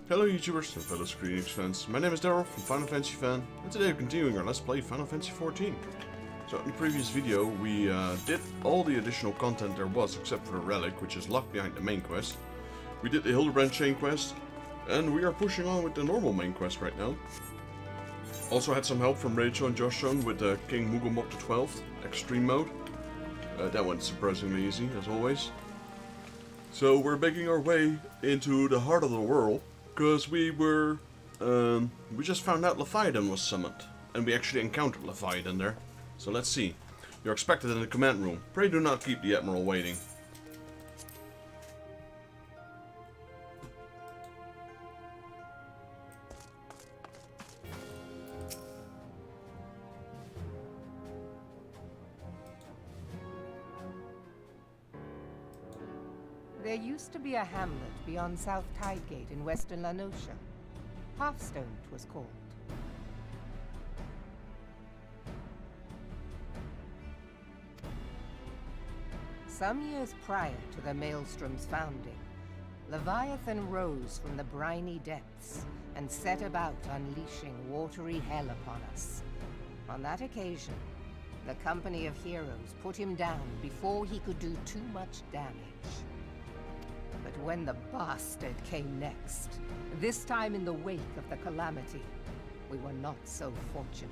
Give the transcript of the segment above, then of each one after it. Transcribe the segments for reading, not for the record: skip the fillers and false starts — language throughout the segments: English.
Hello YouTubers and fellow Square Enix fans, my name is Daryl from Final Fantasy Fan, and today we're continuing our Let's Play Final Fantasy XIV. So in the previous video we did all the additional content there was except for the relic, which is locked behind the main quest. We did the Hildebrand chain quest, and we are pushing on with the normal main quest right now. Also had some help from Rachel and Joshon with King Mugelmok the 12th, extreme mode. That went surprisingly easy, as always. So we're making our way into the heart of the world. Because we just found out Leviathan was summoned, and we actually encountered Leviathan there. So let's see. You're expected in the command room. Pray do not keep the Admiral waiting. There used to be a hamlet beyond South Tidegate in western Lanosha. Hearthstone, it was called. Some years prior to the Maelstrom's founding, Leviathan rose from the briny depths and set about unleashing watery hell upon us. On that occasion, the Company of Heroes put him down before he could do too much damage. But when the bastard came next, this time in the wake of the Calamity, we were not so fortunate.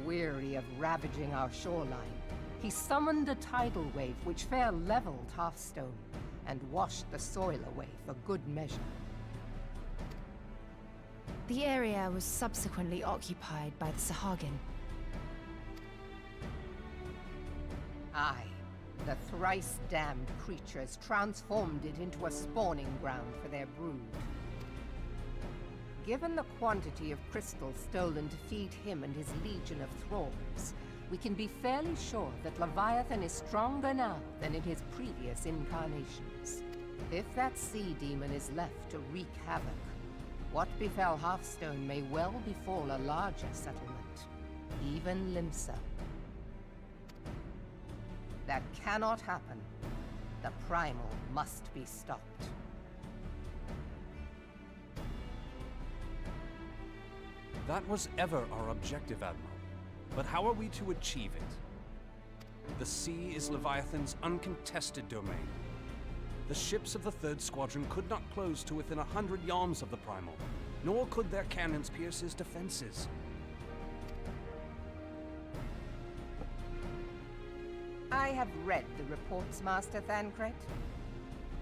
Weary of ravaging our shoreline, he summoned a tidal wave which fair leveled Hearthstone and washed the soil away for good measure. The area was subsequently occupied by the Sahagin. Aye. The thrice-damned creatures transformed it into a spawning ground for their brood. Given the quantity of crystals stolen to feed him and his legion of thralls, we can be fairly sure that Leviathan is stronger now than in his previous incarnations. If that sea demon is left to wreak havoc, what befell Hearthstone may well befall a larger settlement, even Limsa. That cannot happen. The primal must be stopped. That was ever our objective, Admiral. But how are we to achieve it? The sea is Leviathan's uncontested domain. The ships of the 3rd Squadron could not close to within 100 yards of the primal, nor could their cannons pierce his defenses. I have read the reports, Master Thancred.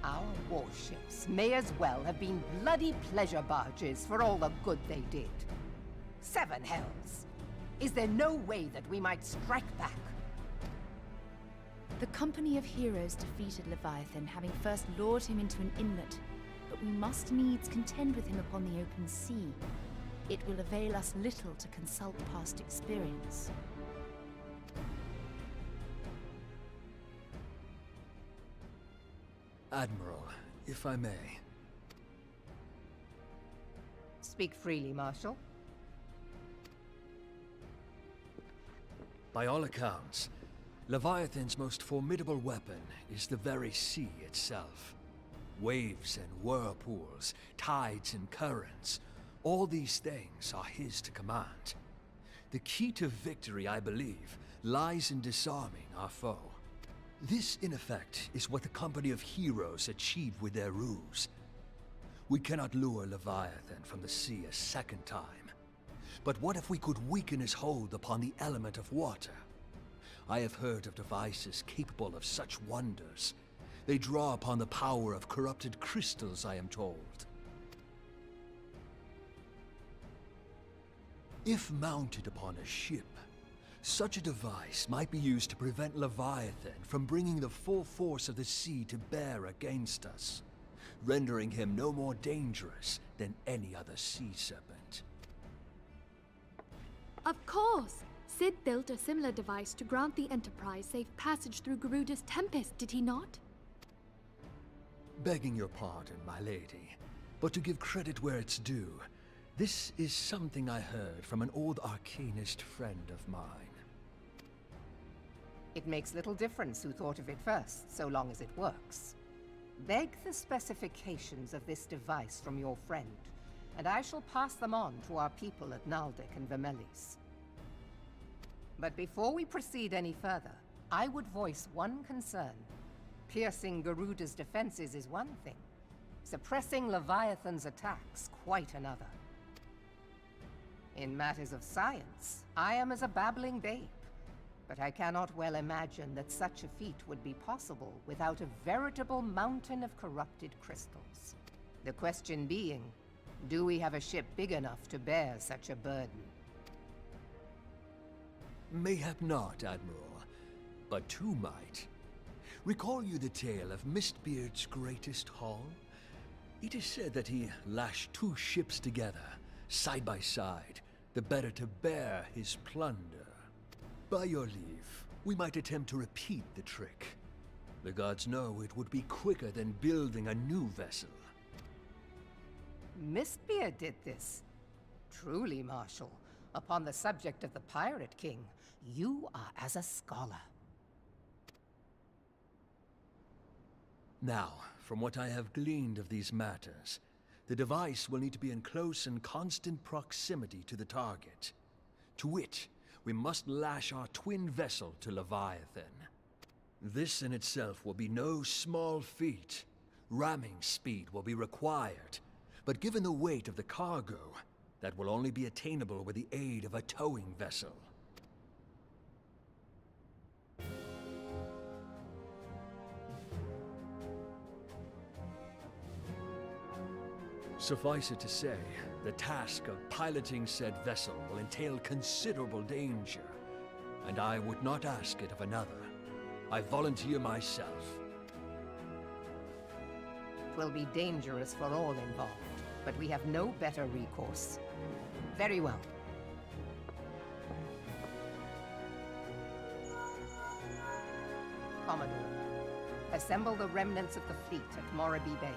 Our warships may as well have been bloody pleasure barges for all the good they did. 7 hells! Is there no way that we might strike back? The Company of Heroes defeated Leviathan, having first lured him into an inlet, but we must needs contend with him upon the open sea. It will avail us little to consult past experience. Admiral, if I may. Speak freely, Marshal. By all accounts, Leviathan's most formidable weapon is the very sea itself. Waves and whirlpools, tides and currents, all these things are his to command. The key to victory, I believe, lies in disarming our foe. This, in effect, is what the Company of Heroes achieved with their ruse. We cannot lure Leviathan from the sea a second time. But what if we could weaken his hold upon the element of water? I have heard of devices capable of such wonders. They draw upon the power of corrupted crystals, I am told. If mounted upon a ship, such a device might be used to prevent Leviathan from bringing the full force of the sea to bear against us, rendering him no more dangerous than any other sea serpent. Of course! Sid built a similar device to grant the Enterprise safe passage through Garuda's Tempest, did he not? Begging your pardon, my lady, but to give credit where it's due, This is something I heard from an old arcanist friend of mine. It makes little difference who thought of it first, so long as it works. Beg the specifications of this device from your friend, and I shall pass them on to our people at Naldic and Vermelis. But before we proceed any further, I would voice one concern. Piercing Garuda's defenses is one thing. Suppressing Leviathan's attacks, quite another. In matters of science, I am as a babbling babe. But I cannot well imagine that such a feat would be possible without a veritable mountain of corrupted crystals. The question being, do we have a ship big enough to bear such a burden? Mayhap not, Admiral, but two might. Recall you the tale of Mistbeard's greatest haul? It is said that he lashed two ships together, side by side, the better to bear his plunder. By your leave, we might attempt to repeat the trick. The gods know it would be quicker than building a new vessel. Mistbeard did this. Truly, Marshal, upon the subject of the Pirate King, you are as a scholar. Now, from what I have gleaned of these matters, the device will need to be in close and constant proximity to the target. To wit, we must lash our twin vessel to Leviathan. This in itself will be no small feat. Ramming speed will be required, but given the weight of the cargo, that will only be attainable with the aid of a towing vessel. Suffice it to say, the task of piloting said vessel will entail considerable danger, and I would not ask it of another. I volunteer myself. It will be dangerous for all involved, but we have no better recourse. Very well. Commodore, assemble the remnants of the fleet at Morabi Bay.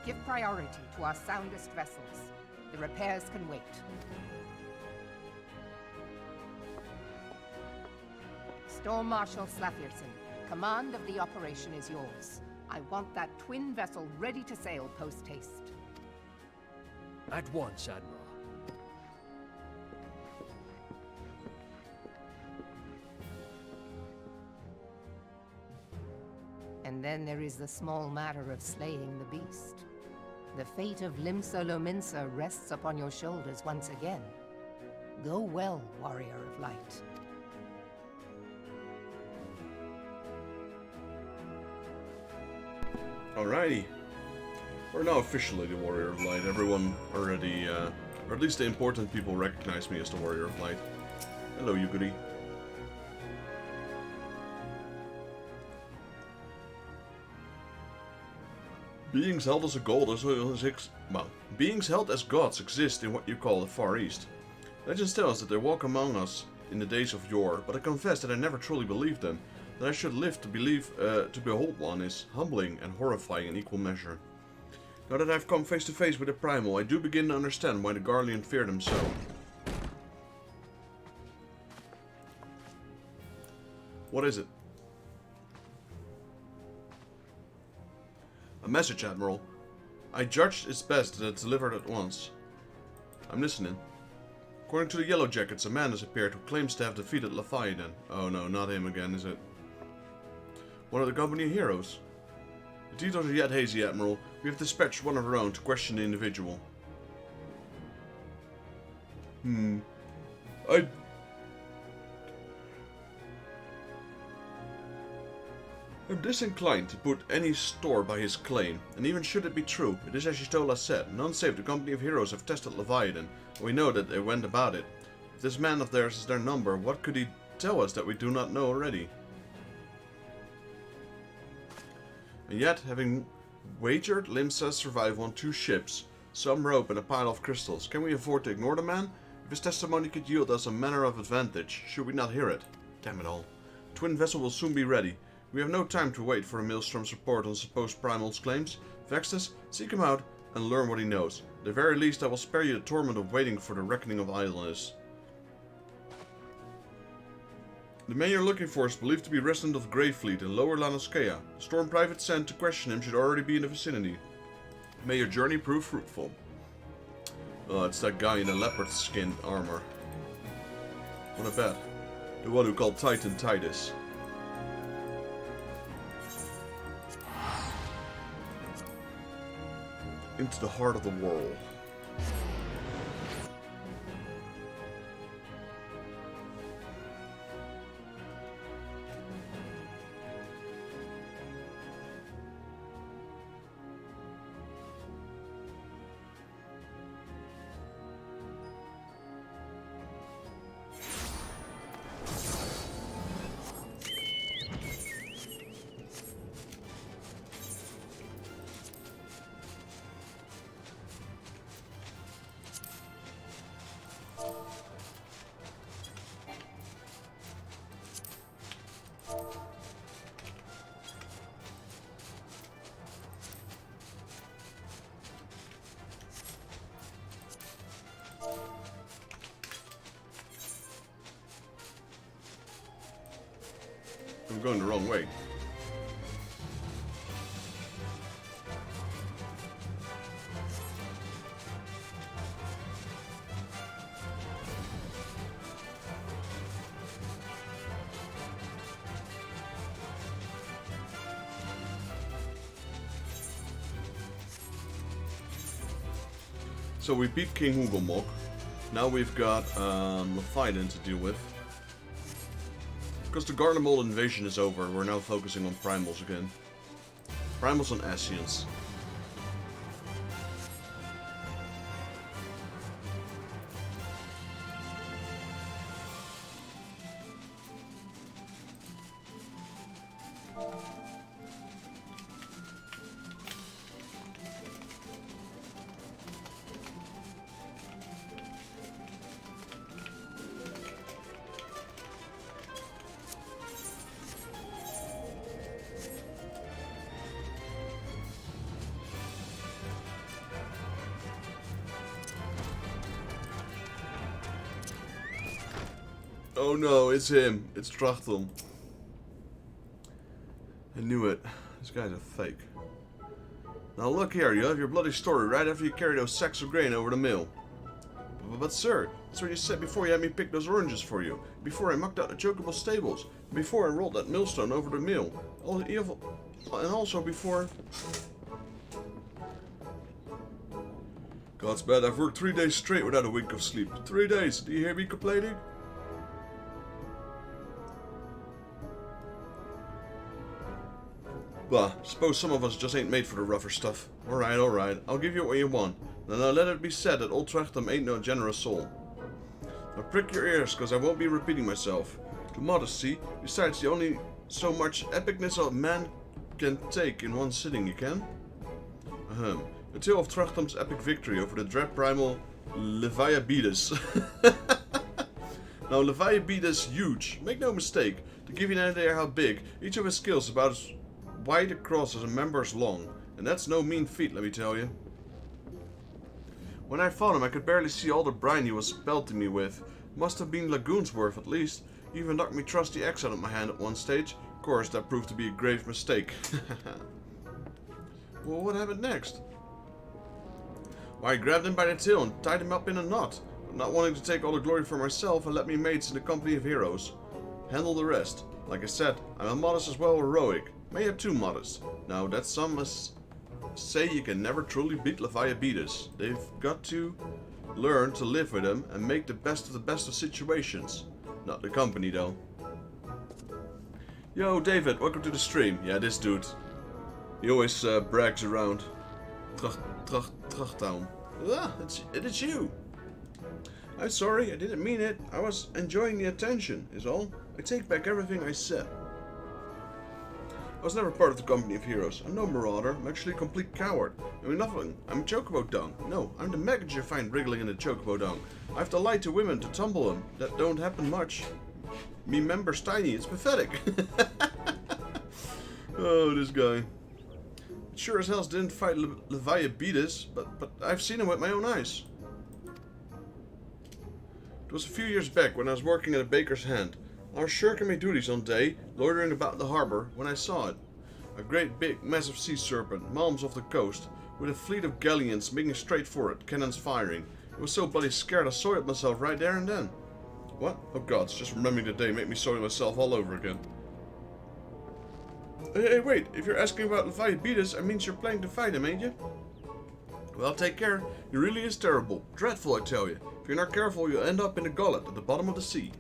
Give priority to our soundest vessels. The repairs can wait. Storm Marshal Slafierson, command of the operation is yours. I want that twin vessel ready to sail post-haste. At once, Admiral. And then there is the small matter of slaying the beast. The fate of Limsa Lominsa rests upon your shoulders once again. Go well, warrior of light. Alrighty. We're now officially the Warrior of Light. Everyone already, or at least the important people recognize me as the Warrior of Light. Hello, you goodie. Beings held as beings held as gods exist in what you call the Far East. Legends tell us that they walk among us in the days of yore, but I confess that I never truly believed them. That I should live to behold one is humbling and horrifying in equal measure. Now that I've come face to face with the primal, I do begin to understand why the Garlean fear them so. What is it? A message, Admiral. I judged it's best that it's delivered at once. I'm listening. According to the Yellow Jackets, a man has appeared who claims to have defeated Leviathan. Oh no, not him again, is it? One of the company of heroes. The details are yet hazy, Admiral. We have dispatched one of our own to question the individual. I'm disinclined to put any store by his claim, and even should it be true, it is as Y'shtola said, none save the company of heroes have tested Leviathan, and we know that they went about it. If this man of theirs is their number, what could he tell us that we do not know already? And yet, having wagered Limsa's survival on 2 ships, some rope and a pile of crystals, can we afford to ignore the man? If his testimony could yield us a manner of advantage, should we not hear it? Damn it all. Twin vessel will soon be ready. We have no time to wait for a Maelstrom's report on supposed Primal's claims. Vextus, seek him out and learn what he knows. At the very least, I will spare you the torment of waiting for the reckoning of idleness. The man you're looking for is believed to be resident of Greyfleet in Lower Lanoskea. The Storm Private sent to question him should already be in the vicinity. May your journey prove fruitful. Oh, it's that guy in the leopard skin armor. What a bet. The one who called Titan Titus. Into the heart of the world. I'm going the wrong way. So we beat King Hugelmok. Now we've got Leviathan to deal with. Because the Garlean invasion is over, we're now focusing on primals again. Primals and Ascians. Oh no, it's him. It's Trachtel. I knew it. This guy's a fake. Now look here, you have your bloody story right after you carry those sacks of grain over the mill. But sir, that's what you said before you had me pick those oranges for you. Before I mucked out the chocobo stables. Before I rolled that millstone over the mill. And also before... God's bad, I've worked 3 days straight without a wink of sleep. 3 days, do you hear me complaining? Bah, suppose some of us just ain't made for the rougher stuff. Alright, I'll give you what you want. Now let it be said that old Trachtem ain't no generous soul. Now prick your ears, cause I won't be repeating myself. Too modest, see? Besides, the only so much epicness a man can take in one sitting, you can? Ahem. The tale of Trachtem's epic victory over the dread primal Leviabedes. Now Leviabedes huge, make no mistake. To give you an idea how big, each of his skills is about as wide across as a member's long, and that's no mean feat, let me tell you. When I fought him, I could barely see all the brine he was pelting me with. Must have been lagoons worth at least. He even knocked me trusty axe out of my hand at one stage. Of course, that proved to be a grave mistake. Well, what happened next? Why, I grabbed him by the tail and tied him up in a knot. But not wanting to take all the glory for myself, I let me mates in the company of heroes handle the rest. Like I said, I'm a modest as well heroic. May have too modest. Now, that's some must say you can never truly beat Leviabedes. They've got to learn to live with him and make the best of situations. Not the company, though. Yo, David, welcome to the stream. Yeah, this dude. He always brags around. Trachtown. Ah, it's you. I'm sorry, I didn't mean it. I was enjoying the attention, is all. I take back everything I said. I was never part of the company of heroes. I'm no marauder. I'm actually a complete coward. I mean nothing. I'm chocobo dung. No, I'm the maggot you find wriggling in the chocobo dung. I have to lie to women to tumble them. That don't happen much. Me member's tiny. It's pathetic. Oh, this guy. sure as hell didn't fight Leviathan, but I've seen him with my own eyes. It was a few years back when I was working at a baker's hand. I was shirking my duties on day, loitering about the harbor, when I saw it. A great big, massive sea serpent, miles off the coast, with a fleet of galleons making straight for it, cannons firing. I was so bloody scared I soiled myself right there and then. What? Oh gods, just remembering the day made me soil myself all over again. Hey, wait, if you're asking about Leviathan, that means you're planning to fight him, ain't you? Well, take care. He really is terrible. Dreadful, I tell you. If you're not careful, you'll end up in a gullet at the bottom of the sea.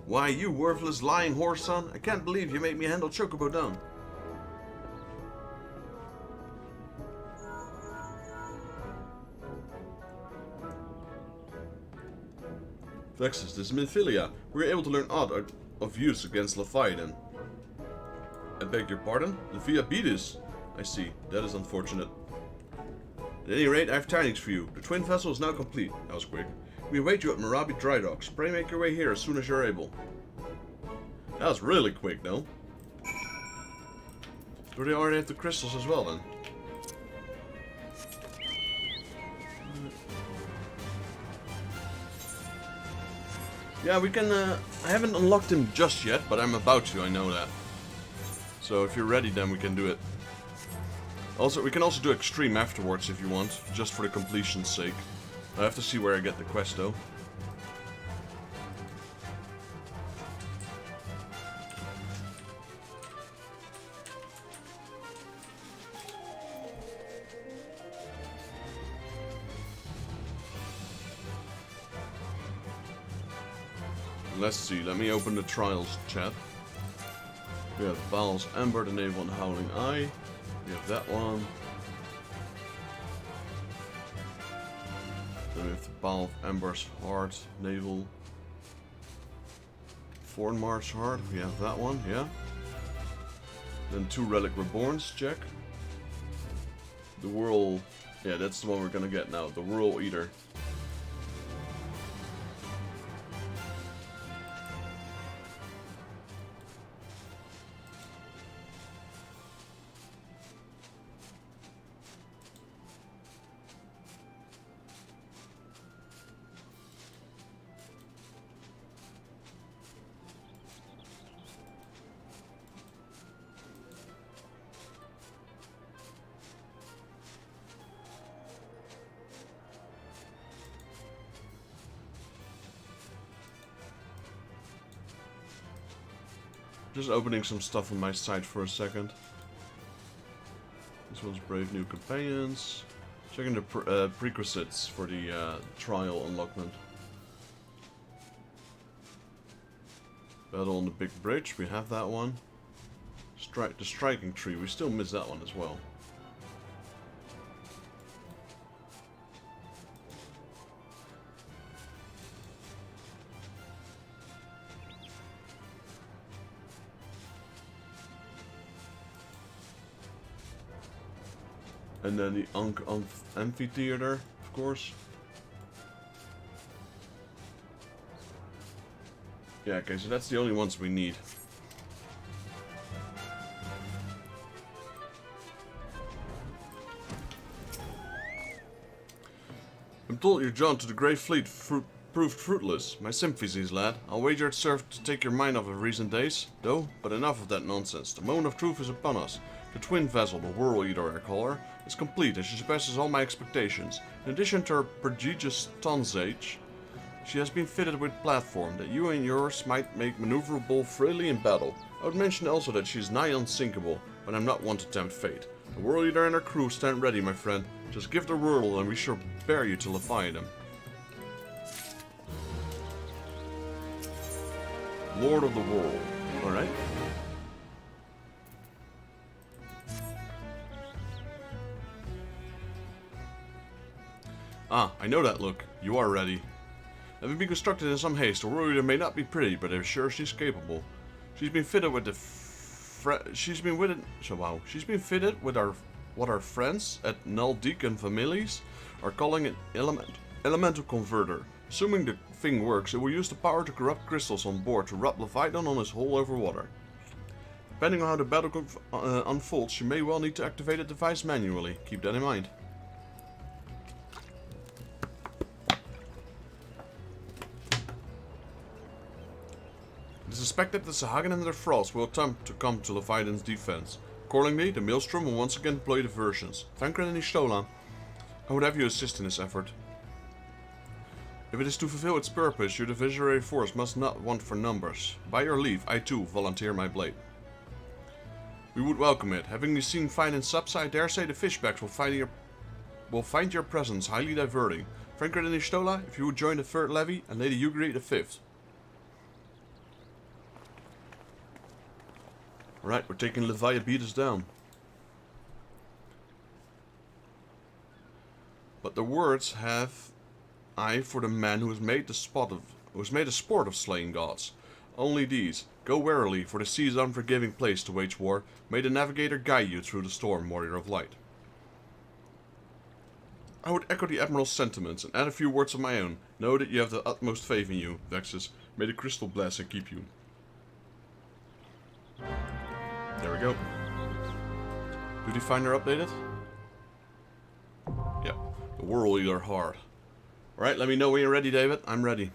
Why, you worthless lying horse son, I can't believe you made me handle Chocobo down. Vexus, this is Minfilia. We were able to learn odd of use against Leviathan. I beg your pardon? Leviathan? I see. That is unfortunate. At any rate, I have tidings for you. The twin vessel is now complete. That was quick. We await you at Marabi Dry Docks. Pray make your way here as soon as you're able. That was really quick, though. Do they already have the crystals as well, then? Yeah, we can, I haven't unlocked him just yet, but I'm about to, I know that. So if you're ready, then we can do it. Also, we can also do Extreme afterwards if you want, just for the completion's sake. I have to see where I get the quest, though. Let's see, let me open the trials chat. We have Baal's Ember, the Navel, and Howling Eye. We have that one. Then we have the Baal of Ember's Heart, Navel. Thornmar's Heart, we have that one, yeah. Then 2 Relic Reborns, check. The Whirl, yeah, that's the one we're gonna get now, the Whirl Eater. Just opening some stuff on my site for a second. This one's Brave New Companions. Checking the prerequisites for the trial unlockment. Battle on the Big Bridge, we have that one. The Striking Tree, we still miss that one as well. And then the Amphitheater, of course. Yeah, okay, so that's the only ones we need. I'm told your jaunt to the Grey Fleet proved fruitless. My sympathies, lad. I'll wager it served to take your mind off of recent days, though, but enough of that nonsense. The moment of truth is upon us. The twin vessel, the Whirl Eater I call her, is complete and she surpasses all my expectations. In addition to her prodigious tonnage, she has been fitted with a platform that you and yours might make maneuverable freely in battle. I would mention also that she is nigh unsinkable, but I'm not one to tempt fate. The Whirl Eater and her crew stand ready, my friend. Just give the whirl and we shall bear you to Leviathan. Lord of the Whirl. Alright. Ah, I know that look. You are ready. Having been constructed in some haste, the Whirl Eater may not be pretty, but I'm sure she's capable. She's been fitted with she's been fitted with what our friends at Null Deacon Families are calling an elemental converter. Assuming the thing works, it will use the power to corrupt crystals on board to wrap Leviathan on his hull over water. Depending on how the battle unfolds, you may well need to activate a device manually. Keep that in mind. It is suspected that Sahagin and their thralls will attempt to come to Leviathan's defense. Accordingly, the Maelstrom will once again deploy diversions. Tancred and Ishtola, I would have you assist in this effort. If it is to fulfill its purpose, your divisory force must not want for numbers. By your leave, I too volunteer my blade. We would welcome it. Having seen fight in subs, I dare say the fishbacks will find your presence highly diverting. Tancred and Ishtola, if you would join the 3rd levy, and Lady Yugri the 5th. Alright, we're taking Leviathan beat us down. But the words have I for the man who has made a sport of slaying gods. Only these. Go warily, for the sea is an unforgiving place to wage war. May the navigator guide you through the storm, warrior of light. I would echo the Admiral's sentiments and add a few words of my own. Know that you have the utmost faith in you, Vexus. May the crystal bless and keep you. There we go. Do the finder updated? Yep. The Whirl Eater hard. Alright, let me know when you're ready, David. I'm ready.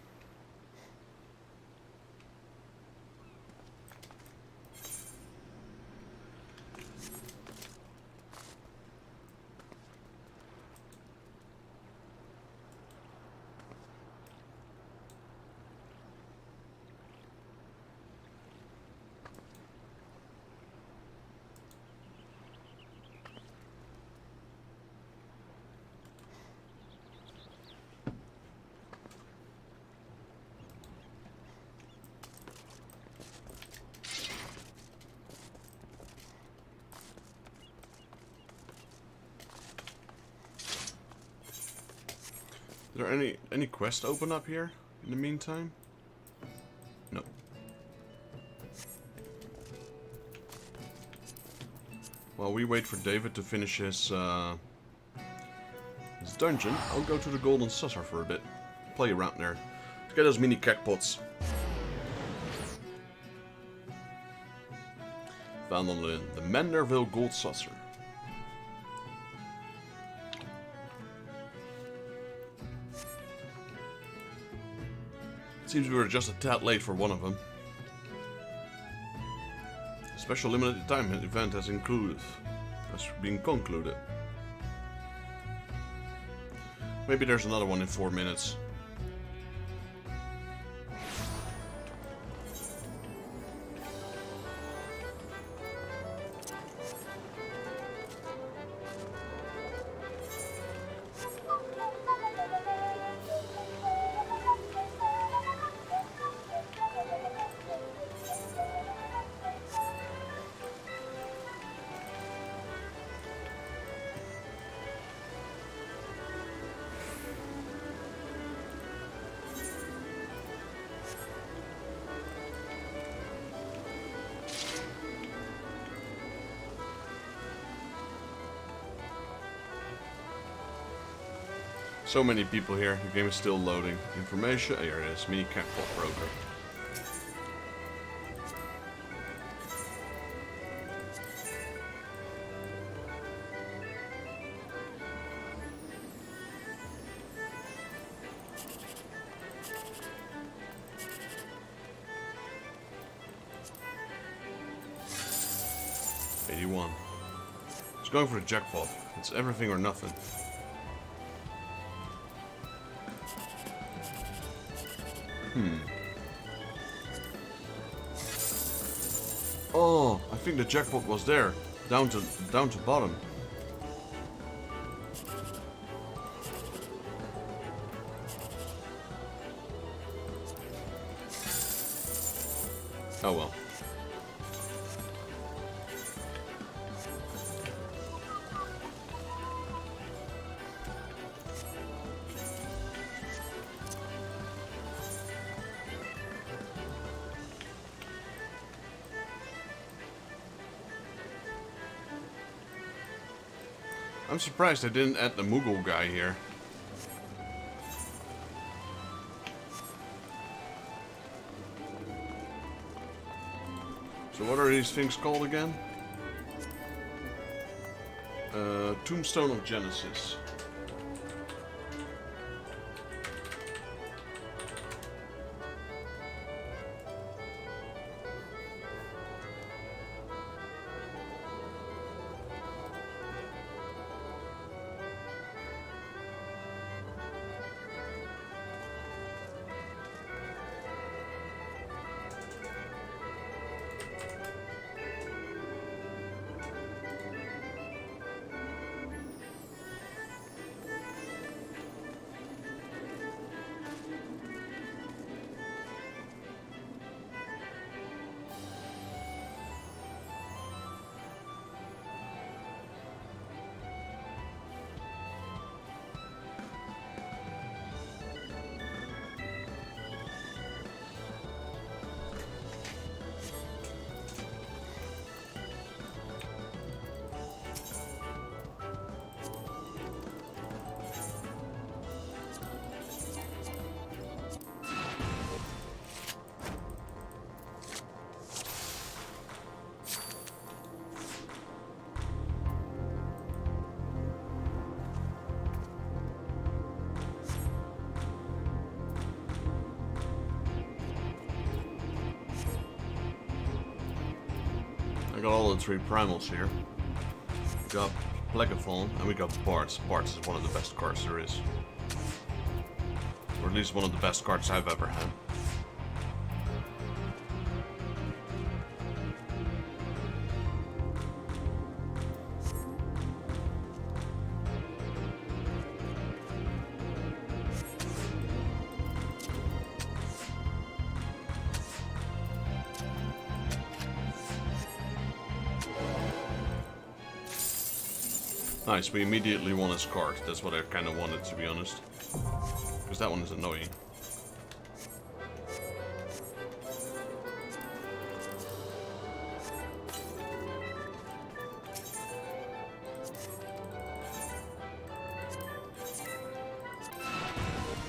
Is there any quest open up here in the meantime? No. While we wait for David to finish his dungeon, I'll go to the Golden Saucer for a bit. Play around there. Let's get those mini cackpots. Found on the Manderville Gold Saucer. Seems we were just a tad late for one of them. A special limited time event has been concluded. Maybe there's another one in 4 minutes. So many people here. The game is still loading. Information. Here it is. Mini cackpot broker. $81. It's going for the jackpot. It's everything or nothing. Oh, I think the jackpot was there, down to bottom. Oh well. I'm surprised they didn't add the Moogle guy here. So what are these things called again? Tombstone of Genesis. I got all the 3 primals here. We got Plegaphone and we got Bards. Bards is one of the best cards there is. Or at least one of the best cards I've ever had. Nice, we immediately won his card. That's what I kind of wanted, to be honest. Because that one is annoying.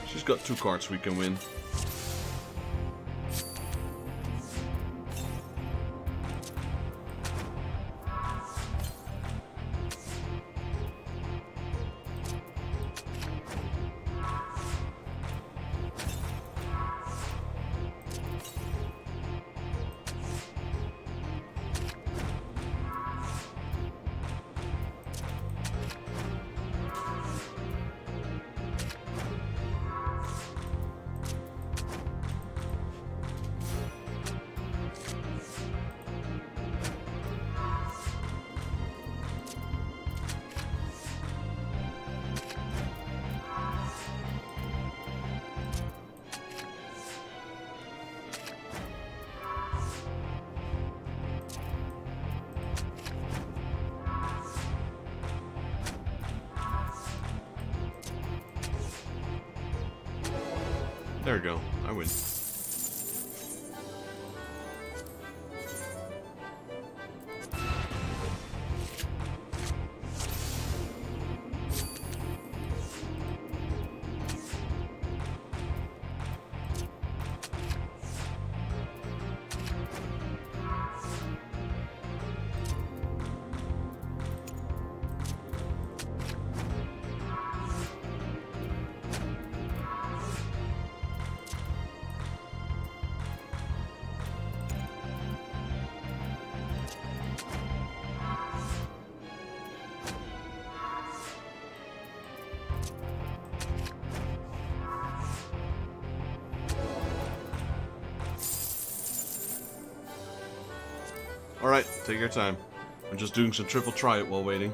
She's got 2 cards we can win. There we go. I win. Alright, take your time. I'm just doing some triple try it while waiting.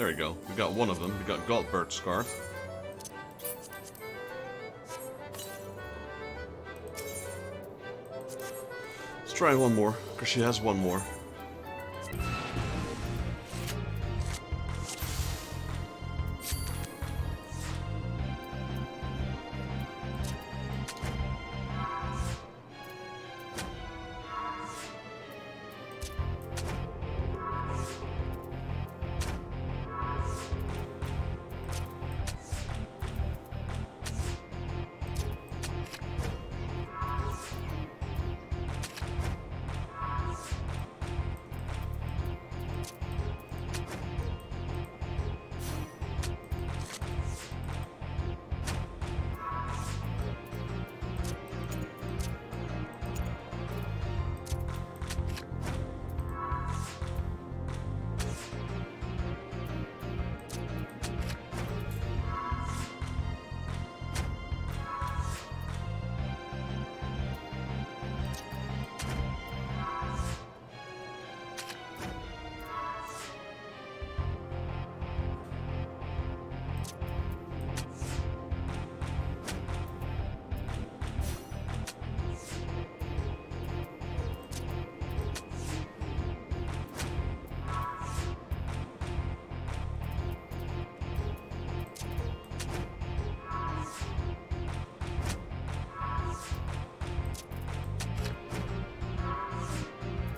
There we go. We got one of them. We got Godbird's card. Let's try one more, because she has one more.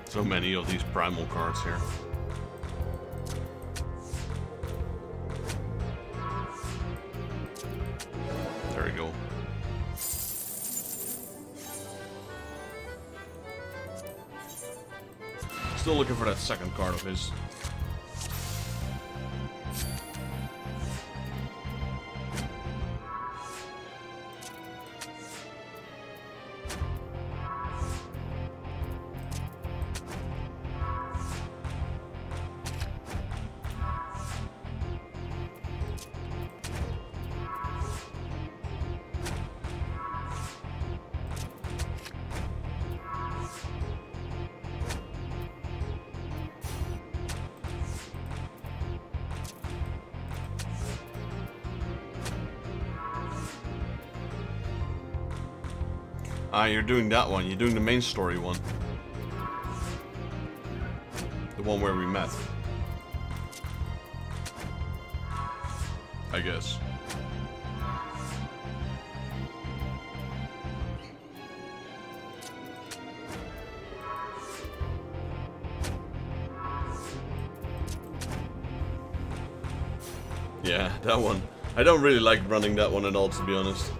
So many of these primal cards here. There we go. Still looking for that second card of his. Ah, you're doing that one. You're doing the main story one. The one where we met. I guess. Yeah, that one. I don't really like running that one at all, to be honest.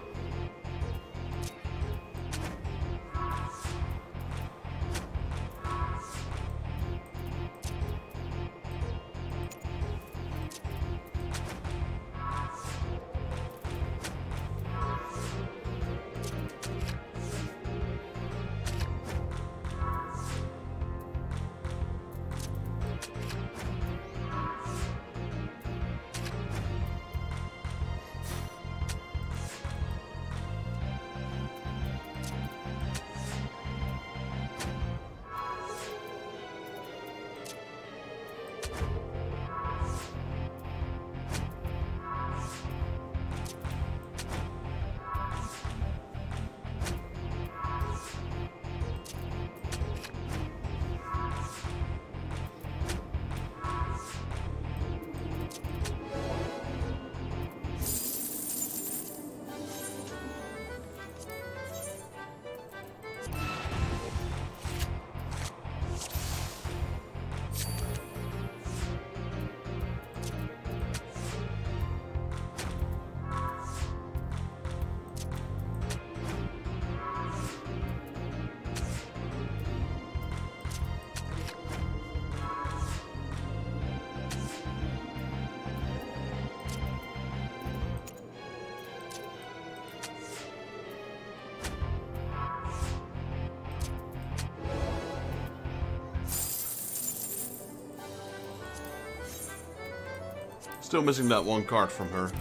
Still missing that one card from her.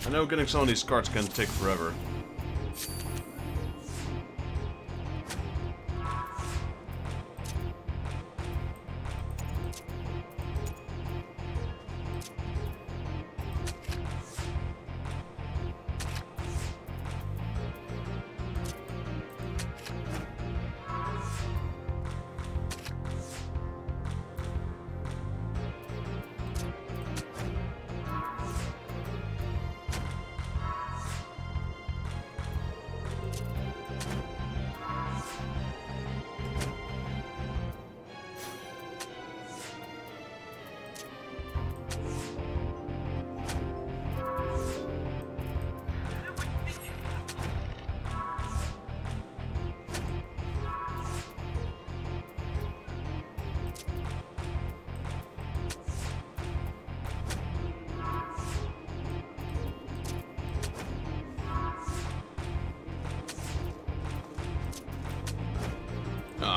I know getting some of these cards can take forever.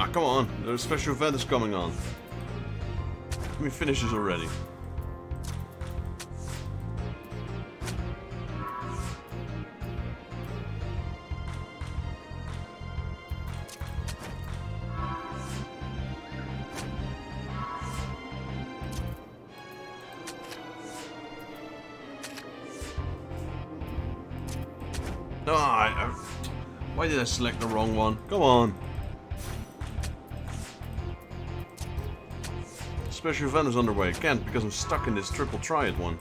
Ah, come on. The special event is coming on. Let me finish this already. No, why did I select the wrong one? Come on. Special event is underway. Can't because I'm stuck in this triple triad one.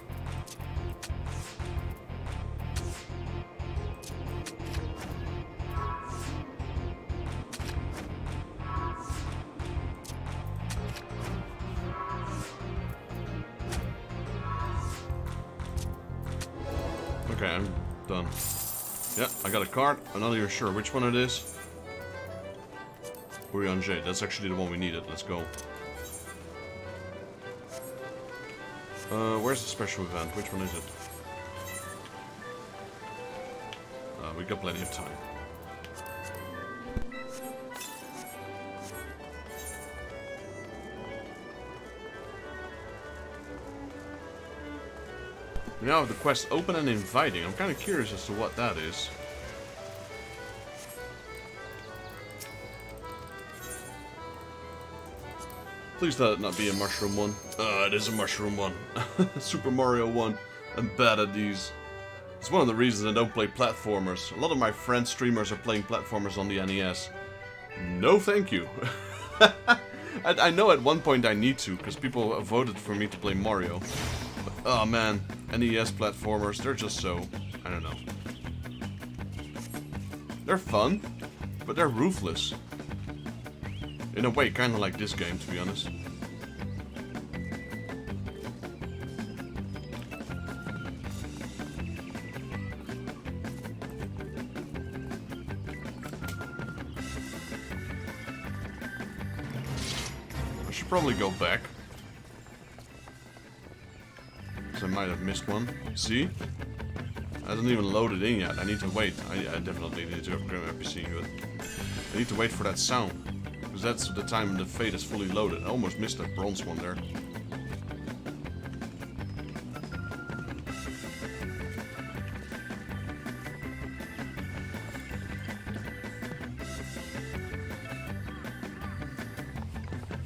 Okay, I'm done. Yeah, I got a card. I'm not even sure which one it is. Urian Jade. That's actually the one we needed. Let's go. Where's the special event? Which one is it? We got plenty of time. We now have the quest open and inviting. I'm kind of curious as to what that is. Please let it not be a mushroom one. It is a mushroom one. Super Mario 1. I'm bad at these. It's one of the reasons I don't play platformers. A lot of my friends streamers are playing platformers on the NES. No thank you. I know at one point I need to, because people voted for me to play Mario. But, oh man, NES platformers, they're just so... I don't know. They're fun, but they're ruthless. In a way, kind of like this game, to be honest. I should probably go back. Because I might have missed one. See? Hasn't even loaded in yet. I need to wait. I definitely need to upgrade my PC, but I need to wait for that sound. Because that's the time the Fate is fully loaded. I almost missed that bronze one there.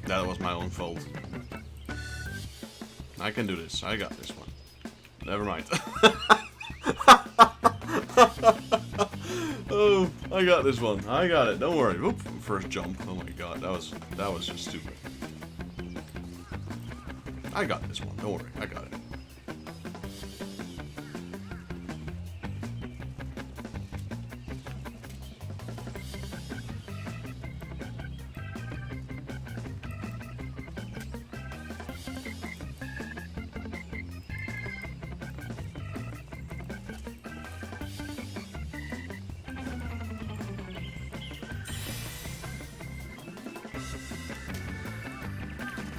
That was my own fault. I can do this. I got this one. Never mind. Oh, I got this one. I got it. Don't worry. Oop, first jump. Oh my god, that was just stupid. I got this one. Don't worry. I got it.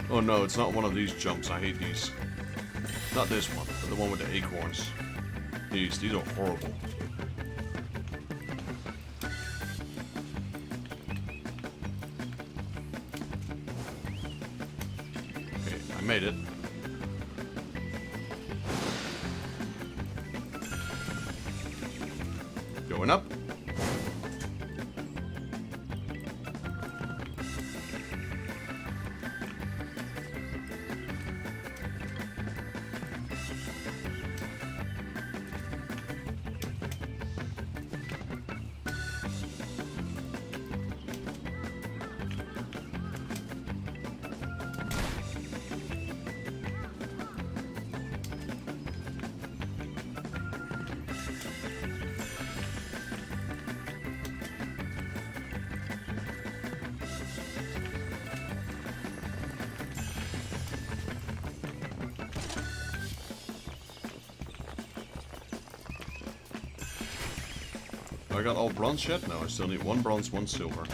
Oh no, it's not one of these jumps. I hate these. Not this one, but the one with the acorns. These are horrible. Okay, I made it. Going up. I got all bronze yet? No, I still need one bronze, one silver.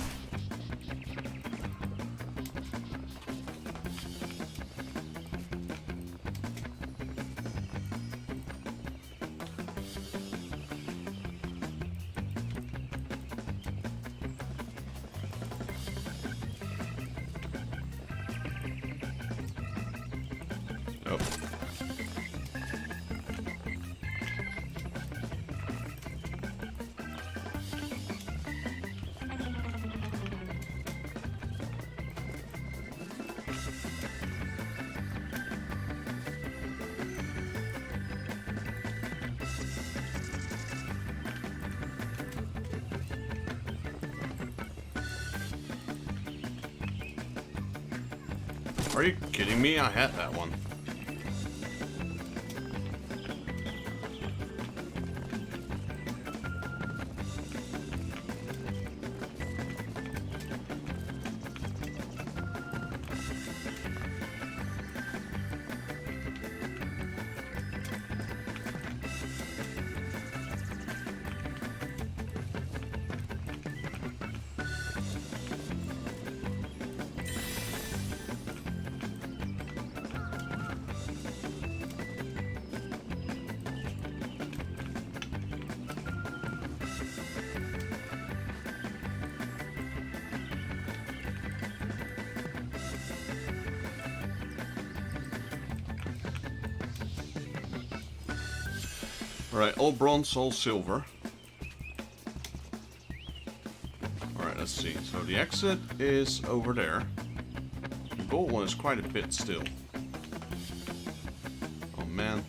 Oh. Are you kidding me? I had that one. Alright, all bronze, all silver. Alright, let's see. So the exit is over there. The gold one is quite a bit still. Oh man.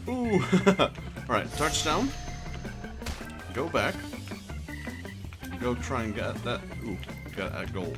Ooh! Alright, touchdown. Go back. Go try and get that. Ooh, get that gold.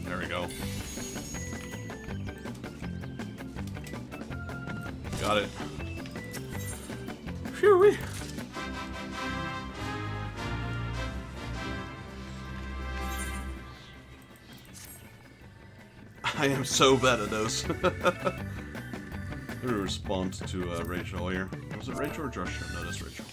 There we go. Got it. Phew-wee. I am so bad at those. Let me respond to Rachel here. Was it Rachel or Joshua? No, that's Rachel.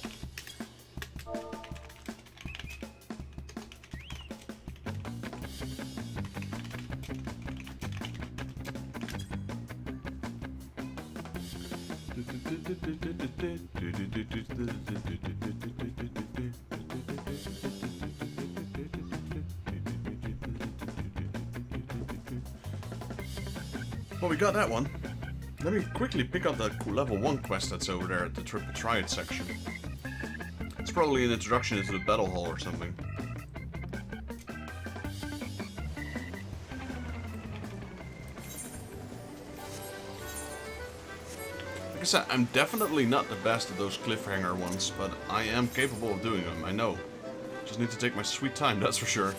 Well, we got that one. Let me quickly pick up the level 1 quest that's over there at the Triple Triad section. It's probably an introduction into the battle hall or something. Like I said, I'm definitely not the best at those cliffhanger ones, but I am capable of doing them, I know. Just need to take my sweet time, that's for sure.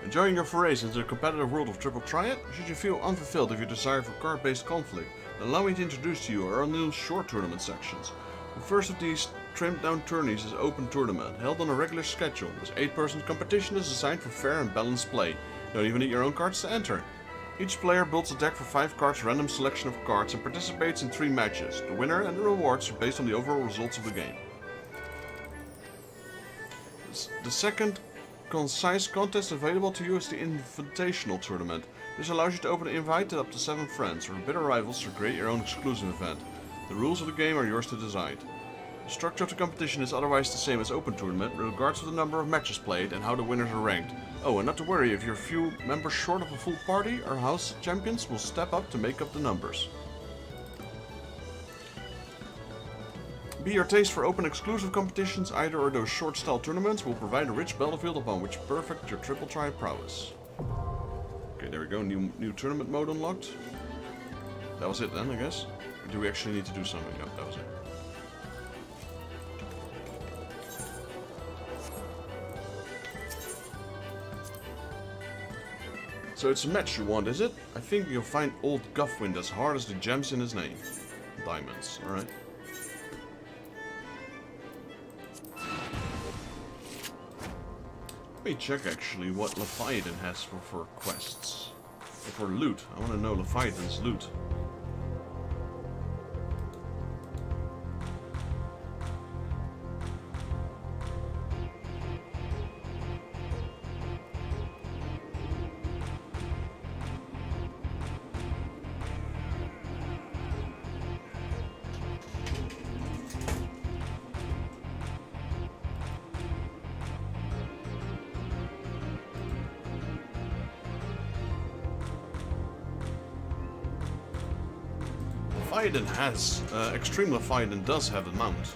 Enjoying your forays into the competitive world of Triple Triad? Should you feel unfulfilled if you desire for card-based conflict, then allow me to introduce to you our new short tournament sections. The first of these trimmed-down tourneys is Open Tournament, held on a regular schedule. This 8-person competition is designed for fair and balanced play. You don't even need your own cards to enter. Each player builds a deck for 5 cards, random selection of cards, and participates in 3 matches. The winner and the rewards are based on the overall results of the game. The second concise contest available to you is the Invitational Tournament. This allows you to open an invite to up to 7 friends or bitter rivals to create your own exclusive event. The rules of the game are yours to decide. The structure of the competition is otherwise the same as Open Tournament, with regards to the number of matches played and how the winners are ranked. Oh, and not to worry, if you're a few members short of a full party, our house champions will step up to make up the numbers. Be your taste for open exclusive competitions, either or those short-style tournaments will provide a rich battlefield upon which perfect your triple try prowess. Okay, there we go, new tournament mode unlocked. That was it then, I guess. Or do we actually need to do something? Yep, that was it. So it's a match you want, is it? I think you'll find old Guffwind as hard as the gems in his name. Diamonds, alright. Let me check actually what Leviathan has for quests. Or for loot. I want to know Leviathan's loot. Leviathan has, Extreme Leviathan does have a mount.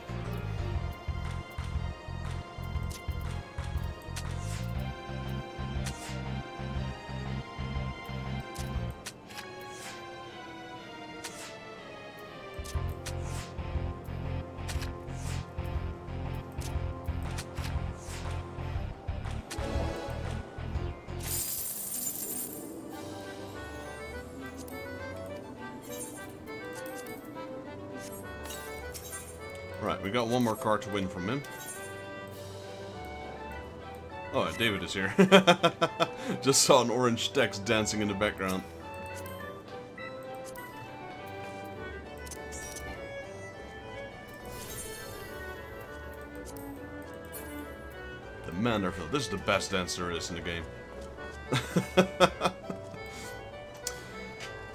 Right, we got one more card to win from him. Oh, David is here. Just saw an orange text dancing in the background. The Manderville. This is the best dance there is in the game.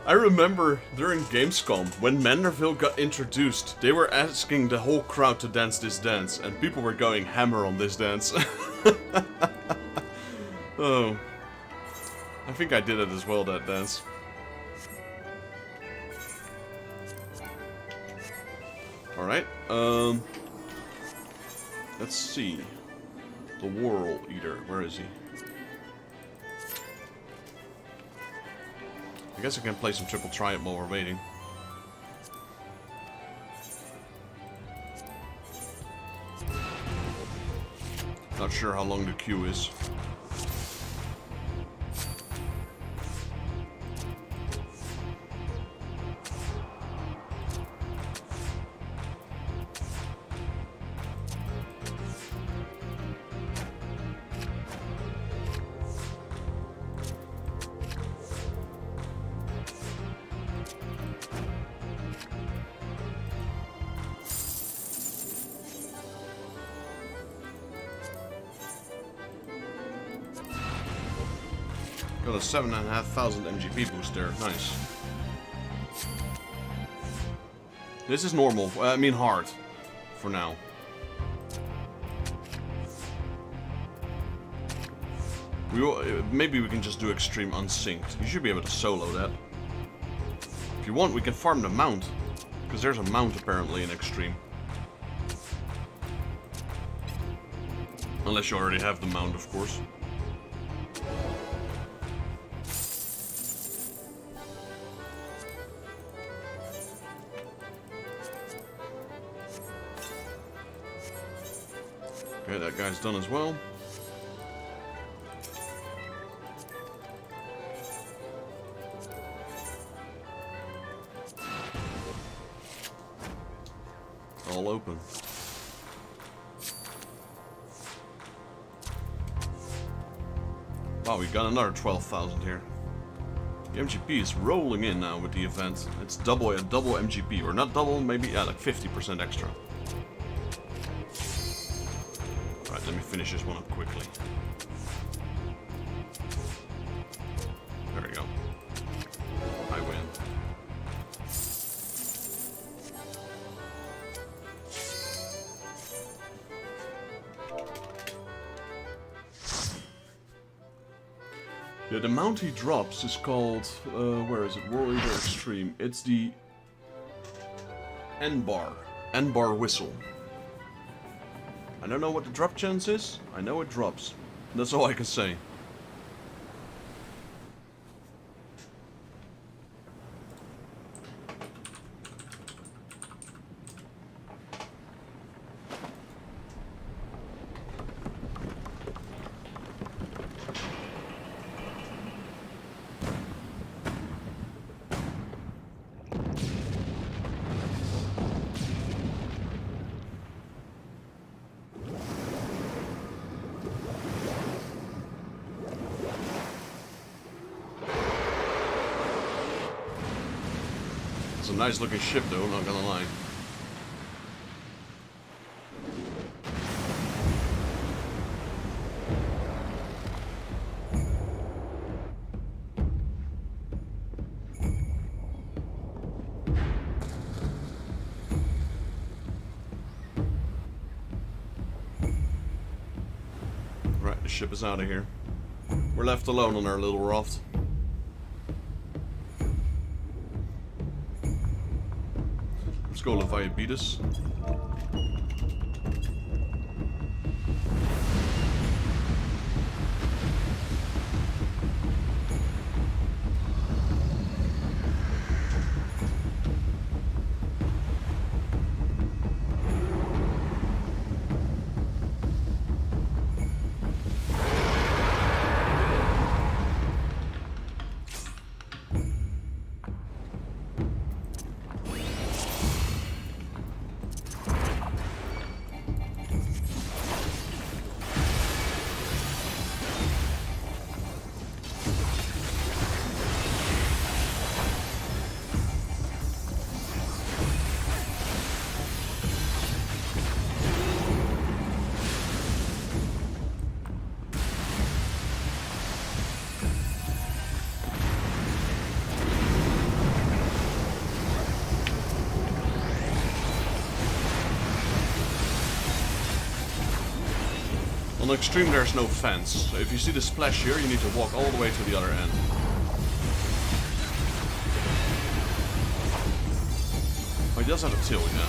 I remember during Gamescom, when Manderville got introduced, they were asking the whole crowd to dance this dance, and people were going hammer on this dance. Oh. I think I did it as well, that dance. Alright, let's see. The Whirl Eater, where is he? I guess I can play some Triple Triumph while we're waiting. Not sure how long the queue is. Got a 7,500 MGP boost there. Nice. This is normal. I mean hard. For now. We will, maybe we can just do extreme unsynced. You should be able to solo that. If you want, we can farm the mount. Because there's a mount apparently in extreme. Unless you already have the mount, of course. Okay, that guy's done as well. All open. Wow, we got another 12,000 here. The MGP is rolling in now with the event. It's double MGP, or not double, maybe like 50% extra. Alright, let me finish this one up quickly. There we go. I win. Yeah, the mount he drops is called, where is it? Warrior Extreme. It's the N-bar whistle. I don't know what the drop chance is. I know it drops. That's all I can say. It's a nice looking ship though, not gonna lie. Right, the ship is out of here. We're left alone on our little raft. Let's go Leviathan. On Extreme there's no fence, so if you see the splash here, you need to walk all the way to the other end. Oh, he does have a till, yeah.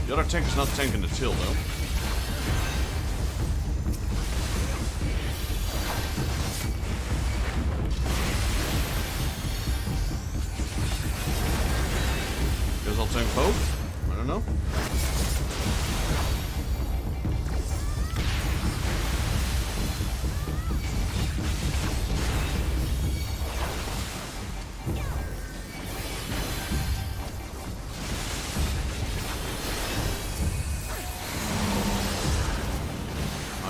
The other tank is not tanking the till, though. Guess I'll tank both? I don't know.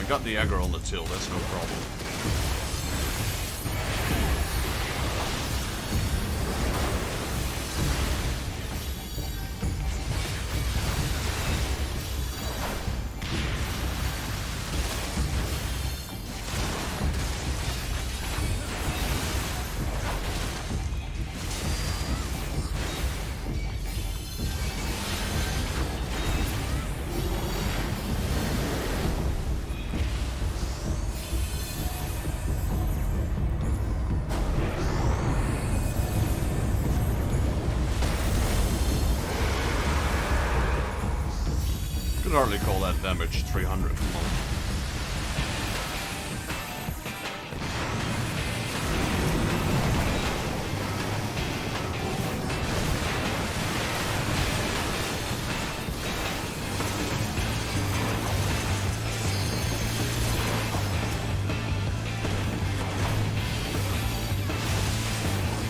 Got the aggro on the till, that's no problem. Could hardly call that damage 300. Come on.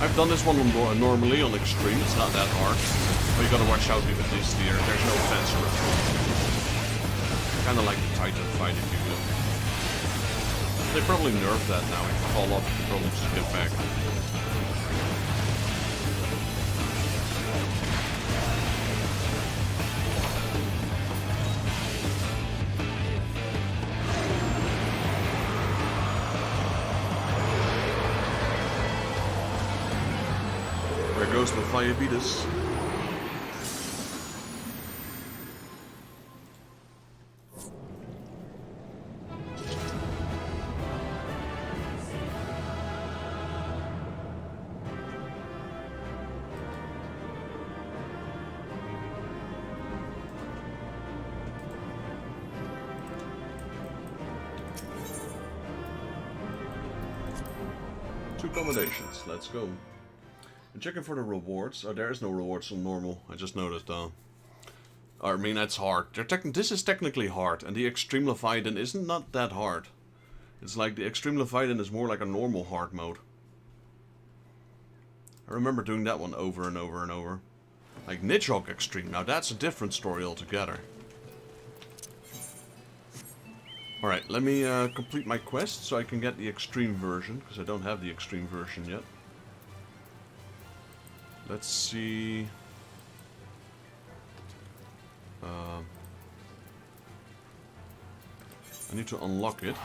I've done this one normally on Extreme, it's not that hard. But you gotta watch out with this here, there's no fence or a kinda like the Titan fight if you will. They probably nerfed that now, if you fall off you can probably just get back. There goes the Diabetes. accommodations. Let's go. I'm checking for the rewards. Oh, there is no rewards on normal. I just noticed. I mean, that's hard. This is technically hard, and the Extreme Leviathan isn't not that hard. It's like the Extreme Leviathan is more like a normal hard mode. I remember doing that one over and over and over. Like Nidhogg Extreme. Now that's a different story altogether. Alright, let me complete my quest so I can get the extreme version, because I don't have the extreme version yet. Let's see... I need to unlock it.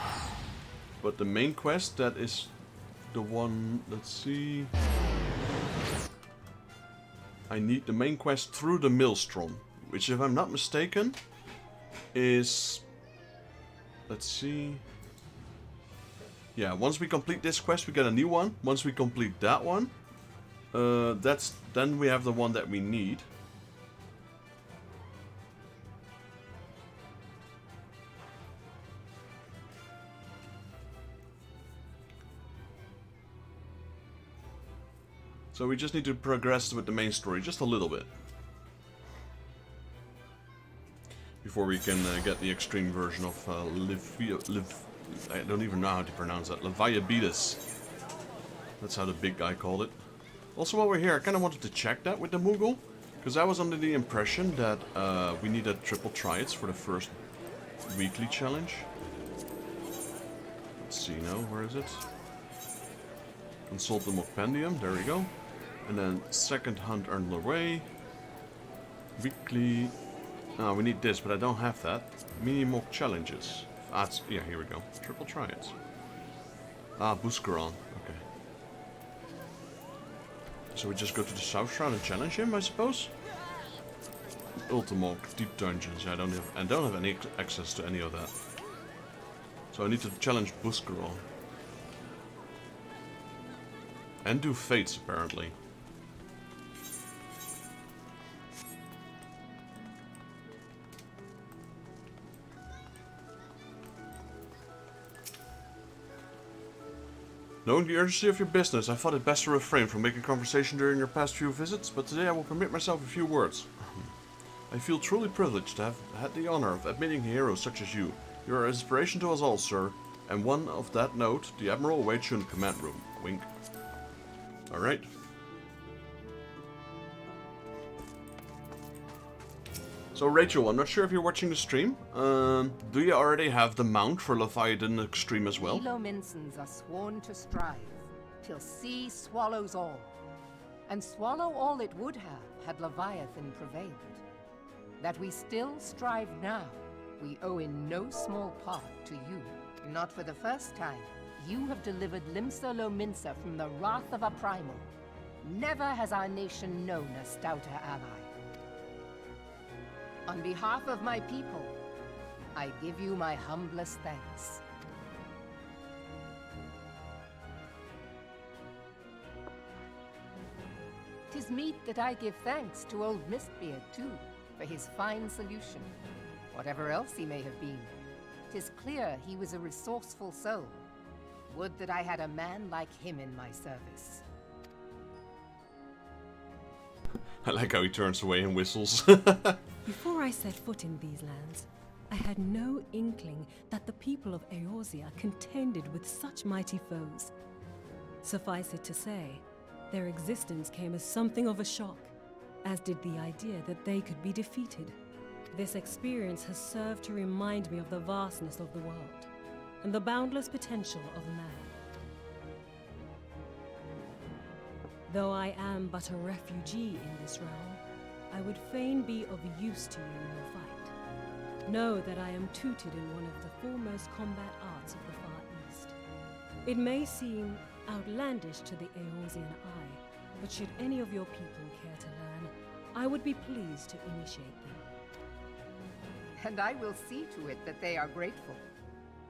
But the main quest, that is the one... Let's see... I need the main quest through the Maelstrom, which, if I'm not mistaken, is... Let's see... Yeah, once we complete this quest, we get a new one. Once we complete that one, then we have the one that we need. So we just need to progress with the main story just a little bit. Before we can get the extreme version of I don't even know how to pronounce that. Leviabetus. That's how the big guy called it. Also, while we're here, I kind of wanted to check that with the Moogle. Because I was under the impression that we needed triple triads for the first weekly challenge. Let's see now, where is it? Consult the Mocpendium, there we go. And then second hunt underway. Weekly... we need this, but I don't have that. Mini mock challenges. Yeah, here we go. Triple triads. Buscaron. Okay. So we just go to the South Shroud and challenge him, I suppose? Ultimog, deep dungeons. I don't have any access to any of that. So I need to challenge Buscaron. And do fates, apparently. Knowing the urgency of your business, I thought it best to refrain from making conversation during your past few visits, but today I will permit myself a few words. I feel truly privileged to have had the honor of admitting heroes such as you. You are an inspiration to us all, sir, and one of that note, the Admiral awaits you in the command room. Wink. Alright. So Rachel, I'm not sure if you're watching the stream. Do you already have the mount for Leviathan Extreme as well? Elominsons are sworn to strive, till sea swallows all. And swallow all it would have, had Leviathan prevailed. That we still strive now, we owe in no small part to you. Not for the first time, you have delivered Limsa Lominsa from the wrath of a primal. Never has our nation known a stouter ally. On behalf of my people, I give you my humblest thanks. 'Tis meet that I give thanks to old Mistbeard, too, for his fine solution. Whatever else he may have been, 'tis clear he was a resourceful soul. Would that I had a man like him in my service. I like how he turns away and whistles. Before I set foot in these lands, I had no inkling that the people of Eorzea contended with such mighty foes. Suffice it to say, their existence came as something of a shock, as did the idea that they could be defeated. This experience has served to remind me of the vastness of the world, and the boundless potential of man. Though I am but a refugee in this realm, I would fain be of use to you in your fight. Know that I am tutored in one of the foremost combat arts of the Far East. It may seem outlandish to the Eorzean eye, but should any of your people care to learn, I would be pleased to initiate them. And I will see to it that they are grateful.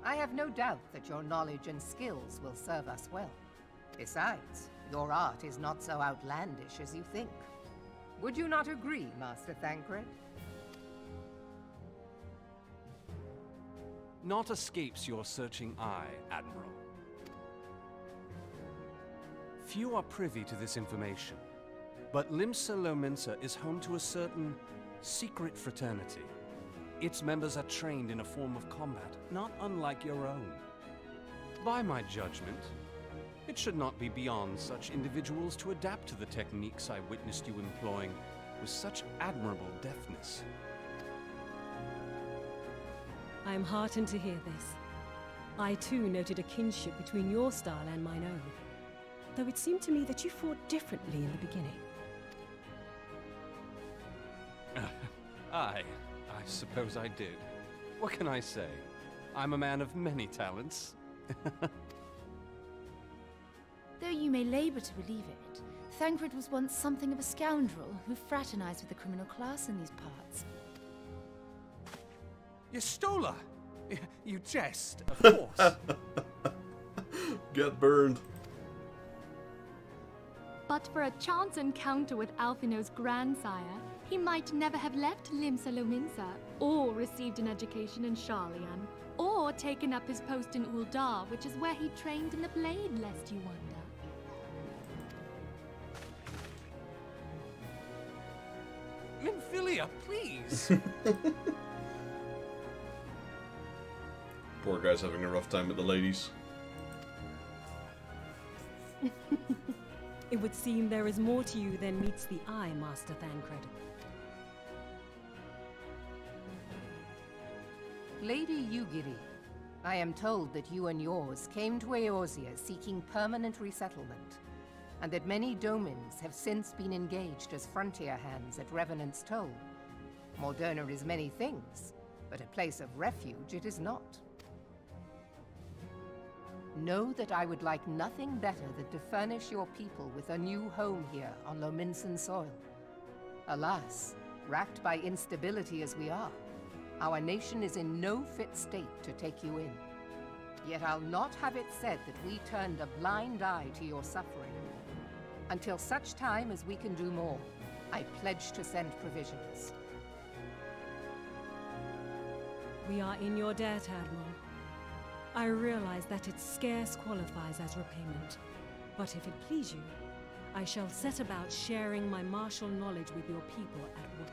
I have no doubt that your knowledge and skills will serve us well. Besides, your art is not so outlandish as you think. Would you not agree, Master Thancred? Naught escapes your searching eye, Admiral. Few are privy to this information, but Limsa Lominsa is home to a certain secret fraternity. Its members are trained in a form of combat not unlike your own. By my judgment, it should not be beyond such individuals to adapt to the techniques I witnessed you employing with such admirable deftness. I am heartened to hear this. I too noted a kinship between your style and mine own, though it seemed to me that you fought differently in the beginning. I suppose I did. What can I say? I'm a man of many talents. Though you may labor to believe it, Thancred was once something of a scoundrel who fraternized with the criminal class in these parts. Yestola! You jest, of course. Get burned. But for a chance encounter with Alphino's grandsire, he might never have left Limsa Lominsa, or received an education in Sharlayan, or taken up his post in Uldar, which is where he trained in the blade, lest you wonder. Minfilia, please! Poor guy's having a rough time with the ladies. It would seem there is more to you than meets the eye, Master Thancred. Lady Yugiri, I am told that you and yours came to Eorzea seeking permanent resettlement, and that many domins have since been engaged as frontier hands at Revenant's Toll. Moderna is many things, but a place of refuge it is not. Know that I would like nothing better than to furnish your people with a new home here on Lominsan soil. Alas, racked by instability as we are, our nation is in no fit state to take you in. Yet I'll not have it said that we turned a blind eye to your suffering. Until such time as we can do more, I pledge to send provisions. We are in your debt, Admiral. I realize that it scarce qualifies as repayment, but if it please you, I shall set about sharing my martial knowledge with your people at once.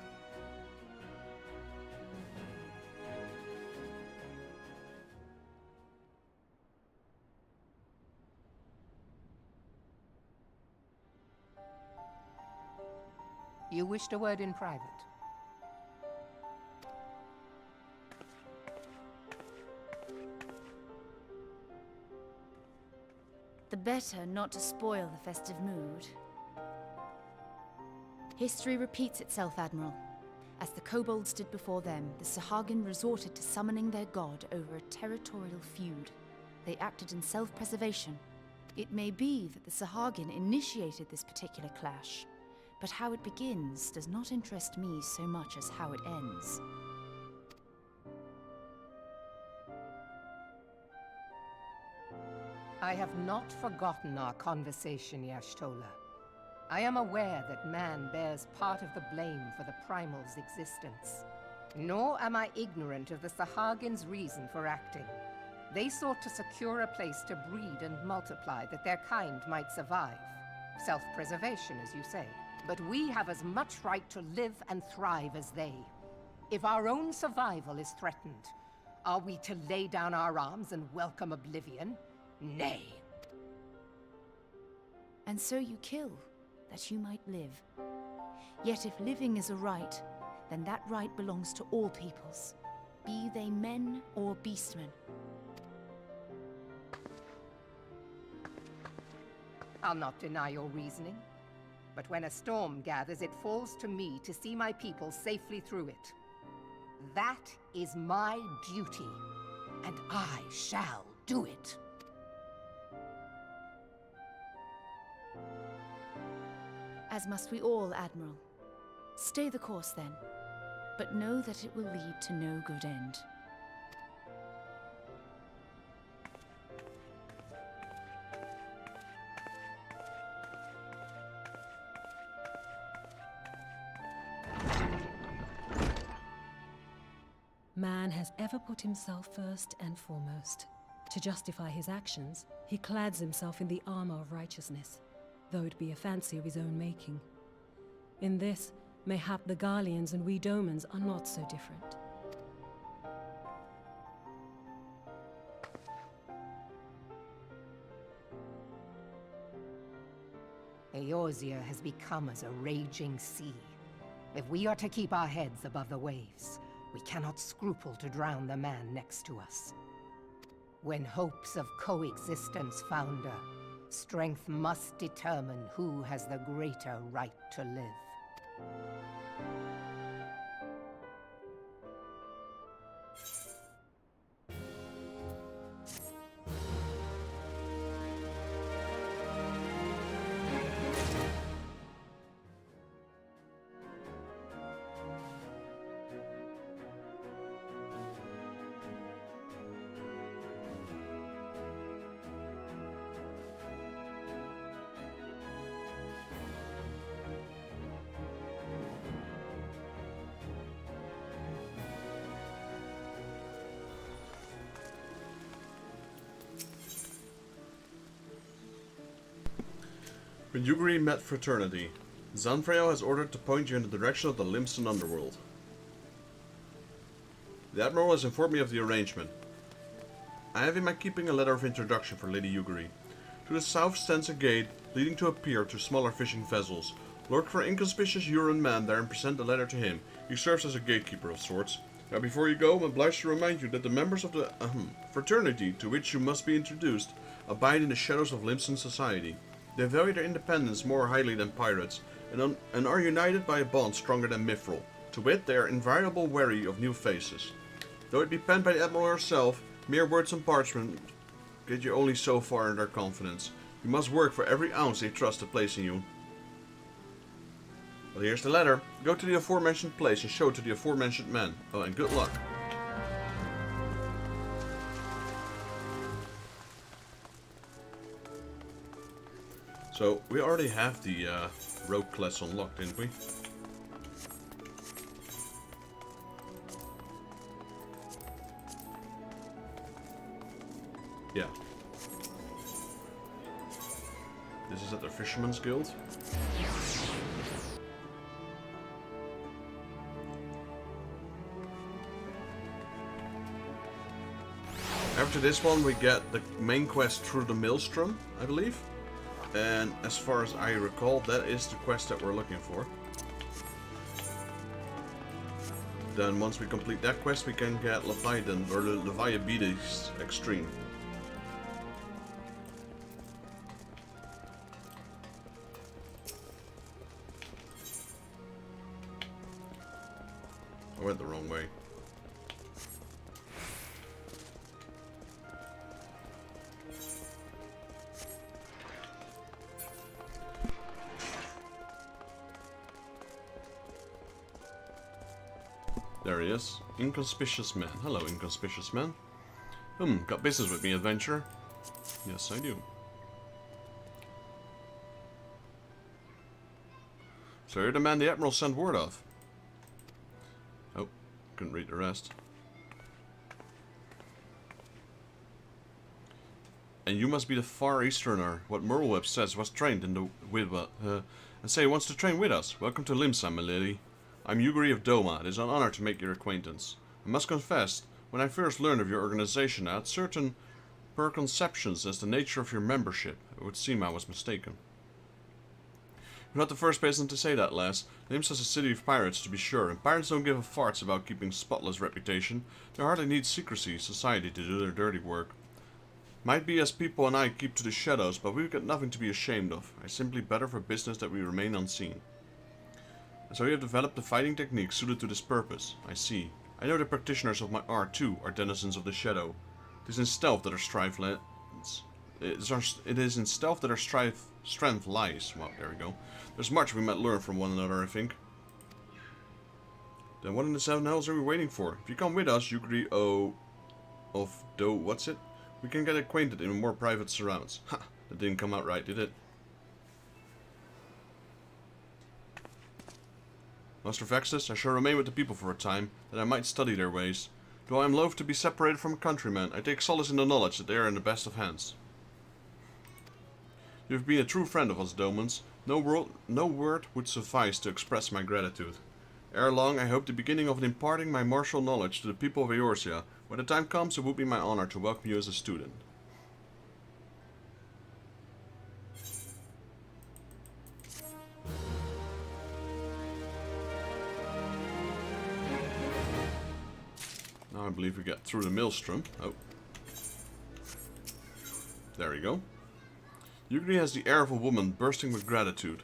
You wished a word in private. The better not to spoil the festive mood. History repeats itself, Admiral. As the kobolds did before them, the Sahagin resorted to summoning their god over a territorial feud. They acted in self-preservation. It may be that the Sahagin initiated this particular clash, but how it begins does not interest me so much as how it ends. I have not forgotten our conversation, Y'shtola. I am aware that man bears part of the blame for the primal's existence. Nor am I ignorant of the Sahagin's reason for acting. They sought to secure a place to breed and multiply that their kind might survive. Self-preservation, as you say. But we have as much right to live and thrive as they. If our own survival is threatened, are we to lay down our arms and welcome oblivion? Nay. And so you kill, that you might live. Yet if living is a right, then that right belongs to all peoples, be they men or beastmen. I'll not deny your reasoning. But when a storm gathers, it falls to me to see my people safely through it. That is my duty, and I shall do it. As must we all, Admiral. Stay the course, then, but know that it will lead to no good end. Man has ever put himself first and foremost. To justify his actions, he clads himself in the armor of righteousness. though it be a fancy of his own making. In this, mayhap the Garleans and we Domans are not so different. Eorzea has become as a raging sea. If we are to keep our heads above the waves, we cannot scruple to drown the man next to us. When hopes of coexistence founder, strength must determine who has the greater right to live. When Yuguri met Fraternity, Zanfreo has ordered to point you in the direction of the Limson underworld. The Admiral has informed me of the arrangement. I have in my keeping a letter of introduction for Lady Yuguri. To the south stands a gate leading to a pier to smaller fishing vessels. Look for inconspicuous Huron man there and present the letter to him. He serves as a gatekeeper of sorts. Now before you go, I'm obliged to remind you that the members of the fraternity to which you must be introduced abide in the shadows of Limson society. They value their independence more highly than pirates, and are united by a bond stronger than Mithril. To wit, they are invariably wary of new faces. Though it be penned by the Admiral herself, mere words on parchment get you only so far in their confidence. You must work for every ounce they trust to place in you. Well, here's the letter. Go to the aforementioned place and show it to the aforementioned men. Oh, and good luck. So, we already have the rogue class unlocked, didn't we? Yeah. This is at the Fisherman's Guild. After this one we get the main quest through the Maelstrom, I believe. And as far as I recall, that is the quest that we're looking for. Then once we complete that quest, we can get Leviathan, or the Leviathan Extreme. I went the wrong way. There he is. Inconspicuous man. Hello, inconspicuous man. Got business with me, adventurer? Yes, I do. So you're the man the Admiral sent word of. Oh, couldn't read the rest. And you must be the Far Easterner, what Merleweb says was trained in the and say he wants to train with us. Welcome to Limsa, my lady. I'm Yuguri of Doma. It is an honor to make your acquaintance. I must confess, when I first learned of your organization, I had certain preconceptions as to the nature of your membership. It would seem I was mistaken. You're not the first person to say that, lass. Limsa's a city of pirates, to be sure, and pirates don't give a farts about keeping spotless reputation. They hardly need secrecy, society, to do their dirty work. Might be as people and I keep to the shadows, but we've got nothing to be ashamed of. I simply better for business that we remain unseen. And so you have developed a fighting technique suited to this purpose. I see. I know the practitioners of my art too are denizens of the shadow. It is in stealth that our strength lies. Well, there we go. There's much we might learn from one another, I think. Then what in the seven hells are we waiting for? If you come with us, Yuguri of Do, what's it? We can get acquainted in more private surrounds. Ha! That didn't come out right, did it? Master Vextus, I shall remain with the people for a time, that I might study their ways. Though I am loath to be separated from a countryman, I take solace in the knowledge that they are in the best of hands. You've been a true friend of us, Domans. No word would suffice to express my gratitude. Ere long, I hope the beginning of imparting my martial knowledge to the people of Eorzea. When the time comes, it would be my honor to welcome you as a student. Now I believe we get through the maelstrom. Oh. There we go. Yugri has the air of a woman bursting with gratitude.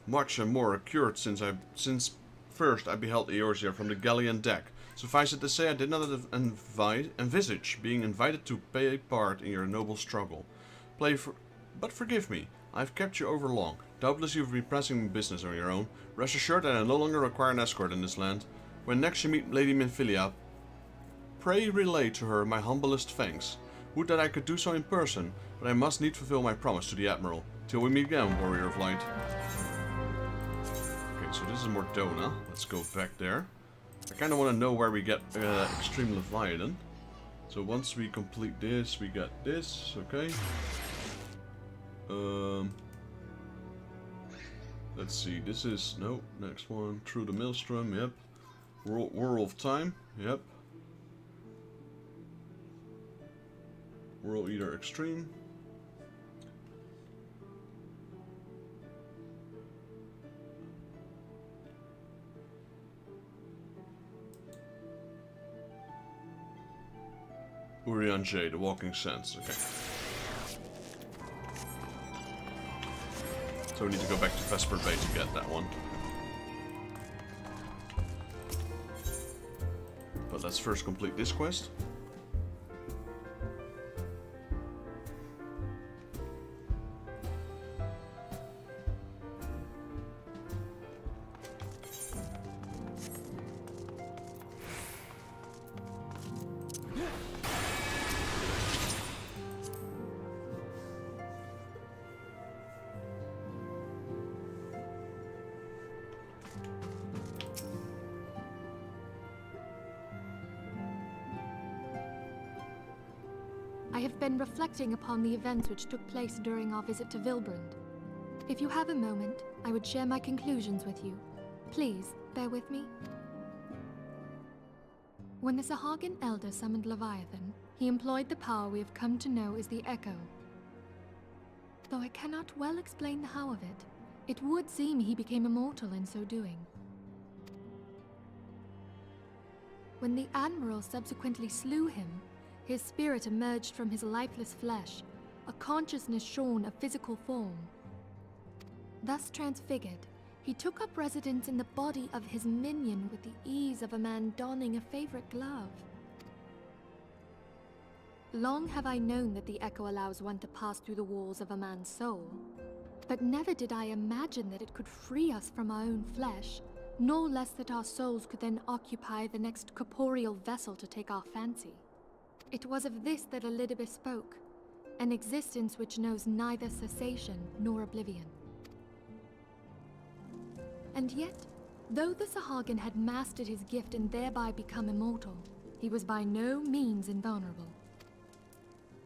Much and more occurred since first I beheld Eorzea from the Garlean deck. Suffice it to say, I did not envisage being invited to play a part in your noble struggle. But forgive me, I have kept you over long. Doubtless you have been pressing business on your own. Rest assured that I no longer require an escort in this land. When next you meet Lady Minfilia, pray relay to her my humblest thanks. Would that I could do so in person, but I must need fulfill my promise to the Admiral. Till we meet again, Warrior of Light. Okay, so this is Mordona. Let's go back there. I kind of want to know where we get Extreme Leviathan. So once we complete this, we get this. Okay. Let's see. This is next one. Through the Maelstrom. Yep. Whirl of Time. Yep. World Eater Extreme. Urian J, the Walking Sands. Okay. So we need to go back to Vesper Bay to get that one. But let's first complete this quest. I have been reflecting upon the events which took place during our visit to Vilbrand. If you have a moment, I would share my conclusions with you. Please, bear with me. When the Sahagin Elder summoned Leviathan, he employed the power we have come to know as the Echo. Though I cannot well explain the how of it, it would seem he became immortal in so doing. When the Admiral subsequently slew him, his spirit emerged from his lifeless flesh, a consciousness shorn of physical form. Thus transfigured, he took up residence in the body of his minion with the ease of a man donning a favorite glove. Long have I known that the Echo allows one to pass through the walls of a man's soul, but never did I imagine that it could free us from our own flesh, nor less that our souls could then occupy the next corporeal vessel to take our fancy. It was of this that Elidibeth spoke, an existence which knows neither cessation nor oblivion. And yet, though the Sahagin had mastered his gift and thereby become immortal, he was by no means invulnerable.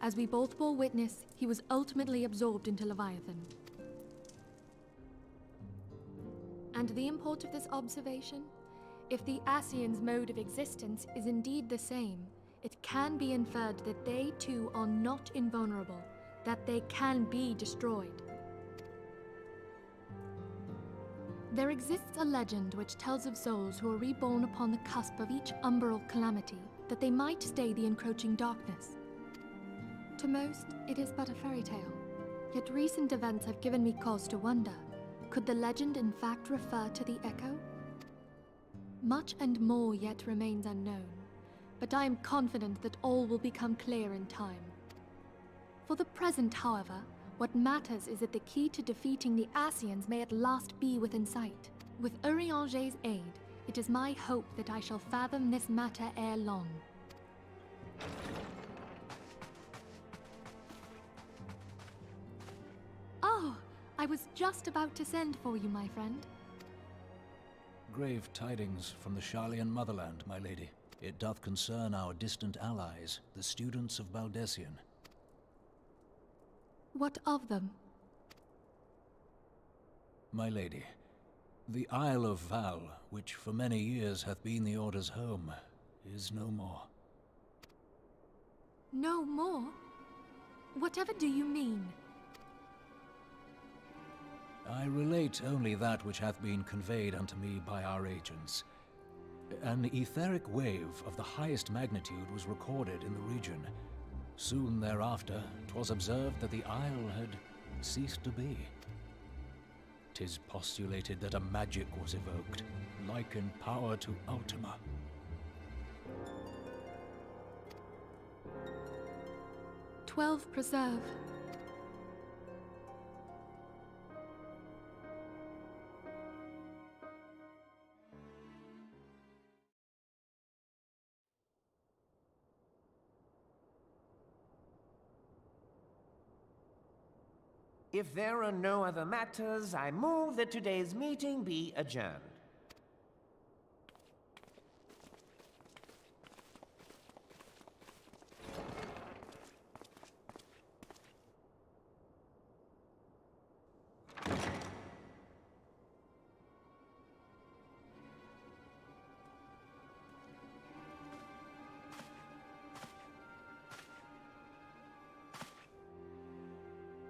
As we both bore witness, he was ultimately absorbed into Leviathan. And the import of this observation? If the Ascians' mode of existence is indeed the same, it can be inferred that they too are not invulnerable, that they can be destroyed. There exists a legend which tells of souls who are reborn upon the cusp of each umbral calamity, that they might stay the encroaching darkness. To most, it is but a fairy tale, yet recent events have given me cause to wonder, could the legend in fact refer to the Echo? Much and more yet remains unknown, but I am confident that all will become clear in time. For the present, however, what matters is that the key to defeating the Ascians may at last be within sight. With Urianger's aid, it is my hope that I shall fathom this matter ere long. Oh, I was just about to send for you, my friend. Grave tidings from the Garlean motherland, my lady. It doth concern our distant allies, the students of Baldessian. What of them? My lady, the Isle of Val, which for many years hath been the Order's home, is no more. No more? Whatever do you mean? I relate only that which hath been conveyed unto me by our agents. An etheric wave of the highest magnitude was recorded in the region. Soon thereafter, 'twas observed that the isle had ceased to be. 'Tis postulated that a magic was evoked, like in power to Ultima. "12 Preserve." If there are no other matters, I move that today's meeting be adjourned.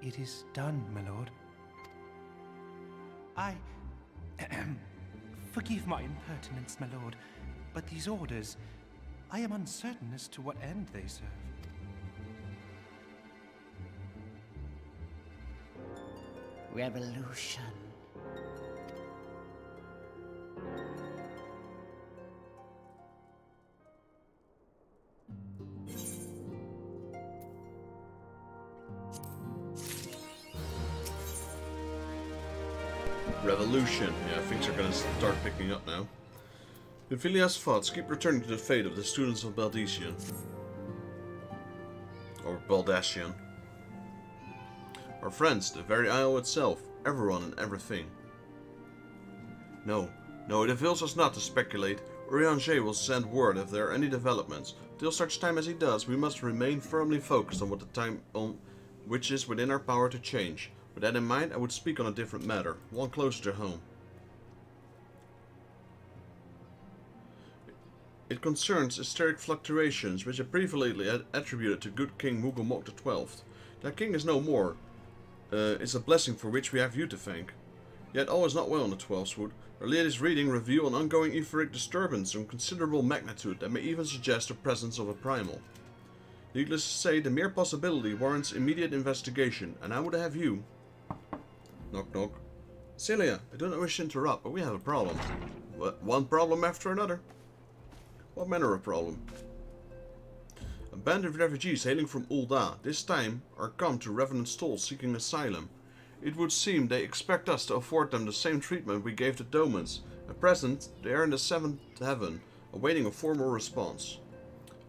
It is done, my lord. Forgive my impertinence, my lord, but these orders, I am uncertain as to what end they serve. Revolution. Revolution. Yeah, things are gonna start picking up now. Infilia's thoughts keep returning to the fate of the students of Baldacian. Or Baldacian. Our friends, the very isle itself, everyone and everything. No, it avails us not to speculate. Eorzea will send word if there are any developments. Till such time as he does, we must remain firmly focused on which is within our power to change. With that in mind, I would speak on a different matter, one closer to home. It concerns hysteric fluctuations, which are previously attributed to good King Mugomok XII. That king is no more. It's a blessing for which we have you to thank. Yet all is not well in the Twelfthwood. Our latest reading reveal an ongoing etheric disturbance of considerable magnitude that may even suggest the presence of a primal. Needless to say, the mere possibility warrants immediate investigation, and I would have you... Knock knock. Celia, I do not wish to interrupt, but we have a problem. What, one problem after another? What manner of problem? A band of refugees hailing from Ul'dah, this time, are come to Revenant Stall seeking asylum. It would seem they expect us to afford them the same treatment we gave the Domans. At present, they are in the Seventh Heaven, awaiting a formal response.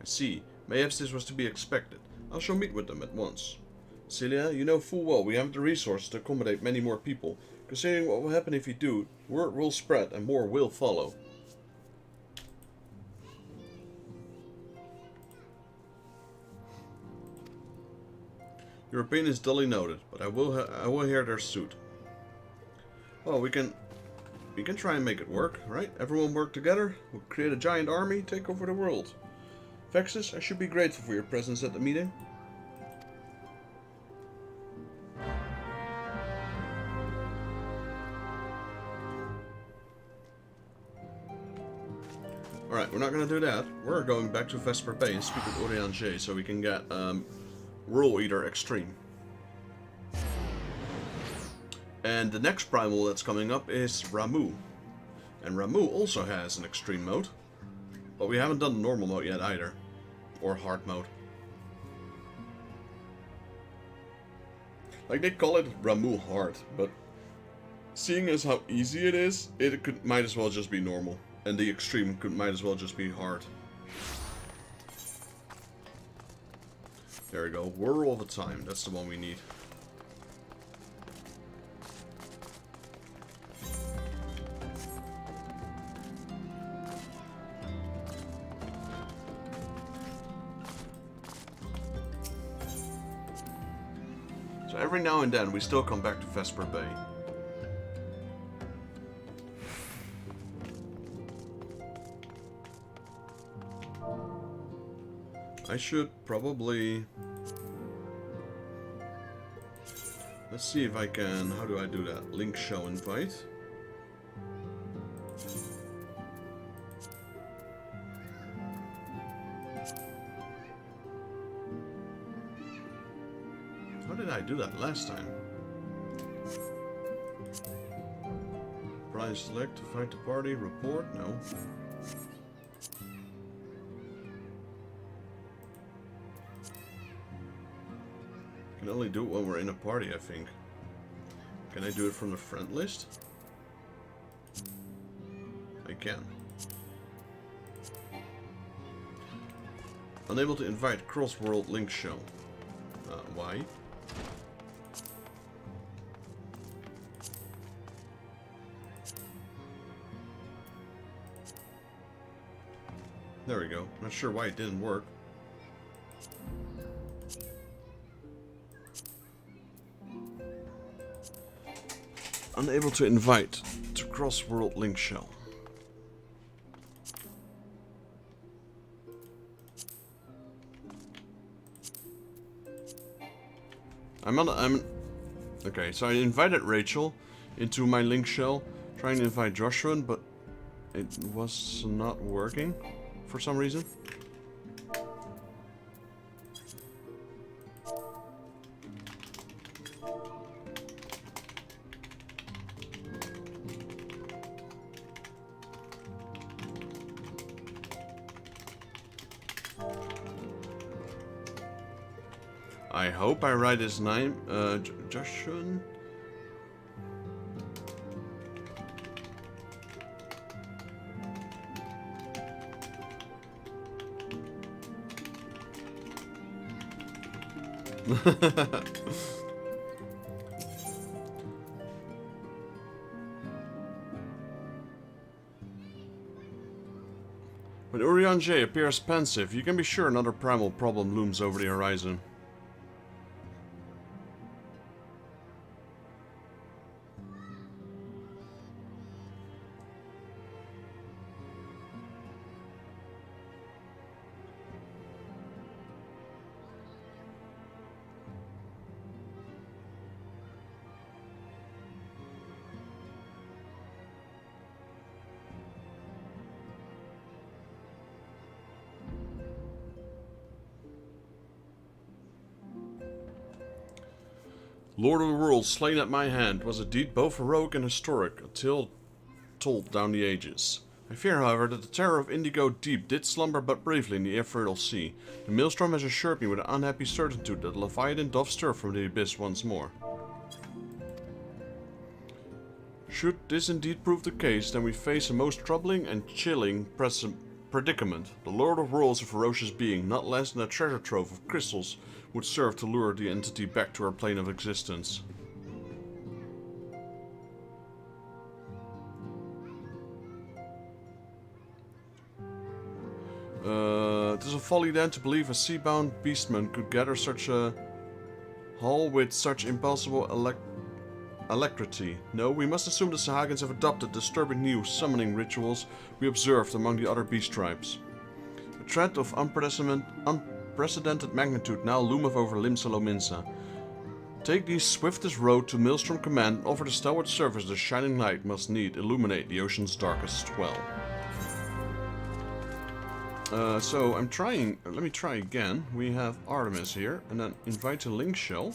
I see. Mayhaps this was to be expected. I shall meet with them at once. Celia, you know full well we haven't the resources to accommodate many more people. Considering what will happen if you do, word will spread and more will follow. Your opinion is duly noted, but I will hear their suit. Well, we can try and make it work, right? Everyone work together, we'll create a giant army, take over the world. Vexus, I should be grateful for your presence at the meeting. Alright, we're not going to do that. We're going back to Vesper Bay and speak with Eorzea so we can get Whirl Eater Extreme. And the next primal that's coming up is Ramuh. And Ramuh also has an extreme mode. But we haven't done the normal mode yet either. Or hard mode. Like, they call it Ramuh hard, but seeing as how easy it is, it might as well just be normal. And the extreme might as well just be hard. There we go. Whirl of Time. That's the one we need. So every now and then we still come back to Vesper Bay. I should probably... Let's see if I can... How do I do that? Link show invite. How did I do that last time? Prize select to find the party. Report? No. Can only do it when we're in a party, I think. Can I do it from the friend list? I can. Unable to invite cross-world link show. Why? There we go. Not sure why it didn't work. Unable to invite to cross-world link show. Okay, so I invited Rachel into my link shell, trying to invite Joshua, but it was not working for some reason. I hope I write his name, Joshua. When Eorzea appears pensive, you can be sure another primal problem looms over the horizon. Lord of the World slain at my hand was a deed both heroic and historic, a tale told down the ages. I fear, however, that the terror of Indigo Deep did slumber but briefly in the ever-fertile sea. The maelstrom has assured me with an unhappy certitude that Leviathan doth stir from the abyss once more. Should this indeed prove the case, then we face a most troubling and chilling predicament. The Lord of Worlds, a ferocious being, not less than a treasure trove of crystals, would serve to lure the entity back to our plane of existence. It is a folly then to believe a sea-bound beastman could gather such a haul with such impossible alacrity. No, we must assume the Sahagins have adopted disturbing new summoning rituals we observed among the other beast tribes. A threat of unprecedented magnitude now loometh over Limsa Lominsa. Take the swiftest road to Maelstrom Command and offer the stalwart service the shining light must need illuminate the ocean's darkest well. So I'm trying, let me try again. We have Artemis here, and then invite a link shell.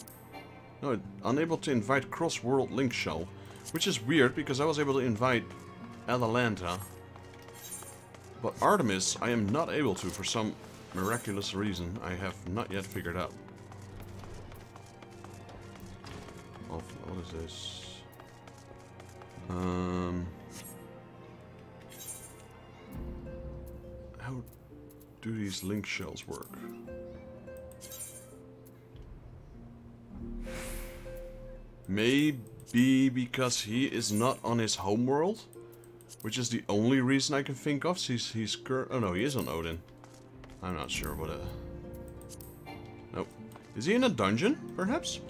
No, unable to invite cross-world link shell, which is weird because I was able to invite Atalanta. But Artemis, I am not able to for some miraculous reason I have not yet figured out. What is this? How do these link shells work? Maybe because he is not on his homeworld, which is the only reason I can think of. Oh no, he is on Odin. I'm not sure what Nope. Is he in a dungeon, perhaps?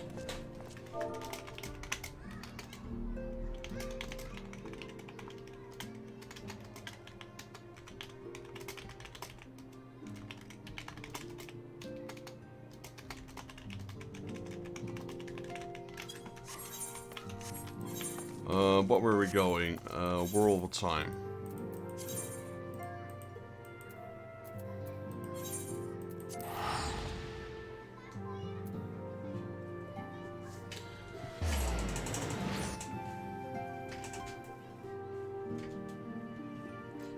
What were we going? World of Time.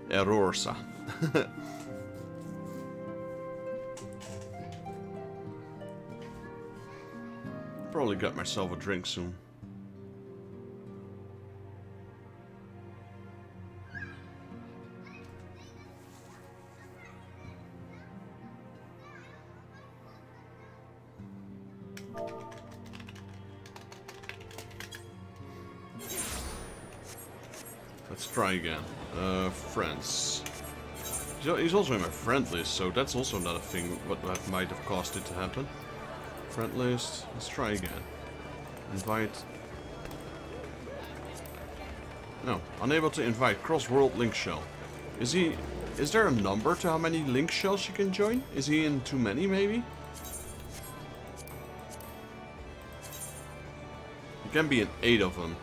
Eorzea. Probably got myself a drink soon. Let's try again. Friends. He's also in my friend list, so that's also not a thing what might have caused it to happen. Friend list. Let's try again. Invite. No, unable to invite. Cross-world link shell. Is there a number to how many link shells you can join? Is he in too many, maybe? You can be in 8 of them.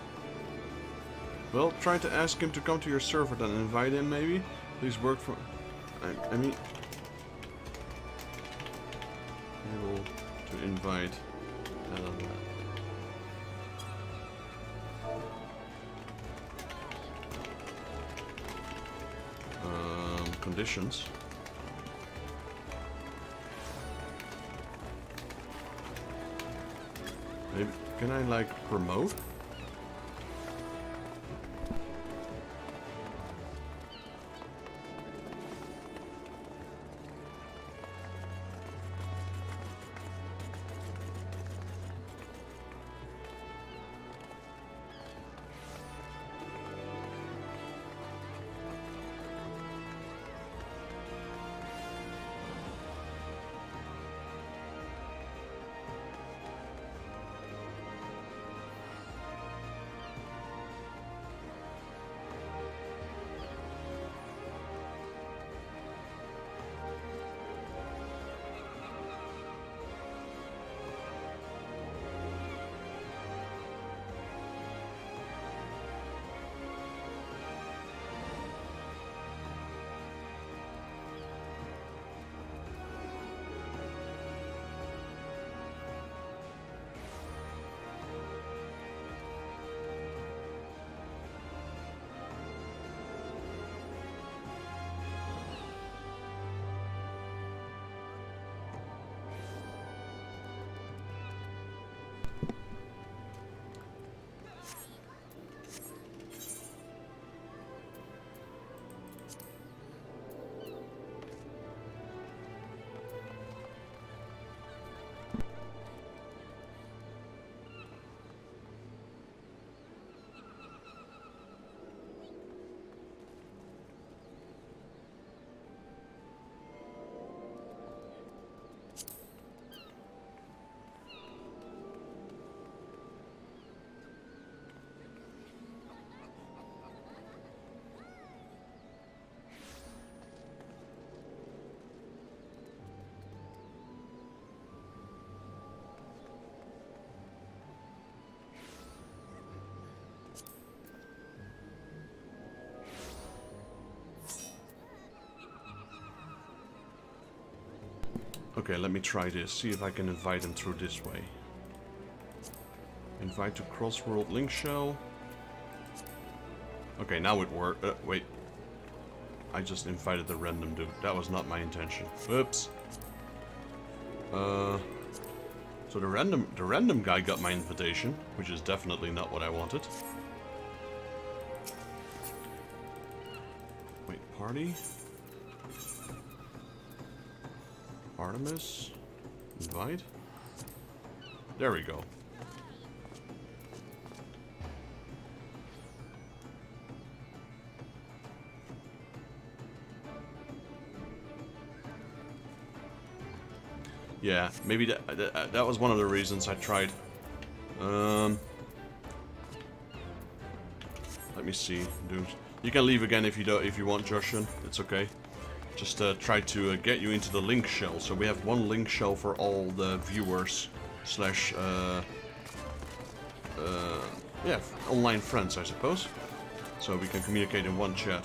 Well, try to ask him to come to your server then, invite him maybe. Please work for... I mean... Able to invite... conditions. Maybe... Can I, like, promote? Okay, let me try this. See if I can invite him through this way. Invite to cross-world link shell. Okay, now it worked. Wait. I just invited the random dude. That was not my intention. Oops. So the random guy got my invitation, which is definitely not what I wanted. Wait, party? Artemis? Invite? There we go. Yeah, maybe that was one of the reasons I tried. Let me see. You can leave again if you want, Joshin. It's okay. Just try to get you into the link shell. So we have one link shell for all the viewers slash yeah, online friends, I suppose. So we can communicate in one chat.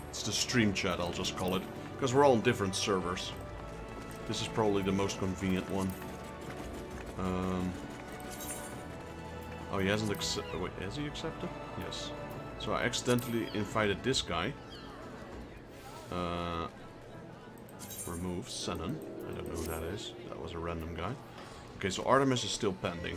It's the stream chat, I'll just call it. Because we're all on different servers. This is probably the most convenient one. Oh, he hasn't accepted. Wait, has he accepted? Yes. So I accidentally invited this guy. Remove Senon. I don't know who that is. That was a random guy. Okay, so Artemis is still pending.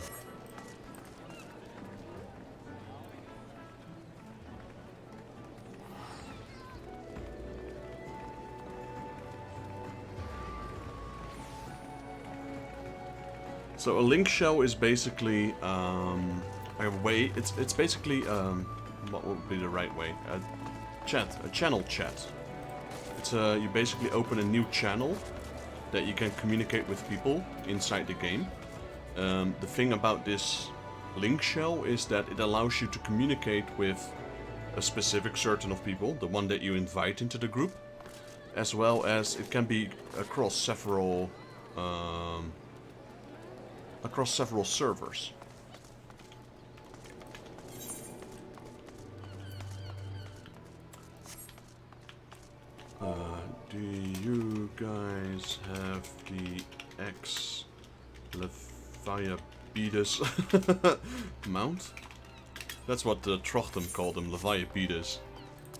So a link shell is basically a way. It's basically what would be the right way? A channel chat. It's you basically open a new channel that you can communicate with people inside the game. The thing about this link shell is that it allows you to communicate with a specific certain of people, the one that you invite into the group, as well as it can be across several servers. Do you guys have the X Leviapetus mount? That's what Trochtem called him, Leviapetus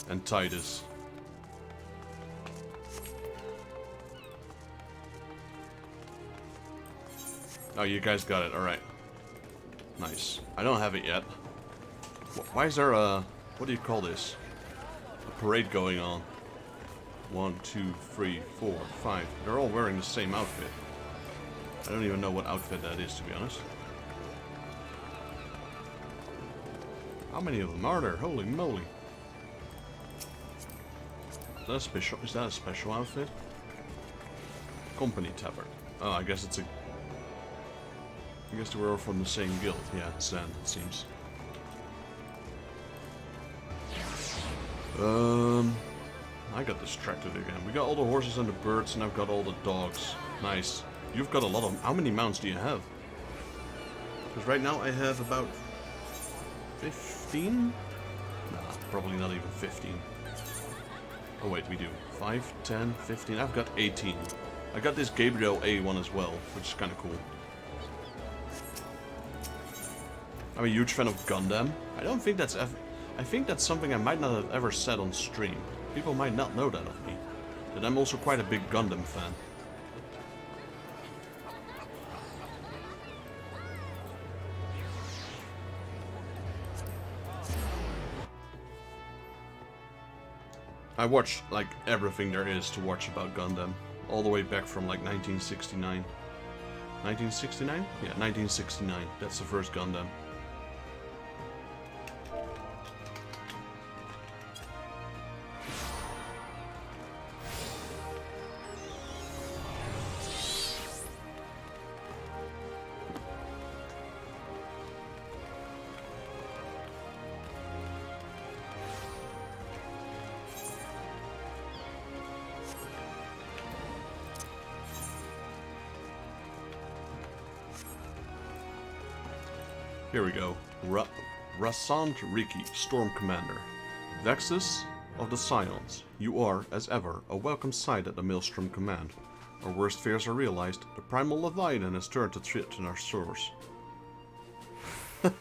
and Titus. Oh, you guys got it, alright. Nice. I don't have it yet. Why is there a... what do you call this? A parade going on. 1, 2, 3, 4, 5. They're all wearing the same outfit. I don't even know what outfit that is, to be honest. How many of them are there? Holy moly. Is that a special outfit? Company tabard. Oh, I guess it's a... I guess they were all from the same guild. Yeah, Zen, it seems. I got distracted again. We got all the horses and the birds, and I've got all the dogs. Nice. You've got a lot of... How many mounts do you have? Because right now I have about 15? Nah, probably not even 15. Oh wait, we do. 5, 10, 15. I've got 18. I got this Gabriel A one as well, which is kind of cool. I'm a huge fan of Gundam. I don't think that's ever... I think that's something I might not have ever said on stream. People might not know that of me. That I'm also quite a big Gundam fan. I watched, like, everything there is to watch about Gundam. All the way back from, like, 1969. 1969? Yeah, 1969. That's the first Gundam. Here we go. Rasant Riki, Storm Commander. Vexus of the Scions, you are, as ever, a welcome sight at the Maelstrom Command. Our worst fears are realized. The primal Leviathan has turned to threaten our source. I'm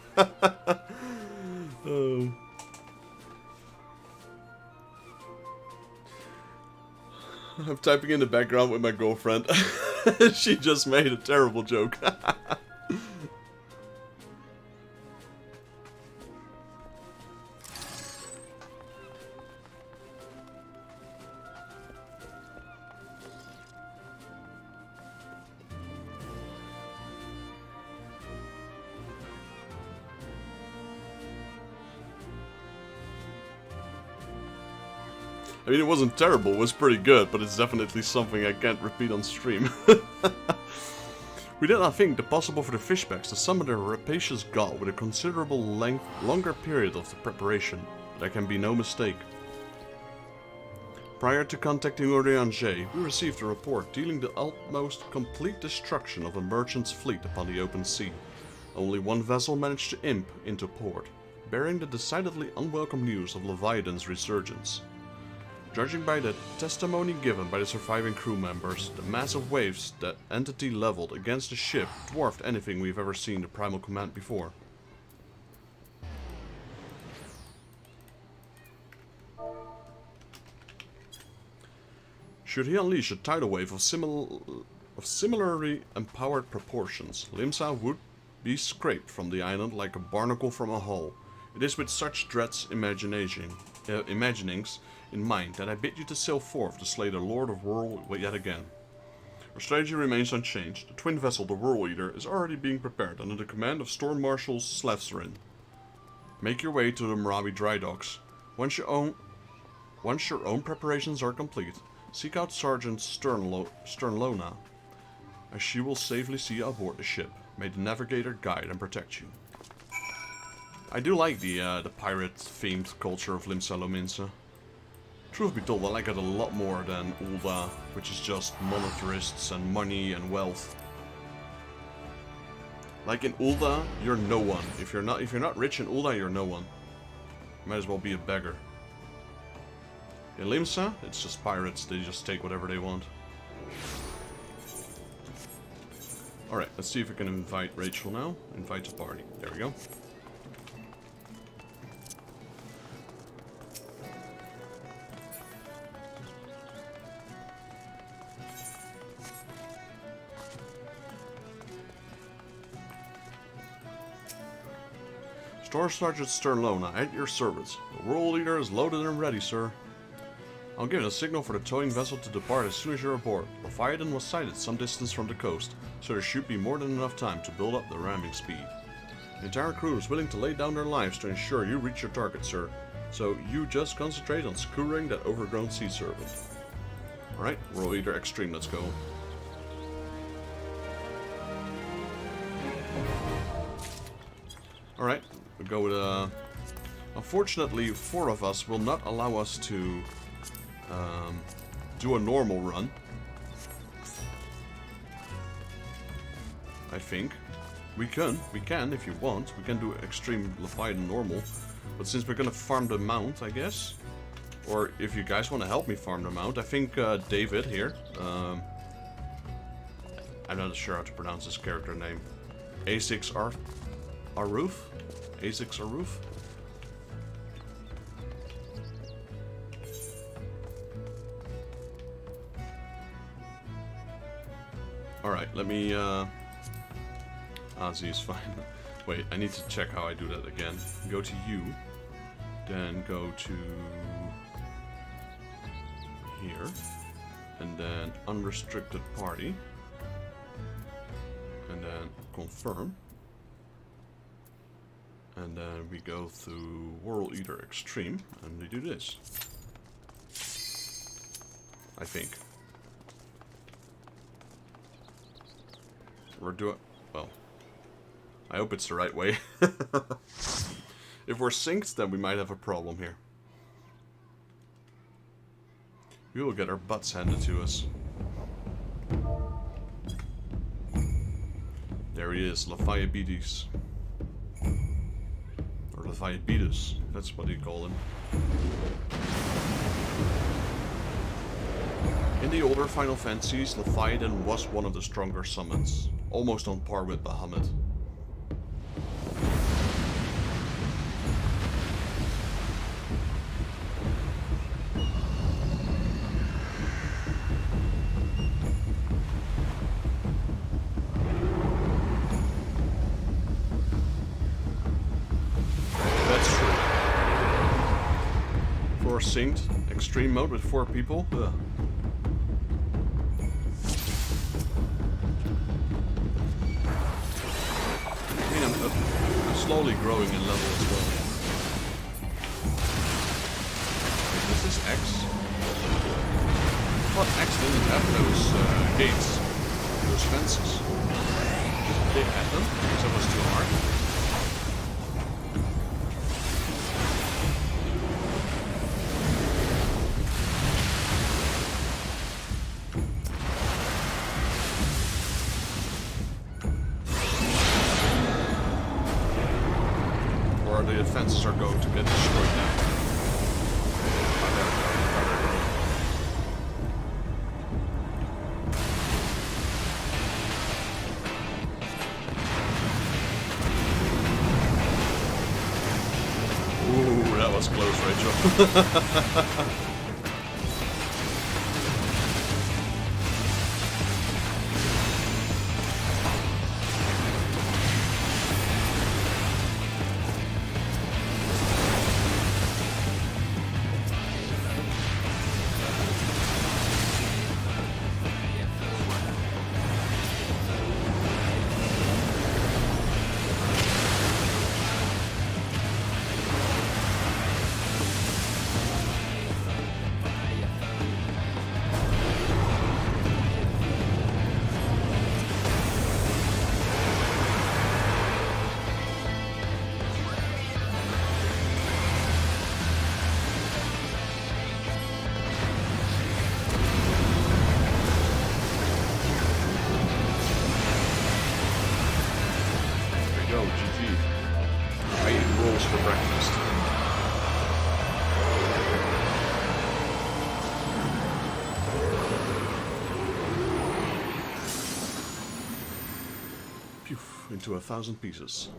typing in the background with my girlfriend. She just made a terrible joke. I mean, it wasn't terrible, it was pretty good, but it's definitely something I can't repeat on stream. We did not think it possible for the fishbacks to summon a rapacious god with a considerable longer period of the preparation. There can be no mistake. Prior to contacting Eorzea, we received a report dealing the utmost complete destruction of a merchant's fleet upon the open sea. only one vessel managed to imp into port, bearing the decidedly unwelcome news of Leviathan's resurgence. Judging by the testimony given by the surviving crew members, the massive waves that entity leveled against the ship dwarfed anything we've ever seen the primal command before. Should he unleash a tidal wave of similarly empowered proportions, Limsa would be scraped from the island like a barnacle from a hull. It is with such dread's imaginings in mind that I bid you to sail forth to slay the Lord of Whirl yet again. Our strategy remains unchanged. The twin vessel, the Whirl Eater, is already being prepared under the command of Storm Marshal Slevsrin. Make your way to the Marawi dry docks. Once your own preparations are complete, seek out Sergeant Sternlona, as she will safely see you aboard the ship. May the navigator guide and protect you. I do like the pirate-themed culture of Limsa Lominsa. Truth be told, I like it a lot more than Ul'dah, which is just monetherists and money and wealth. Like in Ul'dah, you're no one. If you're not rich in Ul'dah, you're no one. Might as well be a beggar. In Limsa, it's just pirates. They just take whatever they want. Alright, let's see if we can invite Rachel now. Invite to party. There we go. Store Sergeant Sternlona, at your service. The Whirl Leader is loaded and ready, sir. I'll give it a signal for the towing vessel to depart as soon as you're aboard. Leviathan was sighted some distance from the coast, so there should be more than enough time to build up the ramming speed. The entire crew is willing to lay down their lives to ensure you reach your target, sir. So you just concentrate on skewering that overgrown sea serpent. Alright, Whirl Leader Extreme, let's go. Alright, we'll go with unfortunately, 4 of us will not allow us to do a normal run. I think. We can if you want. We can do Extreme Leviathan normal. But since we're gonna farm the mount, I guess. Or if you guys want to help me farm the mount, I think David here. I'm not sure how to pronounce his character name. A6 Aruf? A6 Aruf? Alright, let me, Ozzy is fine. Wait, I need to check how I do that again. Go to you, then go to here, and then unrestricted party, and then confirm, and then we go through Whirl Eater Extreme, and we do this. I think. We're doing... well, I hope it's the right way. If we're synced, then we might have a problem here. We will get our butts handed to us. There he is, Leviabetes. Or Leviabetus, that's what you call him. In the older Final Fantasies, Leviathan was one of the stronger summons, almost on par with Bahamut. That's true. For synced extreme mode with 4 people, ugh. Slowly growing in level as well. Wait, this is X? I thought X didn't have those gates, those fences. They had them, because it was too hard. the defenses are going to get destroyed now. Ooh, that was close, Rachel. Into 1,000 pieces.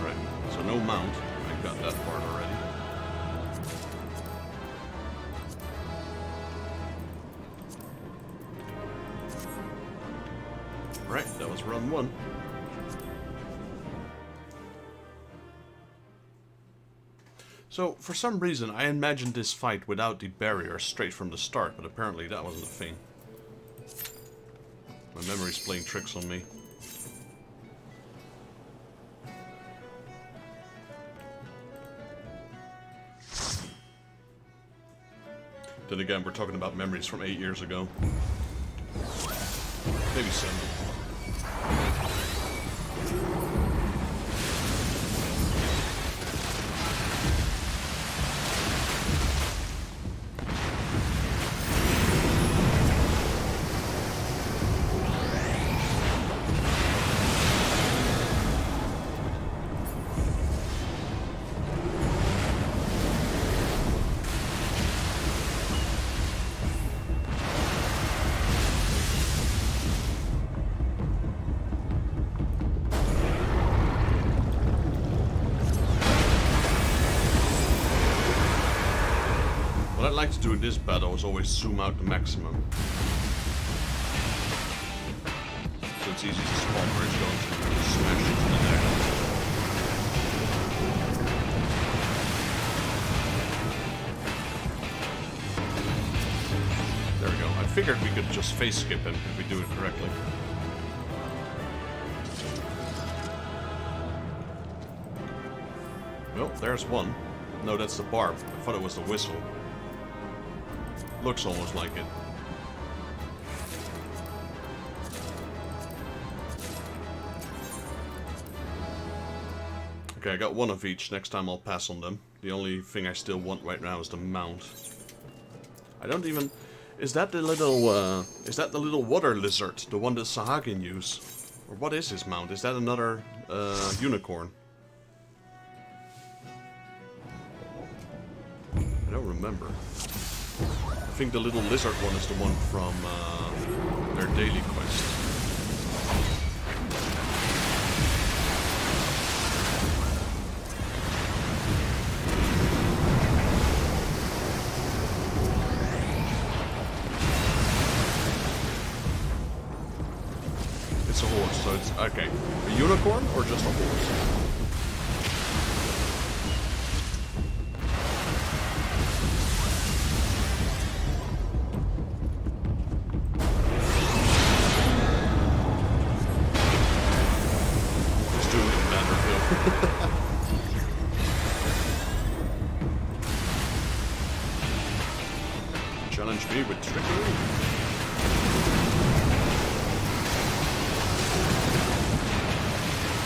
Right, so no mount. I got that part already. Right, that was run 1. So, for some reason, I imagined this fight without the barrier straight from the start, but apparently that wasn't a thing. My memory's playing tricks on me. Then again, we're talking about memories from 8 years ago. Maybe 7. What I like to do in this battle is always zoom out the maximum. So it's easy to spawn where it's going to smash into the neck. There we go. I figured we could just face skip him if we do it correctly. Well, there's one. No, that's the barb. I thought it was the whistle. Looks almost like it. Okay, I got one of each. Next time I'll pass on them. The only thing I still want right now is the mount. I don't even... Is that the little water lizard? The one that Sahagin use? Or what is his mount? Is that another unicorn? I don't remember. I think the little lizard one is the one from their daily quest. It's a horse, so it's... Okay. A unicorn or just a horse? Challenge me with trickery?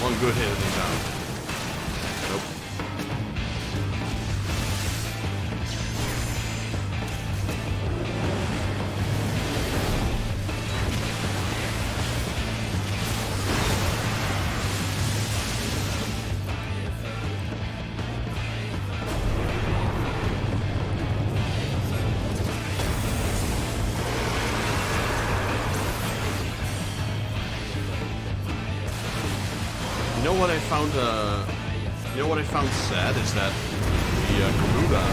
One good hit and he's out. Nope. what I found? You know what I found sad is that the Garuda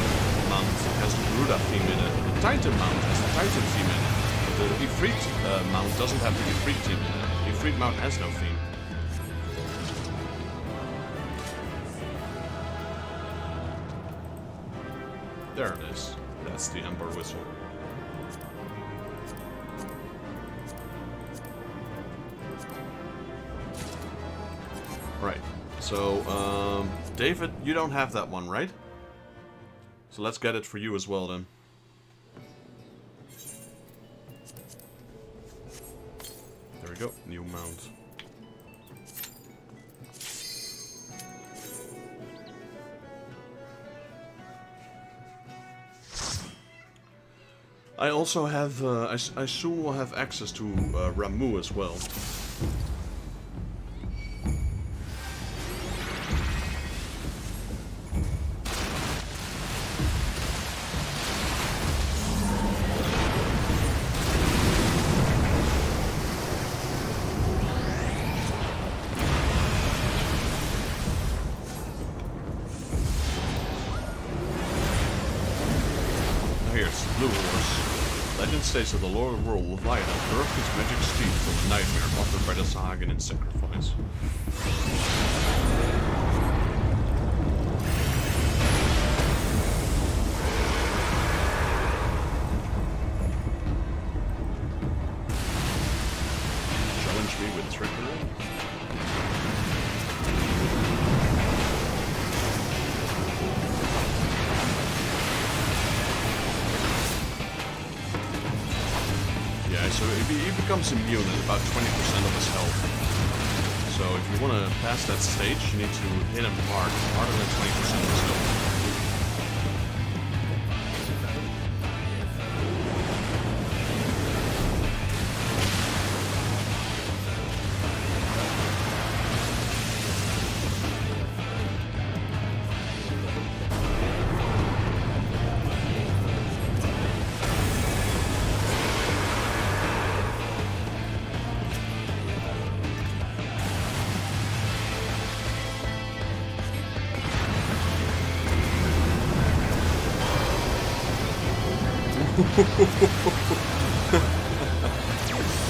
mount has the Garuda theme in it. The Titan mount has the Titan theme in it. But the Ifrit mount doesn't have the Ifrit theme in it. The Ifrit mount has no theme. There it is. That's the Ember Whistle. Right. So, David, you don't have that one, right? So let's get it for you as well, then. There we go. New mount. I also have, I soon will have access to Ramu as well. States of the Lord of the World, Leviathan, birthed his magic steed from a nightmare offered by the Sahagin in sacrifice. Challenge me with trickery? So he becomes immune at about 20% of his health. So if you want to pass that stage, you need to hit him hard, harder than 20% of his health.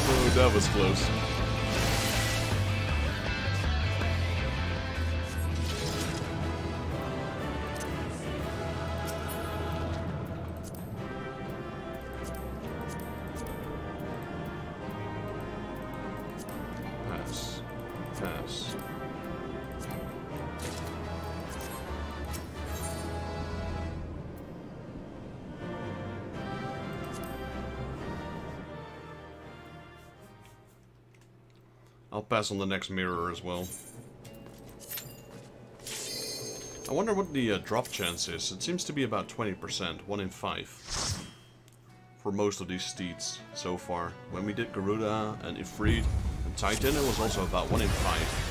Oh, that was close. Pass. Pass. I'll pass on the next mirror as well. I wonder what the drop chance is. It seems to be about 20%, 1 in 5. For most of these steeds so far. When we did Garuda and Ifrit and Titan, it was also about 1 in 5.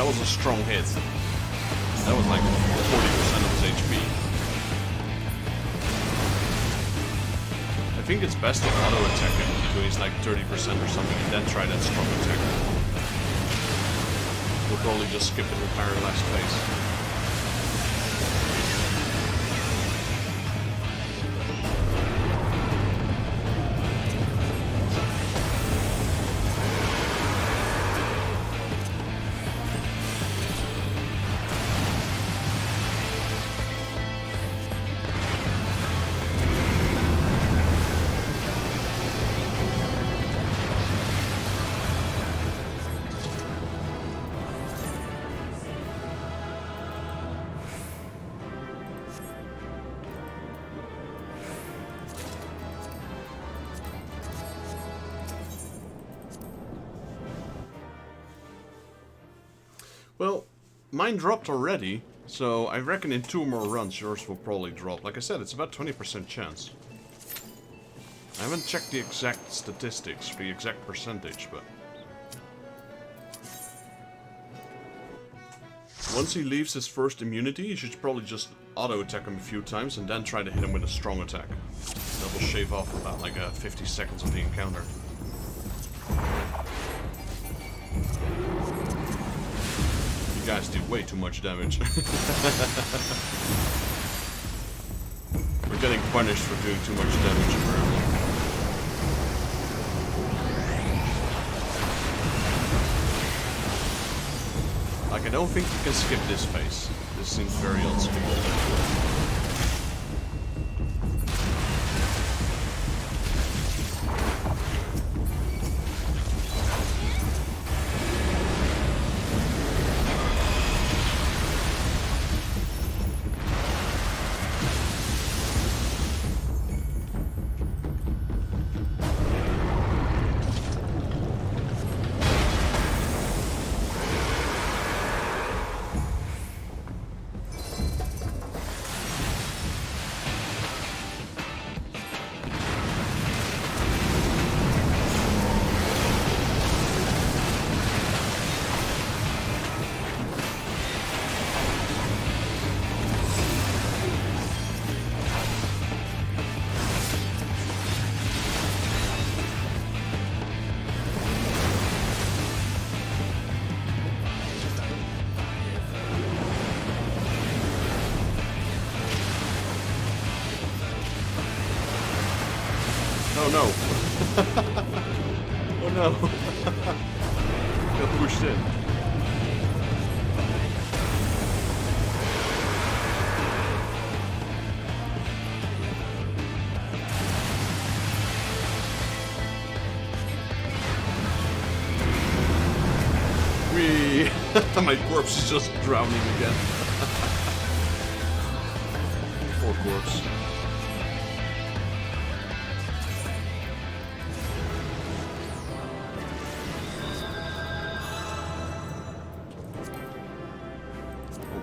That was a strong hit. That was like 40% of his HP. I think it's best to auto-attack him until he's like 30% or something, and then try that strong attack. We'll probably just skip the entire last phase. Well, mine dropped already, so I reckon in 2 more runs yours will probably drop. Like I said, it's about 20% chance. I haven't checked the exact statistics, the exact percentage, but... Once he leaves his first immunity, you should probably just auto-attack him a few times and then try to hit him with a strong attack. That will shave off about like 50 seconds of the encounter. You guys do way too much damage. We're getting punished for doing too much damage apparently. Like, I don't think you can skip this phase. This seems very unskippable. Oh no. Oh no. Got pushed in. Whee! My corpse is just drowning again. Poor corpse.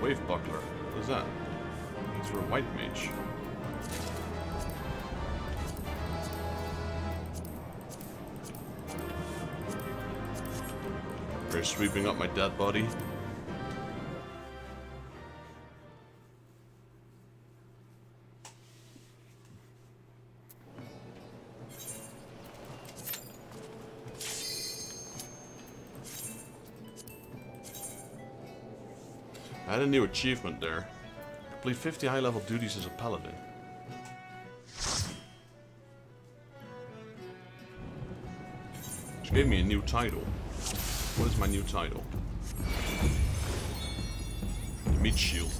Wave buckler. What is that? It's for a white mage. They're sweeping up my dead body. I had a new achievement there. Complete 50 high-level duties as a paladin. Which gave me a new title. What is my new title? The Meat Shield.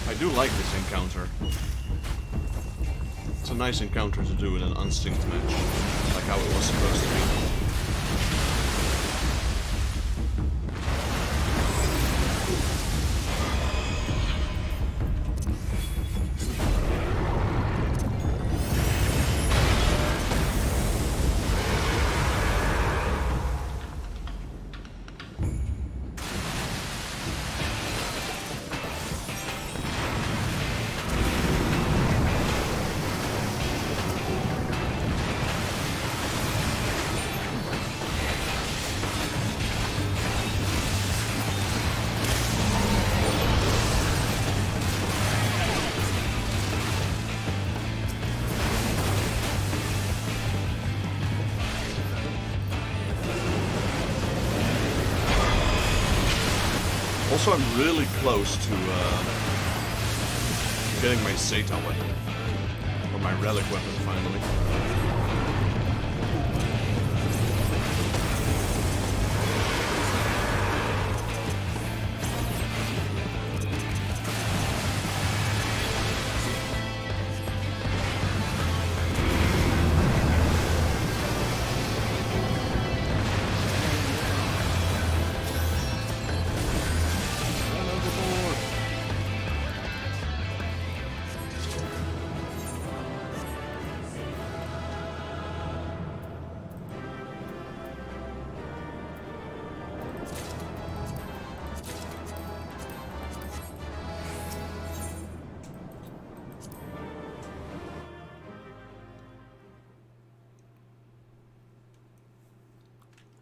I do like this encounter. It's a nice encounter to do in an unsynced match, like how it was supposed to be. Also, I'm really close to getting my Zeta weapon. Or my relic weapon, finally.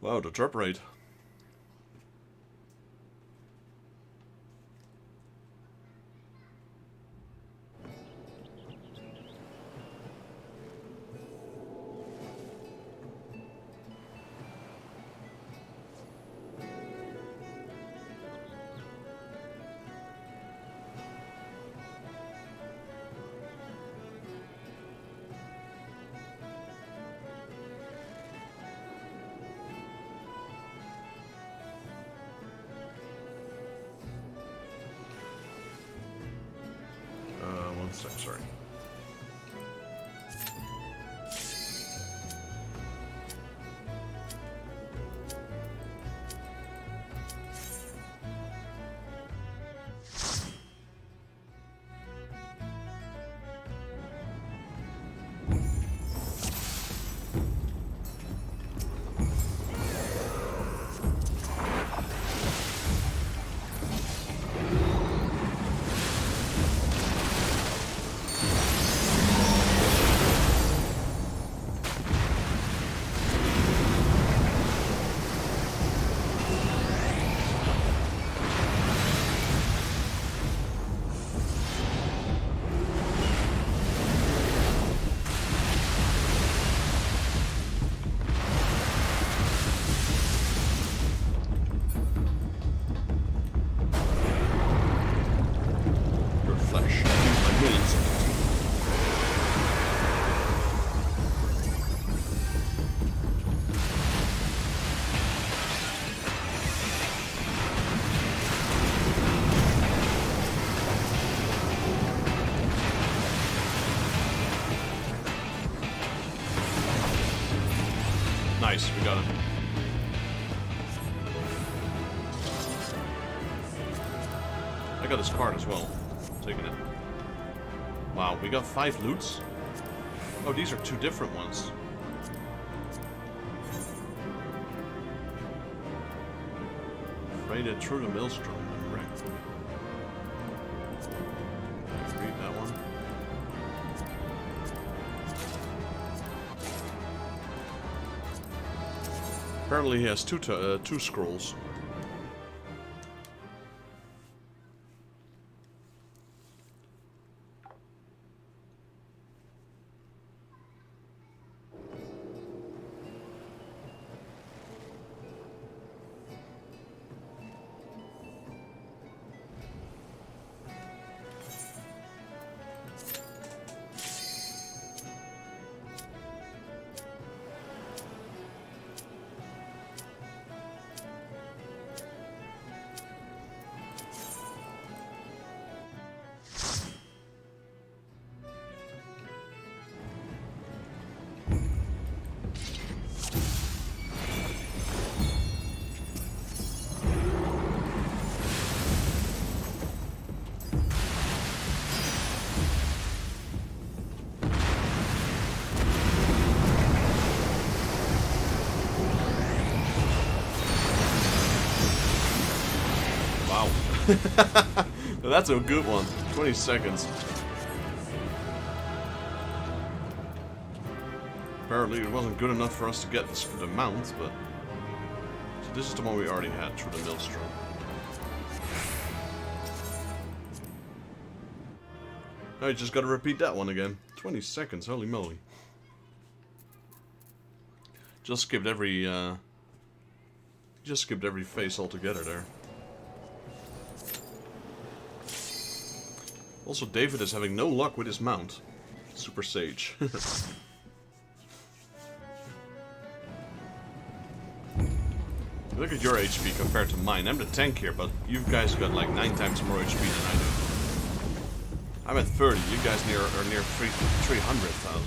Wow, the drop rate. One sec, sorry. Nice, we got him. I got his card as well. Taking it. Wow, we got 5 loots. Oh, these are 2 different ones. Raided through the maelstrom and wrecked. Read that one. Apparently he has two scrolls. That's a good one. 20 seconds. Apparently it wasn't good enough for us to get the mount, but... So this is the one we already had through the maelstrom. Now you just gotta repeat that one again. 20 seconds, holy moly. Just skipped every phase altogether there. Also, David is having no luck with his mount. Super Sage. Look at your HP compared to mine. I'm the tank here, but you guys got like 9 times more HP than I do. I'm at 30. You guys are near 300,000.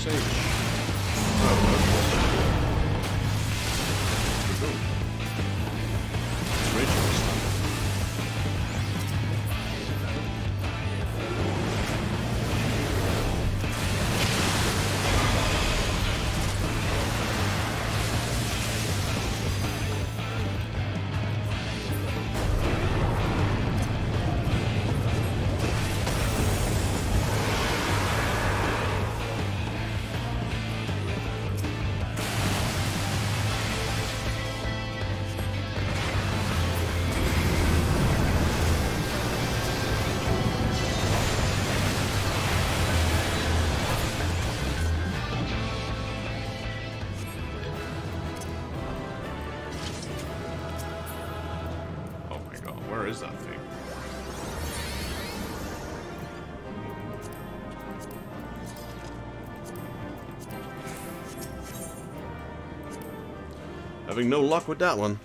Sage. Oh, it's Rachel this time. Where is that thing? Having no luck with that one.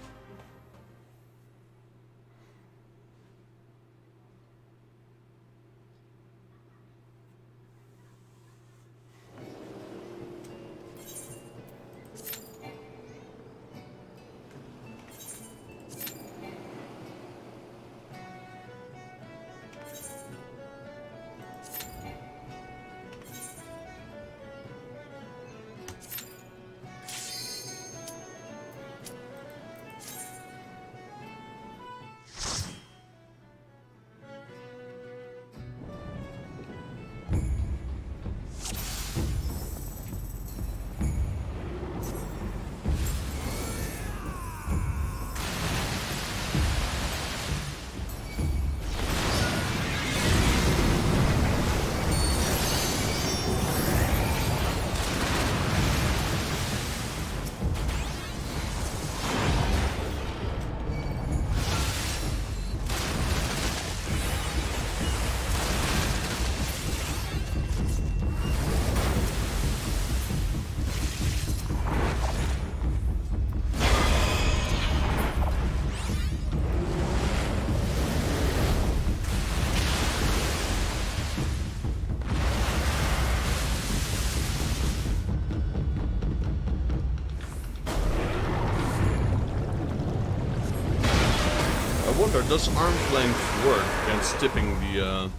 I wonder, does arm's length work against tipping the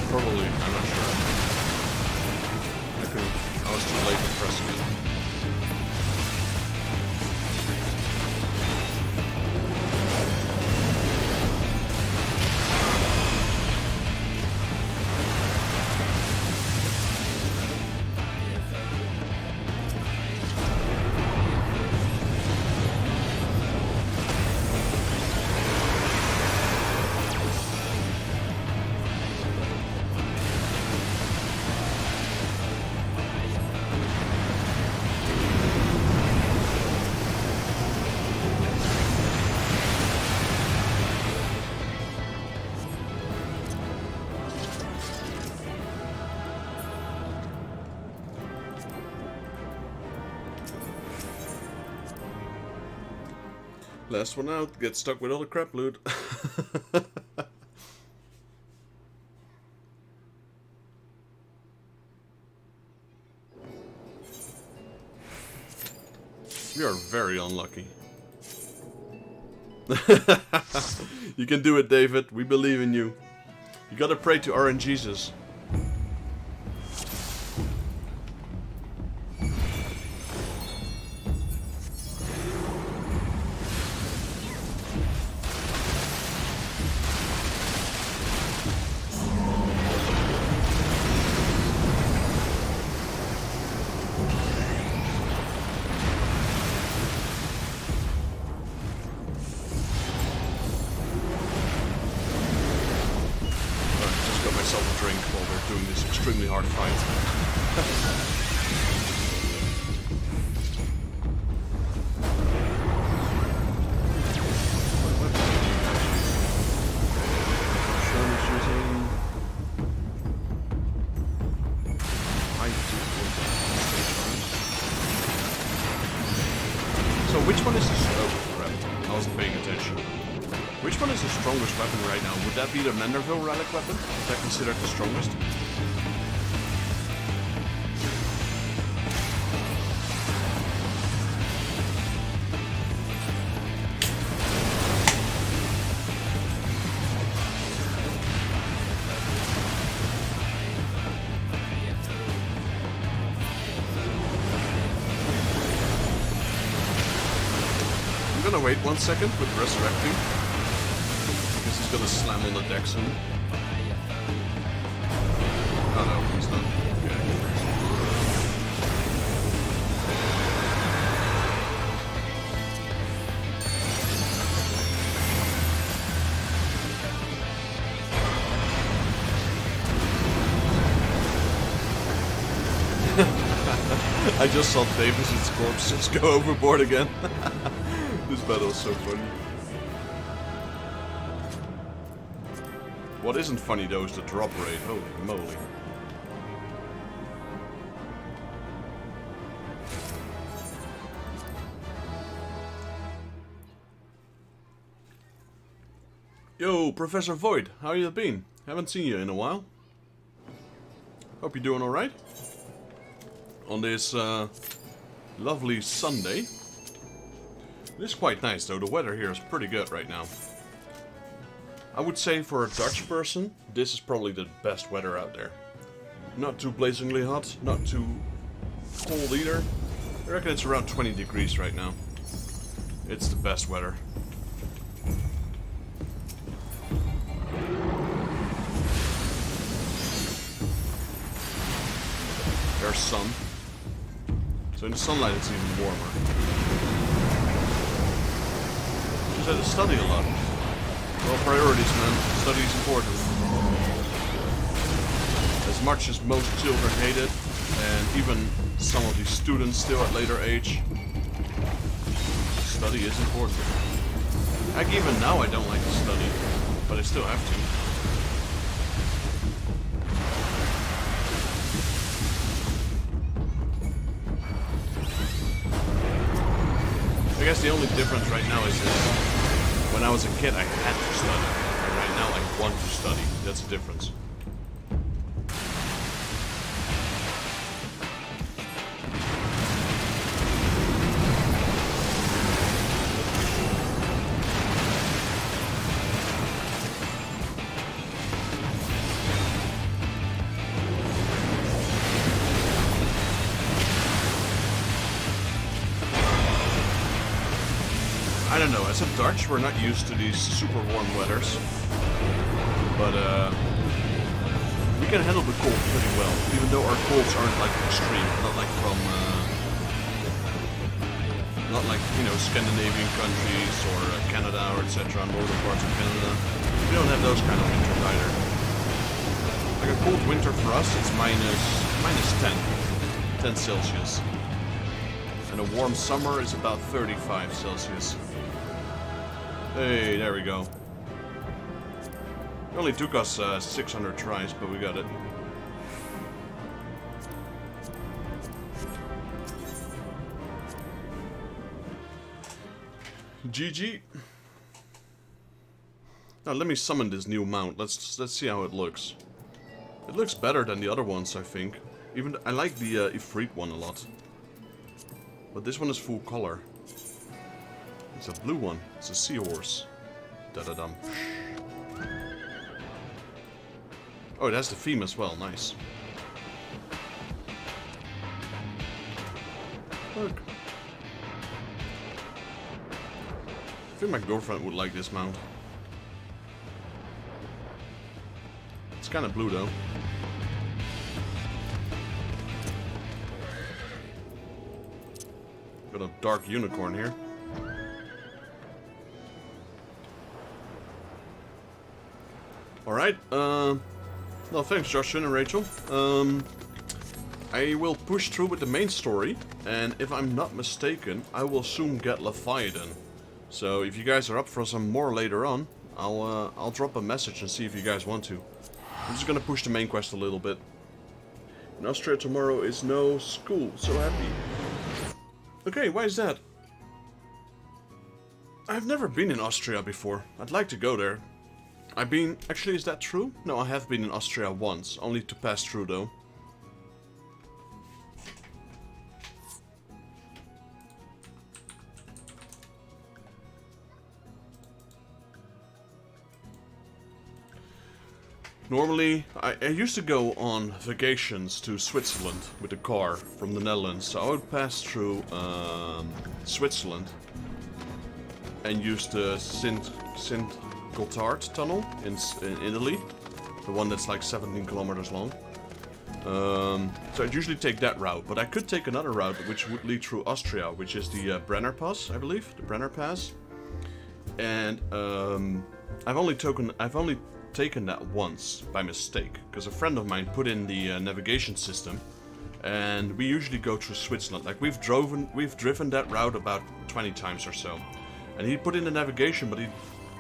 Probably, I'm not sure. I was too late to pressing it. Last one out, get stuck with all the crap loot. We are very unlucky. You can do it, David. We believe in you. You gotta pray to RNGesus. Extremely hard fight. So which one is the slow? Which one is the strongest weapon right now? Would that be the Manderville relic weapon? Is that considered the strongest? I'm gonna wait 1 second with resurrecting. Because he's gonna slam on the deck soon. Oh no, he's not. Okay. I just saw Davis's corpse just go overboard again. This battle is so funny. What isn't funny though is the drop rate. Holy moly. Yo, Professor Void, how you been? Haven't seen you in a while. Hope you're doing alright. On this lovely Sunday. It is quite nice though, the weather here is pretty good right now. I would say for a Dutch person, this is probably the best weather out there. Not too blazingly hot, not too cold either. I reckon it's around 20 degrees right now. It's the best weather. There's sun. So in the sunlight it's even warmer. Just had to study a lot. Well, priorities, man. Study is important. As much as most children hate it, and even some of these students still at later age, study is important. Heck, even now I don't like to study, but I still have to. I guess the only difference right now is that when I was a kid I had to study, and right now I want to study. That's the difference. I don't know, as a Dutch, we're not used to these super warm weathers, but we can handle the cold pretty well, even though our colds aren't like extreme, not like from, not like, you know, Scandinavian countries or Canada or etc., northern parts of Canada. We don't have those kind of winters either. Like a cold winter for us, it's minus 10 Celsius. And a warm summer is about 35 Celsius. Hey, there we go. It only took us 600 tries, but we got it. GG. Now let me summon this new mount. Let's see how it looks. It looks better than the other ones, I think. Even I like the Ifrit one a lot. But this one is full color. It's a blue one. It's a seahorse. Da-da-dum. Oh, it has the theme as well. Nice. Look. I think my girlfriend would like this mount. It's kind of blue though. Got a dark unicorn here. Alright, well thanks Justin and Rachel. I will push through with the main story, and if I'm not mistaken, I will soon get Leviathan. So if you guys are up for some more later on, I'll drop a message and see if you guys want to. I'm just gonna push the main quest a little bit. In Austria tomorrow is no school, so happy. Okay, why is that? I've never been in Austria before. I'd like to go there. I've been... Actually, is that true? No, I have been in Austria once. Only to pass through, though. Normally, I used to go on vacations to Switzerland with a car from the Netherlands. So I would pass through Switzerland and use the Sint-Gotthard tunnel in Italy. The one that's like 17 kilometers long. So I'd usually take that route, but I could take another route which would lead through Austria, which is the Brenner Pass, I believe. The Brenner Pass. And I've only taken that once by mistake, because a friend of mine put in the navigation system, and we usually go through Switzerland. Like we've driven that route about 20 times or so, and he put in the navigation, but he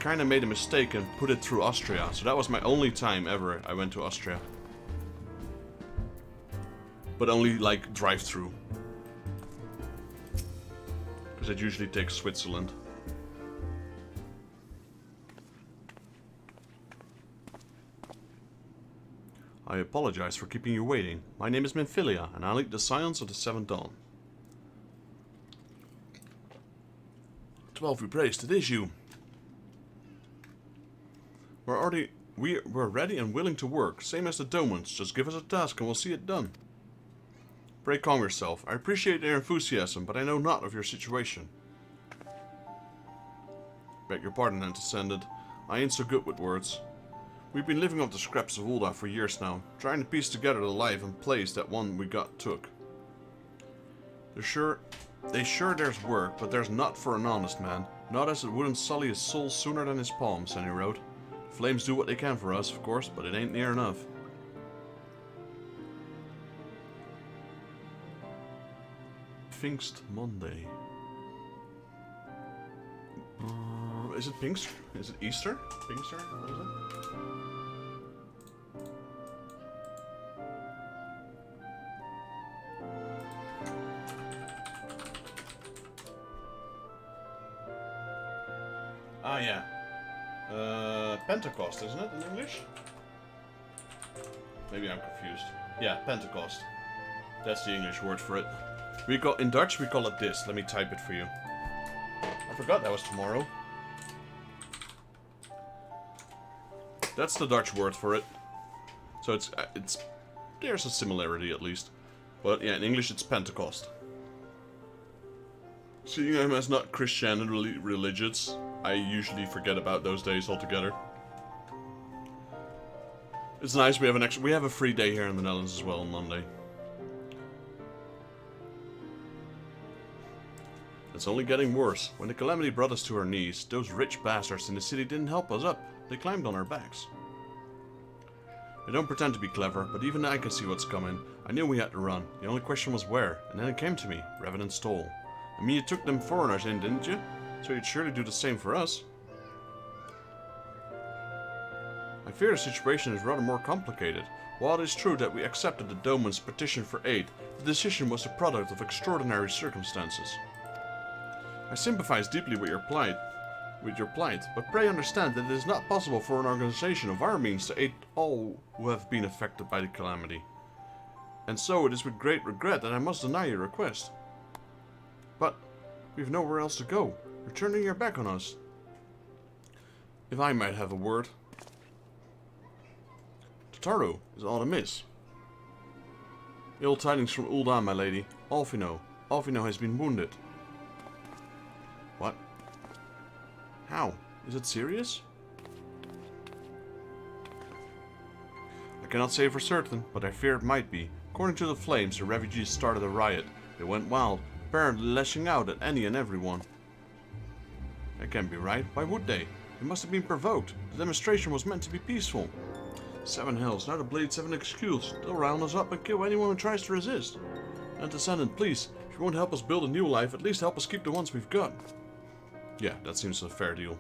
kind of made a mistake and put it through Austria. So that was my only time ever I went to Austria, but only like drive through, because I'd usually take Switzerland. I apologize for keeping you waiting. My name is Minfilia, and I lead the Scions of the Seventh Dawn. 12 we praised, it is you. We're ready and willing to work, same as the Domans. Just give us a task and we'll see it done. Pray calm yourself. I appreciate your enthusiasm, but I know not of your situation. Beg your pardon, Antecedent. I ain't so good with words. We've been living off the scraps of Ul'dah for years now, trying to piece together the life and place that one we took. There's work, but there's not for an honest man. Not as it wouldn't sully his soul sooner than his palms, and he wrote. Flames do what they can for us, of course, but it ain't near enough. Pfingst Monday. Is it Pfingst? Is it Easter? Pfingster? What is it? Ah, yeah. Pentecost, isn't it, in English? Maybe I'm confused. Yeah, Pentecost. That's the English word for it. In Dutch, we call it this. Let me type it for you. I forgot that was tomorrow. That's the Dutch word for it. So it's there's a similarity at least. But yeah, in English it's Pentecost. Seeing I'm as not Christian and religious, I usually forget about those days altogether. It's nice we have a free day here in the Netherlands as well on Monday. It's only getting worse. When the Calamity brought us to our knees, those rich bastards in the city didn't help us up. They climbed on our backs. I don't pretend to be clever, but even I can see what's coming. I knew we had to run. The only question was where, and then it came to me. Revenant stole. I mean, you took them foreigners in, didn't you? So you'd surely do the same for us. I fear the situation is rather more complicated. While it is true that we accepted the Doman's petition for aid, the decision was the product of extraordinary circumstances. I sympathize deeply with your plight, but pray understand that it is not possible for an organization of our means to aid all who have been affected by the calamity. And so it is with great regret that I must deny your request. But we've nowhere else to go. You're turning your back on us. If I might have a word. Tataru is all amiss. Ill tidings from Ul'dah, my lady. Alphino has been wounded. What? How? Is it serious? I cannot say for certain, but I fear it might be. According to the flames, the refugees started a riot. They went wild, apparently lashing out at any and everyone. That can't be right. Why would they? They must have been provoked. The demonstration was meant to be peaceful. 7 hells, now the blades have an excuse. They'll round us up and kill anyone who tries to resist. Antecedent, please, if you won't help us build a new life, at least help us keep the ones we've got. Yeah, that seems a fair deal.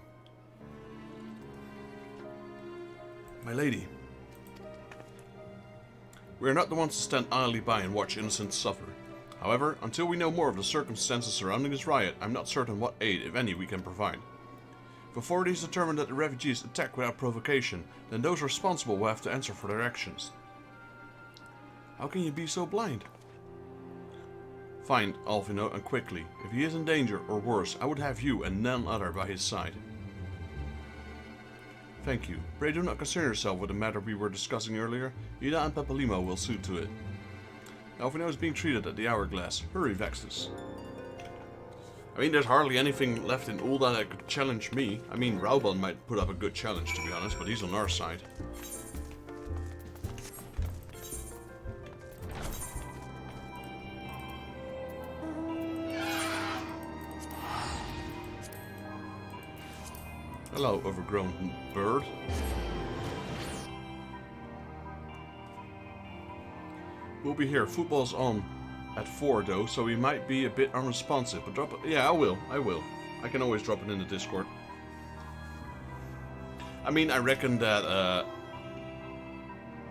My lady. We are not the ones to stand idly by and watch innocents suffer. However, until we know more of the circumstances surrounding this riot, I'm not certain what aid, if any, we can provide. If authorities determine that the refugees attack without provocation, then those responsible will have to answer for their actions. How can you be so blind? Find Alphino and quickly. If he is in danger, or worse, I would have you and none other by his side. Thank you. Pray do not concern yourself with the matter we were discussing earlier. Ida and Papalimo will see to it. Alphino is being treated at the Hourglass. Hurry, Vextus. I mean, there's hardly anything left in Ul'dah that could challenge me. I mean, Rauban might put up a good challenge, to be honest, but he's on our side. Hello, overgrown bird. We'll be here. Football's on at 4 though, so we might be a bit unresponsive. But drop it. Yeah, I will. I can always drop it in the Discord. I mean, I reckon that.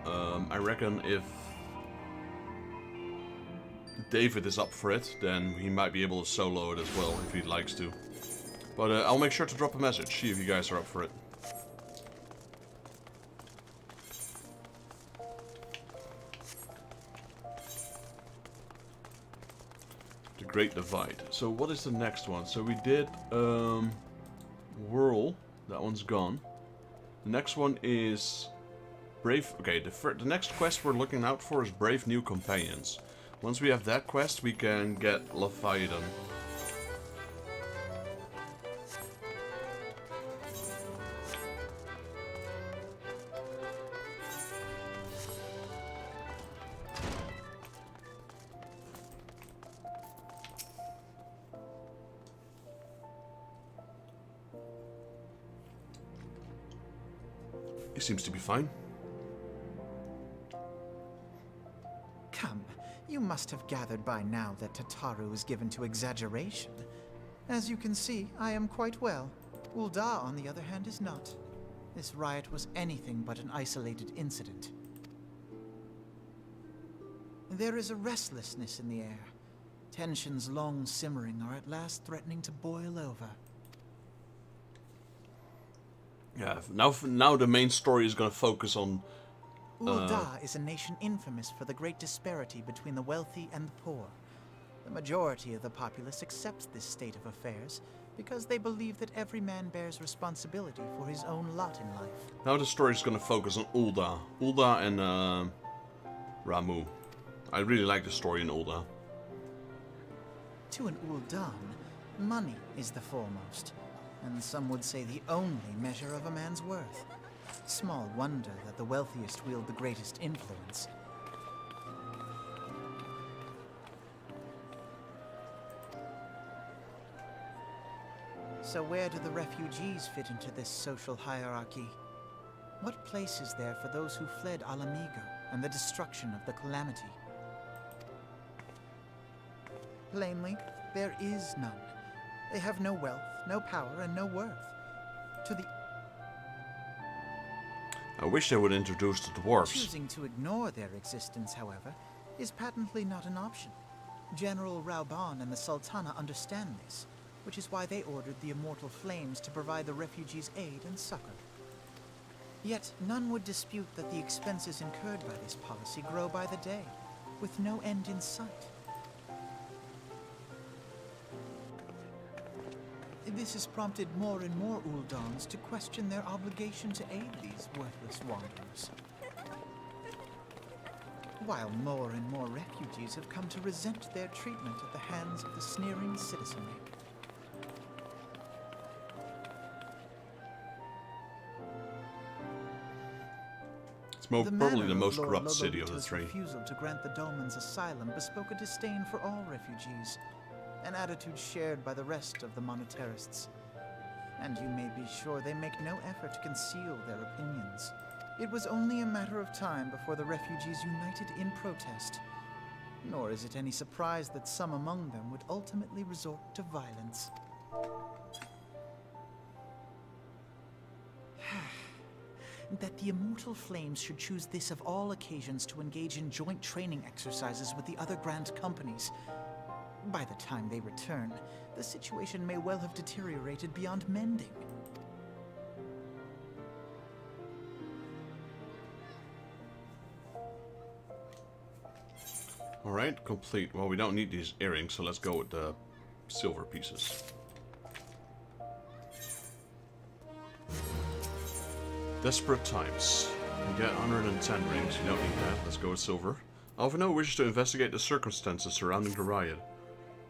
I reckon if David is up for it, then he might be able to solo it as well if he likes to. But I'll make sure to drop a message, see if you guys are up for it. The Great Divide. So what is the next one? So we did Whirl. That one's gone. The next one is Brave. Okay, the next quest we're looking out for is Brave New Companions. Once we have that quest, we can get Leviathan. He seems to be fine. Come, you must have gathered by now that Tataru is given to exaggeration. As you can see, I am quite well. Ul'dah, on the other hand, is not. This riot was anything but an isolated incident. There is a restlessness in the air. Tensions long simmering are at last threatening to boil over. Yeah, now the main story is going to focus on... Ul'dah is a nation infamous for the great disparity between the wealthy and the poor. The majority of the populace accepts this state of affairs because they believe that every man bears responsibility for his own lot in life. Now the story is going to focus on Ul'dah. Ul'dah and Ramuh. I really like the story in Ul'dah. To an Ul'dah, money is the foremost, and some would say the only measure of a man's worth. Small wonder that the wealthiest wield the greatest influence. So where do the refugees fit into this social hierarchy? What place is there for those who fled Ala Mhigo and the destruction of the Calamity? Plainly, there is none. They have no wealth, no power, and no worth. To the... I wish they would introduce the dwarves. Choosing to ignore their existence, however, is patently not an option. General Rauban and the Sultana understand this, which is why they ordered the Immortal Flames to provide the refugees aid and succor. Yet none would dispute that the expenses incurred by this policy grow by the day, with no end in sight. This has prompted more and more Uldans to question their obligation to aid these worthless wanderers. While more and more refugees have come to resent their treatment at the hands of the sneering citizenry. It's probably the most corrupt city of the three. Refusal to grant the Dolmens asylum bespoke a disdain for all refugees, an attitude shared by the rest of the monetarists. And you may be sure they make no effort to conceal their opinions. It was only a matter of time before the refugees united in protest. Nor is it any surprise that some among them would ultimately resort to violence. That the Immortal Flames should choose this of all occasions to engage in joint training exercises with the other Grand Companies. By the time they return, the situation may well have deteriorated beyond mending. Alright, complete. Well, we don't need these earrings, so let's go with the silver pieces. Desperate times. You get 110 rings. You don't need that. Let's go with silver. Alphino wishes to investigate the circumstances surrounding the riot.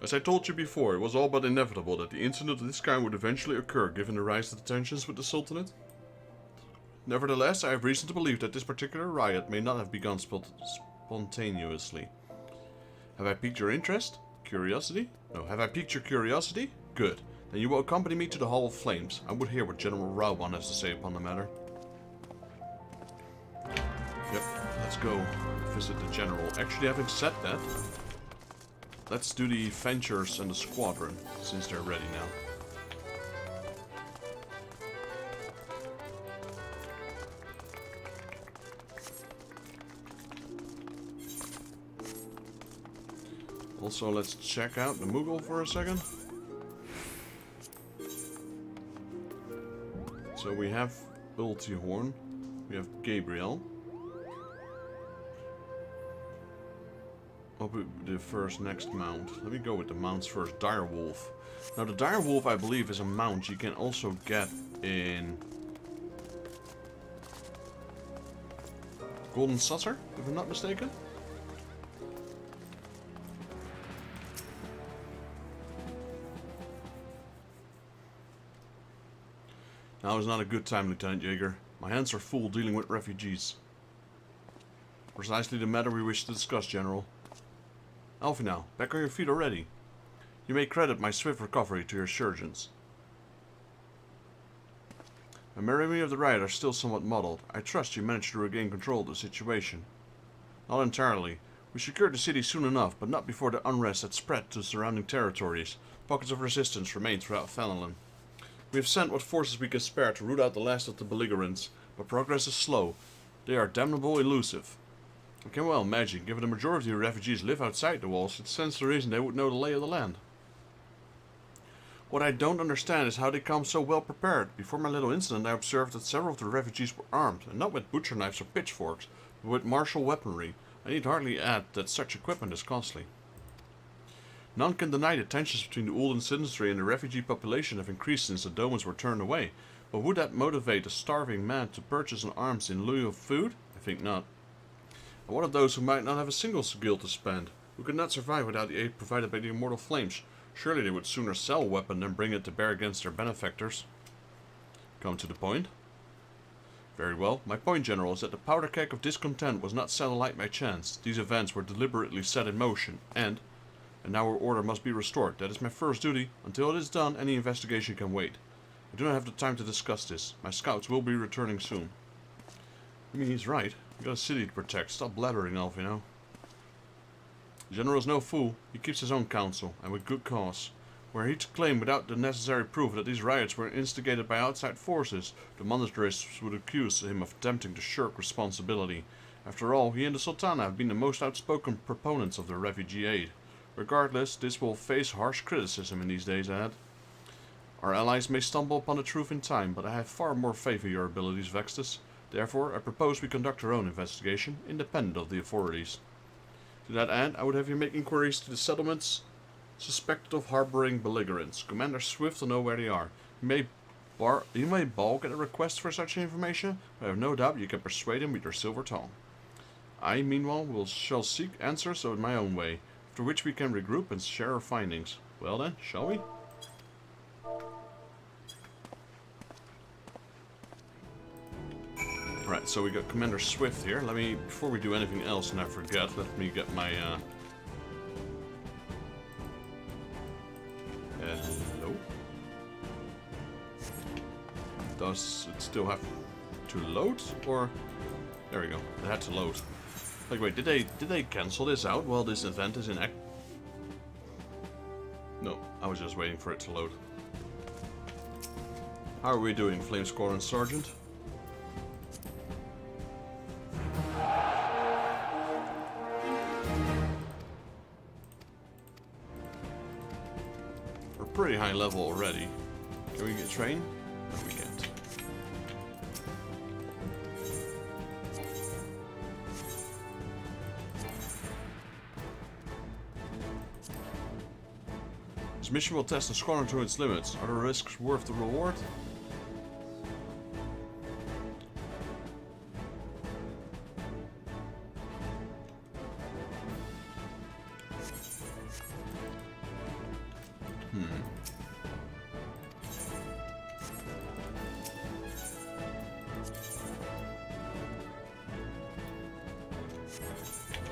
As I told you before, it was all but inevitable that the incident of this kind would eventually occur given the rise of the tensions with the Sultanate. Nevertheless, I have reason to believe that this particular riot may not have begun spontaneously. Have I piqued your interest? Curiosity? No, have I piqued your curiosity? Good. Then you will accompany me to the Hall of Flames. I would hear what General Rauban has to say upon the matter. Yep, let's go visit the General. Actually, having said that, let's do the Ventures and the Squadron, since they're ready now. Also, let's check out the Moogle for a second. So we have Ultihorn, we have Gabriel. I'll put the first next mount. Let me go with the mounts first. Direwolf. Now the Direwolf, I believe, is a mount you can also get in Golden Saucer, if I'm not mistaken. Now is not a good time, Lieutenant Jaeger. My hands are full dealing with refugees. Precisely the matter we wish to discuss, General. Alphino, back on your feet already. You may credit my swift recovery to your surgeons. My memory of the riot are still somewhat muddled. I trust you managed to regain control of the situation. Not entirely. We secured the city soon enough, but not before the unrest had spread to surrounding territories. Pockets of resistance remain throughout Fenelon. We have sent what forces we can spare to root out the last of the belligerents, but progress is slow. They are damnable elusive. I can well imagine, given the majority of refugees live outside the walls, it stands to reason they would know the lay of the land. What I don't understand is how they come so well prepared. Before my little incident, I observed that several of the refugees were armed, and not with butcher knives or pitchforks, but with martial weaponry. I need hardly add that such equipment is costly. None can deny the tensions between the Ulden citizenry and the refugee population have increased since the Domans were turned away, but would that motivate a starving man to purchase an arms in lieu of food? I think not. And what of those who might not have a single skill to spend, who could not survive without the aid provided by the immortal flames? Surely they would sooner sell a weapon than bring it to bear against their benefactors. Come to the point. Very well. My point, General, is that the powder keg of discontent was not set alight by chance. These events were deliberately set in motion, and now our order must be restored. That is my first duty. Until it is done, any investigation can wait. I do not have the time to discuss this. My scouts will be returning soon. I mean, he's right. We got a city to protect. Stop blathering, Alphino. The General is no fool. He keeps his own counsel, and with good cause. Were he to claim without the necessary proof that these riots were instigated by outside forces, the monarchists would accuse him of attempting to shirk responsibility. After all, he and the Sultana have been the most outspoken proponents of the refugee aid. Regardless, this will face harsh criticism in these days ahead. Our allies may stumble upon the truth in time, but I have far more faith in your abilities, Vextus. Therefore, I propose we conduct our own investigation, independent of the authorities. To that end, I would have you make inquiries to the settlements suspected of harboring belligerents. Commander Swift will know where they are. You may balk at a request for such information, but I have no doubt you can persuade him with your silver tongue. I, meanwhile, shall seek answers in my own way, after which we can regroup and share our findings. Well then, shall we? Right, so we got Commander Swift here. Let me, before we do anything else and I forget, let me get my, hello? Does it still have to load, or? There we go, it had to load. Like, wait, did they cancel this out while this event is in act? No, I was just waiting for it to load. How are we doing, Flame Squadron Sergeant? We're pretty high level already. Can we get trained? No, we can't. This mission will test the squadron to its limits. Are the risks worth the reward?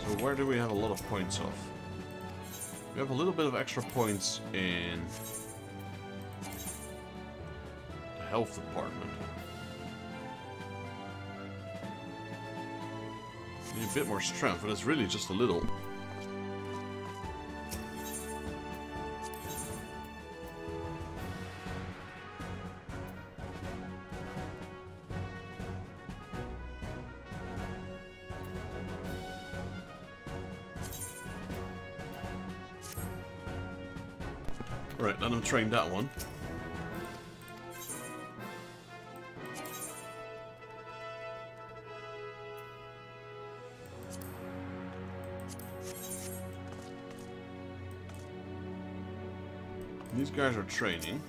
So where do we have a lot of points of? We have a little bit of extra points in the health department. Need a bit more strength, but it's really just a little. Right, let him train that one. These guys are training.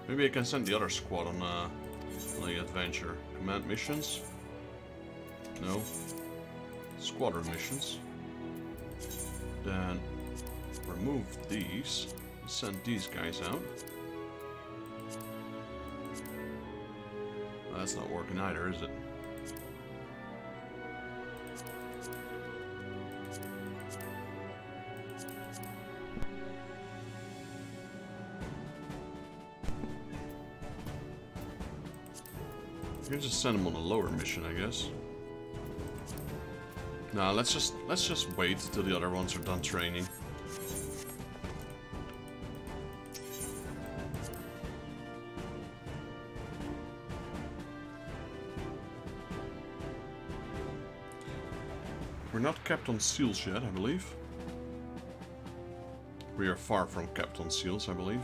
Maybe I can send the other squad on the adventure. Command missions? No. Squadron missions. Then remove these. Send these guys out. Well, that's not working either, is it? You can just send them on a lower mission, I guess. Nah, let's just wait till the other ones are done training. We're not capped on seals yet, I believe. We are far from capped on seals, I believe.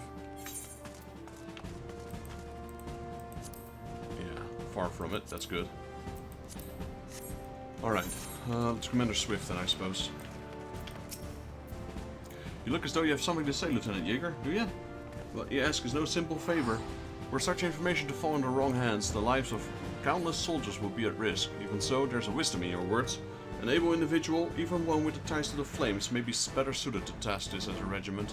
Far from it, that's good. Alright, it's Commander Swift then, I suppose. You look as though you have something to say, Lieutenant Jaeger, do you? What you ask is no simple favor. Were such information to fall into the wrong hands, the lives of countless soldiers will be at risk. Even so, there's a wisdom in your words. An able individual, even one with the ties to the flames, may be better suited to task this as a regiment.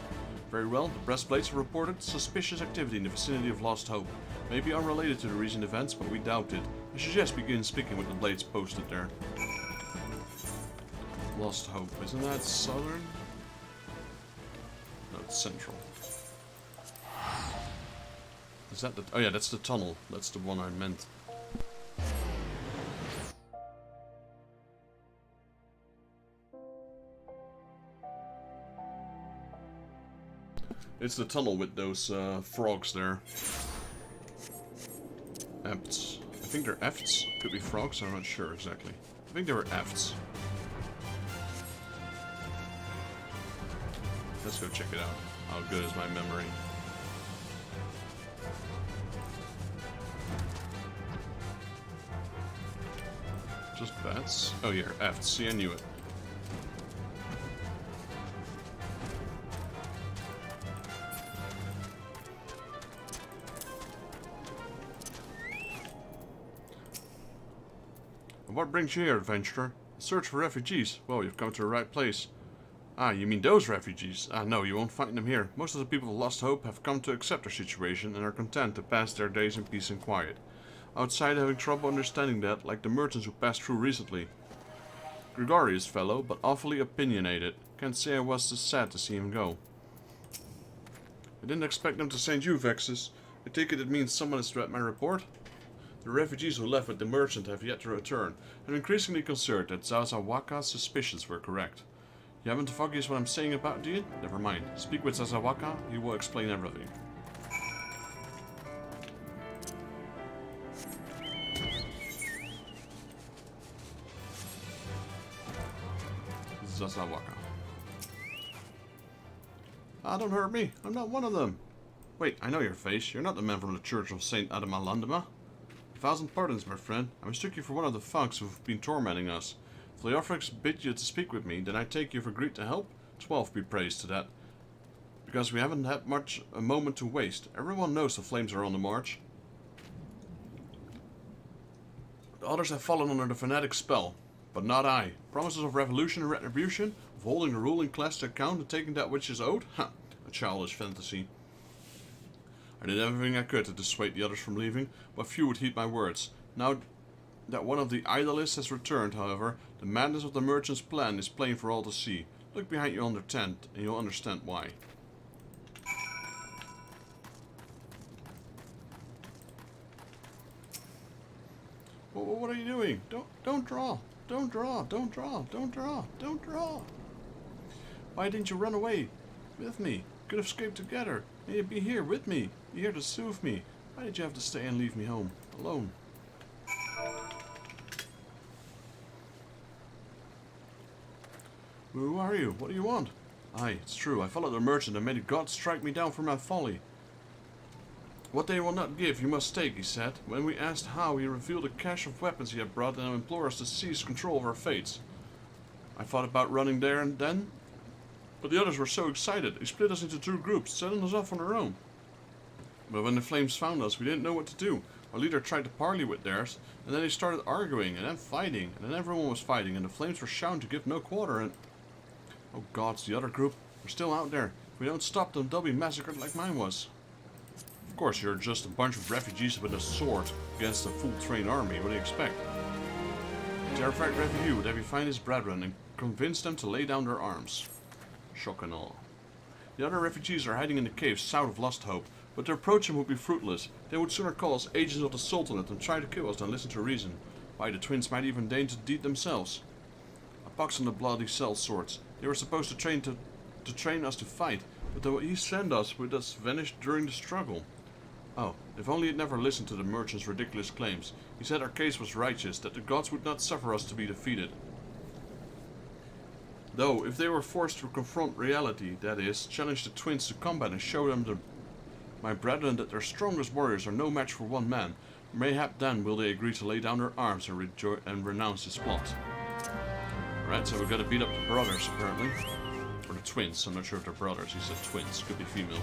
Very well, the breastplates have reported suspicious activity in the vicinity of Lost Hope. Maybe unrelated to the recent events, but we doubt it. I suggest begin speaking with the blades posted there. Lost Hope, isn't that southern? No, it's central. Is that the... oh yeah, that's the tunnel. That's the one I meant. It's the tunnel with those frogs there. Efts. I think they're efts. Could be frogs, I'm not sure exactly. I think they were efts. Let's go check it out. How good is my memory? Just bats? Oh yeah, efts. See, I knew it. What brings you here, adventurer? A search for refugees. Well, you've come to the right place. Ah, you mean those refugees? Ah, no, you won't find them here. Most of the people of Lost Hope have come to accept their situation and are content to pass their days in peace and quiet. Outside having trouble understanding that, like the merchants who passed through recently. Gregarious fellow, but awfully opinionated. Can't say I was sad to see him go. I didn't expect them to send you, Vexus. I take it means someone has read my report? The refugees who left with the merchant have yet to return. I'm increasingly concerned that Zazawaka's suspicions were correct. You haven't the foggiest what I'm saying about, do you? Never mind. Speak with Zazawaka, he will explain everything. Zazawaka. Ah, don't hurt me. I'm not one of them. Wait, I know your face. You're not the man from the Church of Saint Adamalandama. 1,000 pardons, my friend. I mistook you for one of the thugs who've been tormenting us. If Leofrix bid you to speak with me, then I take you've agreed to help? 12 be praised to that. Because we haven't had a moment to waste. Everyone knows the flames are on the march. The others have fallen under the fanatic spell, but not I. Promises of revolution and retribution, of holding the ruling class to account and taking that which is owed? Ha! A childish fantasy. I did everything I could to dissuade the others from leaving, but few would heed my words. Now that one of the idolists has returned, however, the madness of the merchant's plan is plain for all to see. Look behind you on their tent, and you'll understand why. What are you doing? Don't draw! Don't draw! Don't draw! Don't draw! Don't draw! Why didn't you run away with me? Could have escaped together. And you'd be here with me. You're here to soothe me. Why did you have to stay and leave me home alone? Who are you? What do you want? Aye, it's true. I followed the merchant and made the gods strike me down for my folly. What they will not give, you must take, he said. When we asked how, he revealed a cache of weapons he had brought and implored us to seize control of our fates. I thought about running there and then, but the others were so excited. They split us into 2 groups, sending us off on our own. But when the flames found us, we didn't know what to do. Our leader tried to parley with theirs, and then they started arguing, and then fighting, and then everyone was fighting, and the flames were shouting to give no quarter, and... Oh gods, the other group. They're still out there. If we don't stop them, they'll be massacred like mine was. Of course, you're just a bunch of refugees with a sword against a full-trained army. What do you expect? A terrified refugee would have you find his brethren and convince them to lay down their arms. Shock and awe. The other refugees are hiding in the caves south of Lost Hope, but to approach them would be fruitless. They would sooner call us agents of the Sultanate and try to kill us than listen to reason. Why, the twins might even deign to deed themselves. A pox on the bloody cell swords. They were supposed to train us to fight, but the he sent us with us vanished during the struggle. Oh, if only he'd never listened to the merchant's ridiculous claims. He said our case was righteous, that the gods would not suffer us to be defeated. Though, if they were forced to confront reality, that is, challenge the twins to combat and show them my brethren that their strongest warriors are no match for one man, mayhap then will they agree to lay down their arms and renounce this plot. Right, so we've got to beat up the brothers, apparently. Or the twins, I'm not sure if they're brothers, he said twins, could be female.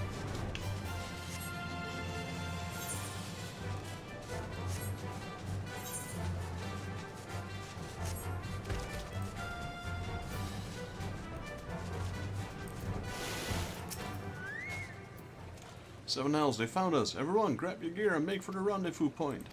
Seven Hells, they found us. Everyone, grab your gear and make for the rendezvous point.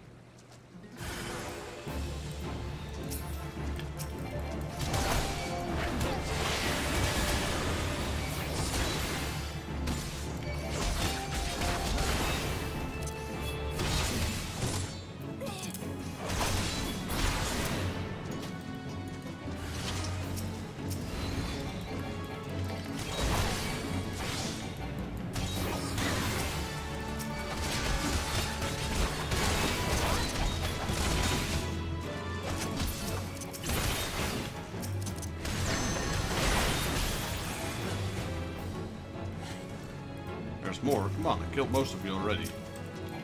More. Come on, I killed most of you already.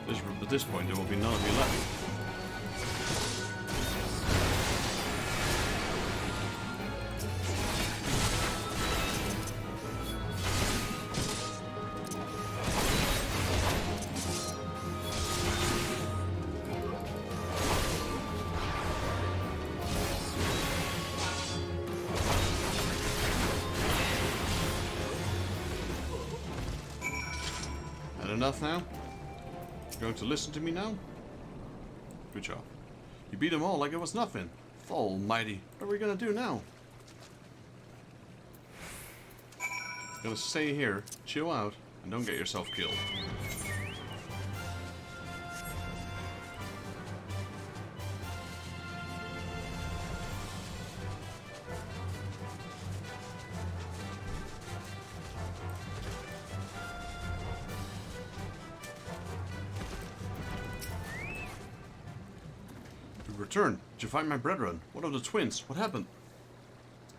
At this point, there will be none of you left. Enough now? You're going to listen to me now? Good job. You beat them all like it was nothing. Almighty, what are we gonna do now? You're gonna stay here, chill out, and don't get yourself killed. Return. Did you find my brethren? What of the twins? What happened?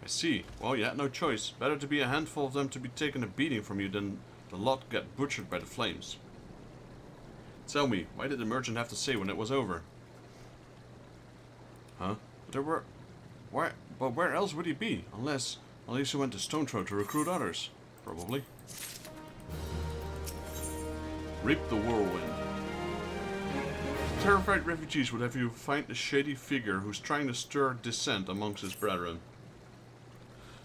I see. Well, you had no choice. Better to be a handful of them to be taking a beating from you than the lot get butchered by the flames. Tell me, why did the merchant have to say when it was over? But where else would he be? Unless he went to Stone Throw to recruit others. Probably. Reap the Whirlwind. Terrified refugees would have you find a shady figure who's trying to stir dissent amongst his brethren.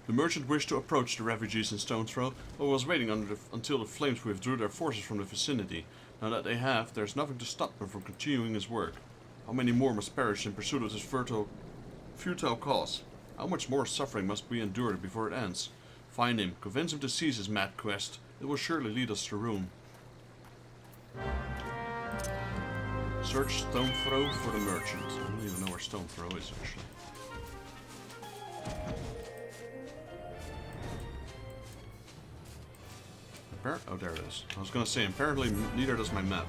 The merchant wished to approach the refugees in Stone Throw, but was waiting until the flames withdrew their forces from the vicinity. Now that they have, there's nothing to stop him from continuing his work. How many more must perish in pursuit of this futile cause? How much more suffering must be endured before it ends? Find him, convince him to cease his mad quest. It will surely lead us to ruin. Search Stone Throw for the merchant. I don't even know where Stone Throw is, actually. Oh, there it is. I was gonna say, apparently neither does my map.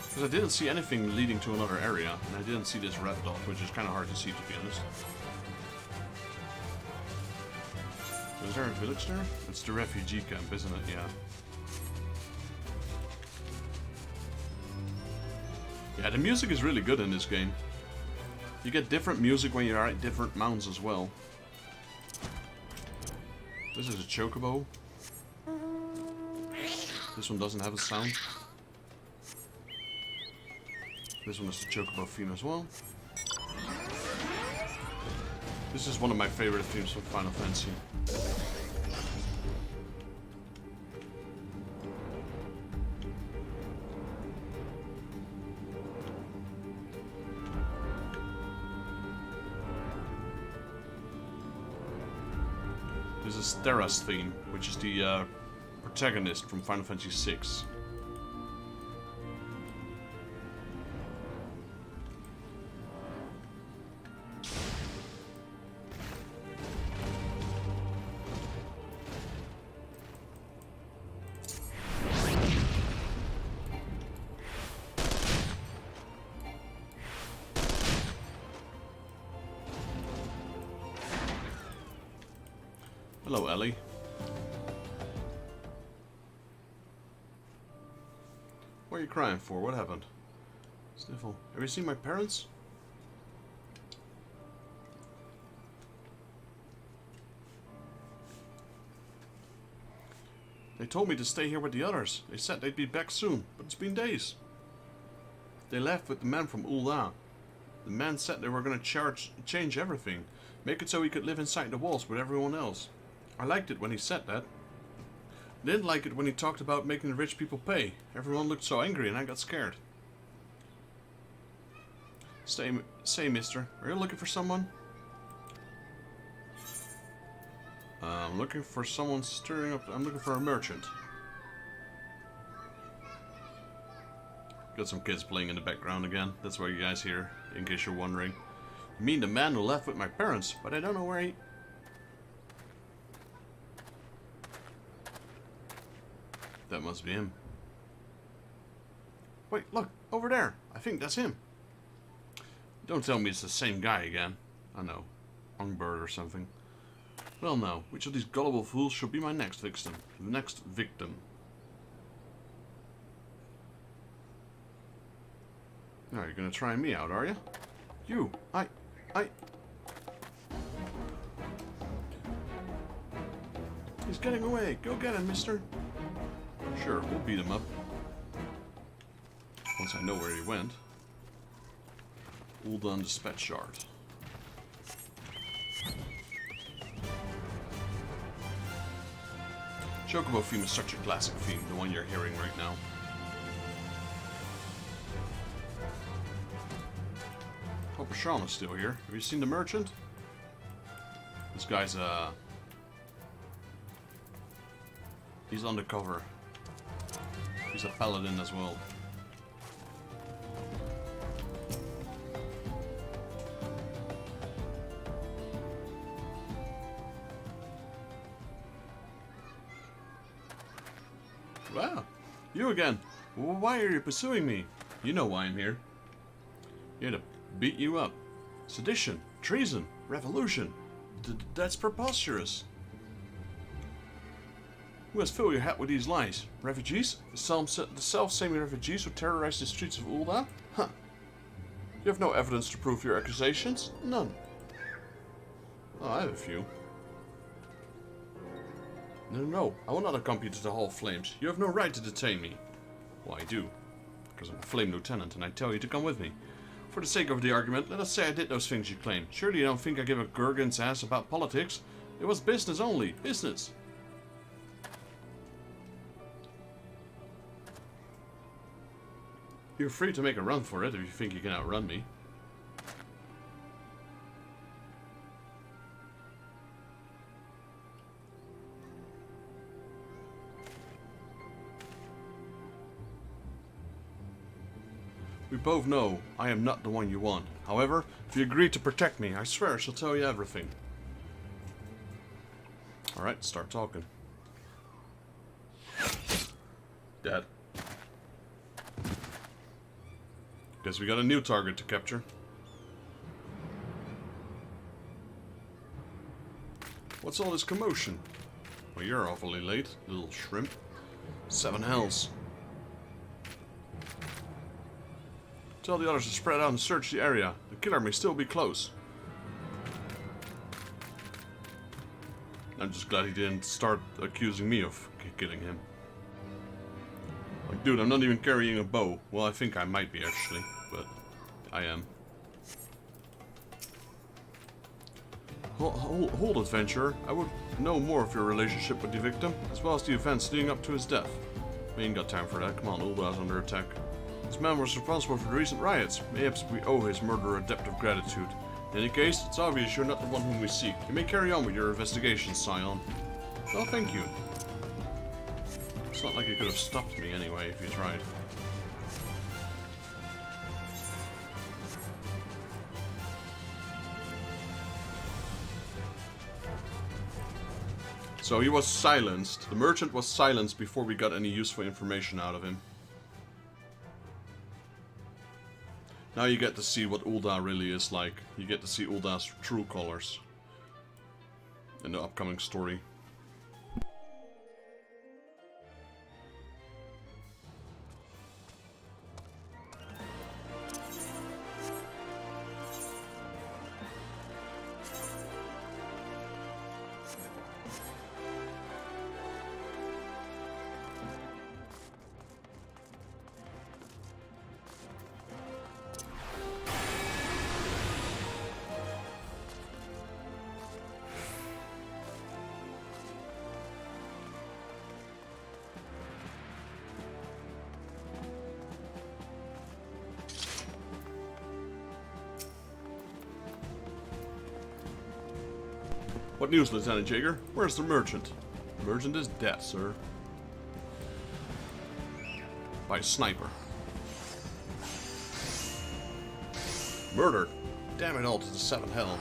Because I didn't see anything leading to another area, and I didn't see this red dot, which is kind of hard to see, to be honest. Is there a village there? It's the refugee camp, isn't it? Yeah. Yeah, the music is really good in this game. You get different music when you're at different mounts as well. This is a chocobo. This one doesn't have a sound. This one is the chocobo theme as well. This is one of my favorite themes from Final Fantasy. This is Terra's theme, which is the protagonist from Final Fantasy VI. Hello, Ellie. What are you crying for? What happened? Sniffle. Have you seen my parents? They told me to stay here with the others. They said they'd be back soon, but it's been days. They left with the man from Ul'dah. The man said they were going to change everything. Make it so he could live inside the walls with everyone else. I liked it when he said that. Didn't like it when he talked about making the rich people pay. Everyone looked so angry and I got scared. Say, mister, are you looking for someone? I'm looking for someone stirring up... I'm looking for a merchant. Got some kids playing in the background again. That's why you guys hear, in case you're wondering. You mean the man who left with my parents, but I don't know where he... That must be him. Wait, look, over there. I think that's him. Don't tell me it's the same guy again. I know. Wrong bird or something. Well now, which of these gullible fools should be my next victim? The next victim. Now you're gonna try me out, are you? You, He's getting away. Go get him, mister. Sure, we'll beat him up. Once I know where he went. Ul'dah Dispatch Yard. Chocobo theme is such a classic theme, the one you're hearing right now. Hope Sean is still here. Have you seen the merchant? This guy's he's undercover. He's a paladin as well. Wow, you again. Why are you pursuing me? You know why I'm here. Here to beat you up. Sedition, treason, revolution. That's preposterous. Who has filled your hat with these lies? Refugees? The self-same refugees who terrorized the streets of Ul'dah? Huh. You have no evidence to prove your accusations? None. Oh, I have a few. No, I will not accompany you to the Hall of Flames. You have no right to detain me. Well, I do. Because I'm a Flame Lieutenant, and I tell you to come with me. For the sake of the argument, let us say I did those things you claim. Surely you don't think I give a Gurgan's ass about politics? It was business only. Business. You're free to make a run for it if you think you can outrun me. We both know I am not the one you want. However, if you agree to protect me, I swear I shall tell you everything. Alright, start talking. Dead. Guess we got a new target to capture. What's all this commotion? Well, you're awfully late, little shrimp. 7 hells. Tell the others to spread out and search the area. The killer may still be close. I'm just glad he didn't start accusing me of killing him. Like, dude, I'm not even carrying a bow. Well, I think I might be, actually. But I am. Hold, adventurer. I would know more of your relationship with the victim, as well as the events leading up to his death. We ain't got time for that. Come on, Ulda's under attack. This man was responsible for the recent riots. Perhaps we owe his murderer a debt of gratitude. In any case, it's obvious you're not the one whom we seek. You may carry on with your investigation, Scion. Well, thank you. It's not like you could have stopped me anyway if you tried. So he was silenced. The merchant was silenced before we got any useful information out of him. Now you get to see what Ulda really is like. You get to see Ulda's true colors in the upcoming story. What news, Lieutenant Jaeger? Where's the merchant? The merchant is dead, sir. By a sniper. Murdered? Damn it all to the 7th hell.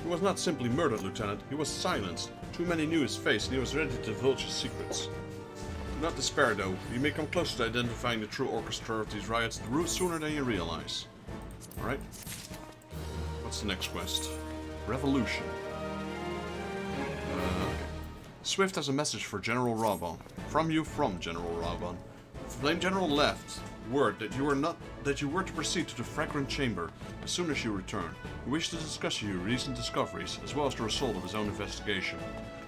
He was not simply murdered, Lieutenant. He was silenced. Too many knew his face, and he was ready to divulge his secrets. Do not despair, though. You may come closer to identifying the true orchestra of these riots the root sooner than you realize. Alright. What's the next quest? Revolution. Swift has a message for General Raban. From you, from General Raban. Flame General left word that you were to proceed to the Fragrant Chamber as soon as you return. He wished to discuss your recent discoveries, as well as the result of his own investigation.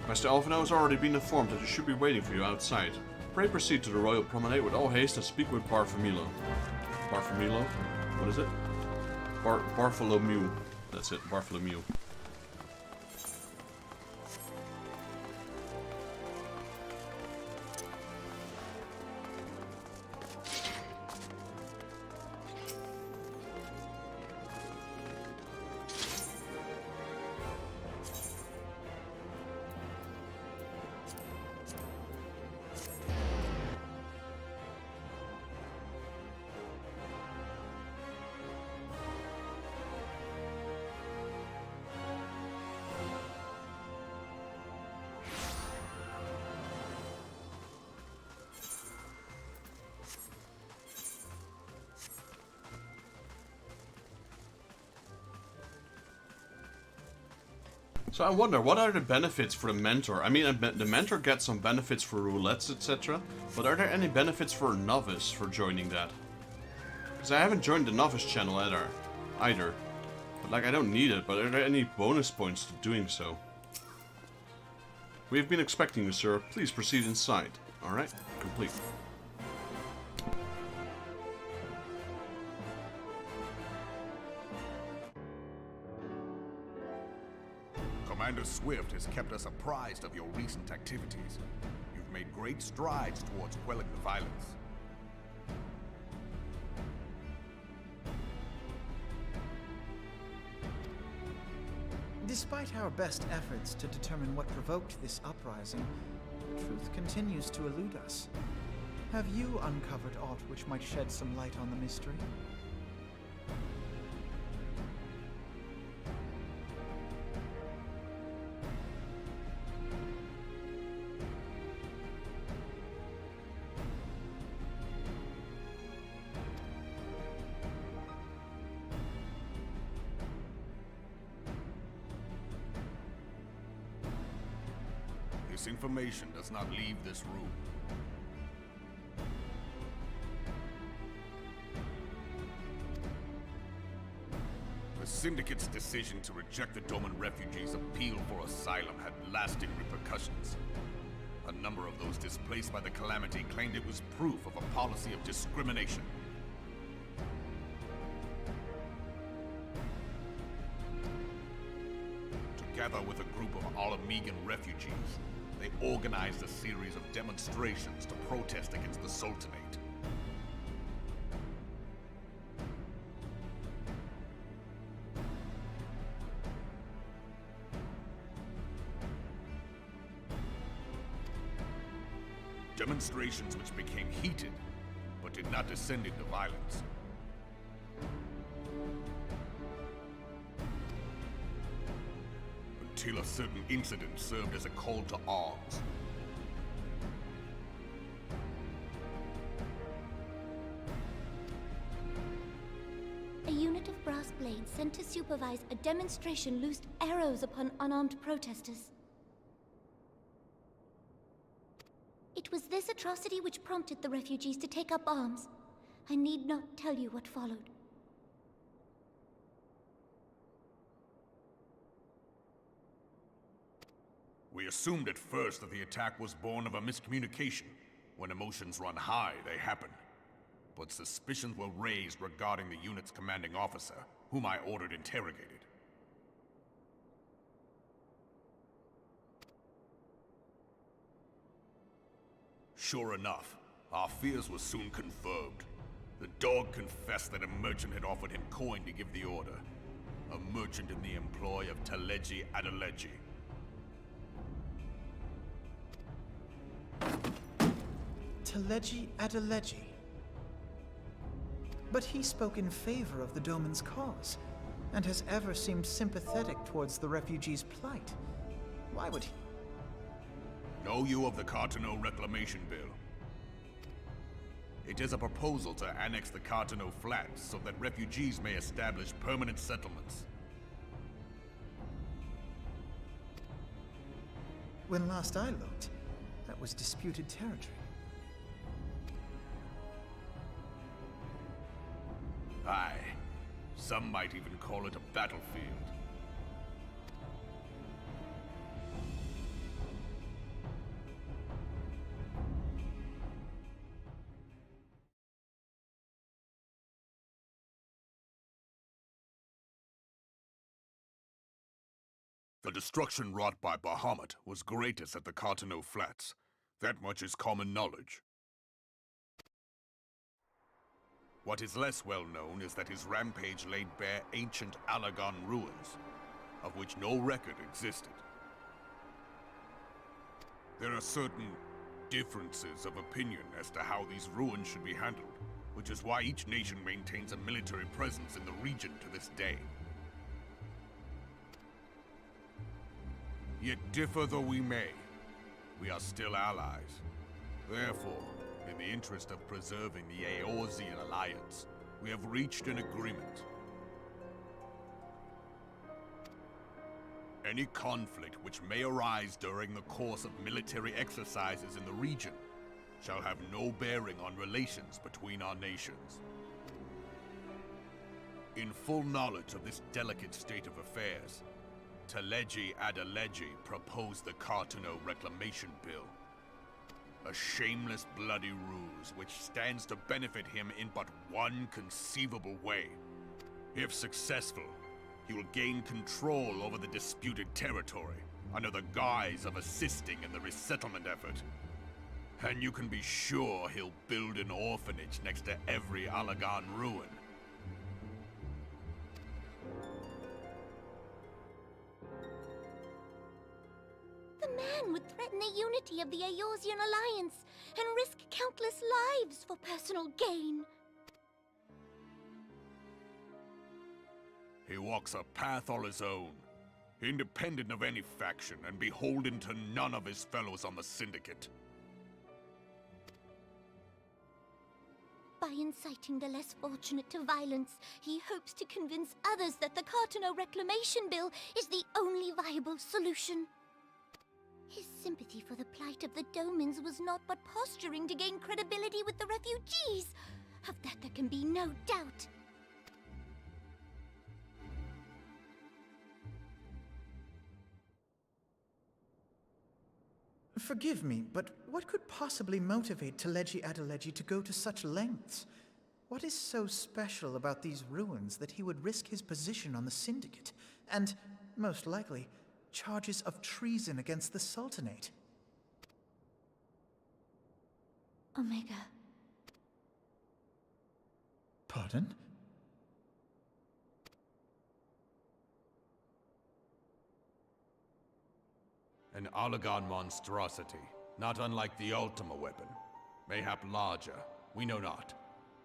Master Alvino has already been informed that he should be waiting for you outside. Pray proceed to the Royal Promenade with all haste and speak with Bartholomew. Bartholomew? What is it? Bartholomew. That's it, Bartholomew. So I wonder, what are the benefits for the mentor? I mean, the mentor gets some benefits for roulettes, etc. But are there any benefits for a novice for joining that? Because I haven't joined the novice channel either. either. But like, I don't need it, but are there any bonus points to doing so? We have been expecting you, sir. Please proceed inside. Alright, complete. Commander Swift has kept us apprised of your recent activities. You've made great strides towards quelling the violence. Despite our best efforts to determine what provoked this uprising, truth continues to elude us. Have you uncovered aught which might shed some light on the mystery? This information does not leave this room. The Syndicate's decision to reject the Doman refugees' appeal for asylum had lasting repercussions. A number of those displaced by the Calamity claimed it was proof of a policy of discrimination. Together with a group of Alamegan refugees, they organized a series of demonstrations to protest against the Sultanate. Demonstrations which became heated, but did not descend into violence. Until a certain incident served as a call to arms. A unit of brass blades sent to supervise a demonstration loosed arrows upon unarmed protesters. It was this atrocity which prompted the refugees to take up arms. I need not tell you what followed. We assumed at first that the attack was born of a miscommunication. When emotions run high, they happen. But suspicions were raised regarding the unit's commanding officer, whom I ordered interrogated. Sure enough, our fears were soon confirmed. The dog confessed that a merchant had offered him coin to give the order. A merchant in the employ of Teleji Adeleji. Teleji Adeleji. But he spoke in favor of the Doman's cause, and has ever seemed sympathetic towards the refugees' plight. Why would he? Know you of the Cartano Reclamation Bill? It is a proposal to annex the Cartano Flats so that refugees may establish permanent settlements. When last I looked, that was disputed territory. Aye. Some might even call it a battlefield. The destruction wrought by Bahamut was greatest at the Cartano Flats. That much is common knowledge. What is less well known is that his rampage laid bare ancient Alagon ruins, of which no record existed. There are certain differences of opinion as to how these ruins should be handled, which is why each nation maintains a military presence in the region to this day. Yet differ though we may, we are still allies. Therefore, in the interest of preserving the Eorzean alliance, we have reached an agreement. Any conflict which may arise during the course of military exercises in the region shall have no bearing on relations between our nations. In full knowledge of this delicate state of affairs, Teleji Adeleji proposed the Cartono Reclamation Bill. A shameless bloody ruse which stands to benefit him in but one conceivable way. If successful, he will gain control over the disputed territory under the guise of assisting in the resettlement effort. And you can be sure he'll build an orphanage next to every Allagan ruin. The man would threaten the unity of the Eorzean Alliance and risk countless lives for personal gain. He walks a path all his own, independent of any faction and beholden to none of his fellows on the Syndicate. By inciting the less fortunate to violence, he hopes to convince others that the Cartono Reclamation Bill is the only viable solution. His sympathy for the plight of the Domans was not but posturing to gain credibility with the refugees. Of that there can be no doubt. Forgive me, but what could possibly motivate Teleji Adeleji to go to such lengths? What is so special about these ruins that he would risk his position on the Syndicate, and, most likely, charges of treason against the Sultanate? Omega. Pardon? An Allagan monstrosity, not unlike the Ultima weapon. Mayhap larger, we know not.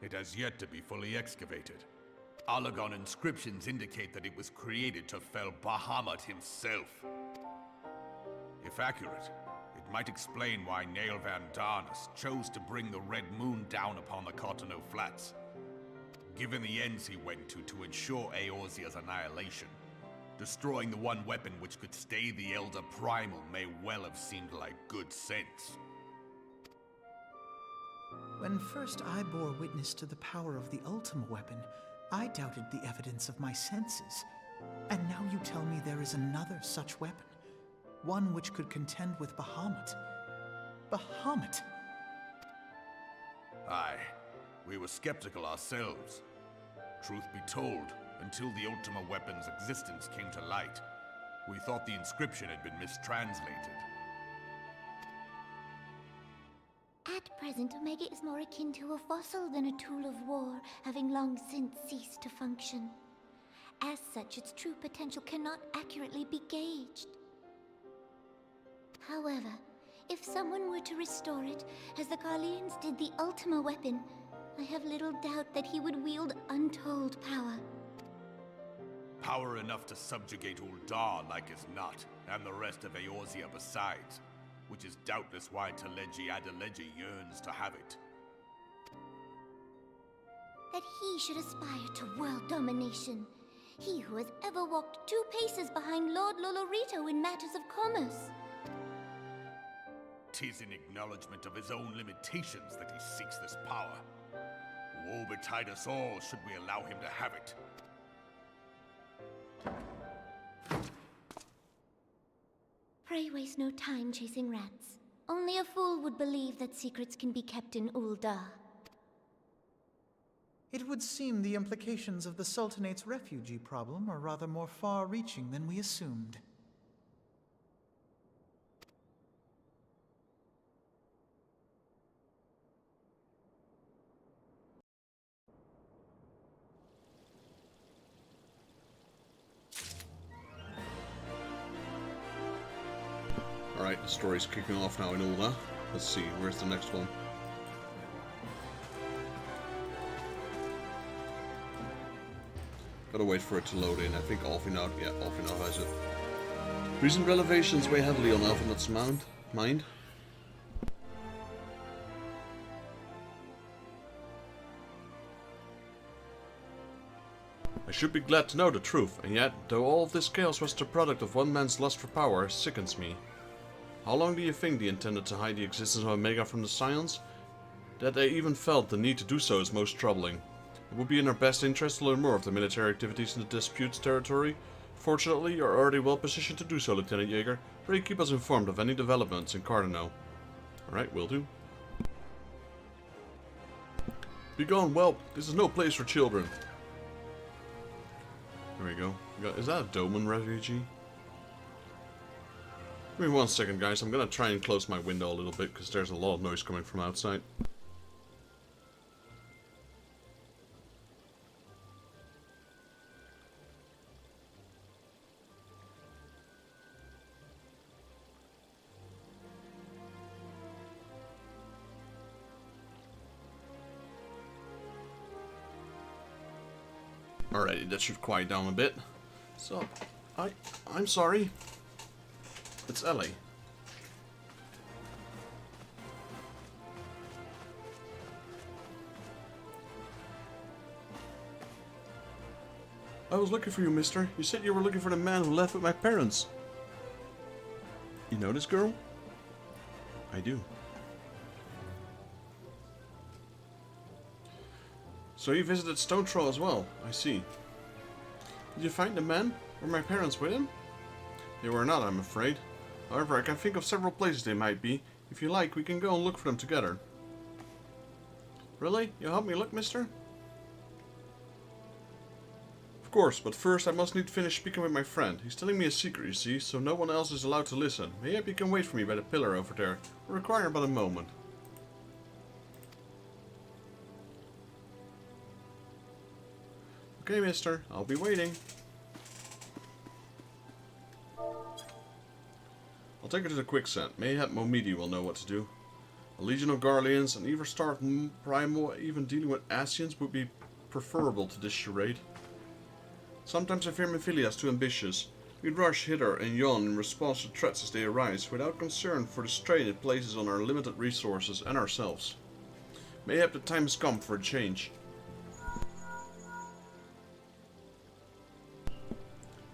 It has yet to be fully excavated. Allagan inscriptions indicate that it was created to fell Bahamut himself. If accurate, it might explain why Nail Van Darnus chose to bring the Red Moon down upon the Cartono Flats. Given the ends he went to ensure Eorzea's annihilation, destroying the one weapon which could stay the Elder Primal may well have seemed like good sense. When first I bore witness to the power of the Ultima weapon, I doubted the evidence of my senses. And now you tell me there is another such weapon. One which could contend with Bahamut. Bahamut! Aye, we were skeptical ourselves. Truth be told, until the Ultima weapon's existence came to light, we thought the inscription had been mistranslated. At present, Omega is more akin to a fossil than a tool of war, having long since ceased to function. As such, its true potential cannot accurately be gauged. However, if someone were to restore it, as the Garleans did the Ultima weapon, I have little doubt that he would wield untold power. Power enough to subjugate Uldar like as not, and the rest of Eorzea besides, which is doubtless why Teleji Adeleji yearns to have it. That he should aspire to world domination. He who has ever walked 2 paces behind Lord Lolorito in matters of commerce. 'Tis in acknowledgement of his own limitations that he seeks this power. Woe betide us all should we allow him to have it. Pray waste no time chasing rats. Only a fool would believe that secrets can be kept in Uldar. It would seem the implications of the Sultanate's refugee problem are rather more far-reaching than we assumed. Alright, the story's kicking off now in Ulda. Let's see, where's the next one? Gotta wait for it to load in. I think Alfinaud, yeah, Alfinaud has it. Recent revelations weigh heavily on Alfinaud's mind. I should be glad to know the truth, and yet, though all of this chaos was the product of one man's lust for power, it sickens me. How long do you think they intended to hide the existence of Omega from the Scions? That they even felt the need to do so is most troubling. It would be in our best interest to learn more of the military activities in the Dispute's territory. Fortunately, you are already well positioned to do so, Lieutenant Jaeger. Pray keep us informed of any developments in Cardano. Alright, will do. Be gone, whelp. This is no place for children. There we go. Is that a Doman refugee? Give me 1 second, guys. I'm gonna try and close my window a little bit because there's a lot of noise coming from outside. Alrighty, that should quiet down a bit. So, I'm sorry. It's Ellie. I was looking for you, mister. You said you were looking for the man who left with my parents. You know this girl? I do. So you visited Stone Troll as well, I see. Did you find the man? Were my parents with him? They were not, I'm afraid. However, I can think of several places they might be. If you like, we can go and look for them together. Really? You'll help me look, mister? Of course, but first I must need to finish speaking with my friend. He's telling me a secret, you see, so no one else is allowed to listen. Maybe you can wait for me by the pillar over there. We'll require but a moment. Okay, mister. I'll be waiting. I'll take her to the quicksand. Mayhap Momidi will know what to do. A legion of Garleans, an Everstar primal, even dealing with Asians would be preferable to this charade. Sometimes I fear Mephilia is too ambitious. We rush hither and yon in response to threats as they arise, without concern for the strain it places on our limited resources and ourselves. Mayhap the time has come for a change.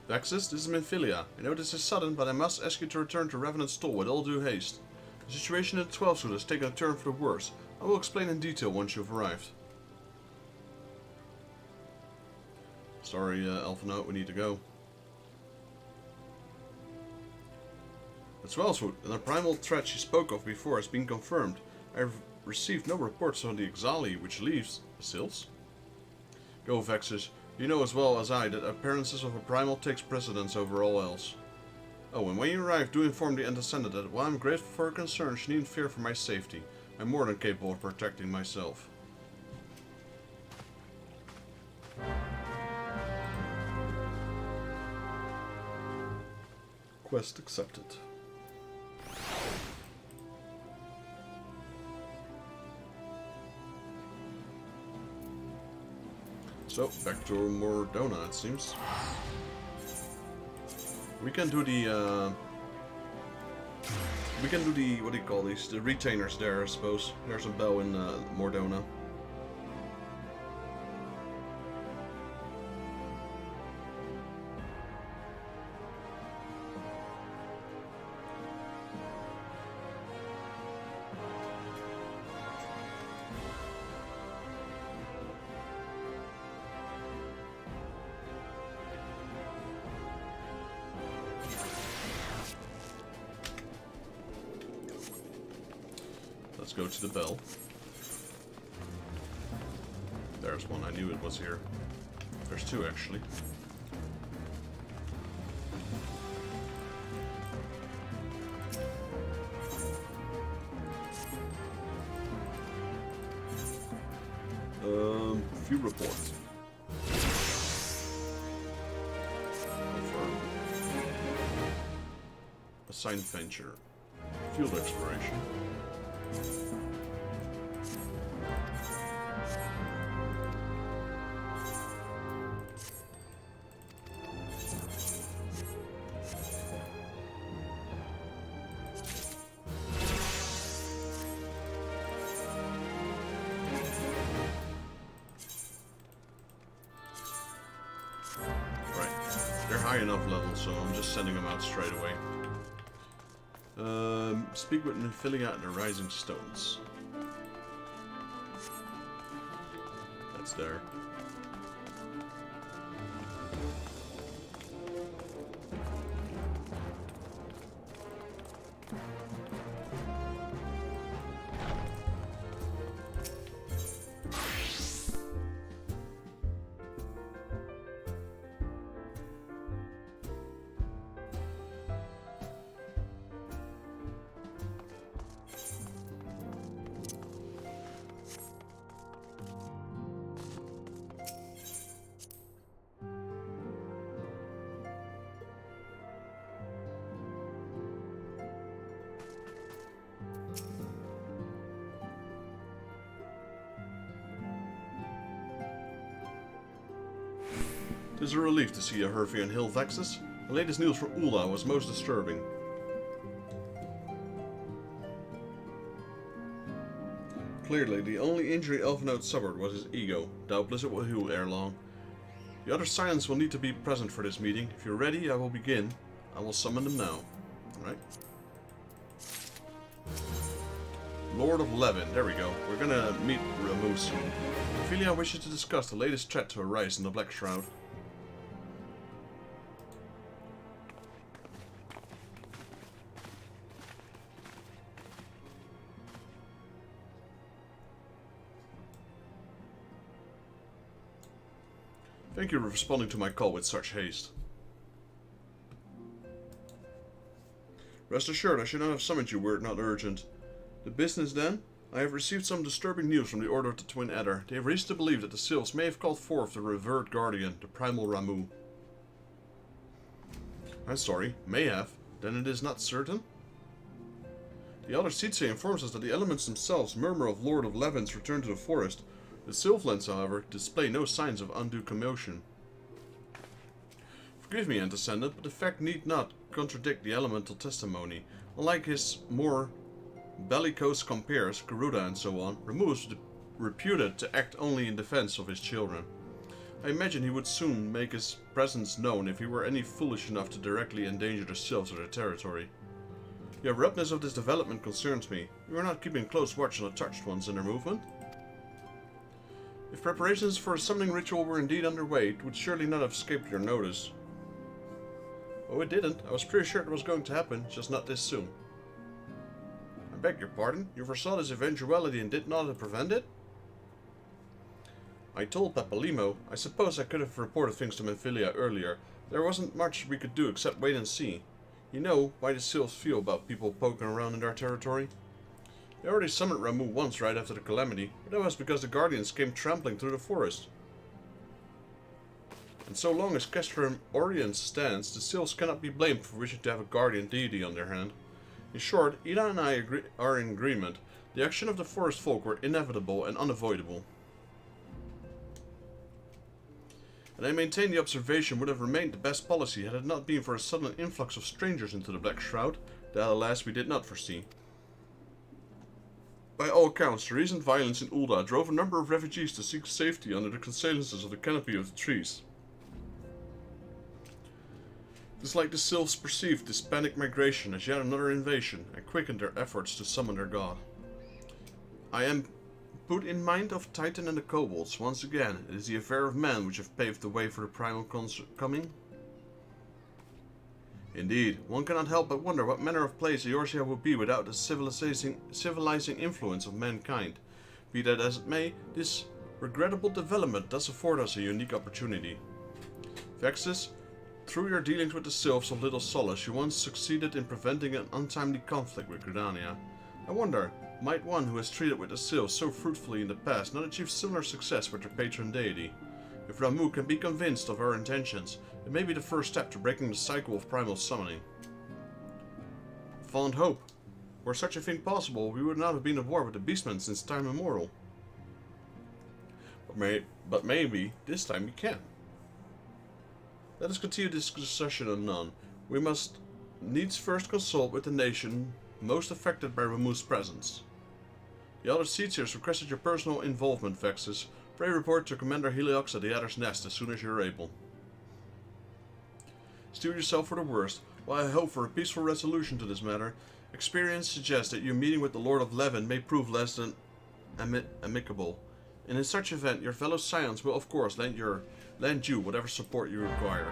Vexus, this is Mephilia. I know this is sudden, but I must ask you to return to Revenant Stall with all due haste. The situation in the 12th Suit has taken a turn for the worse. I will explain in detail once you've arrived. Sorry, Elfanote, we need to go. The 12th Suit, and the primal threat she spoke of before has been confirmed. I have received no reports on the Exali, which leaves... Sils? Go, Vexus. You know as well as I that appearances of a primal takes precedence over all else. Oh, and when you arrive, do inform the Antecedent that while I'm grateful for her concern, she needn't fear for my safety. I'm more than capable of protecting myself. Quest accepted. So, back to Mordona, it seems. We can do the, what do you call these? The retainers there, I suppose. There's a bell in Mordona. Let's go to the bell. There's one. I knew it was here. There's two, actually. Few reports. Confirmed. Assigned venture. Field exploration. High enough level, so I'm just sending them out straight away. Speak with Mephilia and the Rising Stones. it's there. It is a relief to see a Hervian Hill Vexus. The latest news from Ulda was most disturbing. Clearly, the only injury Elfenhout suffered was his ego. Doubtless it will heal ere long. The other Scions will need to be present for this meeting. If you're ready, I will begin. I will summon them now. Alright. Lord of Levin. There we go. We're gonna meet Ramu soon. Ophelia wishes to discuss the latest threat to arise in the Black Shroud. Thank you for responding to my call with such haste. Rest assured, I should not have summoned you were it not urgent. The business, then? I have received some disturbing news from the Order of the Twin Adder. They have reason to believe that the Sylphs may have called forth the revered guardian, the primal Ramu. I'm sorry, may have. Then it is not certain? The Elder Tsetse informs us that the elements themselves murmur of Lord of Levin's return to the forest. The Sylphlands, however, display no signs of undue commotion. Forgive me, Antecedent, but the fact need not contradict the elemental testimony. Unlike his more bellicose compeers, Garuda and so on, Ramu is reputed to act only in defense of his children. I imagine he would soon make his presence known if he were any foolish enough to directly endanger the Sylphs or their territory. The abruptness of this development concerns me. You are not keeping close watch on the touched ones in their movement? If preparations for a summoning ritual were indeed underway, it would surely not have escaped your notice. Oh, it didn't. I was pretty sure it was going to happen, just not this soon. I beg your pardon? You foresaw this eventuality and did not prevent it? I told Papalimo. I suppose I could have reported things to Memphilia earlier. There wasn't much we could do except wait and see. You know why the Sylphs feel about people poking around in their territory? They already summoned Ramu once right after the Calamity, but that was because the Guardians came trampling through the forest. And so long as Castrum Orient stands, the Sylphs cannot be blamed for wishing to have a guardian deity on their hand. In short, Ida and I are in agreement. The action of the forest folk were inevitable and unavoidable. And I maintain the observation would have remained the best policy had it not been for a sudden influx of strangers into the Black Shroud, that alas we did not foresee. By all accounts, the recent violence in Ulda drove a number of refugees to seek safety under the concealances of the canopy of the trees. It is like the Sylphs perceived this panic migration as yet another invasion, and quickened their efforts to summon their god. I am put in mind of Titan and the Kobolds. Once again, it is the affair of men which have paved the way for the primal coming. Indeed, one cannot help but wonder what manner of place Eorzea would be without the civilizing influence of mankind. Be that as it may, this regrettable development does afford us a unique opportunity. Vexus, through your dealings with the Sylphs of Little Solace, you once succeeded in preventing an untimely conflict with Gridania. I wonder, might one who has treated with the Sylphs so fruitfully in the past not achieve similar success with their patron deity? If Ramu can be convinced of our intentions, it may be the first step to breaking the cycle of primal summoning. Fond hope. Were such a thing possible, we would not have been at war with the Beastmen since time immemorial. But maybe, this time we can. Let us continue this discussion anon. We must needs first consult with the nation most affected by Ramu's presence. The Elder Tsetse requested your personal involvement, Vexus. Pray report to Commander Heliox at the Adder's Nest as soon as you are able. Steel yourself for the worst. While I hope for a peaceful resolution to this matter, experience suggests that your meeting with the Lord of Levin may prove less than amicable. In such event, your fellow Scions will of course lend you whatever support you require.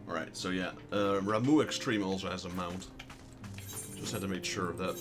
Alright, so yeah, Ramu Extreme also has a mount. Just had to make sure of that.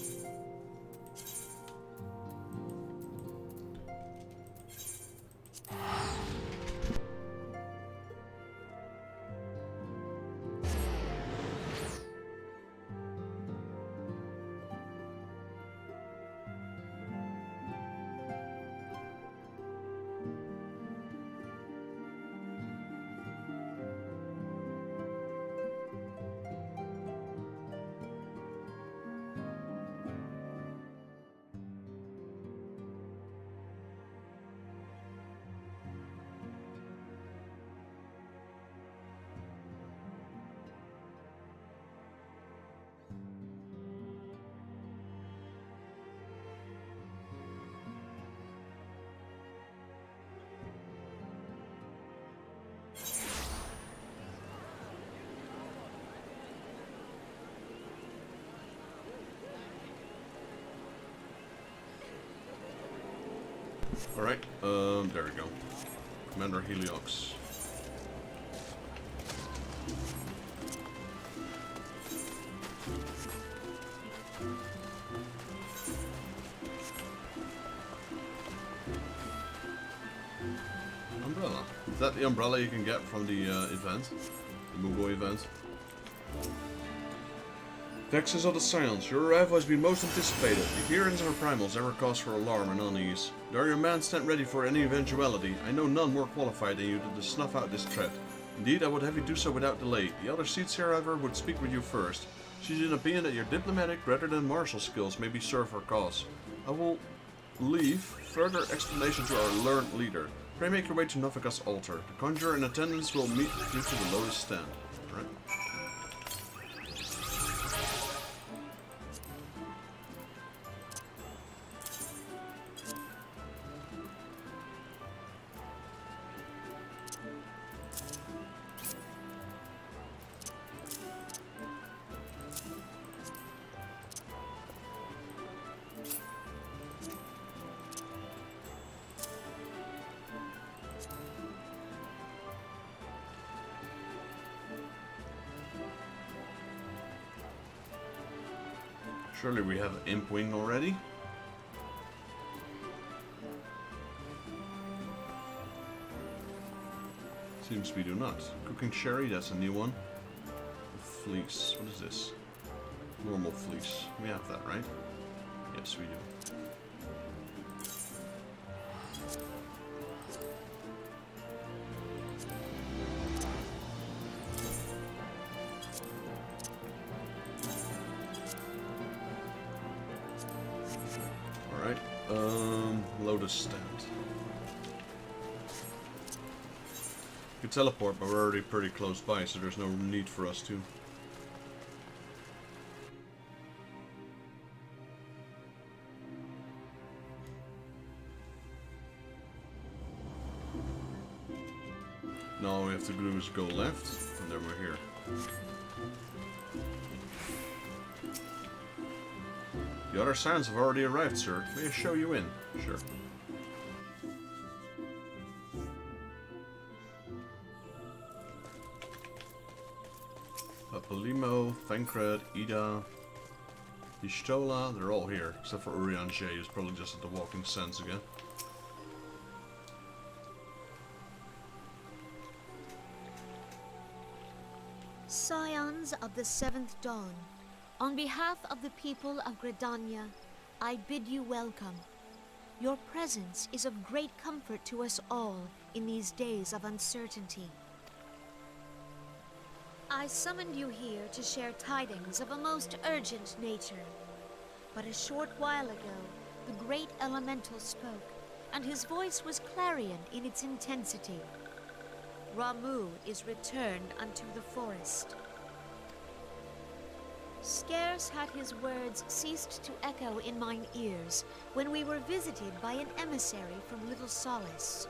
Alright, there we go. Commander Heliox. Umbrella. Is that the umbrella you can get from the event? The Mugo event? Vexes of the Scions, your arrival has been most anticipated. The appearance of our primals ever cause for alarm and unease. There are your men stand ready for any eventuality. I know none more qualified than you to snuff out this threat. Indeed, I would have you do so without delay. The other seats here, however, would speak with you first. She's in opinion that your diplomatic rather than martial skills may be serve her cause. I will leave further explanation to our learned leader. Pray make your way to Novika's altar. The conjurer in attendance will meet you to the lotus stand. Right. Surely we have Imp Wing already? Seems we do not. Cooking Sherry, that's a new one. Fleece, what is this? Normal fleece. We have that, right? Yes, we do. Lotus stand. We could teleport, but we're already pretty close by, so there's no need for us to. Now all we have to do is go left, and then we're here. The other Scions have already arrived, sir. May I show you in? Sure. Papalymo, Thancred, Ida, Y'shtola, they're all here, except for Eorzea, who's probably just at the Walking Sands again. Scions of the Seventh Dawn, on behalf of the people of Gridania, I bid you welcome. Your presence is of great comfort to us all in these days of uncertainty. I summoned you here to share tidings of a most urgent nature. But a short while ago, the great elemental spoke, and his voice was clarion in its intensity. Ramu is returned unto the forest. Scarce had his words ceased to echo in mine ears when we were visited by an emissary from Little Solace.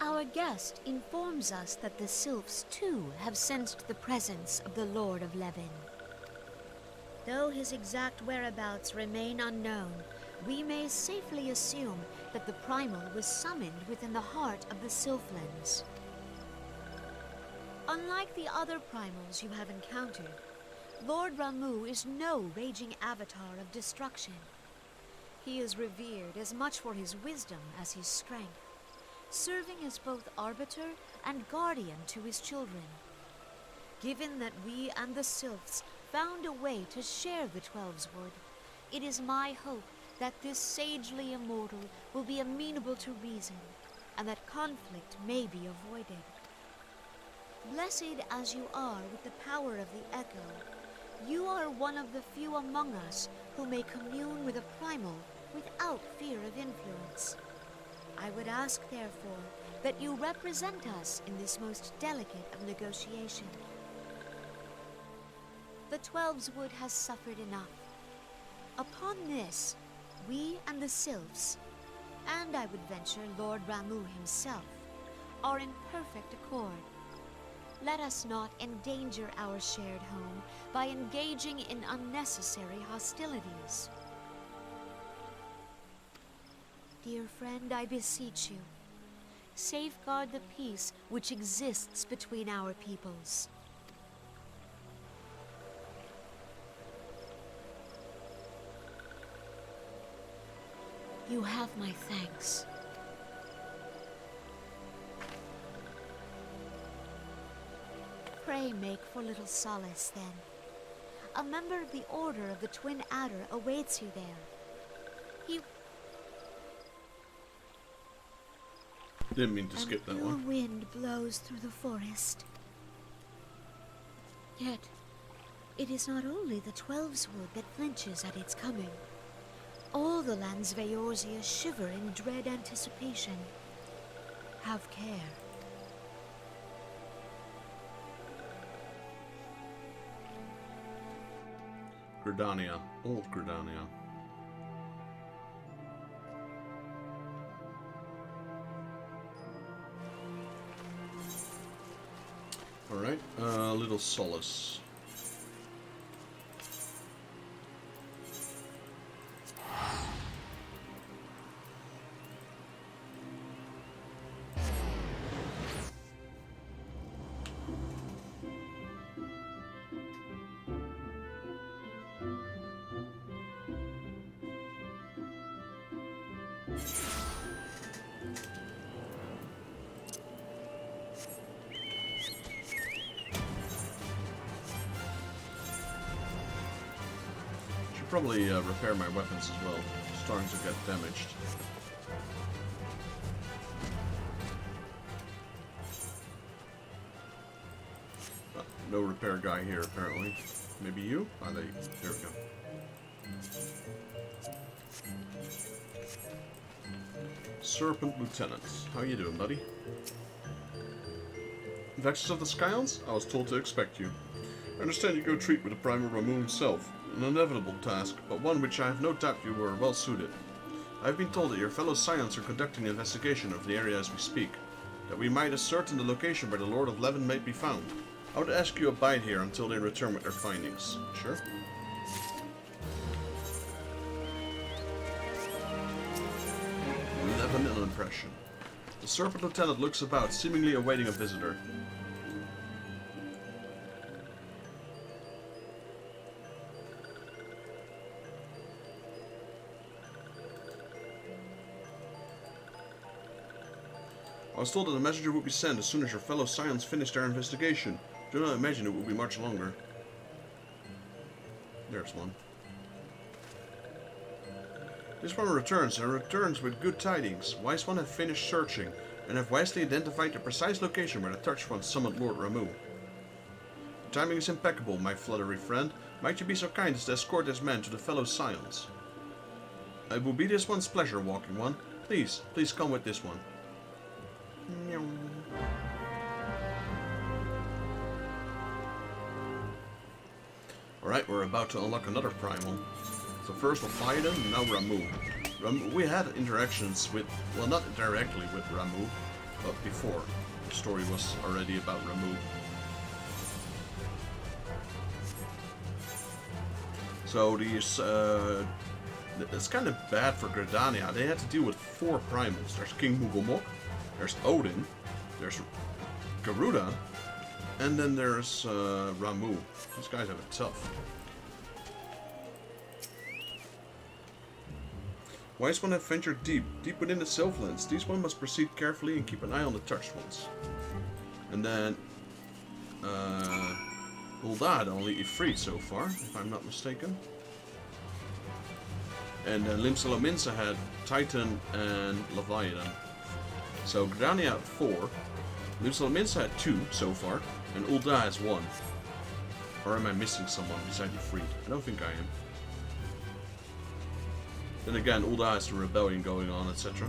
Our guest informs us that the Sylphs too have sensed the presence of the Lord of Levin. Though his exact whereabouts remain unknown, we may safely assume that the primal was summoned within the heart of the Sylphlands. Unlike the other primals you have encountered, Lord Ramu is no raging avatar of destruction. He is revered as much for his wisdom as his strength, serving as both arbiter and guardian to his children. Given that we and the Sylphs found a way to share the Twelveswood, it is my hope that this sagely immortal will be amenable to reason, and that conflict may be avoided. Blessed as you are with the power of the Echo, you are one of the few among us who may commune with a primal without fear of influence. I would ask, therefore, that you represent us in this most delicate of negotiation. The Twelveswood has suffered enough. Upon this, we and the Sylphs, and I would venture Lord Ramu himself, are in perfect accord. Let us not endanger our shared home by engaging in unnecessary hostilities. Dear friend, I beseech you, safeguard the peace which exists between our peoples. You have my thanks. Pray make for Little Solace, then. A member of the Order of the Twin Adder awaits you there. He... Didn't mean to skip that one. A wind blows through the forest. Yet, it is not only the Twelveswood that flinches at its coming. All the lands of Eorzea shiver in dread anticipation. Have care. Gridania. Old Gridania. Alright, Little Solace. Probably repair my weapons as well. Starting to get damaged. No repair guy here apparently. Maybe you? Oh, there we go. Serpent Lieutenant. How you doing, buddy? Vexus of the Scions? I was told to expect you. I understand you go treat with the primal Ramu himself. An inevitable task, but one which I have no doubt you were well suited. I have been told that your fellow Scions are conducting an investigation of the area as we speak, that we might ascertain the location where the Lord of Levin might be found. I would ask you abide here until they return with their findings. Sure? Levin an impression. The Serpent Lieutenant looks about, seemingly awaiting a visitor. I was told that a messenger would be sent as soon as your fellow Scions finished their investigation. Do not imagine it will be much longer. There's one. This one returns, and returns with good tidings. Wise one have finished searching, and have wisely identified the precise location where the Touch One summoned Lord Ramu. The timing is impeccable, my fluttery friend. Might you be so kind as to escort this man to the fellow Scions? It will be this one's pleasure, Walking One. Please, please come with this one. Alright, we're about to unlock another primal. So first Leviathan, and now Ramu. We had interactions with, well, not directly with Ramu, but before. The story was already about Ramu. So these, it's kind of bad for Gridania. They had to deal with 4 primals. There's King Mugomok, there's Odin, there's Garuda, and then there's Ramu. These guys have it tough. Wise one have ventured deep within the Sylphlands. These one must proceed carefully and keep an eye on the touched ones. And then, Ul'dah had only Ifrit so far, if I'm not mistaken. And then Limsa had Titan and Leviathan. So Gridania had 4, Limsa had 2 so far, and Ul'dah has 1. Or am I missing someone beside Ifrit? I don't think I am. Then again, Ul'dah has the rebellion going on, etc.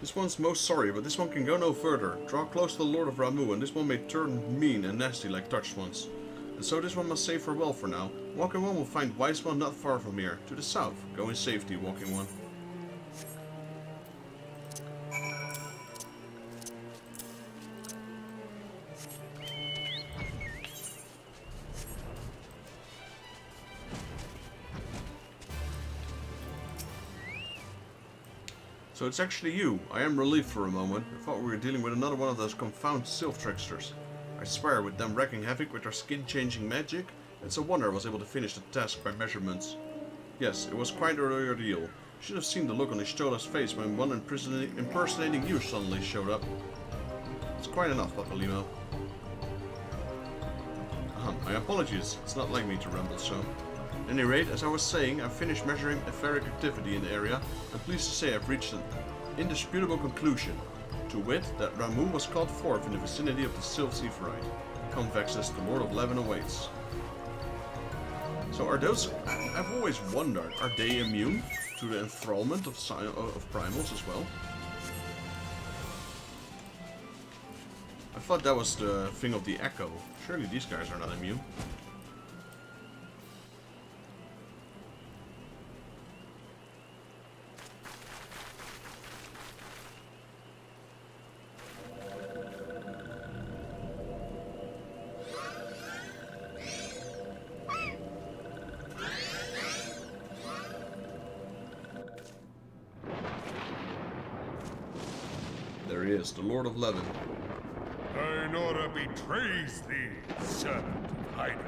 This one's most sorry, but this one can go no further. Draw close to the Lord of Ramu, and this one may turn mean and nasty like touched ones. And so this one must say farewell for now. Walking One will find Wise One not far from here, to the south. Go in safety, Walking One. So it's actually you. I am relieved for a moment. I thought we were dealing with another one of those confounded sylph tricksters. I swear, with them wreaking havoc with their skin-changing magic, it's a wonder I was able to finish the task by measurements. Yes, it was quite an ordeal. You should have seen the look on Ishtola's face when one impersonating you suddenly showed up. It's quite enough, Papa Limo. My apologies. It's not like me to ramble so. At any rate, as I was saying, I've finished measuring etheric activity in the area, and pleased to say I've reached an indisputable conclusion. To wit, that Ramu was called forth in the vicinity of the Sylph Sephirite. Convexus, the Lord of Levin, awaits. So are those... I've always wondered, are they immune to the enthrallment of primals as well? I thought that was the thing of the Echo. Surely these guys are not immune. There he is, the Lord of Levin. Ainora betrays thee, servant of hiding.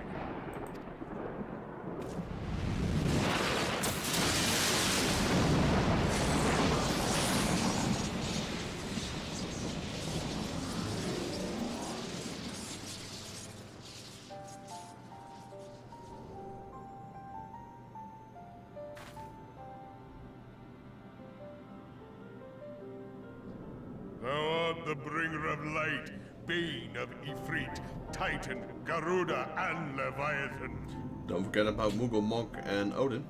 Thou art the bringer of light, bane of Ifrit, Titan, Garuda, and Leviathan. Don't forget about Mugomok and Odin.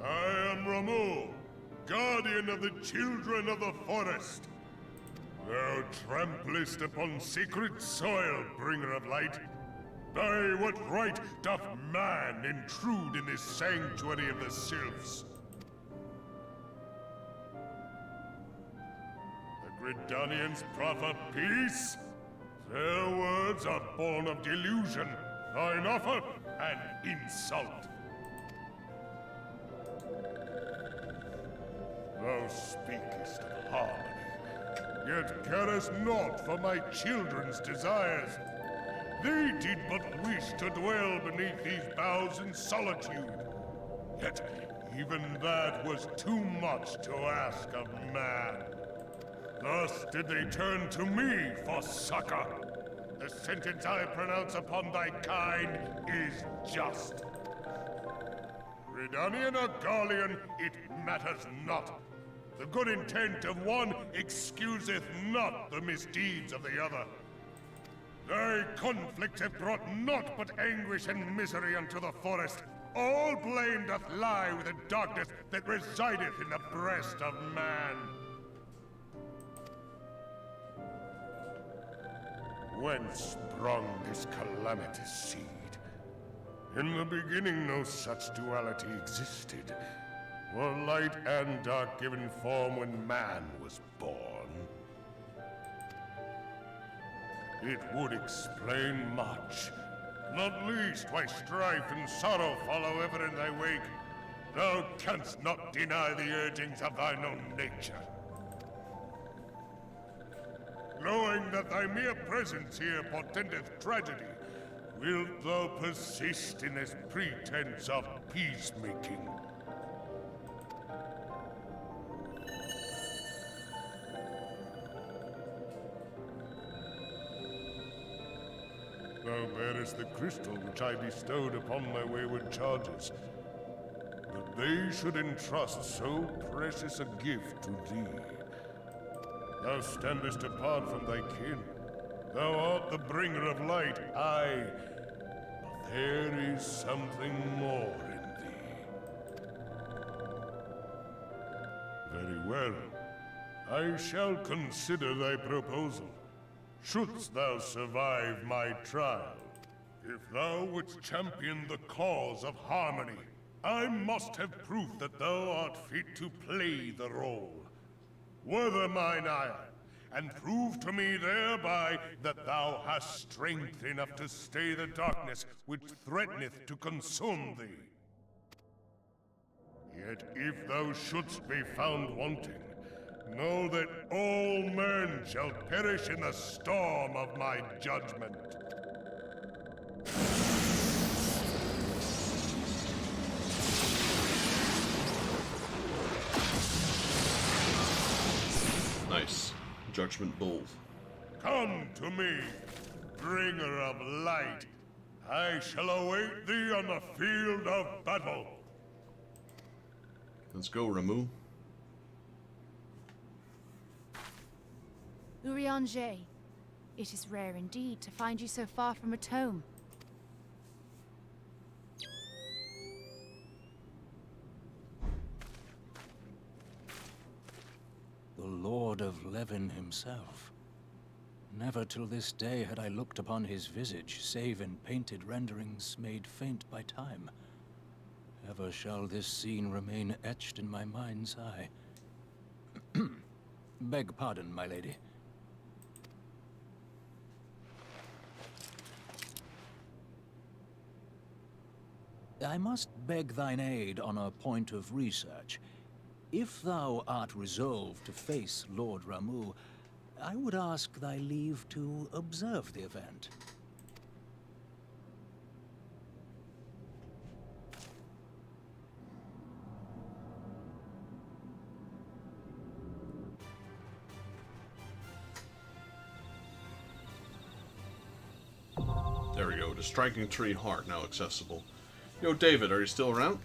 I am Ramu, guardian of the children of the forest. Thou tramplest upon sacred soil, bringer of light. By what right doth man intrude in this sanctuary of the sylphs? Gridanians proffer peace? Their words are born of delusion, thine offer an insult. Thou speakest of harmony, yet carest naught for my children's desires. They did but wish to dwell beneath these boughs in solitude. Yet even that was too much to ask of man. Thus did they turn to me for succor. The sentence I pronounce upon thy kind is just. Gridanian or Garlean, it matters not. The good intent of one excuseth not the misdeeds of the other. Thy conflict hath brought naught but anguish and misery unto the forest. all blame doth lie with the darkness that resideth in the breast of man. Whence sprung this calamitous seed? In the beginning no such duality existed. Were light and dark given form when man was born? It would explain much. Not least why strife and sorrow follow ever in thy wake. Thou canst not deny the urgings of thine own nature. Knowing that thy mere presence here portendeth tragedy, wilt thou persist in this pretense of peacemaking? Thou bearest the crystal which I bestowed upon my wayward charges. That they should entrust so precious a gift to thee. Thou standest apart from thy kin. Thou art the bringer of light, aye. But there is something more in thee. Very well. I shall consider thy proposal. Shouldst thou survive my trial, if thou wouldst champion the cause of harmony, I must have proof that thou art fit to play the role. Wither mine ire, and prove to me thereby that thou hast strength enough to stay the darkness which threateneth to consume thee. Yet if thou shouldst be found wanting, know that all men shall perish in the storm of my judgment. Nice. Judgment bolt. Come to me, bringer of light. I shall await thee on the field of battle. Let's go, Ramu. Eorzea, it is rare indeed to find you so far from a tome. The Lord of Levin himself. Never till this day had I looked upon his visage, save in painted renderings made faint by time. Ever shall this scene remain etched in my mind's eye. Beg pardon, my lady. I must beg thine aid on a point of research. If thou art resolved to face Lord Ramu, I would ask thy leave to observe the event. There we go, the striking tree heart now accessible. Yo, David, are you still around?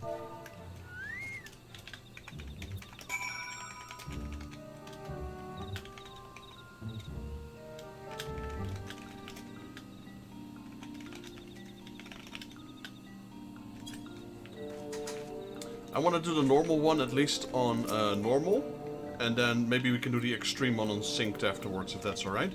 I want to do the normal one at least on normal, and then maybe we can do the extreme one on synced afterwards, if that's alright.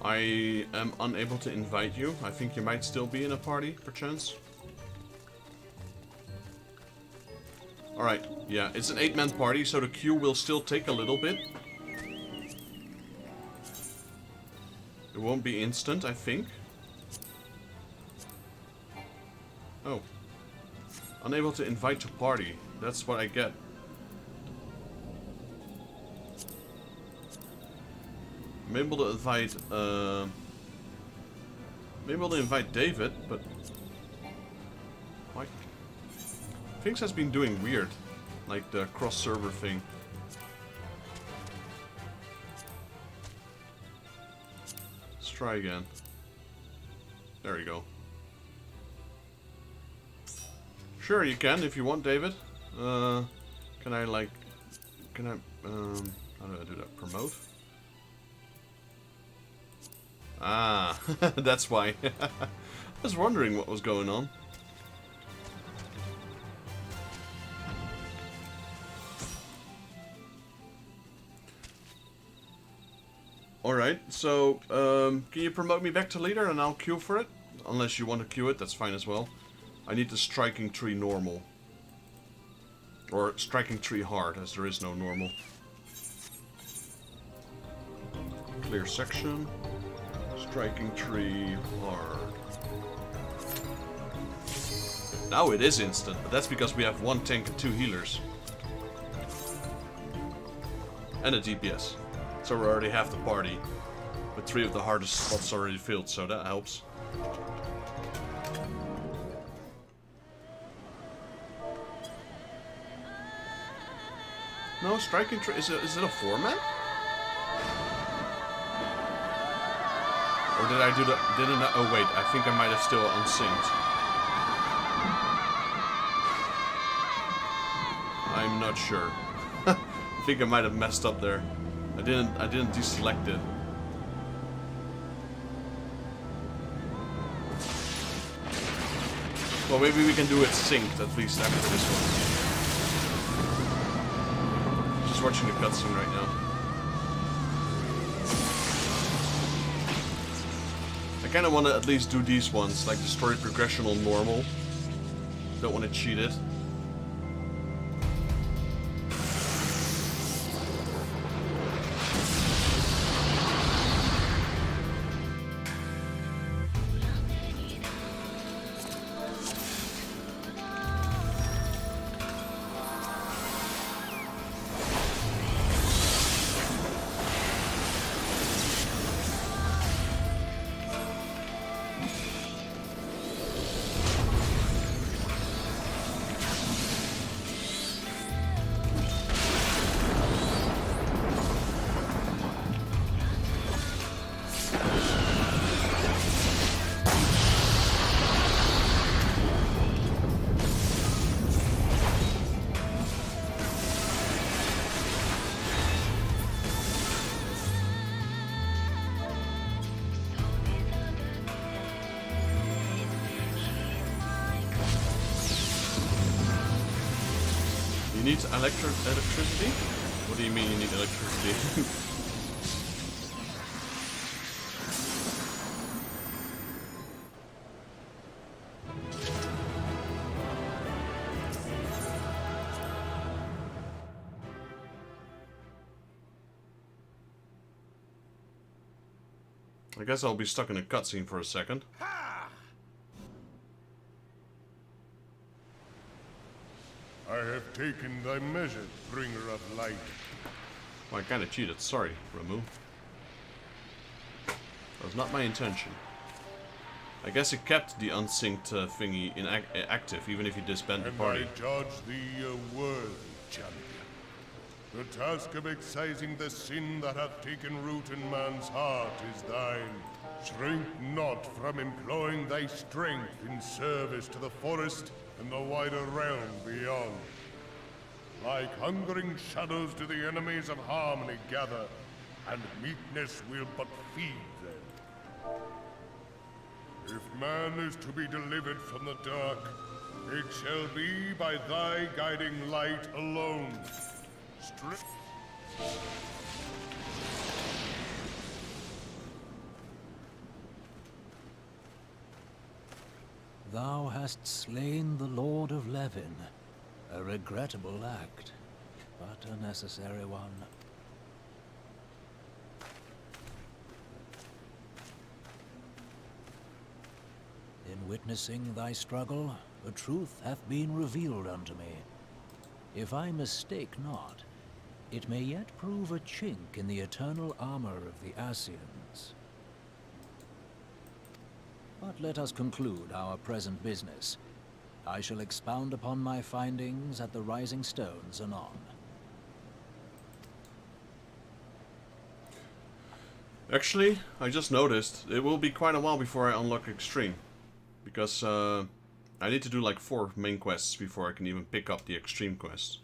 I am unable to invite you. I think you might still be in a party, perchance. Alright, yeah, it's an 8-man party, so the queue will still take a little bit. It won't be instant, I think. Oh. Unable to invite to party. That's what I get. I'm able to invite, David, but why? Things has been doing weird, like the cross-server thing. Let's try again. There you go. Sure, you can if you want, David. Can I like... Can I... how do I do that? Promote? Ah, that's why. I was wondering what was going on. Alright, so, can you promote me back to leader and I'll queue for it? Unless you want to queue it, that's fine as well. I need the striking tree normal. Or striking tree hard, as there is no normal. Clear section. Striking tree hard. Now it is instant, but that's because we have 1 tank and 2 healers. And a DPS. So we're already half the party. But 3 of the hardest spots already filled, so that helps. No, striking tree. Is it a 4-man? Or did I do that? Didn't I? Oh wait, I think I might have still unsynced. I'm not sure. I think I might have messed up there. I didn't deselect it. Well, maybe we can do it synced at least after this one. Just watching the cutscene right now. I kind of want to at least do these ones, like the story progression on normal. Don't want to cheat it. You need electricity? What do you mean you need electricity? I guess I'll be stuck in a cutscene for a second. I have taken thy measure, bringer of light. Well, I kinda cheated, sorry, Ramu. That was not my intention. I guess it kept the unsynced thingy active, even if you disband the party. And I judge thee a worthy champion. The task of excising the sin that hath taken root in man's heart is thine. Shrink not from employing thy strength in service to the forest and the wider realm beyond. Like hungering shadows do the enemies of harmony gather, and meekness will but feed them. If man is to be delivered from the dark, it shall be by thy guiding light alone. Thou hast slain the Lord of Levin. A regrettable act, but a necessary one. In witnessing thy struggle, a truth hath been revealed unto me. If I mistake not, it may yet prove a chink in the eternal armor of the Ascians. But let us conclude our present business. I shall expound upon my findings at the Rising Stones anon. Actually, I just noticed it will be quite a while before I unlock Extreme. Because I need to do like 4 main quests before I can even pick up the Extreme quest.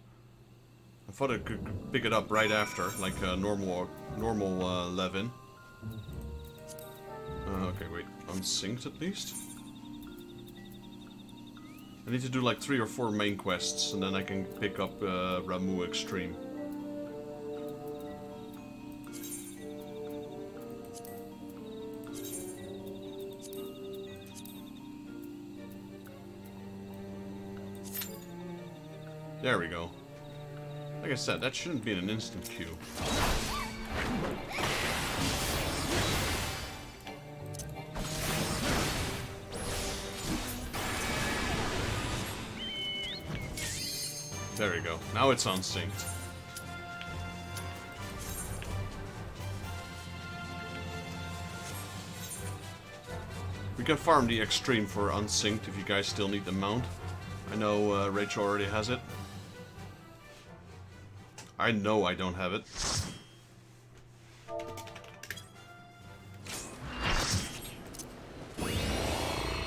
I thought I could pick it up right after, like normal Levin. Okay, wait, unsynced at least? I need to do like 3 or 4 main quests and then I can pick up Ramuh Extreme. There we go. Like I said, that shouldn't be in an instant queue. There we go. Now it's unsynced. We can farm the Extreme for unsynced if you guys still need the mount. I know Rachel already has it. I know I don't have it.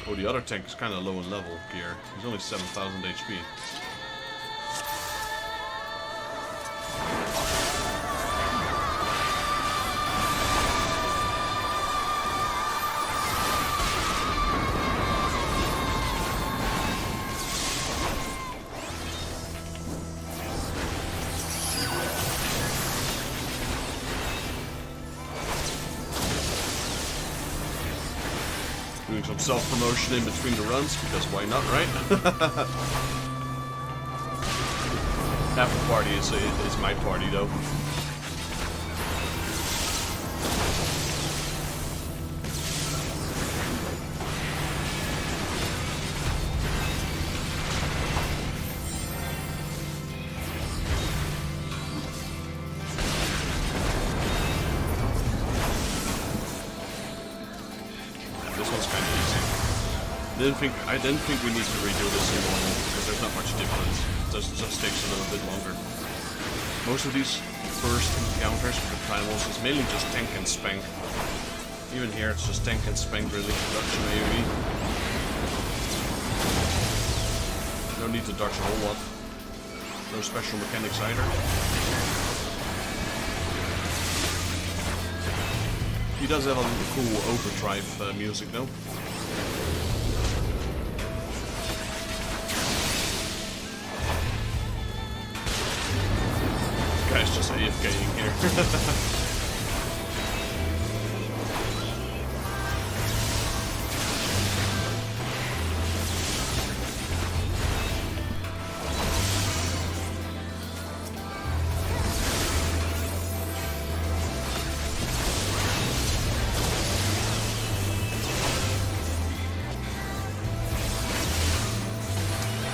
Oh, the other tank is kind of low in level gear. He's only 7,000 HP. Doing some self-promotion in between the runs, because why not, right? Half the party is my party, though. I didn't think we need to redo this in normal, because there's not much difference. It just takes a little bit longer. Most of these first encounters with the primals is mainly just tank and spank. Even here it's just tank and spank really, dodge and AoE. No need to dodge a whole lot. No special mechanics either. He does have a cool overdrive music though. Guy's just AFKing here.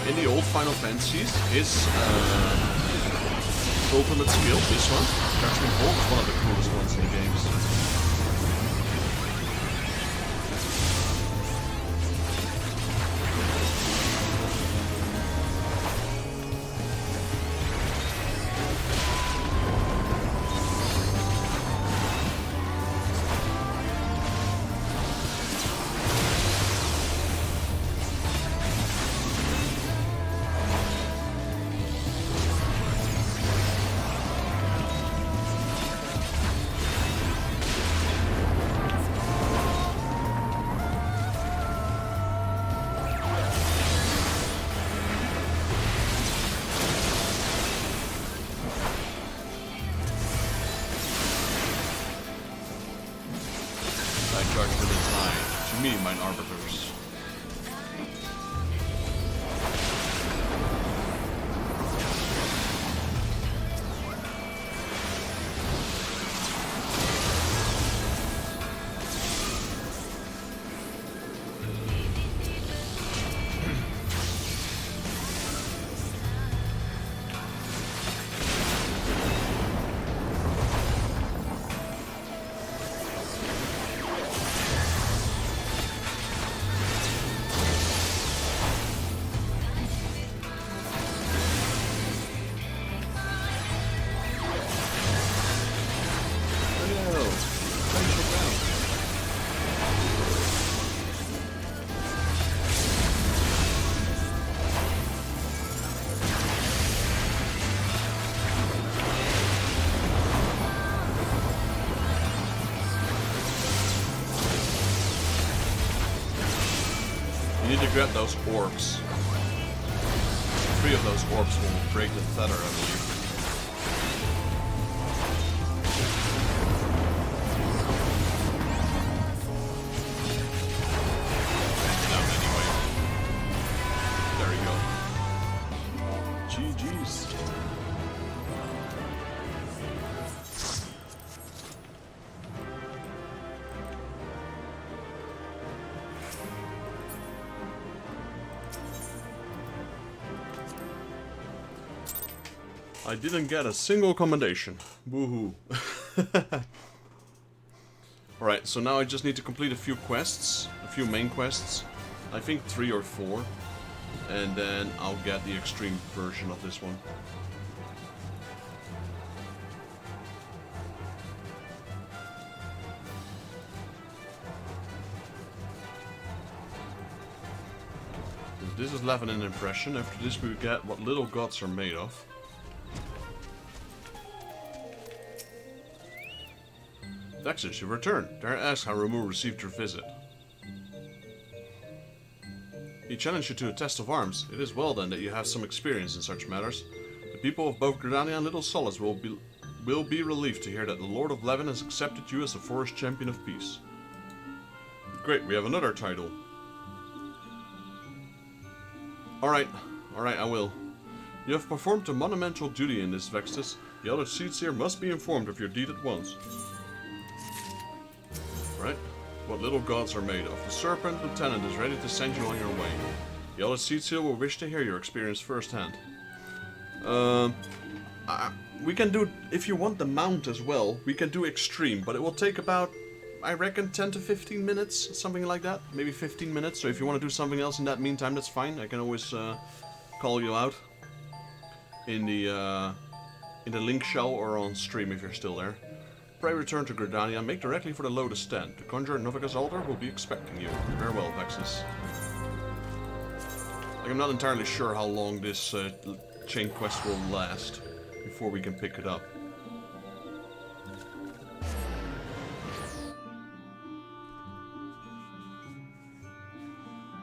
In the old Final Fantasies, his ultimate skill, this one, Judgment Bolt, is one of the coolest ones in the games. Judgment is high. To me, mine arbiters. You need to grab those orbs. 3 of those orbs will break the feather, I believe. GG's. I didn't get a single commendation. Woohoo. Alright, so now I just need to complete a few quests, a few main quests. I think 3 or 4. And then I'll get the extreme version of this one. This is level an impression. After this we get what little gods are made of. Vexus, you return. Dare I ask how Ramu received your visit? He challenged you to a test of arms. It is well then that you have some experience in such matters. The people of both Gridania and Little Solace will be relieved to hear that the Lord of Levin has accepted you as the Forest Champion of Peace. Great, we have another title. Alright, I will. You have performed a monumental duty in this, Vextus. The other seats here must be informed of your deed at once. Right? What little gods are made of. The Serpent Lieutenant is ready to send you on your way. The other seats here will wish to hear your experience firsthand. We can do, if you want the mount as well, we can do extreme, but it will take about, I reckon, 10 to 15 minutes, something like that. Maybe 15 minutes, so if you want to do something else in that meantime, that's fine. I can always call you out in the link shell or on stream if you're still there. Pray return to Gridania, make directly for the Lotus Stand. The Conjurer Novica's altar will be expecting you. Farewell, Vexus. Like, I'm not entirely sure how long this chain quest will last before we can pick it up.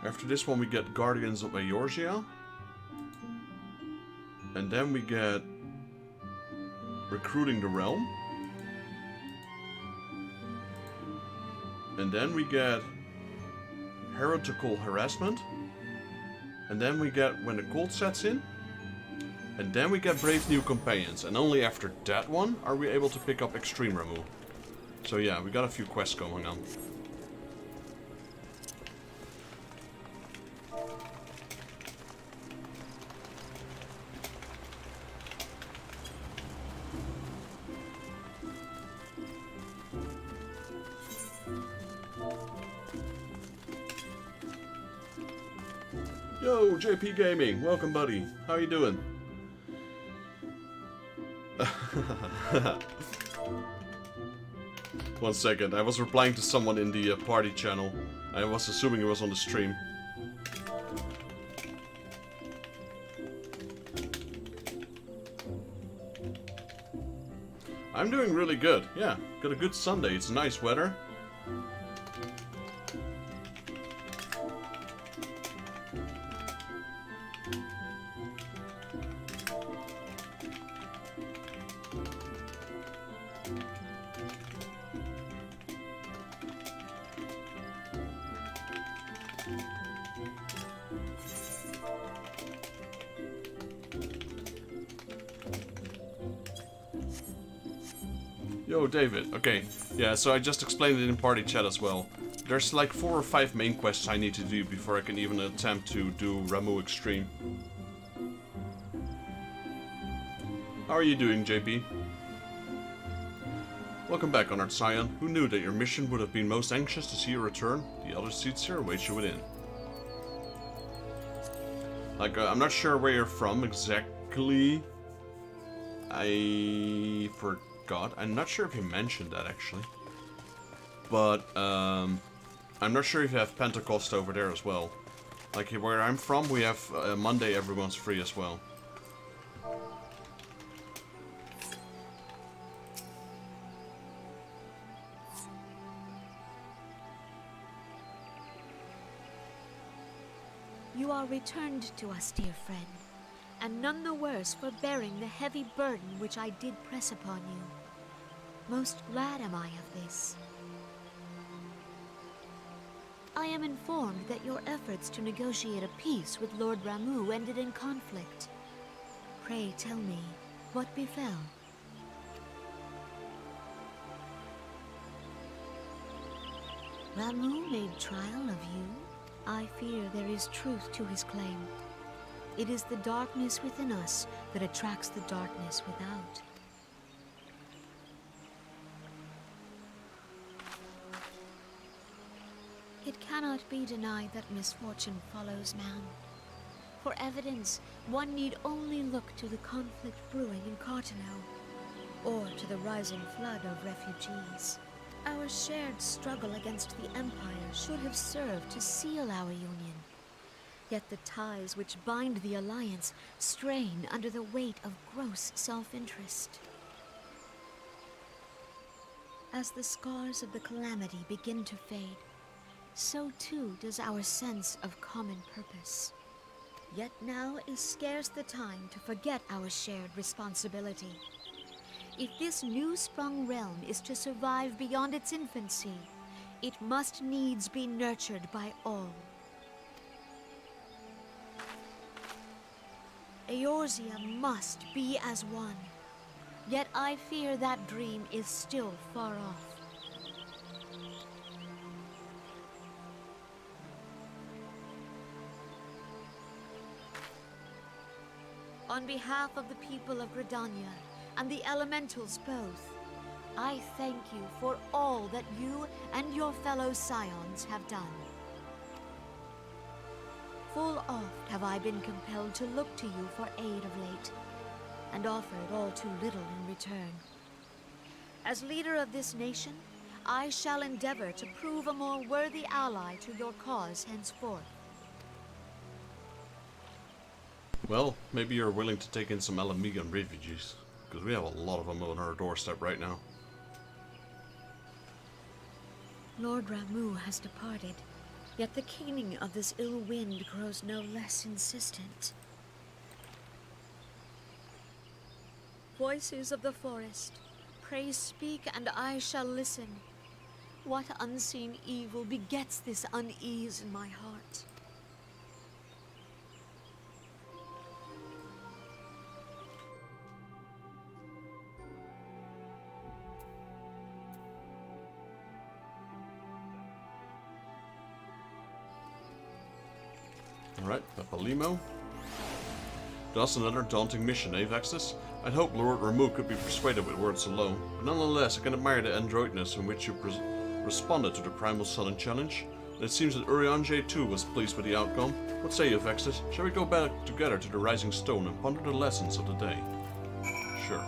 After this one we get Guardians of Eorzea. And then we get Recruiting the Realm. And then we get Heretical Harassment. And then we get When the Cold Sets In. And then we get Brave New Companions. And only after that one are we able to pick up Extreme Ramu. So yeah, we got a few quests going on. Yo, JP Gaming, welcome buddy. How you doing? One second, I was replying to someone in the party channel. I was assuming it was on the stream. I'm doing really good, yeah. Got a good Sunday, it's nice weather. Yo, David. Okay, yeah, so I just explained it in party chat as well. There's like 4 or 5 main quests I need to do before I can even attempt to do Ramu Extreme. How are you doing, JP? Welcome back, Honored Scion. Who knew that your mission would have been most anxious to see you return? The other seats here await you within. Like, I'm not sure where you're from exactly. I forgot. I'm not sure if you mentioned that, actually. But, I'm not sure if you have Pentecost over there as well. Like, where I'm from, we have Monday everyone's free as well. You are returned to us, dear friend, and none the worse for bearing the heavy burden which I did press upon you. Most glad am I of this. I am informed that your efforts to negotiate a peace with Lord Ramuh ended in conflict. Pray tell me, what befell? Ramuh made trial of you? I fear there is truth to his claim. It is the darkness within us that attracts the darkness without. It cannot be denied that misfortune follows man. For evidence, one need only look to the conflict brewing in Cartano, or to the rising flood of refugees. Our shared struggle against the Empire should have served to seal our union. Yet the ties which bind the Alliance strain under the weight of gross self-interest. As the scars of the Calamity begin to fade, so too does our sense of common purpose. Yet now is scarce the time to forget our shared responsibility. If this new-sprung realm is to survive beyond its infancy, it must needs be nurtured by all. Eorzea must be as one. Yet I fear that dream is still far off. On behalf of the people of Gridania and the elementals both, I thank you for all that you and your fellow scions have done. Full oft have I been compelled to look to you for aid of late, and offered all too little in return. As leader of this nation, I shall endeavor to prove a more worthy ally to your cause henceforth. Well, maybe you're willing to take in some Alamigan refugees, because we have a lot of them on our doorstep right now. Lord Ramuh has departed, yet the keening of this ill wind grows no less insistent. Voices of the forest, pray speak and I shall listen. What unseen evil begets this unease in my heart? Alright, Papalimo. That's another daunting mission, eh, Vexus? I'd hope Lord Ramuh could be persuaded with words alone, but nonetheless I can admire the adroitness in which you responded to the primal sudden challenge. And it seems that Urianger too was pleased with the outcome. What say you, Vexus? Shall we go back together to the Rising Stone and ponder the lessons of the day? Sure.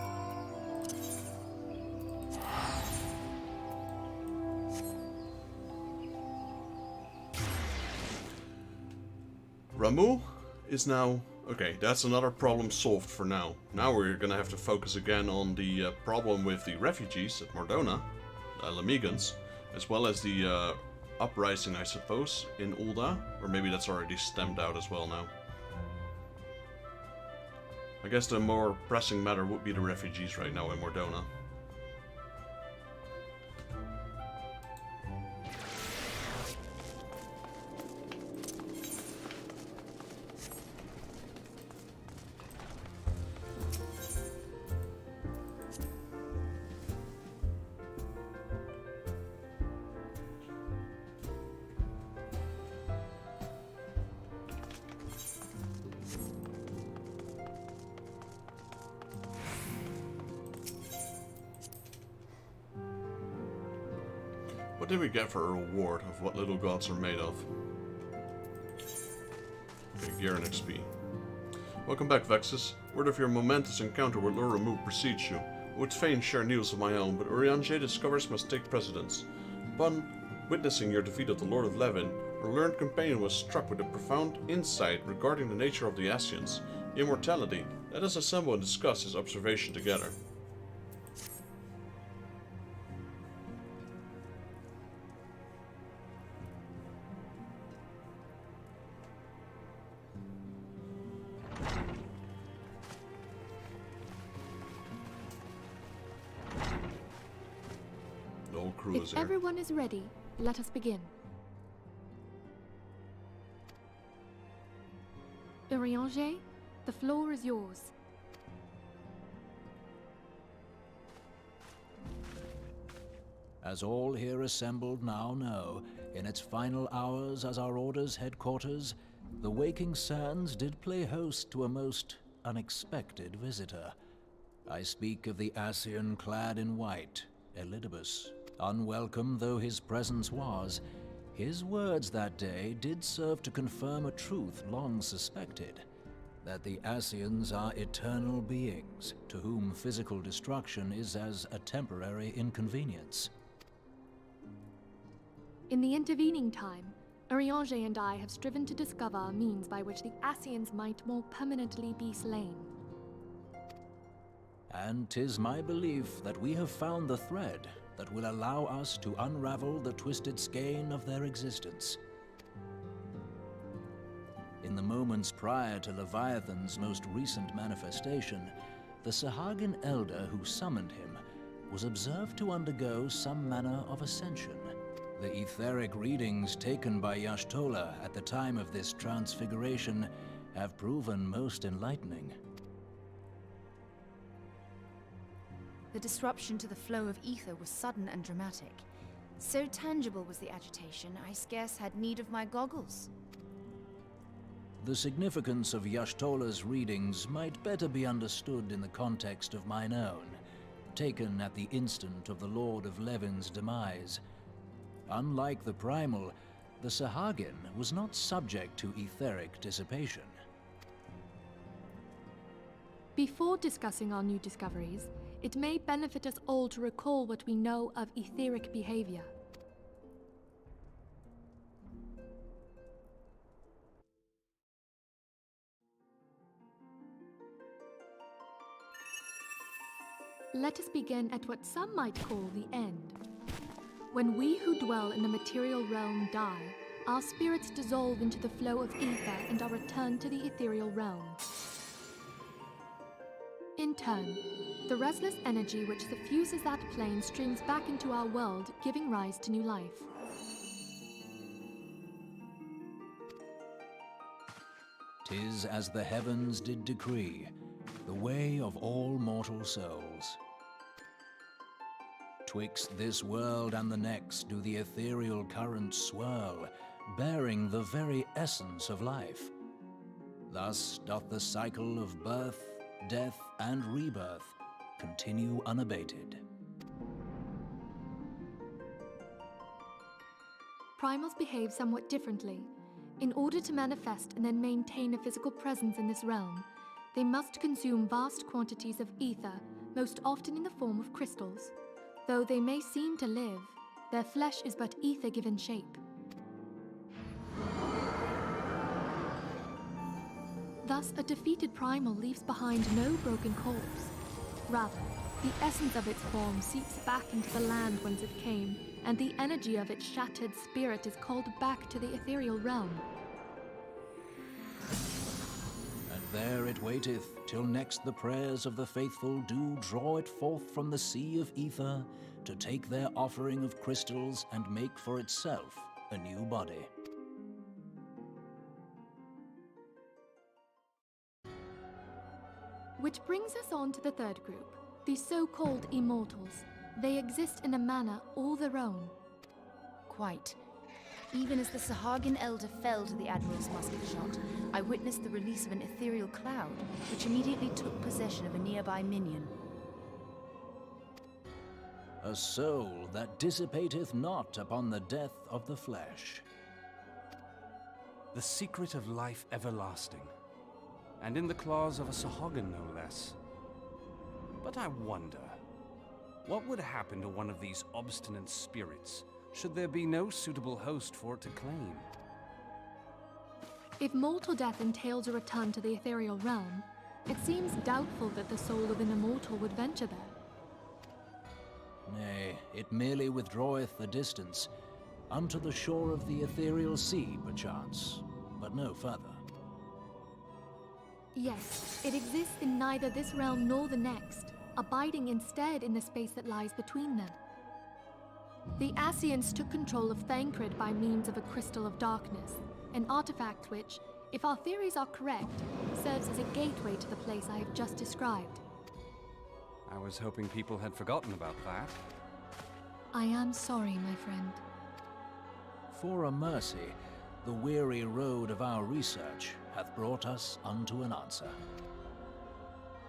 Ramuh is now... Okay, that's another problem solved for now. Now we're gonna have to focus again on the problem with the refugees at Mordona, the Lamigans, as well as the uprising, I suppose, in Ul'dah. Or maybe that's already stemmed out as well now. I guess the more pressing matter would be the refugees right now in Mordona. What did we get for a reward of what little gods are made of? Okay, gear and XP. Welcome back, Vexus. Word of your momentous encounter with Lord Ramuh precedes you. I would fain share news of my own, but Urianger discoveries must take precedence. Upon witnessing your defeat of the Lord of Levin, our learned companion was struck with a profound insight regarding the nature of the Ascians, immortality. Let us assemble and discuss his observation together. crew If is here. everyone is ready, let us begin. Eorzea, the floor is yours. As all here assembled now know, in its final hours as our Order's headquarters, the Waking Sands did play host to a most unexpected visitor. I speak of the Ascian clad in white, Elidibus. Unwelcome though his presence was, his words that day did serve to confirm a truth long suspected, that the Ascians are eternal beings, to whom physical destruction is as a temporary inconvenience. In the intervening time, Eorzea and I have striven to discover a means by which the Ascians might more permanently be slain. And 'tis my belief that we have found the thread that will allow us to unravel the twisted skein of their existence. In the moments prior to Leviathan's most recent manifestation, the Sahagin elder who summoned him was observed to undergo some manner of ascension. The etheric readings taken by Y'shtola at the time of this transfiguration have proven most enlightening. The disruption to the flow of ether was sudden and dramatic. So tangible was the agitation, I scarce had need of my goggles. The significance of Y'shtola's readings might better be understood in the context of mine own, taken at the instant of the Lord of Levin's demise. Unlike the primal, the Sahagin was not subject to etheric dissipation. Before discussing our new discoveries, it may benefit us all to recall what we know of etheric behavior. Let us begin at what some might call the end. When we who dwell in the material realm die, our spirits dissolve into the flow of ether and are returned to the ethereal realm. In turn, the restless energy which suffuses that plane streams back into our world, giving rise to new life. "'Tis as the heavens did decree, the way of all mortal souls. Twixt this world and the next do the ethereal currents swirl, bearing the very essence of life. Thus doth the cycle of birth, death, and rebirth continue unabated." Primals behave somewhat differently. In order to manifest and then maintain a physical presence in this realm, they must consume vast quantities of ether, most often in the form of crystals. Though they may seem to live, their flesh is but ether given shape. Thus, a defeated primal leaves behind no broken corpse. Rather, the essence of its form seeps back into the land whence it came, and the energy of its shattered spirit is called back to the ethereal realm. And there it waiteth, till next the prayers of the faithful do draw it forth from the sea of ether, to take their offering of crystals and make for itself a new body. Which brings us on to the third group, the so-called immortals. They exist in a manner all their own. Quite. Even as the Sahagin elder fell to the Admiral's musket shot, I witnessed the release of an ethereal cloud, which immediately took possession of a nearby minion. A soul that dissipateth not upon the death of the flesh. The secret of life everlasting, and in the claws of a Sahagin no less. But I wonder, what would happen to one of these obstinate spirits should there be no suitable host for it to claim? If mortal death entails a return to the ethereal realm, it seems doubtful that the soul of an immortal would venture there. Nay, it merely withdraweth the distance, unto the shore of the ethereal sea, perchance, but no further. Yes, it exists in neither this realm nor the next, abiding instead in the space that lies between them. The Ascians took control of Thancred by means of a Crystal of Darkness, an artifact which, if our theories are correct, serves as a gateway to the place I have just described. I was hoping people had forgotten about that. I am sorry, my friend. For a mercy, the weary road of our research hath brought us unto an answer.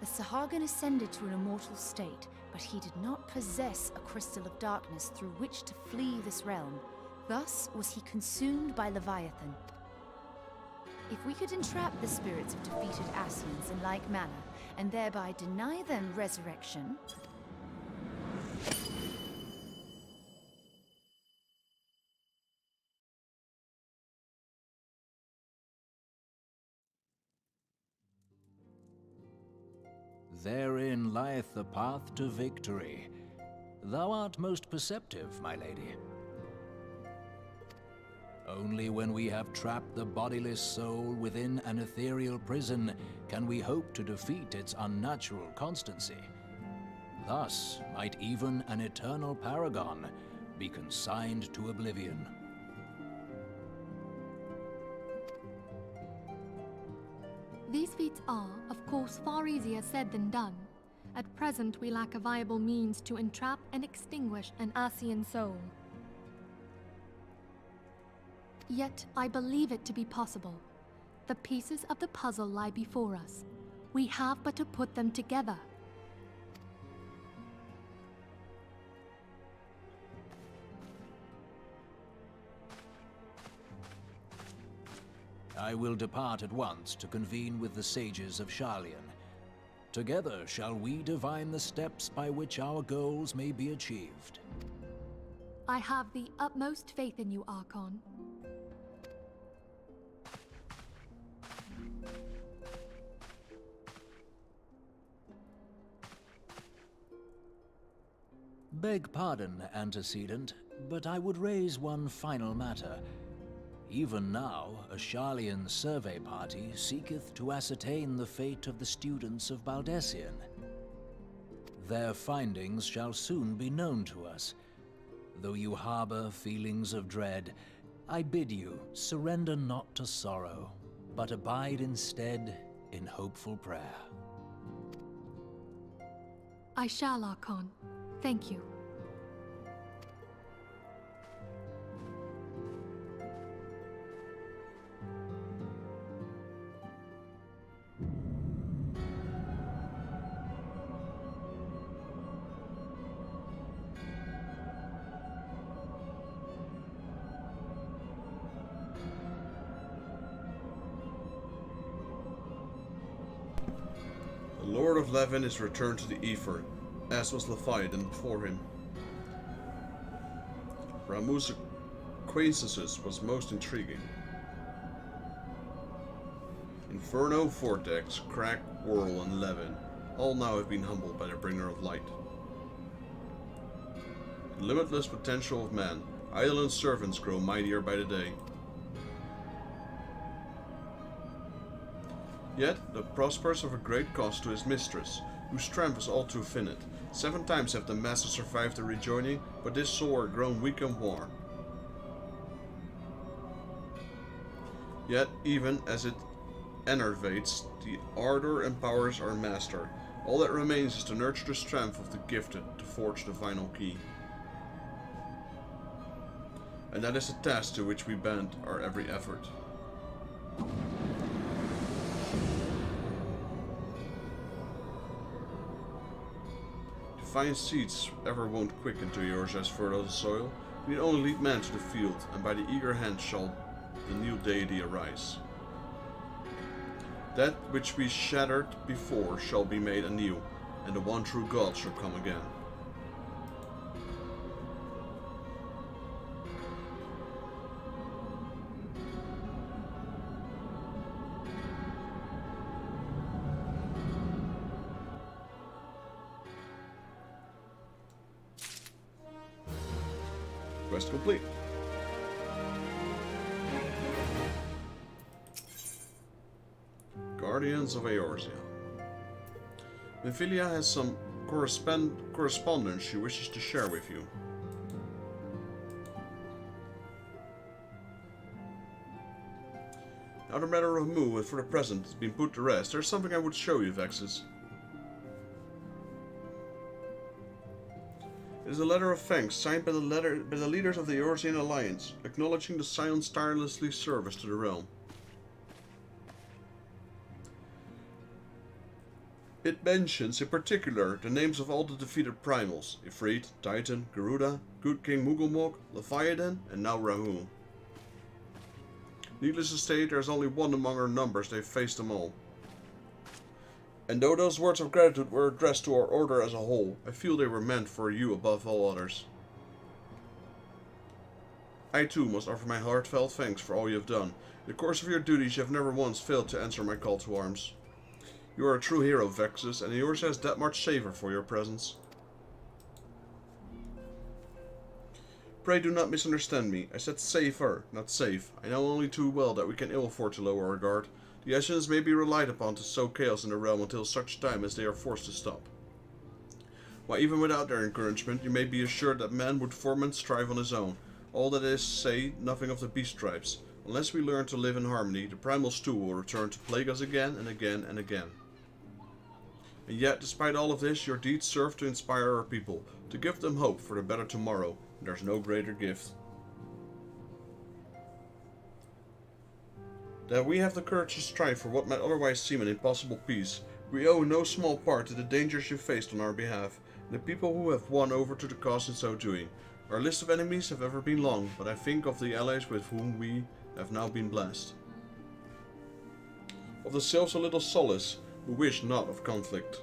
The Sahagin ascended to an immortal state, but he did not possess a crystal of darkness through which to flee this realm. Thus was he consumed by Leviathan. If we could entrap the spirits of defeated Ascians in like manner, and thereby deny them resurrection... Therein lieth the path to victory. Thou art most perceptive, my lady. Only when we have trapped the bodiless soul within an ethereal prison can we hope to defeat its unnatural constancy. Thus might even an eternal paragon be consigned to oblivion. These feats are, of course, far easier said than done. At present, we lack a viable means to entrap and extinguish an Ascian soul. Yet, I believe it to be possible. The pieces of the puzzle lie before us. We have but to put them together. I will depart at once to convene with the sages of Sharlayan. Together shall we divine the steps by which our goals may be achieved. I have the utmost faith in you, Archon. Beg pardon, antecedent, but I would raise one final matter. Even now, a Sharlayan survey party seeketh to ascertain the fate of the students of Baldessian. Their findings shall soon be known to us. Though you harbor feelings of dread, I bid you surrender not to sorrow, but abide instead in hopeful prayer. I shall, Archon. Thank you. The Lord of Levin is returned to the Ether, as was Leviathan before him. Ramuh's acquaintances was most intriguing. Inferno, Vortex, Crack, Whirl, and Levin all now have been humbled by the Bringer of Light. The limitless potential of man, idle servants grow mightier by the day. Yet, the prospers of a great cost to his mistress, whose strength was all too finite. 7 times have the masses survived the rejoining, but this soul are grown weak and worn. Yet, even as it enervates, the ardor empowers our master. All that remains is to nurture the strength of the gifted to forge the final key. And that is the task to which we bend our every effort. Fine seeds ever won't quicken to Eorzea's fertile soil. We need only lead men to the field, and by the eager hand shall the new deity arise. That which we shattered before shall be made anew, and the one true God shall come again. Quest complete. Guardians of Eorzea. Minfilia has some correspondence she wishes to share with you. Now the matter of Mu and for the present has been put to rest, there's something I would show you, Vexus. It is a letter of thanks signed by the leaders of the Eorzean Alliance, acknowledging the Scion's tirelessly service to the realm. It mentions in particular the names of all the defeated primals, Ifrit, Titan, Garuda, Good King Mugulmog, Leviathan, and now Rahu. Needless to state, there is only one among our numbers, they've faced them all. And though those words of gratitude were addressed to our order as a whole, I feel they were meant for you above all others. I too must offer my heartfelt thanks for all you have done. In the course of your duties you have never once failed to answer my call to arms. You are a true hero, Vexus, and Eorzea has that much savor for your presence. Pray do not misunderstand me. I said safer, not safe. I know only too well that we can ill afford to lower our guard. The Ascians may be relied upon to sow chaos in the realm until such time as they are forced to stop. While even without their encouragement, you may be assured that man would form and strive on his own. All that is, say nothing of the beast tribes. Unless we learn to live in harmony, the primals too will return to plague us again and again and again. And yet, despite all of this, your deeds serve to inspire our people, to give them hope for a better tomorrow, and there's no greater gift. That we have the courage to strive for what might otherwise seem an impossible peace, we owe no small part to the dangers you faced on our behalf, and the people who have won over to the cause in so doing. Our list of enemies have ever been long, but I think of the allies with whom we have now been blessed. Of the selves a little solace, who wish not of conflict.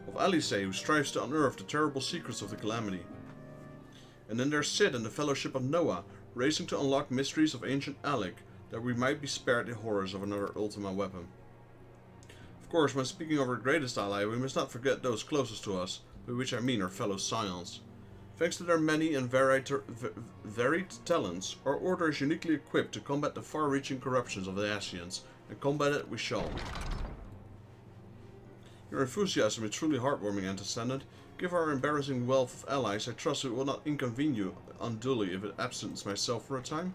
Of Alice, who strives to unearth the terrible secrets of the Calamity. And then there's Sid and the Fellowship of Noah, racing to unlock mysteries of ancient Alec, that we might be spared the horrors of another Ultima weapon. Of course, when speaking of our greatest ally, we must not forget those closest to us, by which I mean our fellow Scions. Thanks to their many and varied talents, our order is uniquely equipped to combat the far-reaching corruptions of the Ascians, and combat it we shall. Your enthusiasm is truly heartwarming, Antecedent. Given our embarrassing wealth of allies, I trust it will not inconvene you unduly if it absents myself for a time.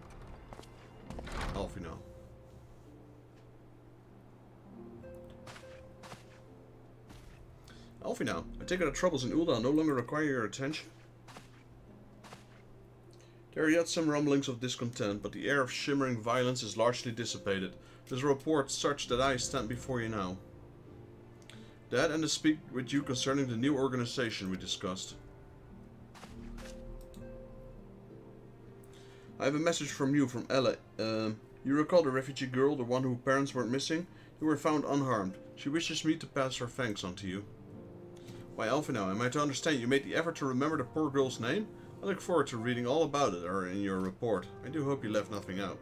Alfino. Alfino, I take it the troubles in Ul'dah no longer require your attention? There are yet some rumblings of discontent, but the air of shimmering violence is largely dissipated. There's a report such that I stand before you now. That and to speak with you concerning the new organization we discussed. I have a message from you from Ella. You recall the refugee girl, the one whose parents weren't missing? You were found unharmed. She wishes me to pass her thanks on to you. Why, Alfino, am I to understand you made the effort to remember the poor girl's name? I look forward to reading all about it or in your report. I do hope you left nothing out.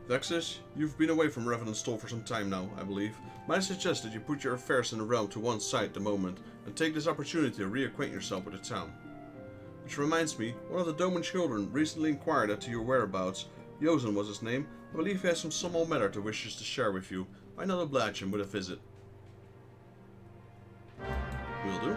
Vexus, you've been away from Revenant's Stall for some time now, I believe. Might I suggest that you put your affairs in the realm to one side at the moment, and take this opportunity to reacquaint yourself with the town. Which reminds me, one of the Doman children recently inquired as to your whereabouts. Yozen was his name. I believe he has some small matter to wishes to share with you. Why not oblige him with a visit? Will do.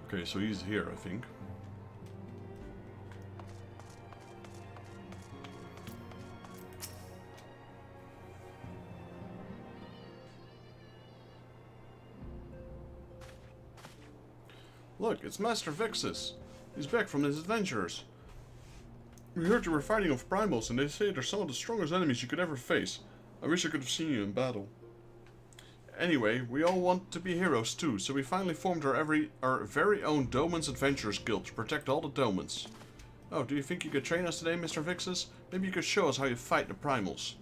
Okay, so he's here, I think. Look, it's Master Vexus. He's back from his adventures. We heard you were fighting off primals, and they say they're some of the strongest enemies you could ever face. I wish I could have seen you in battle. Anyway, we all want to be heroes too, so we finally formed our very own Doman's Adventurers Guild to protect all the Domans. Oh, do you think you could train us today, Mr. Vixus? Maybe you could show us how you fight the primals.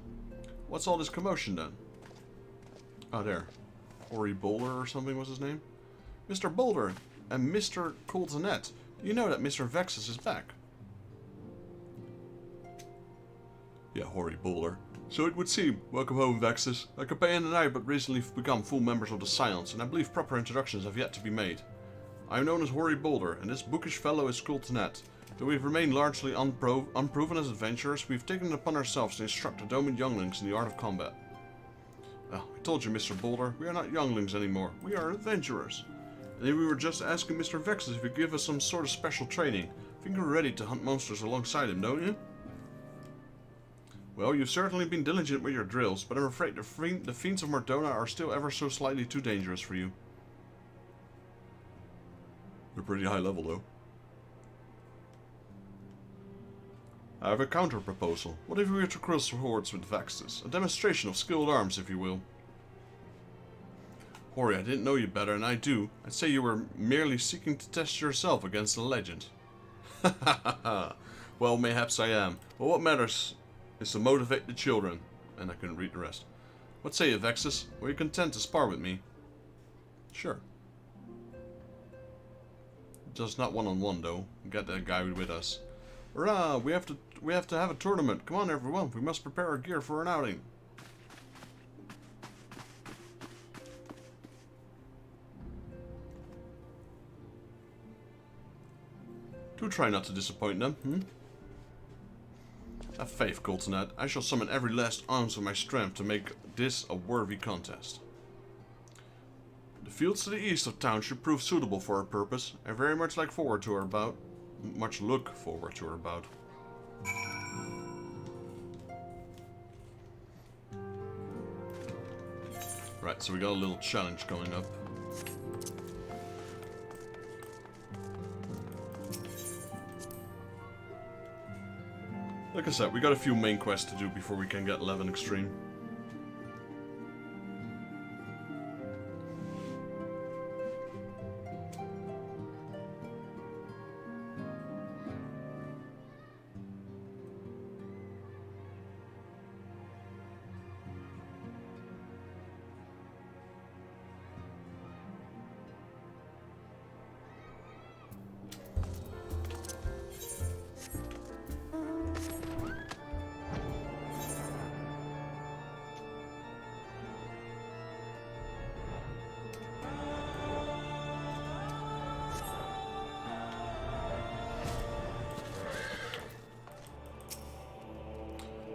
What's all this commotion then? Oh, there. Ori Boulder or something was his name? Mr. Boulder and Mr. Coltonet, you know that Mr. Vexus is back. Yeah, Ori Boulder. So it would seem. Welcome home, Vexus. My companion and I but recently become full members of the Scions, and I believe proper introductions have yet to be made. I am known as Hoary Boulder, and this bookish fellow is Kultanet. Though we've remained largely unproven as adventurers, we've taken it upon ourselves to instruct the Doman younglings in the art of combat. Well, I told you, Mr. Boulder, we are not younglings anymore. We are adventurers. And if we were just asking Mr. Vexus if he'd give us some sort of special training, I think we're ready to hunt monsters alongside him, don't you? Well, you've certainly been diligent with your drills, but I'm afraid the fiends of Mordona are still ever so slightly too dangerous for you. They're pretty high level, though. I have a counter-proposal. What if we were to cross swords with Vexus? A demonstration of skilled arms, if you will. Hoary, I didn't know you better, and I do. I'd say you were merely seeking to test yourself against the legend. Ha ha ha ha. Well, mayhaps I am. But what matters is to motivate the children. And I couldn't read the rest. What say you, Vexus? Are you content to spar with me? Sure. Just not one-on-one, though. Get that guy with us. Hurrah! We have to have a tournament. Come on, everyone. We must prepare our gear for an outing. Do try not to disappoint them, Have faith, Kultanet. I shall summon every last ounce of my strength to make this a worthy contest. The fields to the east of town should prove suitable for our purpose. I very much look forward to our bout. Right, so we got a little challenge coming up. Like I said, we got a few main quests to do before we can get 11 Extreme.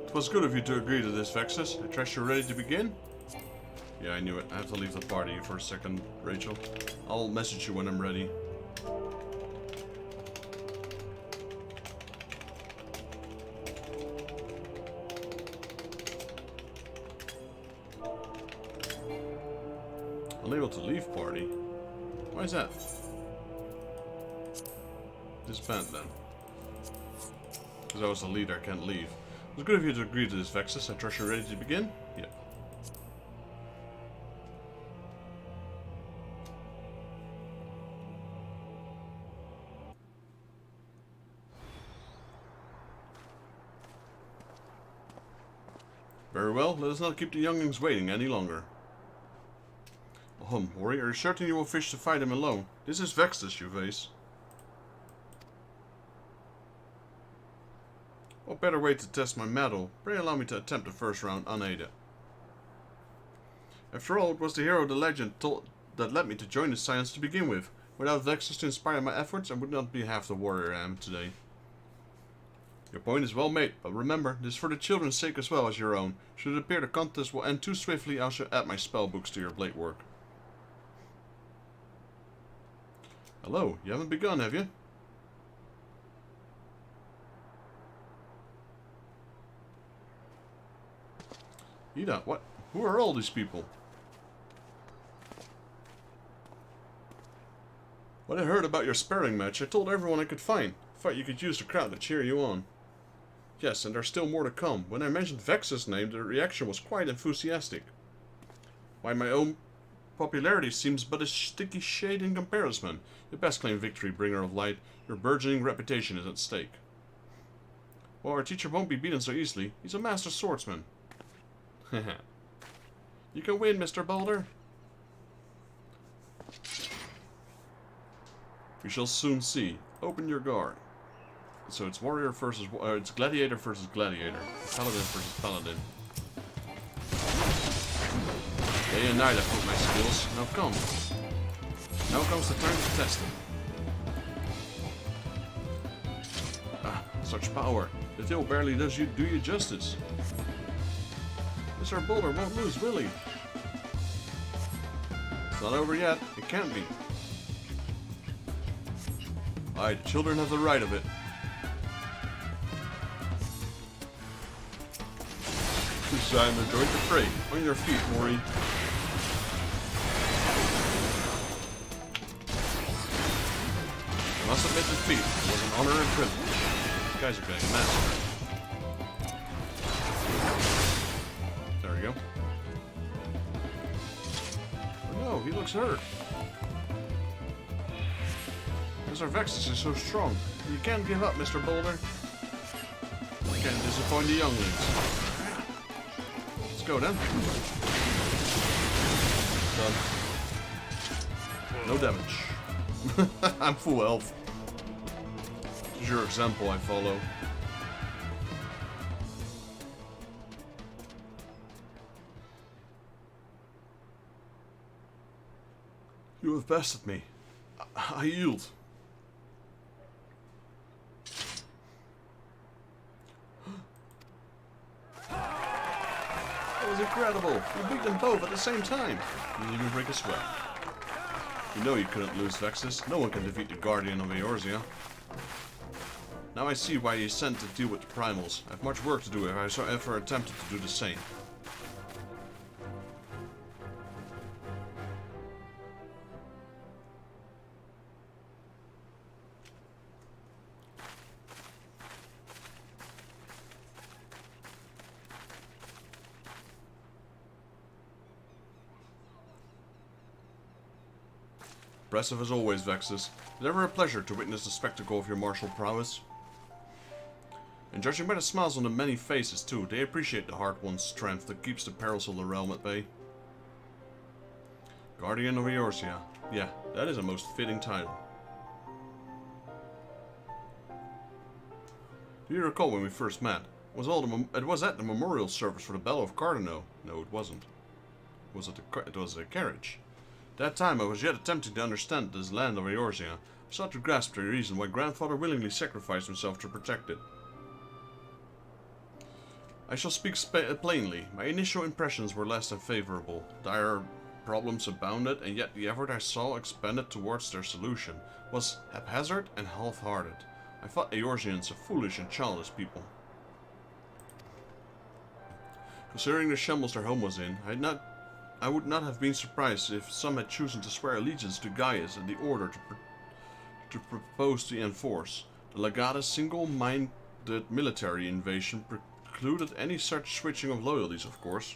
It was good of you to agree to this, Vexus. I trust you're ready to begin? Yeah, I knew it. I have to leave the party for a second, Rachel. I'll message you when I'm ready. Unable to leave party? Why is that? Disband then. Because I was the leader, I can't leave. It was good of you to agree to this, Vexus. I trust you're ready to begin? Yeah. Very well, let us not keep the younglings waiting any longer. Hoary, are you certain you will wish to fight him alone? This is Vexus you face. What better way to test my mettle? Pray allow me to attempt the first round unaided. After all, it was the hero of the legend that led me to join the Science to begin with. Without Vexus to inspire my efforts, I would not be half the warrior I am today. Your point is well made, but remember, this is for the children's sake as well as your own. Should it appear the contest will end too swiftly, I shall add my spell books to your blade work. Hello, you haven't begun, have you? Ida, what? Who are all these people? When I heard about your sparring match, I told everyone I could find. Thought you could use the crowd to cheer you on. Yes, and there's still more to come. When I mentioned Vex's name, the reaction was quite enthusiastic. Why, my own popularity seems but a sticky shade in comparison. You best claim victory, bringer of light. Your burgeoning reputation is at stake. Well, our teacher won't be beaten so easily. He's a master swordsman. You can win, Mr. Boulder. We shall soon see. Open your guard. So it's warrior versus it's gladiator versus gladiator. Paladin versus paladin. Day and night I put my skills. Now comes the time to test them. Such power. The tail barely does do you justice. Mr. Boulder won't lose, will he? It's not over yet. It can't be. Aye, the children have the right of it. It's time to join the fray. On your feet, Mori. I must admit defeat. It was an honor and privilege. These guys are getting massacred. There we go. Oh no, he looks hurt. Mr. Vexus is so strong. You can't give up, Mr. Boulder. You can't disappoint the younglings. Let's go then. Done. No damage. I'm full health. This is your example I follow. You have bested me. I yield. That was incredible. You beat them both at the same time. You didn't even break a sweat. You know you couldn't lose, Vexus. No one can defeat the Guardian of Eorzea. Now I see why you sent to deal with the primals. I have much work to do if I so ever attempted to do the same. Impressive as always, Vexus. It's ever a pleasure to witness the spectacle of your martial prowess. And judging by the smiles on the many faces too, they appreciate the hard-won strength that keeps the perils of the realm at bay. Guardian of Eorzea. Yeah, that is a most fitting title. Do you recall when we first met? It was at the memorial service for the Battle of Cardano. No, it wasn't. It was a carriage. That time I was yet attempting to understand this land of Eorzea. I sought to grasp the reason why Grandfather willingly sacrificed himself to protect it. I shall speak plainly. My initial impressions were less than favorable. Dire problems abounded, and yet the effort I saw expended towards their solution was haphazard and half-hearted. I thought Eorzeans a foolish and childish people. Considering the shambles their home was in, I would not have been surprised if some had chosen to swear allegiance to Gaius and the order to propose to enforce. The Legata's single-minded military invasion precluded any such switching of loyalties, of course.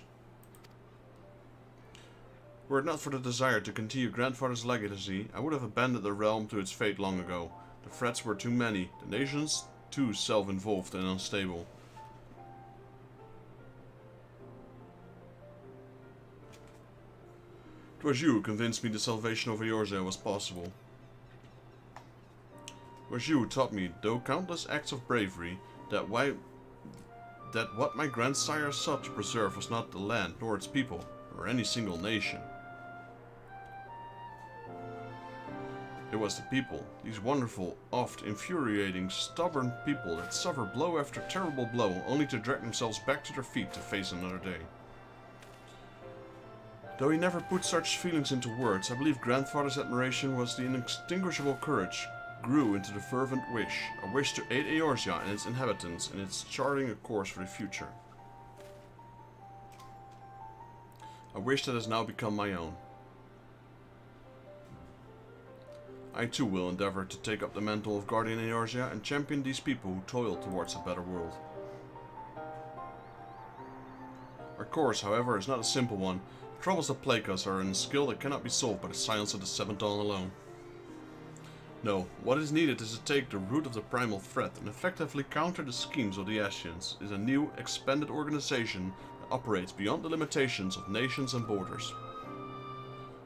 Were it not for the desire to continue Grandfather's legacy, I would have abandoned the realm to its fate long ago. The threats were too many, the nations too self-involved and unstable. It was you who convinced me the salvation of Eorzea was possible. It was you who taught me, though countless acts of bravery, that what my grandsire sought to preserve was not the land, nor its people, or any single nation. It was the people, these wonderful, oft infuriating, stubborn people that suffer blow after terrible blow, only to drag themselves back to their feet to face another day. Though he never put such feelings into words, I believe Grandfather's admiration was the inextinguishable courage, grew into the fervent wish, a wish to aid Eorzea and its inhabitants in its charting a course for the future. A wish that has now become my own. I too will endeavor to take up the mantle of Guardian Eorzea and champion these people who toil towards a better world. Our course, however, is not a simple one. The troubles that plague us are in a skill that cannot be solved by the silence of the Seventh Dawn alone. No, what is needed is to take the root of the primal threat and effectively counter the schemes of the Ascians. Is a new, expanded organization that operates beyond the limitations of nations and borders.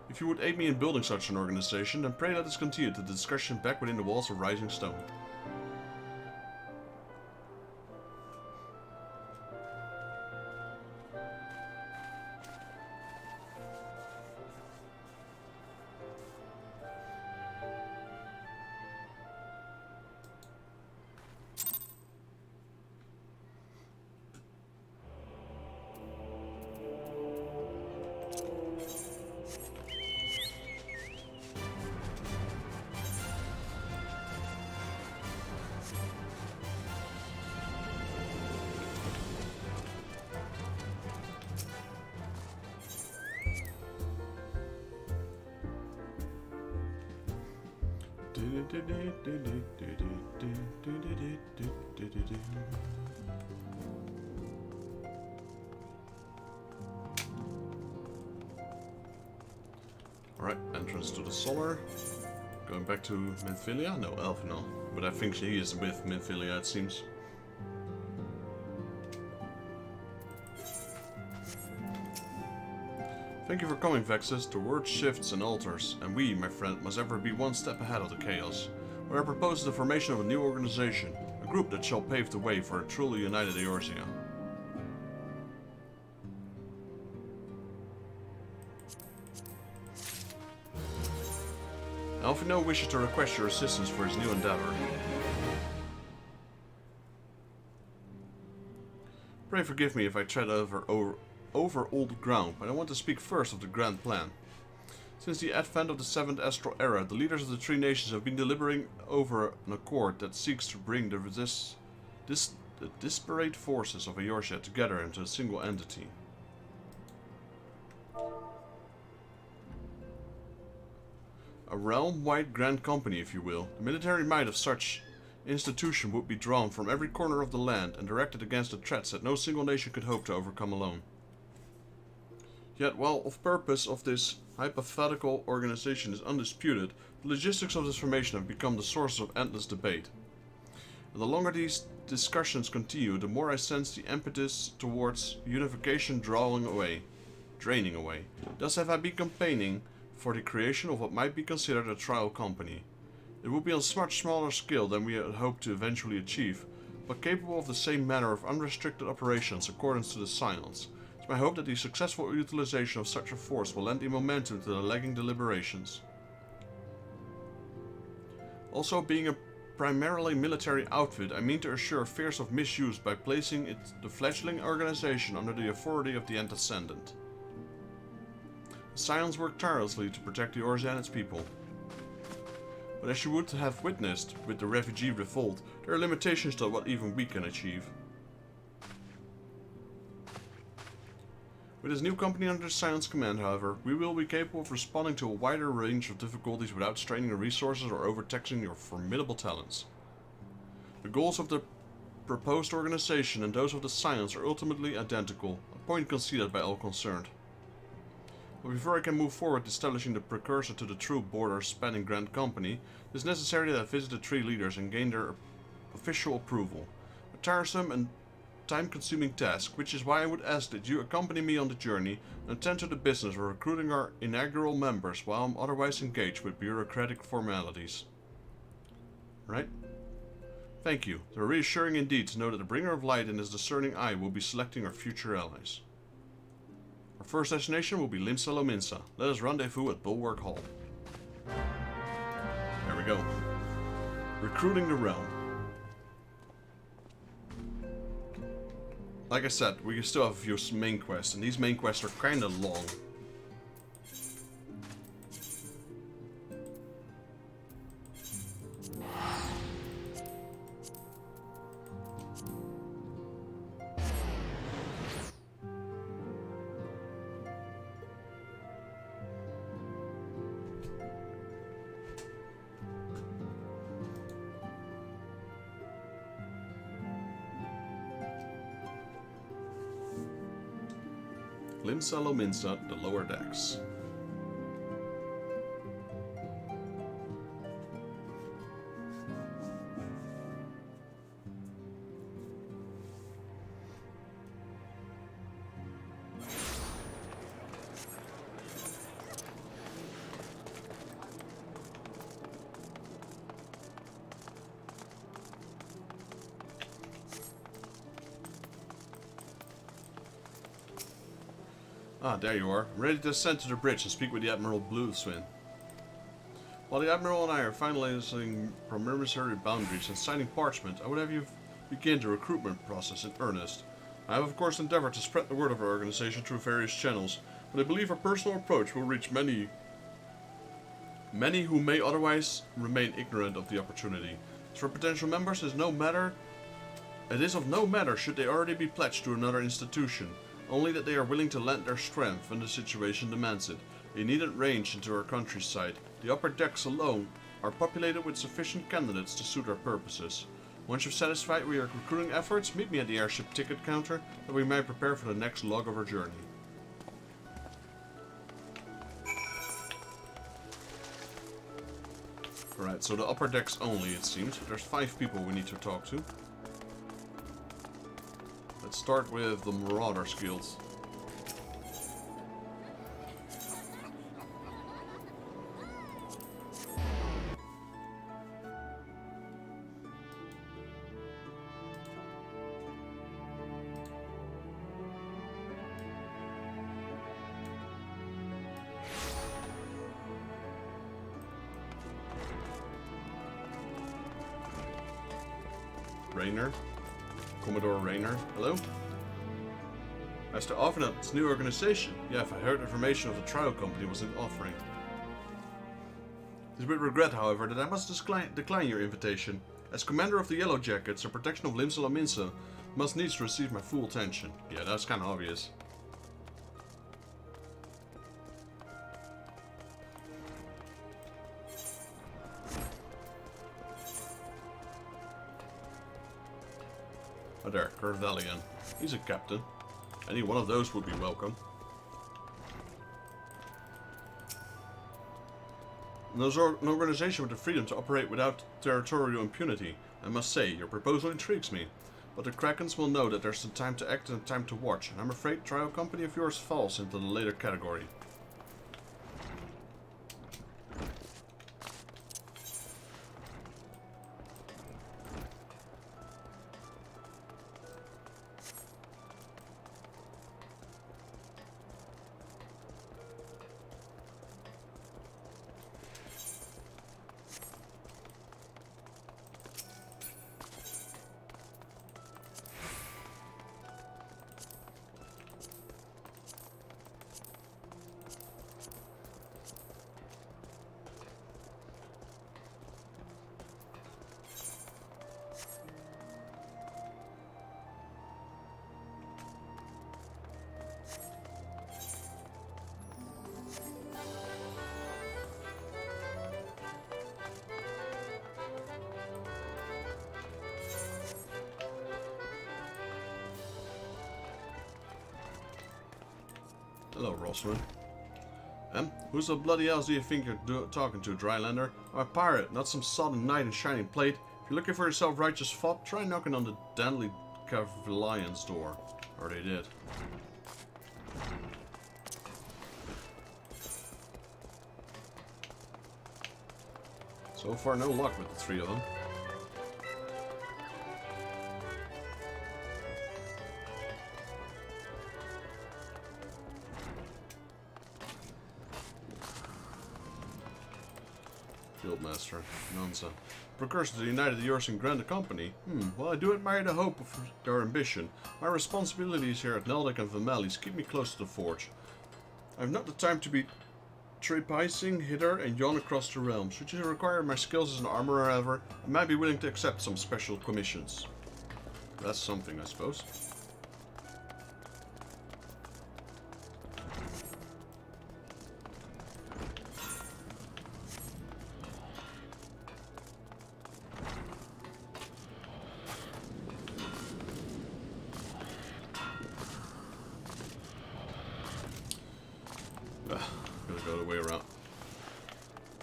If you would aid me in building such an organization, then pray let us continue the discussion back within the walls of Rising Stone. Alright, entrance to the Solar. Going back to Minfilia? No, Elfinal. But I think she is with Minfilia, it seems. Thank you for coming, Vexus. The world shifts and alters, and we, my friend, must ever be one step ahead of the chaos. What I propose is the formation of a new organization, a group that shall pave the way for a truly united Eorzea. Alfino wishes to request your assistance for his new endeavor. Pray forgive me if I tread over old ground, but I want to speak first of the grand plan. Since the advent of the 7th Astral Era, the leaders of the three nations have been deliberating over an accord that seeks to bring the disparate forces of Eorzea together into a single entity. A realm-wide grand company, if you will. The military might of such institution would be drawn from every corner of the land and directed against the threats that no single nation could hope to overcome alone. Yet, while the purpose of this hypothetical organization is undisputed, the logistics of this formation have become the source of endless debate. And the longer these discussions continue, the more I sense the impetus towards unification draining away. Thus have I been campaigning for the creation of what might be considered a trial company. It would be on a much smaller scale than we had hoped to eventually achieve, but capable of the same manner of unrestricted operations according to the Silence. It's my hope that the successful utilization of such a force will lend the momentum to the lagging deliberations. Also, being a primarily military outfit, I mean to assure fears of misuse by placing the fledgling organization under the authority of the Antecedent. The Silence work tirelessly to protect the Eorzea and its people. But as you would have witnessed with the refugee revolt, there are limitations to what even we can achieve. With this new company under Silence command, however, we will be capable of responding to a wider range of difficulties without straining the resources or overtaxing your formidable talents. The goals of the proposed organization and those of the Silence are ultimately identical, a point conceded by all concerned. But before I can move forward establishing the precursor to the true border-spanning Grand Company, it is necessary that I visit the three leaders and gain their official approval. A tiresome and time-consuming task, which is why I would ask that you accompany me on the journey and attend to the business of recruiting our inaugural members while I'm otherwise engaged with bureaucratic formalities. Right? Thank you. They're reassuring indeed to know that the bringer of light and his discerning eye will be selecting our future allies. Our first destination will be Limsa Lominsa. Let us rendezvous at Bulwark Hall. There we go. Recruiting the realm. Like I said, we still have a few main quests, and these main quests are kinda long. Limsa Lominsa, the lower decks. Ah, there you are. Ready to ascend to the bridge and speak with the Admiral Blueswin. While the Admiral and I are finalizing promissory boundaries and signing parchment, I would have you begin the recruitment process in earnest. I have of course endeavored to spread the word of our organization through various channels, but I believe our personal approach will reach many who may otherwise remain ignorant of the opportunity. As for potential members, it is of no matter should they already be pledged to another institution. Only that they are willing to lend their strength when the situation demands it. They needn't range into our countryside. The upper decks alone are populated with sufficient candidates to suit our purposes. Once you've satisfied your recruiting efforts, meet me at the airship ticket counter, that we may prepare for the next log of our journey. Alright, so the upper decks only, it seems. There's 5 people we need to talk to. Let's start with the Marauders Guild. Rainer. Commodore Rainer. Hello? As to Arvenant's new organization, yeah, if I heard information of the trial company was in offering. It is with regret, however, that I must decline your invitation. As commander of the Yellow Jackets, the protection of Limsa Lominsa must needs receive my full attention. Yeah, that's kind of obvious. Oh there, Garlean. He's a captain. Any one of those would be welcome. An organization with the freedom to operate without territorial impunity. I must say, your proposal intrigues me. But the Krakens will know that there's a time to act and a time to watch, and I'm afraid trial company of yours falls into the later category. Hello, Rossman. Who's the bloody else do you think you're talking to, Drylander? I'm a pirate, not some sodden knight in shining plate. If you're looking for yourself righteous fop, try knocking on the deadly Cavalian's door. Or they did. So far, no luck with the 3 of them. Fieldmaster, Nansa. Precursor to the United Eorzea Grand Company. Well, I do admire the hope of their ambition. My responsibilities here at Neldik and Vermelis keep me close to the forge. I have not the time to be trapezing hither and yon across the realm. Should you require my skills as an armorer, however, I might be willing to accept some special commissions. That's something, I suppose. Gonna go the way around.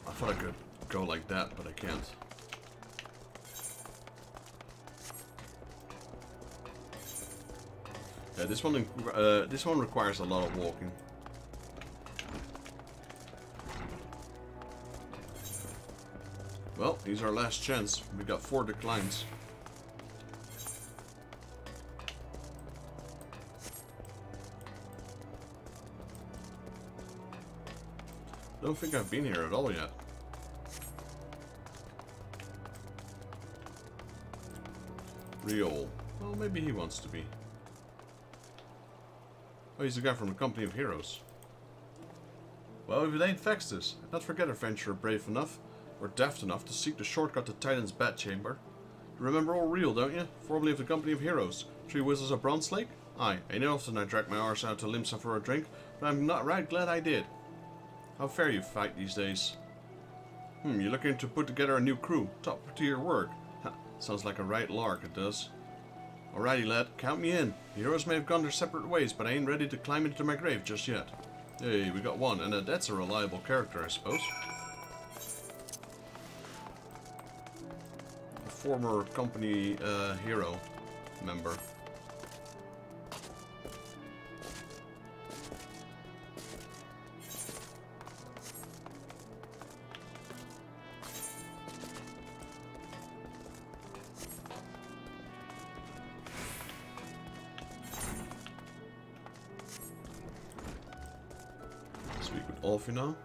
I thought I could go like that, but I can't. Yeah, this one requires a lot of walking. Well, here's our last chance. We got 4 declines. Don't think I've been here at all yet. Riol. Well, maybe he wants to be. Oh, he's the guy from the Company of Heroes. Well, if it ain't Fextus, I'd not forget adventurer brave enough, or daft enough, to seek the shortcut to Titan's Bat Chamber. You remember old Riol, don't you? Formerly of the Company of Heroes. 3 Wizards of Bronze Lake? Aye, ain't often I dragged my arse out to Limsa for a drink, but I'm not right glad I did. How fare you fight these days? You're looking to put together a new crew. Top tier work. Ha, sounds like a right lark, it does. Alrighty, lad, count me in. The heroes may have gone their separate ways, but I ain't ready to climb into my grave just yet. Hey, we got one, and that's a reliable character, I suppose. A former company hero member. Speak with Alfina.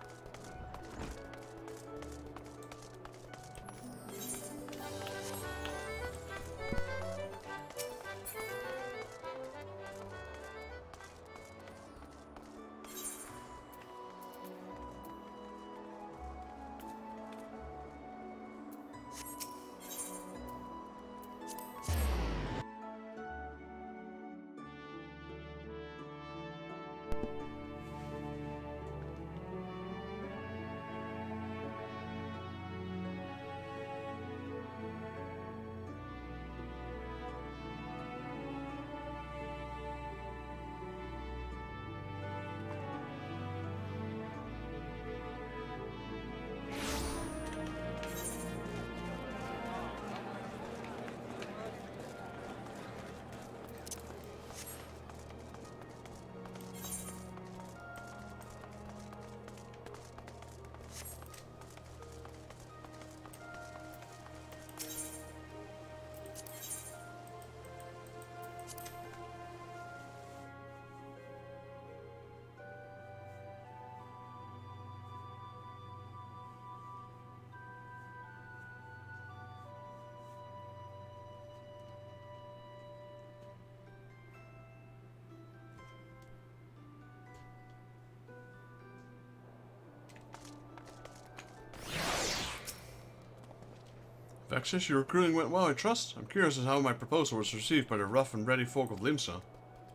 Vexus, your recruiting went well, I trust? I'm curious as to how my proposal was received by the rough and ready folk of Limsa.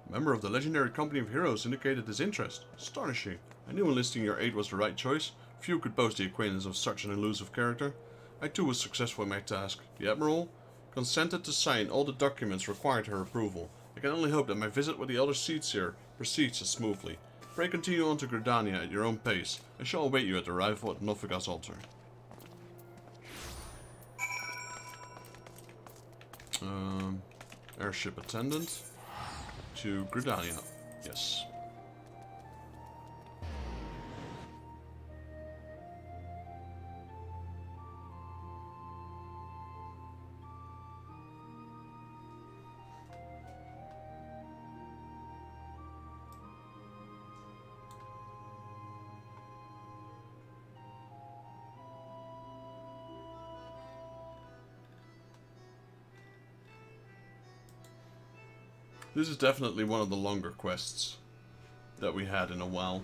A member of the legendary company of heroes indicated his interest. Astonishing. I knew enlisting your aid was the right choice. Few could boast the acquaintance of such an elusive character. I too was successful in my task. The Admiral consented to sign all the documents required her approval. I can only hope that my visit with the other seats here proceeds as smoothly. Pray continue on to Gridania at your own pace. I shall await you at the arrival at Noviga's altar. Airship attendant to Gridania. Yes. This is definitely one of the longer quests that we had in a while.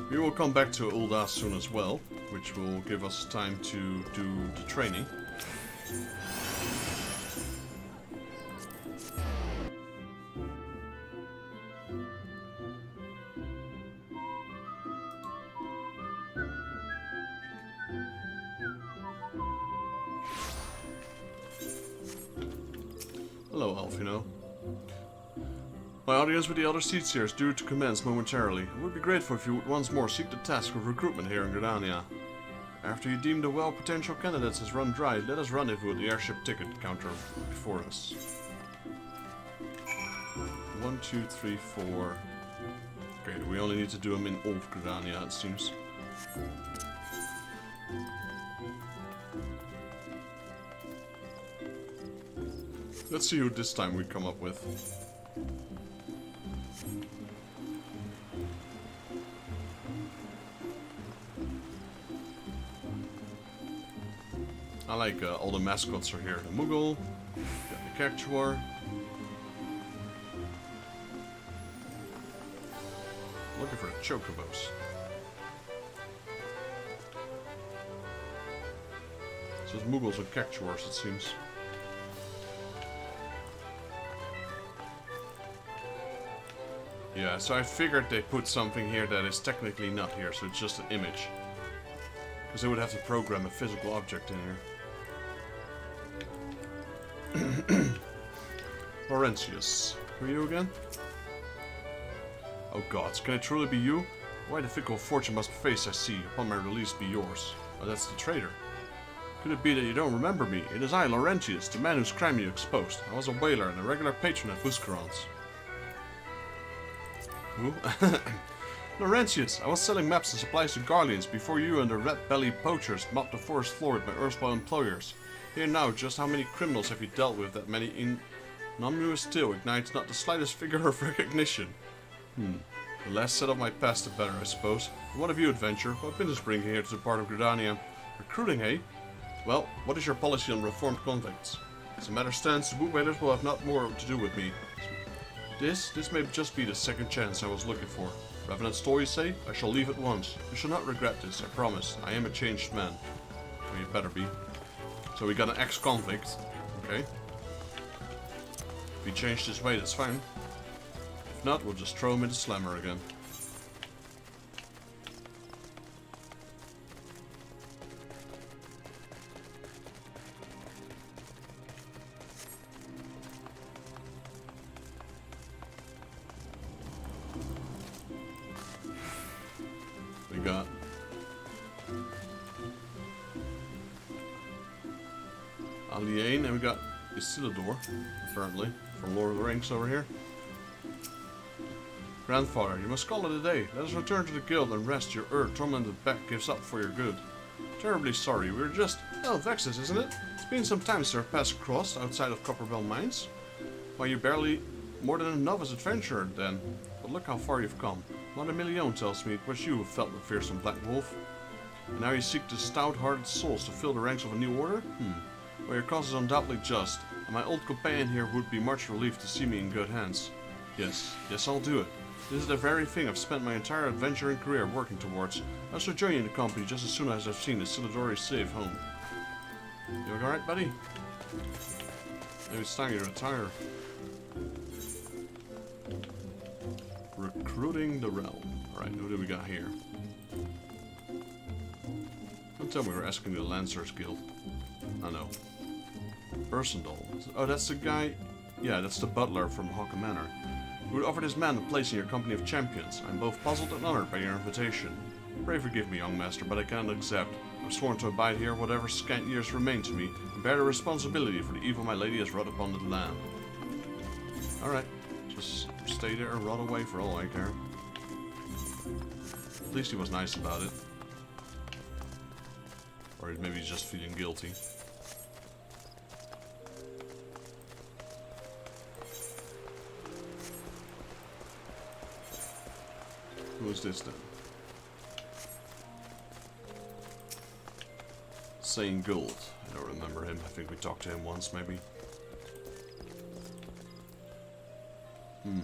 We will come back to Ul'dah soon as well, which will give us time to do the training. Hello, Alfino. My audience with the other seats here is due to commence momentarily. I would be grateful if you would once more seek the task of recruitment here in Gridania. After you deem the well potential candidates has run dry, let us rendezvous at the airship ticket counter before us. 1, 2, 3, 4. Okay, we only need to do them in all of Gridania, it seems. Let's see who this time we come up with. I like all the mascots are here. The Moogle, got the Cactuar. Looking for the chocobos. So it's Muggles and Cactuars, it seems. Yeah, so I figured they put something here that is technically not here, so it's just an image. Because they would have to program a physical object in here. Laurentius, who are you again? Oh gods, can it truly be you? Why the fickle fortune must face I see, upon my release be yours. Oh, that's the traitor. Could it be that you don't remember me? It is I, Laurentius, the man whose crime you exposed. I was a whaler and a regular patron at Buscarons. Who? Laurentius, I was selling maps and supplies to Garleans before you and the red-bellied poachers mopped the forest floor with my erstwhile employers. Here now, just how many criminals have you dealt with that many innominous tale ignites not the slightest figure of recognition? The less said of my past, the better, I suppose. And what of you, adventurer? What business bring you here to the part of Gridania? Recruiting, eh? Well, what is your policy on reformed convicts? As the matter stands, the boot whalers will have not more to do with me. This may just be the second chance I was looking for. Revenant Stoll, you say? I shall leave at once. You shall not regret this, I promise. I am a changed man. Well, you better be. So we got an ex-convict. Okay. If he changed his way, that's fine. If not, we'll just throw him in the slammer again. We got Aliane, and we got Isildur, apparently, from Lord of the Rings over here. Grandfather, you must call it a day. Let us return to the guild and rest. Your tormented back gives up for your good. Terribly sorry, we're just... well, Vexus, isn't it? It's been some time since our paths crossed outside of Copperbell Mines. Why, you're barely more than a novice adventurer, then. But look how far you've come. Mother Million tells me it was you who felt the fearsome Black Wolf. And now you seek the stout-hearted souls to fill the ranks of a new order? Well, your cause is undoubtedly just, and my old companion here would be much relieved to see me in good hands. Yes, I'll do it. This is the very thing I've spent my entire adventuring career working towards. I shall join you in the company just as soon as I've seen the Isildur safe home. You alright, buddy? Maybe it's time you retire. Recruiting the realm. Alright, who do we got here? Don't tell me we're asking the Lancers Guild. I know. Ursendal. Oh, that's the guy... yeah, that's the butler from Hawke Manor. You would offer this man a place in your company of champions. I'm both puzzled and honored by your invitation. Pray forgive me, young master, but I cannot accept. I'm sworn to abide here whatever scant years remain to me, and bear the responsibility for the evil my lady has wrought upon the land. Alright, just stay there and rot away for all I care. At least he was nice about it. Or maybe he's just feeling guilty. Who is this then? Sane Gould. I don't remember him. I think we talked to him once, maybe.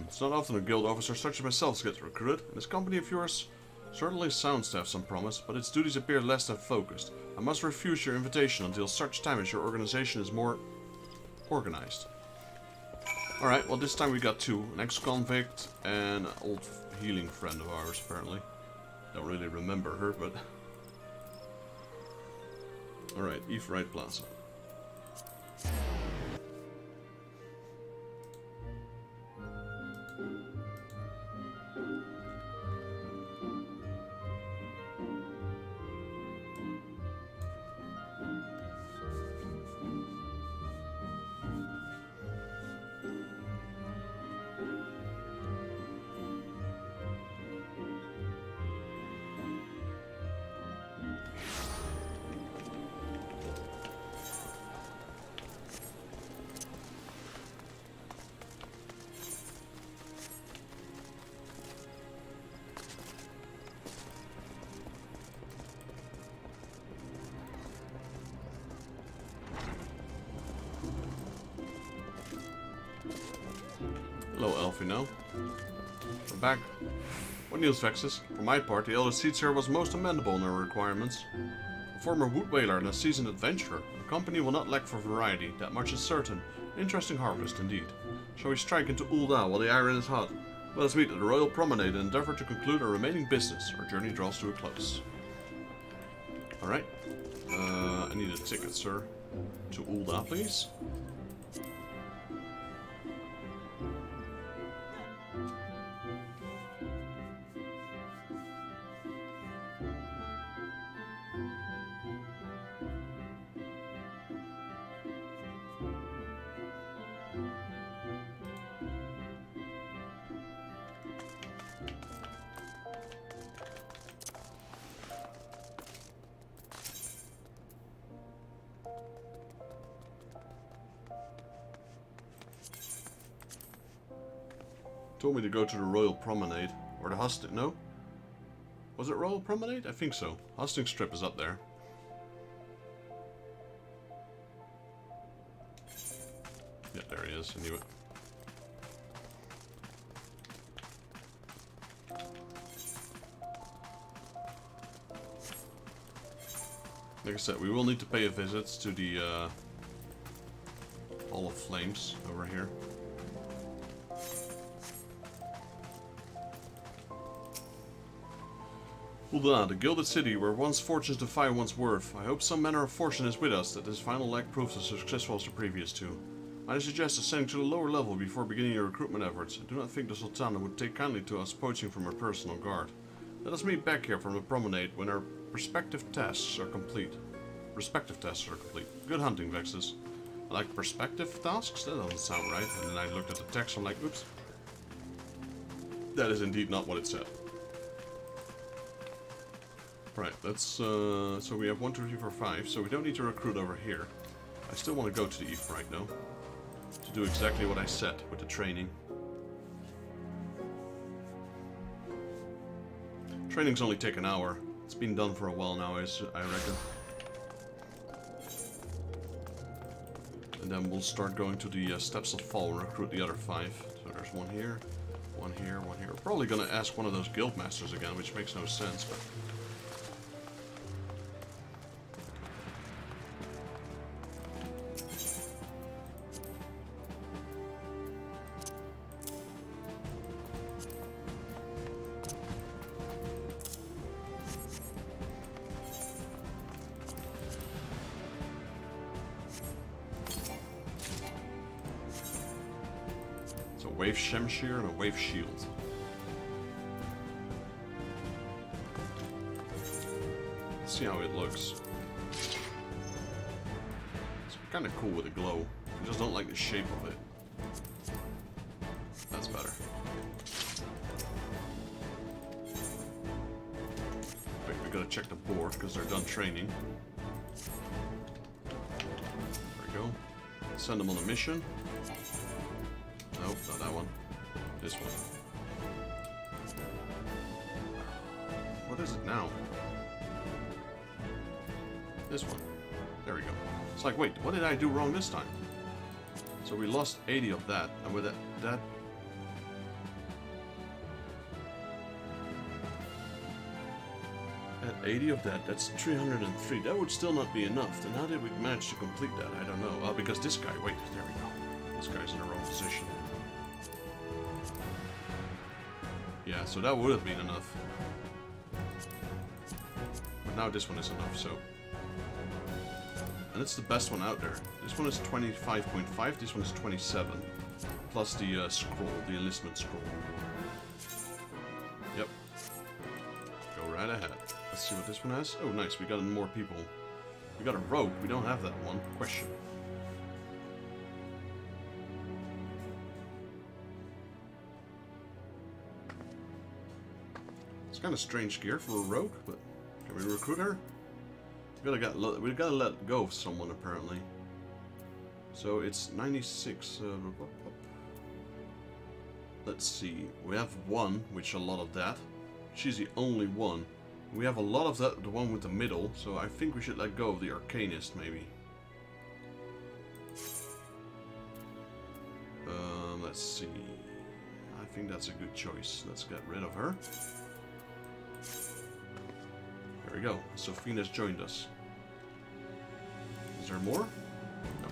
It's not often a guild officer such as myself gets recruited. And this company of yours certainly sounds to have some promise, but its duties appear less than focused. I must refuse your invitation until such time as your organization is more organized. Alright, well this time we got two. An ex-convict and an old healing friend of ours, apparently. Don't really remember her, but... Alright, Ephraim Plaza. Hello, Elfino. We're back. What news, Vexus? For my part, the elder Seedseer was most amenable in her requirements. A former wood whaler and a seasoned adventurer, the company will not lack for variety, that much is certain. Interesting harvest indeed. Shall we strike into Ul'dah while the iron is hot? Let us meet at the Royal Promenade and endeavor to conclude our remaining business. Our journey draws to a close. Alright. I need a ticket, sir. To Ul'dah, please. Told me to go to the Royal Promenade. Or the Hustings... No? Was it Royal Promenade? I think so. Hustings Strip is up there. Yeah, there he is. I knew it. Like I said, we will need to pay a visit to the Hall of Flames over here. Ul'dah, the Gilded City, where one's fortunes defy one's worth. I hope some manner of fortune is with us, that this final leg proves as successful as the previous two. I suggest ascending to the lower level before beginning your recruitment efforts. I do not think the Sultana would take kindly to us poaching from her personal guard. Let us meet back here from the promenade when our respective tasks are complete. Good hunting, Vexus. I like perspective tasks? That doesn't sound right. And then I looked at the text, I'm like, oops. That is indeed not what it said. Right, let's, so we have 1, 2, 3, 4, 5, so we don't need to recruit over here. I still want to go to the Ephraim, though. To do exactly what I said with the training. Training's only take an hour. It's been done for a while now, I reckon. And then we'll start going to the Steps of Fall and recruit the other 5. So there's one here, one here, one here. We're probably gonna ask one of those guild masters again, which makes no sense, but... Wave Shemshir and a Wave Shield. Let's see how it looks. It's kind of cool with a glow. I just don't like the shape of it. That's better. Wait, we gotta check the board because they're done training. There we go. Send them on a mission. Nope, not that one. This one. What is it now? This one. There we go. It's like, wait, what did I do wrong this time? So we lost 80 of that, and with that... At 80 of that, that's 303. That would still not be enough. Then how did we manage to complete that? I don't know. Oh, because this guy... Wait, there we go. This guy's in the wrong position. Yeah, so that would have been enough. But now this one is enough, so... And it's the best one out there. This one is 25.5, this one is 27. Plus the scroll, the enlistment scroll. Yep. Go right ahead. Let's see what this one has. Oh, nice, we got more people. We got a rogue, we don't have that one. Question. It's kind of strange gear for a rogue, but can we recruit her? We gotta let go of someone apparently. So it's 96. Let's see. We have one, which a lot of that. She's the only one. We have a lot of that, the one with the middle. So I think we should let go of the Arcanist, maybe. Let's see. I think that's a good choice. Let's get rid of her. There we go. Sofina's joined us. Is there more? No.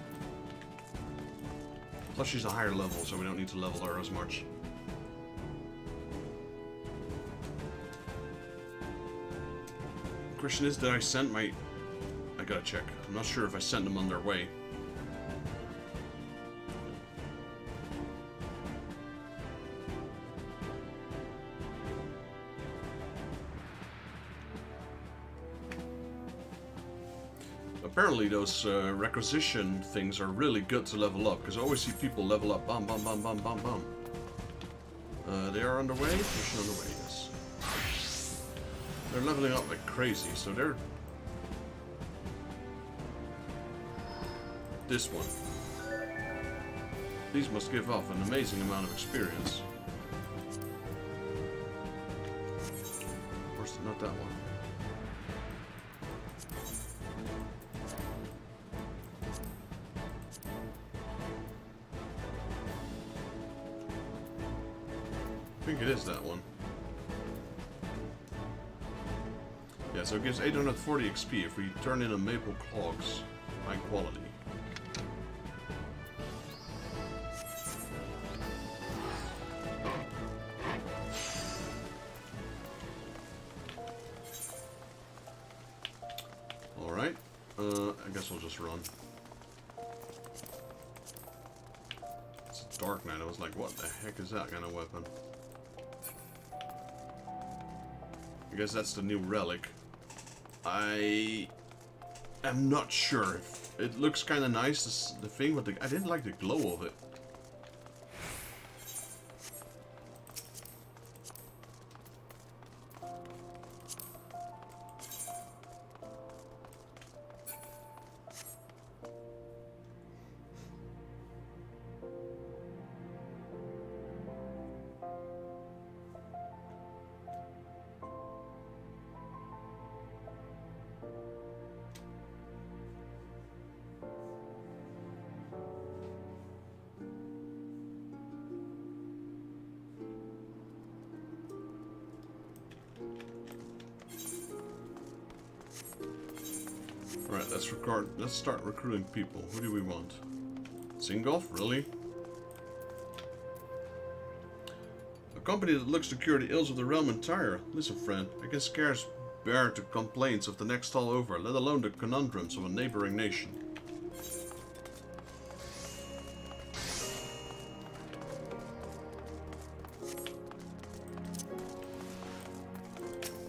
Plus she's a higher level, so we don't need to level her as much. Question is, did I send my... I gotta check. I'm not sure if I sent them on their way. Apparently those requisition things are really good to level up, because I always see people level up, bam, bam, bam, bam, bam, bam. They are underway? Mission underway, yes. They're leveling up like crazy, so they're... This one. These must give off an amazing amount of experience. Of course, not that one. I think it is that one. Yeah, so it gives 840 XP if we turn in a maple clogs. High quality. Alright. I guess we'll just run. It's a Dark Knight. I was like, what the heck is that kind of weapon? I guess that's the new relic. I am not sure. It looks kind of nice, the thing, but I didn't like the glow of it. Alright, let's start recruiting people. Who do we want? Singolf? Really? A company that looks to cure the ills of the realm entire. Listen, friend, I can scarce bear the complaints of the next all over, let alone the conundrums of a neighboring nation.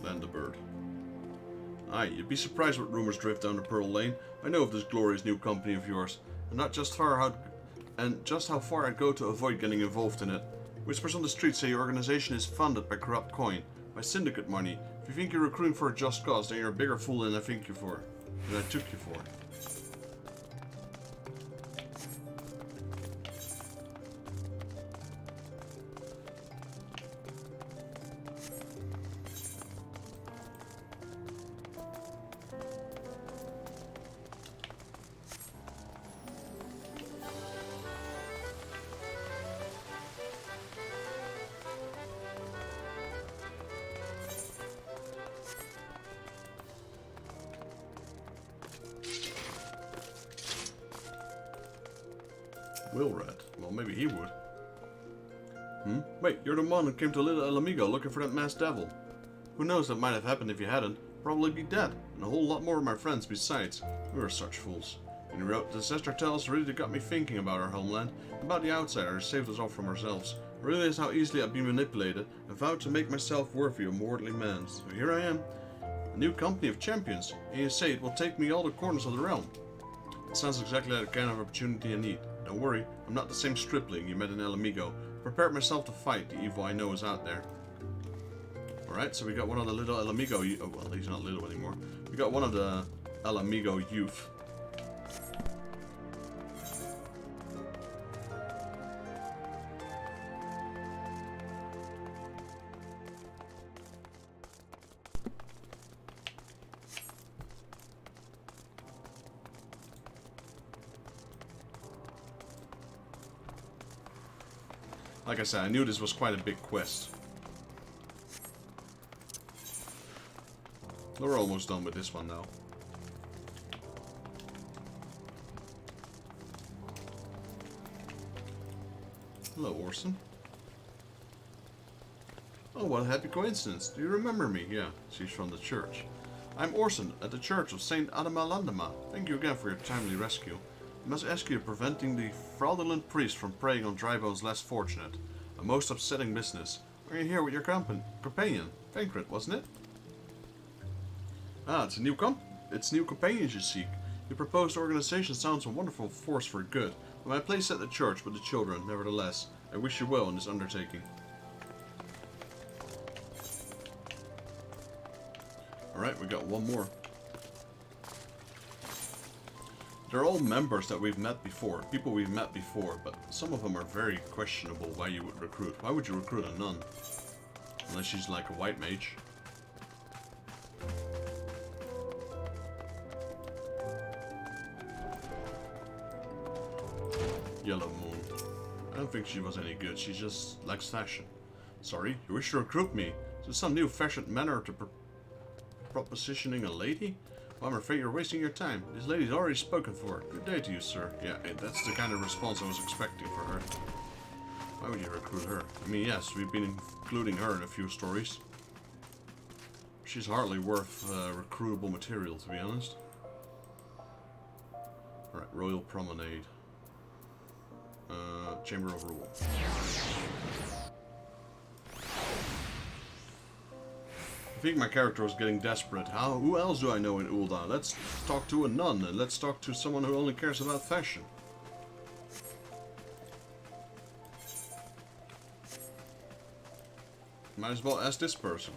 Land the bird. Aye, you'd be surprised what rumors drift down the Pearl Lane. I know of this glorious new company of yours, and just how far I'd go to avoid getting involved in it. Whispers on the street say your organization is funded by corrupt coin, by syndicate money. If you think you're recruiting for a just cause, then you're a bigger fool than I took you for. Wilred. Well, maybe he would. Wait, you're the one who came to Little El Amigo looking for that masked devil. Who knows what might have happened if you hadn't? Probably be dead, and a whole lot more of my friends besides. We were such fools. And you wrote the Ancestor Tales really got me thinking about our homeland, about the outsiders who saved us all from ourselves. I realized how easily I'd been manipulated, and vowed to make myself worthy of mortally man. So here I am. A new company of champions, and you say it will take me all the corners of the realm. It sounds exactly like the kind of opportunity I need. Don't worry, I'm not the same stripling you met in El Amigo. I prepared myself to fight the evil I know is out there. Alright, so we got one of the little El Amigo... Oh, well, he's not little anymore. We got one of the El Amigo youth. Like I said, I knew this was quite a big quest. We're almost done with this one now. Hello, Orson. Oh, what a happy coincidence. Do you remember me? Yeah, she's from the church. I'm Orson, at the church of Saint Adamalandama. Thank you again for your timely rescue. I must ask you preventing the fraudulent priest from preying on dry bones less fortunate. A most upsetting business. Are you here with your companion? Vankrit, wasn't it? Ah, it's new companions you seek. Your proposed organization sounds a wonderful force for good. But my place at the church with the children, nevertheless. I wish you well in this undertaking. Alright, we got one more. They're all members that we've met before, people we've met before, but some of them are very questionable why you would recruit. Why would you recruit a nun? Unless she's like a white mage. Yellow Moon. I don't think she was any good, she just likes fashion. Sorry, you wish to recruit me? Is this some new fashioned manner to propositioning a lady? Well, I'm afraid you're wasting your time. This lady's already spoken for. Good day to you, sir. Yeah, that's the kind of response I was expecting for her. Why would you recruit her? I mean, yes, we've been including her in a few stories. She's hardly worth recruitable material, to be honest. Alright, Royal Promenade. Chamber of Rule. I think my character was getting desperate. Who else do I know in Ul'dah? Let's talk to a nun, and let's talk to someone who only cares about fashion. Might as well ask this person.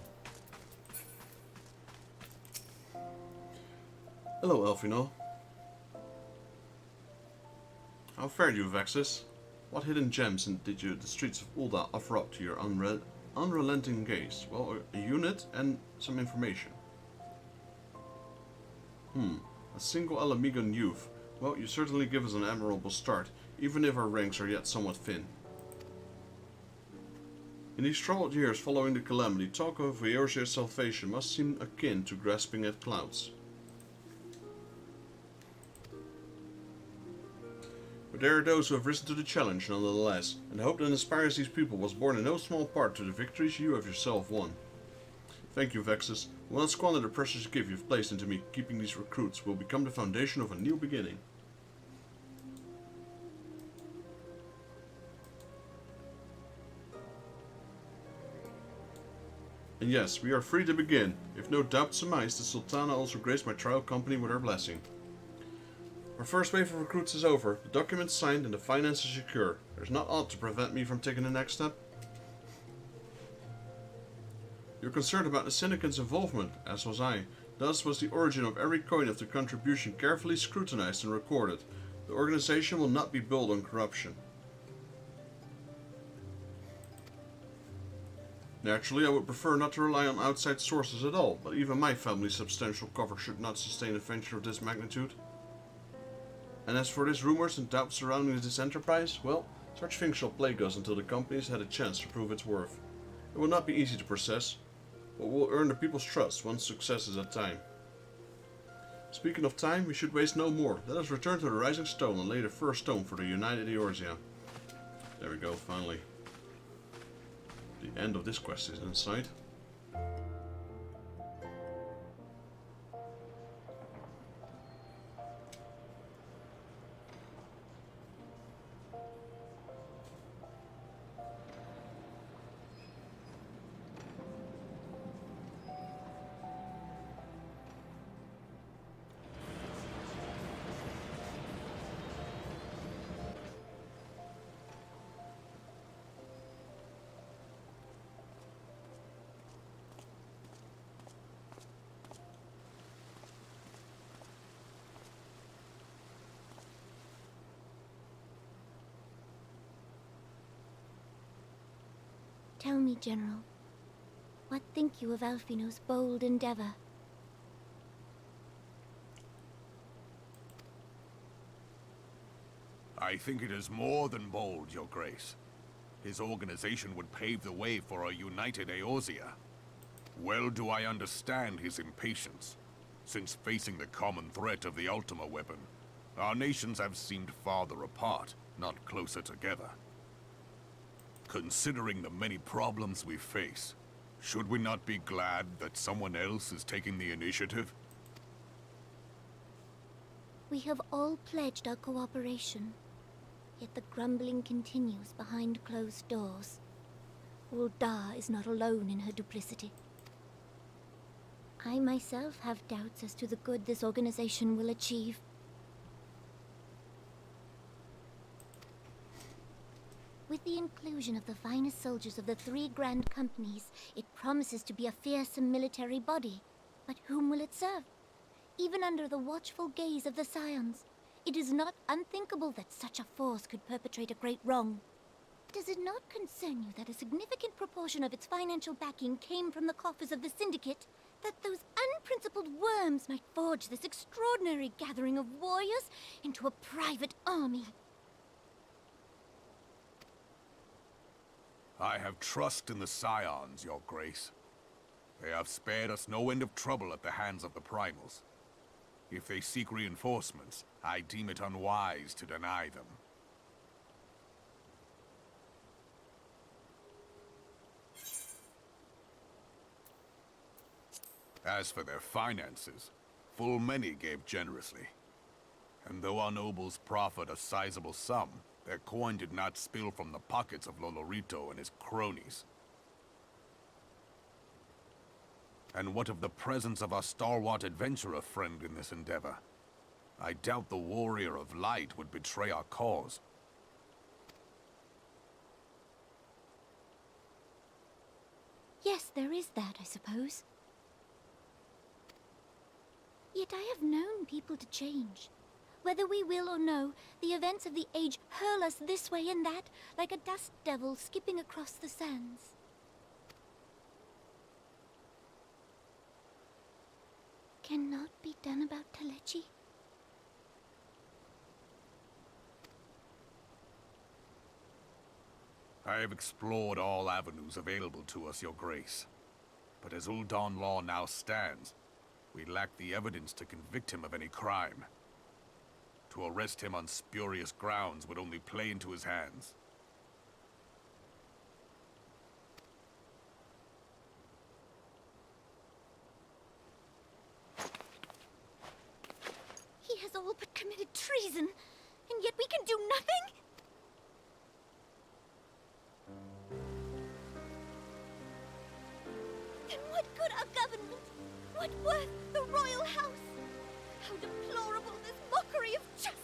Hello, Elfino. How fared you, Vexus? What hidden gems did the streets of Ul'dah offer up to your unrelenting gaze? Well, a unit and some information. A single Alamigan youth. Well, you certainly give us an admirable start, even if our ranks are yet somewhat thin. In these troubled years following the Calamity, talk of Eorzea's salvation must seem akin to grasping at clouds. But there are those who have risen to the challenge nonetheless, and the hope that inspires these people was born in no small part to the victories you have yourself won. Thank you, Vexus. I will not squander the precious gift you've placed into me. Keeping these recruits will become the foundation of a new beginning. And yes, we are free to begin. If no doubt surmised, the Sultana also graced my trial company with her blessing. Our first wave of recruits is over, the documents signed and the finances secure. There's not aught to prevent me from taking the next step. You're concerned about the syndicate's involvement, as was I. Thus was the origin of every coin of the contribution carefully scrutinized and recorded. The organization will not be built on corruption. Naturally, I would prefer not to rely on outside sources at all, but even my family's substantial cover should not sustain a venture of this magnitude. And as for these rumors and doubts surrounding this enterprise, well, such things shall plague us until the company has had a chance to prove its worth. It will not be easy to process, but we'll earn the people's trust once success is at time. Speaking of time, we should waste no more. Let us return to the Rising Stone and lay the first stone for the united Eorzea. There we go, finally. The end of this quest is in sight. Tell me, General, what think you of Alfino's bold endeavor? I think it is more than bold, Your Grace. His organization would pave the way for a united Eorzea. Well do I understand his impatience, since facing the common threat of the Ultima weapon, our nations have seemed farther apart, not closer together. Considering the many problems we face, should we not be glad that someone else is taking the initiative? We have all pledged our cooperation, yet the grumbling continues behind closed doors. Ul'dah is not alone in her duplicity. I myself have doubts as to the good this organization will achieve. With the inclusion of the finest soldiers of the 3 grand companies, it promises to be a fearsome military body. But whom will it serve? Even under the watchful gaze of the Scions, it is not unthinkable that such a force could perpetrate a great wrong. Does it not concern you that a significant proportion of its financial backing came from the coffers of the Syndicate? That those unprincipled worms might forge this extraordinary gathering of warriors into a private army? I have trust in the Scions, Your Grace. They have spared us no end of trouble at the hands of the primals. If they seek reinforcements, I deem it unwise to deny them. As for their finances, full many gave generously. And though our nobles proffered a sizable sum, their coin did not spill from the pockets of Lolorito and his cronies. And what of the presence of our stalwart adventurer friend in this endeavor? I doubt the Warrior of Light would betray our cause. Yes, there is that, I suppose. Yet I have known people to change. Whether we will or no, the events of the age hurl us this way and that, like a dust devil skipping across the sands. Cannot be done about Telechi? I have explored all avenues available to us, Your Grace. But as Ul'dah law now stands, we lack the evidence to convict him of any crime. To arrest him on spurious grounds would only play into his hands. He has all but committed treason, and yet we can do nothing? Then what good our government? What worth the royal house? How deplorable this mockery of justice!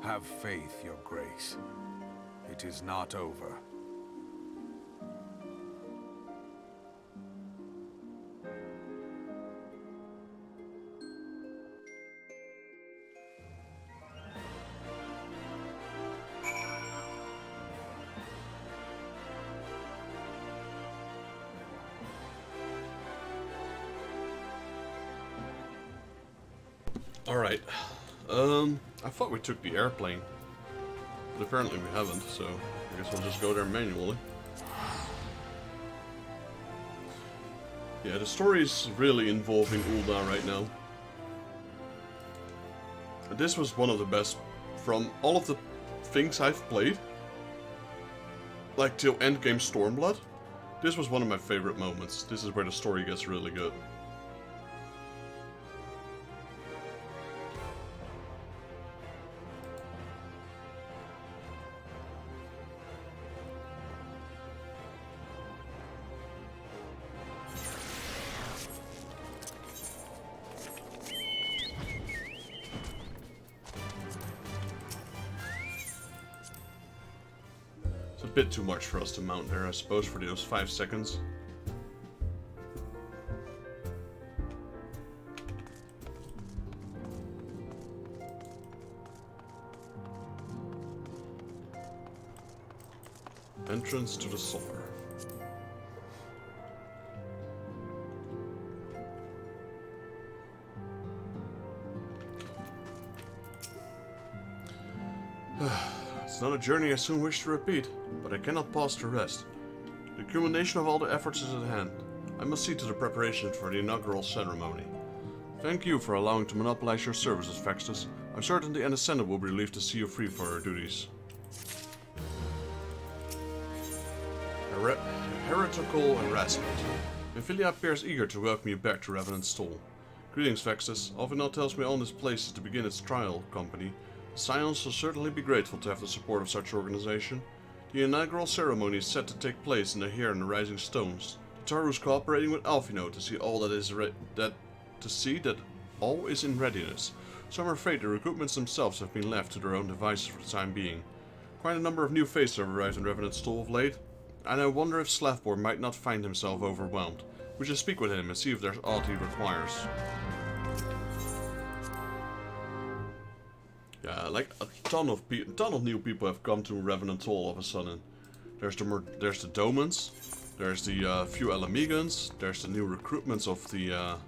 Have faith, Your Grace. It is not over. Alright. I thought we took the airplane. But apparently we haven't, so I guess we'll just go there manually. Yeah, the story is really involving Ul'dah right now. This was one of the best from all of the things I've played. Like till endgame Stormblood. This was one of my favorite moments. This is where the story gets really good. bit too much for us to mount there, I suppose, for those 5 seconds. Entrance to the cellar. It's not a journey I soon wish to repeat, but I cannot pause to rest. The culmination of all the efforts is at hand. I must see to the preparations for the inaugural ceremony. Thank you for allowing to monopolize your services, Vextus. I'm certain the Ascendant will be relieved to see you free for your duties. Heretical harassment. Ophelia appears eager to welcome you back to Revenant's Stall. Greetings, Vextus. Alvinol tells me all this place is to begin its trial company. The Scions will certainly be grateful to have the support of such organization. The inaugural ceremony is set to take place in the Here and the Rising Stones. The Taru is cooperating with Alphino to see that all is in readiness. So I'm afraid the recruitments themselves have been left to their own devices for the time being. Quite a number of new faces have arrived in Revenant's Stall of late, and I wonder if Slavborn might not find himself overwhelmed. We should speak with him and see if there's aught he requires. Yeah, like a ton of new people have come to Revenant all of a sudden. There's the Domans, there's the few Elamigans, there's the new recruitments of the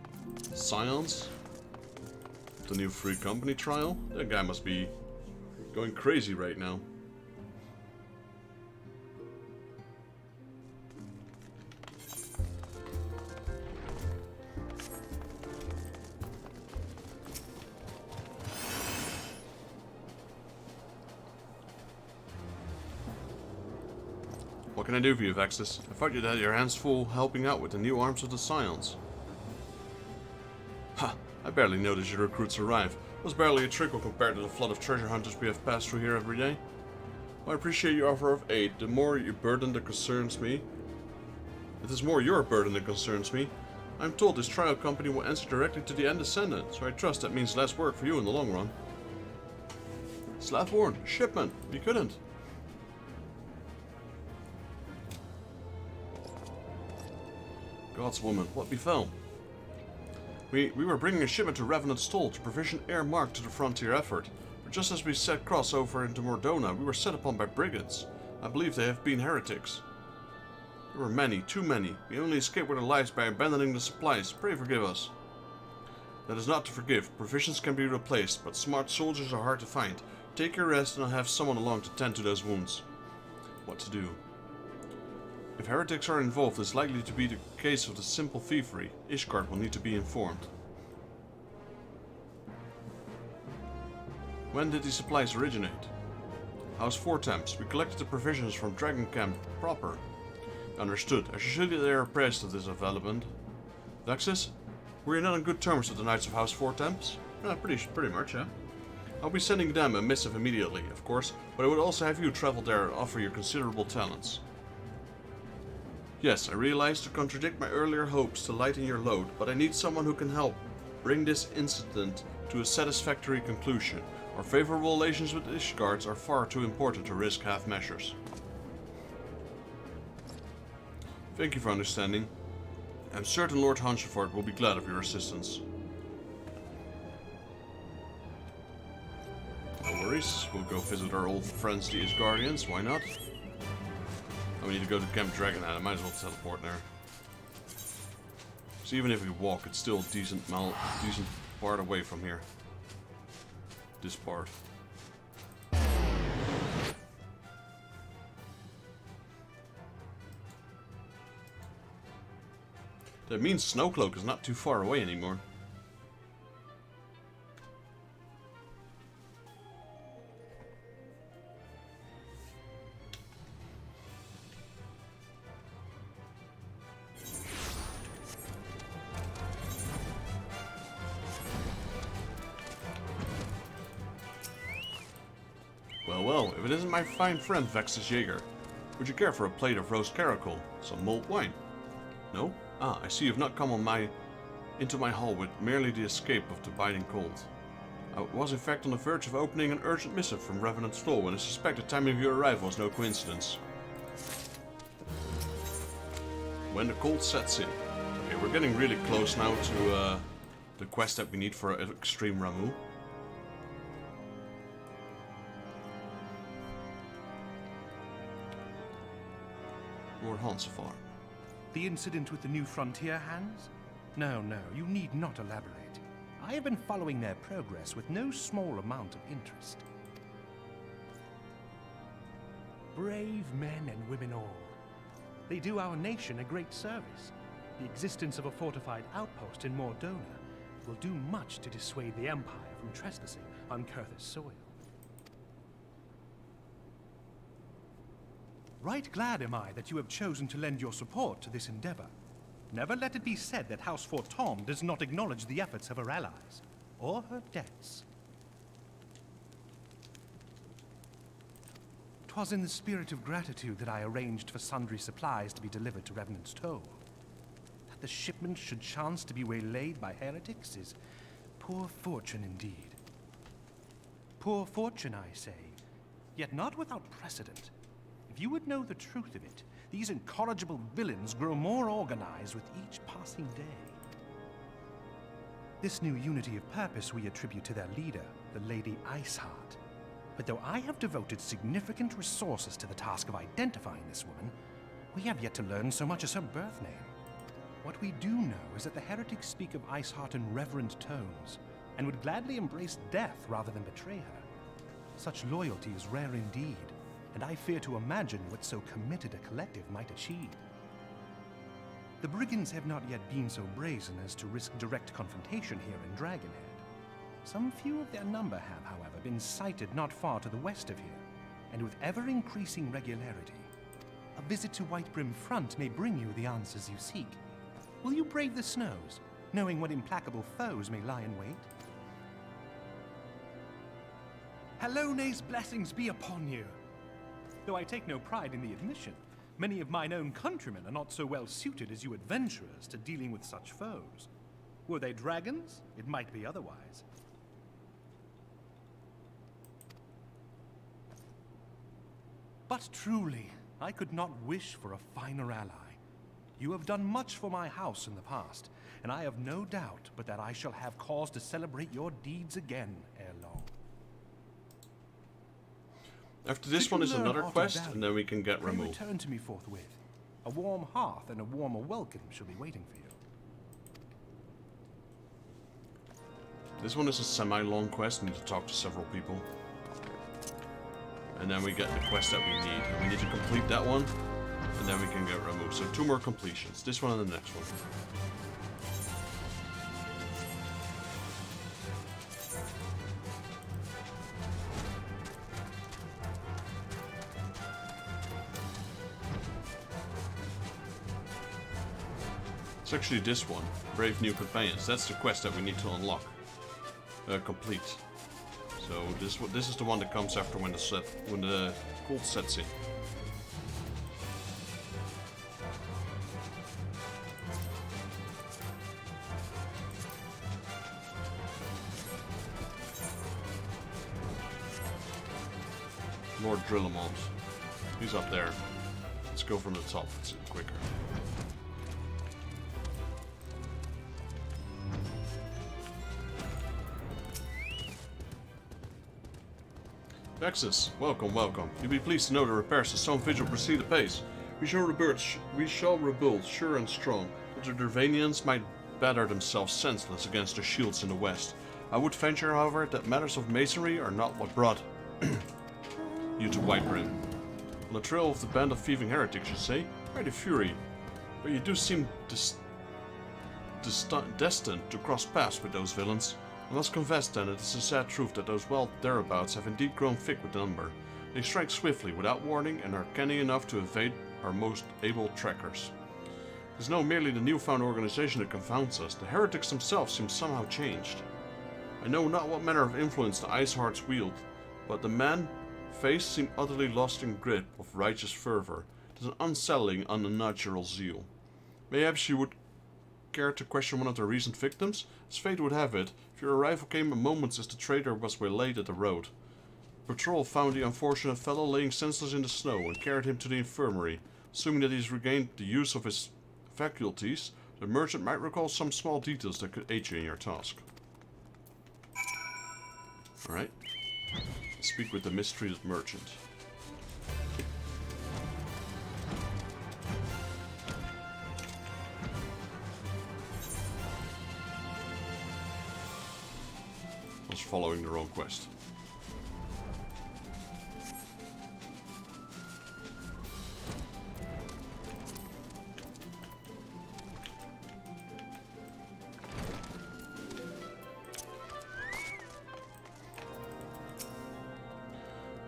Scions, the new free company trial. That guy must be going crazy right now. What can I do for you, Vextus? I thought you'd had your hands full helping out with the new arms of the Scions. Ha! I barely noticed your recruits arrive. It was barely a trickle compared to the flood of treasure hunters we have passed through here every day. Well, I appreciate your offer of aid. The more your burden that concerns me... It is more your burden that concerns me. I'm told this trial company will answer directly to the Ascendant, so I trust that means less work for you in the long run. Slavborn, shipment, we couldn't. God's woman, what befell? We were bringing a shipment to Revenant's Stall to provision air marked to the frontier effort, but just as we set cross over into Mordona, we were set upon by brigands. I believe they have been heretics. There were many, too many. We only escaped with our lives by abandoning the supplies. Pray forgive us. That is not to forgive. Provisions can be replaced, but smart soldiers are hard to find. Take your rest and I'll have someone along to tend to those wounds. What to do? If heretics are involved, it's likely to be the case of the simple thievery. Ishgard will need to be informed. When did these supplies originate? House 4 Temps. We collected the provisions from Dragon Camp proper. Understood. I should they are apprised of this development. Vexus? Were you not on good terms with the Knights of House 4 Temps? Pretty much, yeah. I'll be sending them a missive immediately, of course, but I would also have you travel there and offer your considerable talents. Yes, I realize to contradict my earlier hopes to lighten your load, but I need someone who can help bring this incident to a satisfactory conclusion. Our favorable relations with Ishgards are far too important to risk half measures. Thank you for understanding. I'm certain Lord Hansheford will be glad of your assistance. No worries, we'll go visit our old friends the Ishgardians, why not? We need to go to Camp Dragonhead. I might as well teleport there. So even if we walk, it's still a decent part away from here. This part. That means Snowcloak is not too far away anymore. Well, if it isn't my fine friend Vexus Jaeger. Would you care for a plate of roast caracal? Some mulled wine? No? Ah, I see you've not come into my hall with merely the escape of the biting cold. I was in fact on the verge of opening an urgent missive from Revenant's Stall, and I suspect the time of your arrival was no coincidence. when the cold sets in. Okay, we're getting really close now to the quest that we need for Extreme Ramu. Lord Hansafar. The incident with the new frontier hands? No, you need not elaborate. I have been following their progress with no small amount of interest. Brave men and women all. They do our nation a great service. The existence of a fortified outpost in Mordona will do much to dissuade the Empire from trespassing on Kurth's soil. Right glad am I that you have chosen to lend your support to this endeavor. Never let it be said that House Fortom does not acknowledge the efforts of her allies, or her debts. 'Twas in the spirit of gratitude that I arranged for sundry supplies to be delivered to Revenant's Toll. That the shipment should chance to be waylaid by heretics is poor fortune indeed. Poor fortune, I say, yet not without precedent. If you would know the truth of it, these incorrigible villains grow more organized with each passing day. This new unity of purpose we attribute to their leader, the Lady Iceheart. But though I have devoted significant resources to the task of identifying this woman, we have yet to learn so much as her birth name. What we do know is that the heretics speak of Iceheart in reverent tones, and would gladly embrace death rather than betray her. Such loyalty is rare indeed, and I fear to imagine what so committed a collective might achieve. The brigands have not yet been so brazen as to risk direct confrontation here in Dragonhead. Some few of their number have, however, been sighted not far to the west of here, and with ever-increasing regularity. A visit to Whitebrim Front may bring you the answers you seek. Will you brave the snows, knowing what implacable foes may lie in wait? Hallone's blessings be upon you! Though I take no pride in the admission, many of mine own countrymen are not so well suited as you adventurers to dealing with such foes. Were they dragons, it might be otherwise. But truly, I could not wish for a finer ally. You have done much for my house in the past, and I have no doubt but that I shall have cause to celebrate your deeds again ere long. After this one is another quest, and then we can get removed. Return to me forthwith. A warm hearth and a warmer welcome shall be waiting for you. This one is a semi-long quest. We need to talk to several people. And then we get the quest that we need. And we need to complete that one, and then we can get removed. So 2 more completions. This one and the next one. It's actually this one, Brave New Companions. That's the quest that we need to unlock, complete. So this is the one that comes after when the cold sets in. Lord Dalamud, he's up there. Let's go from the top. It's quicker. Vexus, welcome, welcome. You'll be pleased to know the repairs to Stone Vigil proceed apace. We shall rebuild sure and strong, but the Dervanians might batter themselves senseless against the shields in the west. I would venture, however, that matters of masonry are not what brought you to Whitebrim. On the trail of the band of thieving heretics, you say? Quite a fury. But you do seem destined to cross paths with those villains. I must confess then, it is a sad truth that those wild thereabouts have indeed grown thick with number. They strike swiftly, without warning, and are canny enough to evade our most able trackers. It is not merely the newfound organization that confounds us, the heretics themselves seem somehow changed. I know not what manner of influence the Icehearts wield, but the man-face seem utterly lost in grip of righteous fervor. It is an unsettling, unnatural zeal. Mayhap you would care to question one of their recent victims? As fate would have it, if your arrival came a moment as the traitor was waylaid at the road. Patrol found the unfortunate fellow laying senseless in the snow and carried him to the infirmary, assuming that he has regained the use of his faculties, the merchant might recall some small details that could aid you in your task. Alright. Speak with the mistreated merchant. I was following the wrong quest.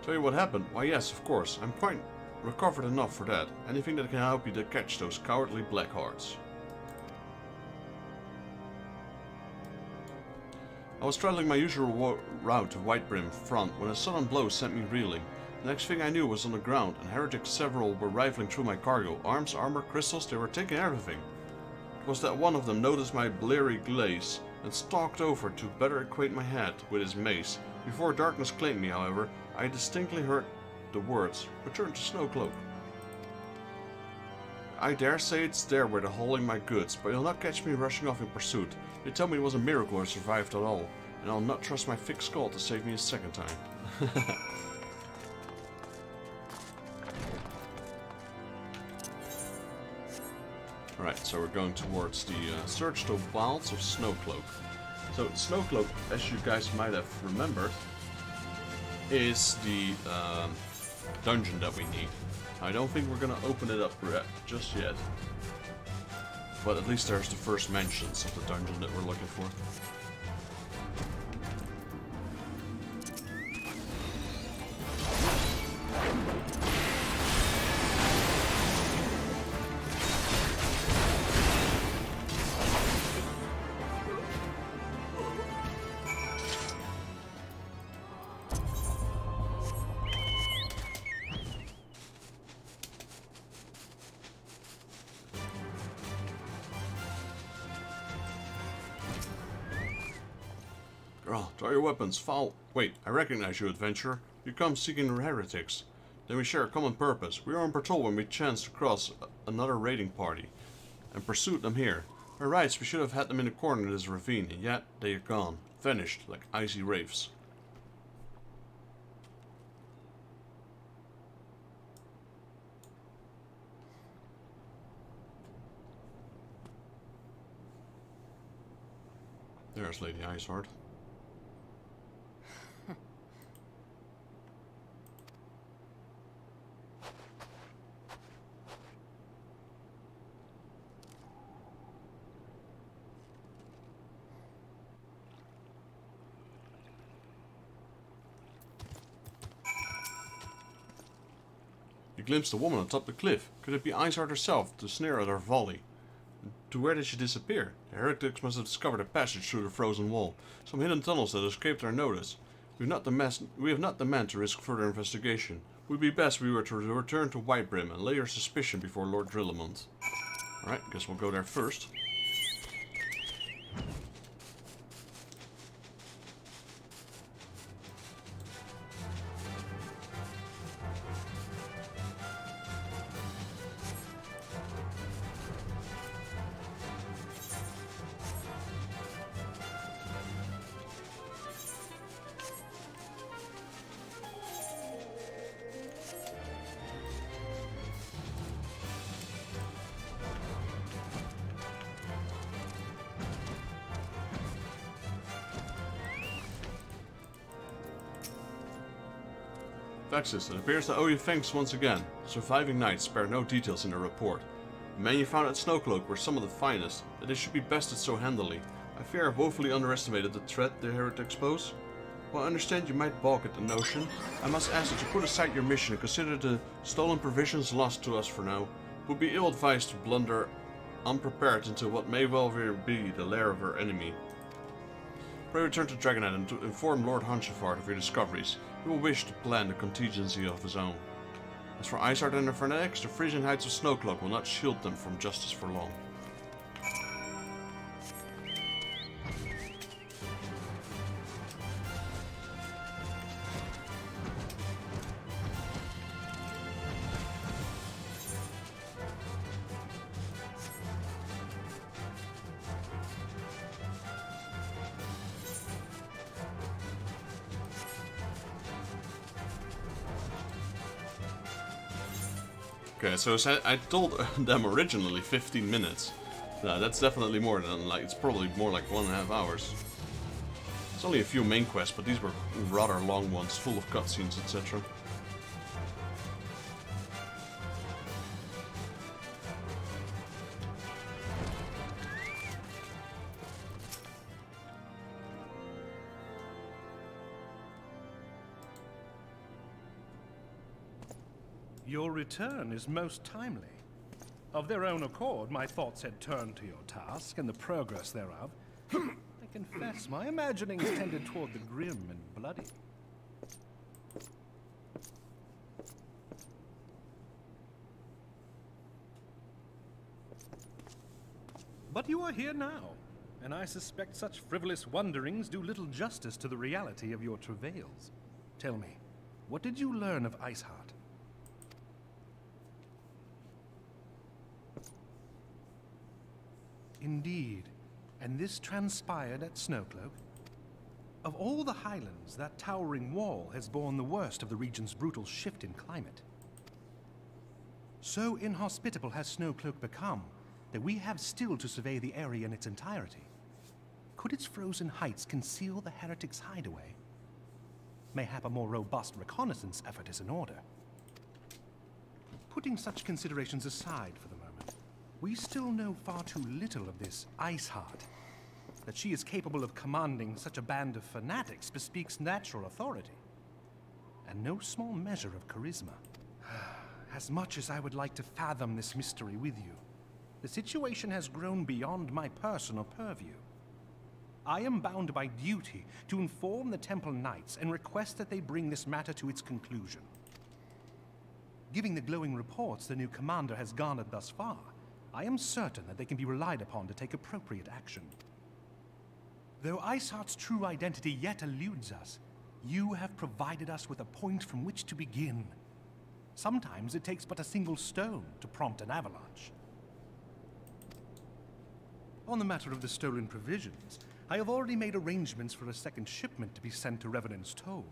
Tell you what happened? Why yes, of course. I'm quite recovered enough for that. Anything that can help you to catch those cowardly blackhearts. I was traveling my usual route to Whitebrim front when a sudden blow sent me reeling. The next thing I knew was on the ground, and heretics several were rifling through my cargo. Arms, armor, crystals, they were taking everything. It was that one of them noticed my bleary glaze and stalked over to better acquaint my head with his mace. Before darkness claimed me, however, I distinctly heard the words, "Return to Snowcloak." I dare say it's there where they're hauling my goods, but you'll not catch me rushing off in pursuit. They tell me it was a miracle I survived at all, and I'll not trust my thick skull to save me a second time. Alright, so we're going towards the search the wilds of Snowcloak. So Snowcloak, as you guys might have remembered, is the dungeon that we need. I don't think we're gonna open it up just yet, but at least there's the first mentions of the dungeon that we're looking for. Draw your weapons, foul. Wait, I recognize you, adventurer. You come seeking heretics. Then we share a common purpose. We are on patrol when we chance to cross another raiding party and pursued them here. By rights, we should have had them in the corner of this ravine, and yet they are gone, vanished like icy wraiths. There's Lady Iceheart. You glimpsed a woman atop the cliff. Could it be Iceheart herself to sneer at our volley? To where did she disappear? The heretics must have discovered a passage through the frozen wall. Some hidden tunnels that escaped our notice. We have not the men to risk further investigation. It would be best we were to return to Whitebrim and lay our suspicion before Lord Dalamud. Alright, guess we'll go there first. Vexus, it appears I owe you thanks once again. The surviving knights spare no details in their report. The men you found at Snowcloak were some of the finest, and they should be bested so handily. I fear I've woefully underestimated the threat the heretics pose. While I understand you might balk at the notion, I must ask that you put aside your mission and consider the stolen provisions lost to us for now. It would be ill-advised to blunder unprepared into what may well be the lair of our enemy. Pray return to Dragonhead and to inform Lord Hunchefard of your discoveries. He will wish to plan a contingency of his own. As for Iceheart and her fanatics, the freezing heights of Snowcloak will not shield them from justice for long. Okay, so I told them originally 15 minutes. That's definitely more than, like, it's probably more like 1.5 hours. It's only a few main quests, but these were rather long ones, full of cutscenes, etc. Your return is most timely. Of their own accord, my thoughts had turned to your task and the progress thereof. I confess, my imaginings tended toward the grim and bloody. But you are here now, and I suspect such frivolous wonderings do little justice to the reality of your travails. Tell me, what did you learn of Iceheart? Indeed. And this transpired at Snowcloak? Of all the highlands, that towering wall has borne the worst of the region's brutal shift in climate. So inhospitable has Snowcloak become that we have still to survey the area in its entirety. Could its frozen heights conceal the heretics' hideaway? Mayhap a more robust reconnaissance effort is in order. Putting such considerations aside for the moment, we still know far too little of this Iceheart. That she is capable of commanding such a band of fanatics bespeaks natural authority, and no small measure of charisma. As much as I would like to fathom this mystery with you, the situation has grown beyond my personal purview. I am bound by duty to inform the Temple Knights and request that they bring this matter to its conclusion. Given the glowing reports the new commander has garnered thus far, I am certain that they can be relied upon to take appropriate action. Though Iceheart's true identity yet eludes us, you have provided us with a point from which to begin. Sometimes it takes but a single stone to prompt an avalanche. On the matter of the stolen provisions, I have already made arrangements for a second shipment to be sent to Revenant's Toll.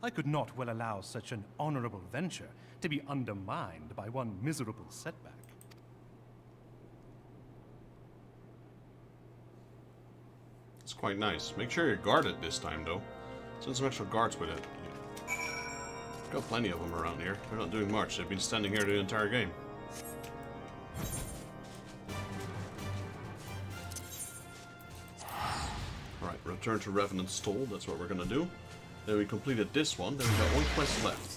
I could not well allow such an honorable venture to be undermined by one miserable setback. It's quite nice. Make sure you're guarded this time, though. Send some extra guards with it. Got plenty of them around here. They're not doing much. They've been standing here the entire game. Alright, return to Revenant's Toll. That's what we're gonna do. Then we completed this one. Then we got one quest left.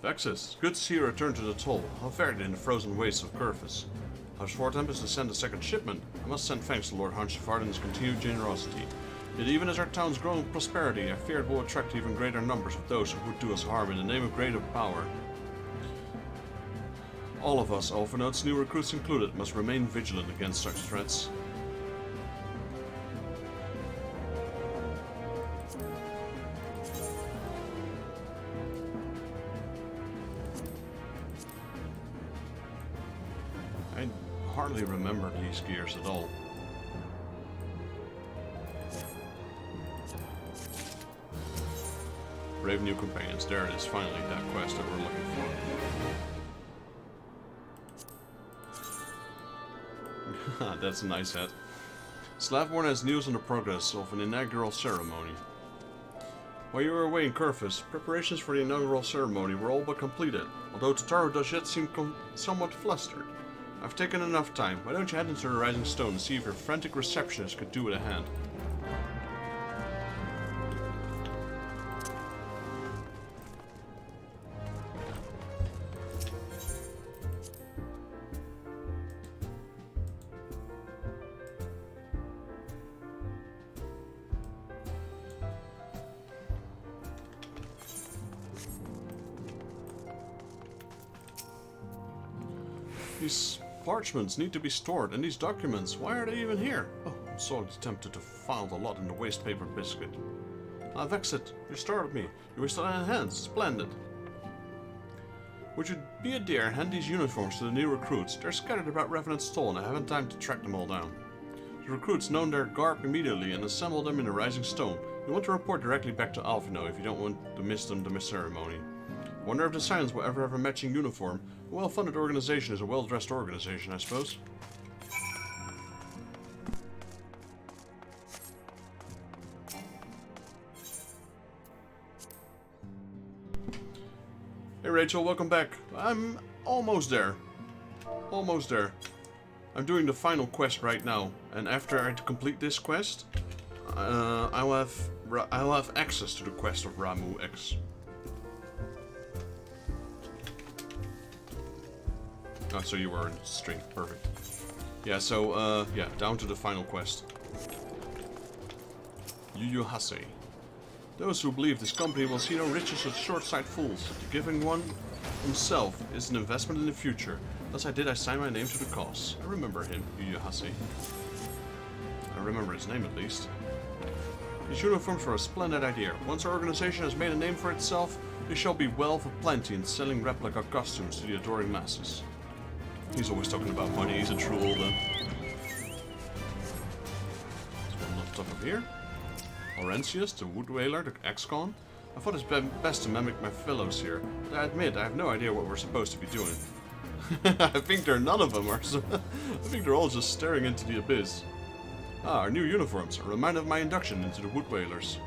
Vexus, good to see you return to the Toll. How fared it in the frozen wastes of Curvis? Our Sword Tempest to send a second shipment. I must send thanks to Lord Hanshafard and his continued generosity. Yet even as our town's growing prosperity, I fear it will attract even greater numbers of those who would do us harm in the name of greater power. All of us, Alphanotes, new recruits included, must remain vigilant against such threats. I hardly remember these gears at all. Brave new companions. There it is, finally, that quest that we're looking for. That's a nice hat. Slavborn has news on the progress of an inaugural ceremony. While you were away in Curvis, preparations for the inaugural ceremony were all but completed, although Tataru does yet seem somewhat flustered. I've taken enough time. Why don't you head into the Rising Stone and see if your frantic receptionist could do with a hand? These parchments need to be stored, and these documents, why are they even here? Oh, I'm sorely tempted to file the lot in the waste paper biscuit. Ah, Vexit, you startled me. You were still in hands. Splendid. Would you be a dear and hand these uniforms to the new recruits? They're scattered about Revenant's Toll, and I haven't time to track them all down. The recruits know their garb immediately and assemble them in a rising stone. You want to report directly back to Alphino if you don't want to miss them the ceremony. Wonder if the Scions will ever have a matching uniform. A well-funded organization is a well-dressed organization, I suppose. Hey Rachel, welcome back. I'm almost there. Almost there. I'm doing the final quest right now, and after I complete this quest, I'll have access to the quest of Ramu X. Oh, so you were in stream. Perfect. Yeah, so, yeah, down to the final quest. Yu Hase. Those who believe this company will see no riches as short-sighted fools. The giving one himself is an investment in the future. Thus I sign my name to the cause. I remember him, Yu Hase. I remember his name at least. These uniforms are a splendid idea. Once our organization has made a name for itself, we shall be wealth of plenty in selling replica costumes to the adoring masses. He's always talking about money, he's a troll then. There's one on top of here. Laurentius, the Wood Whaler, the ex-con. I thought it's best to mimic my fellows here, but I admit I have no idea what we're supposed to be doing. I think none of them are. I think they're all just staring into the abyss. Ah, our new uniforms, a reminder of my induction into the Wood Whalers.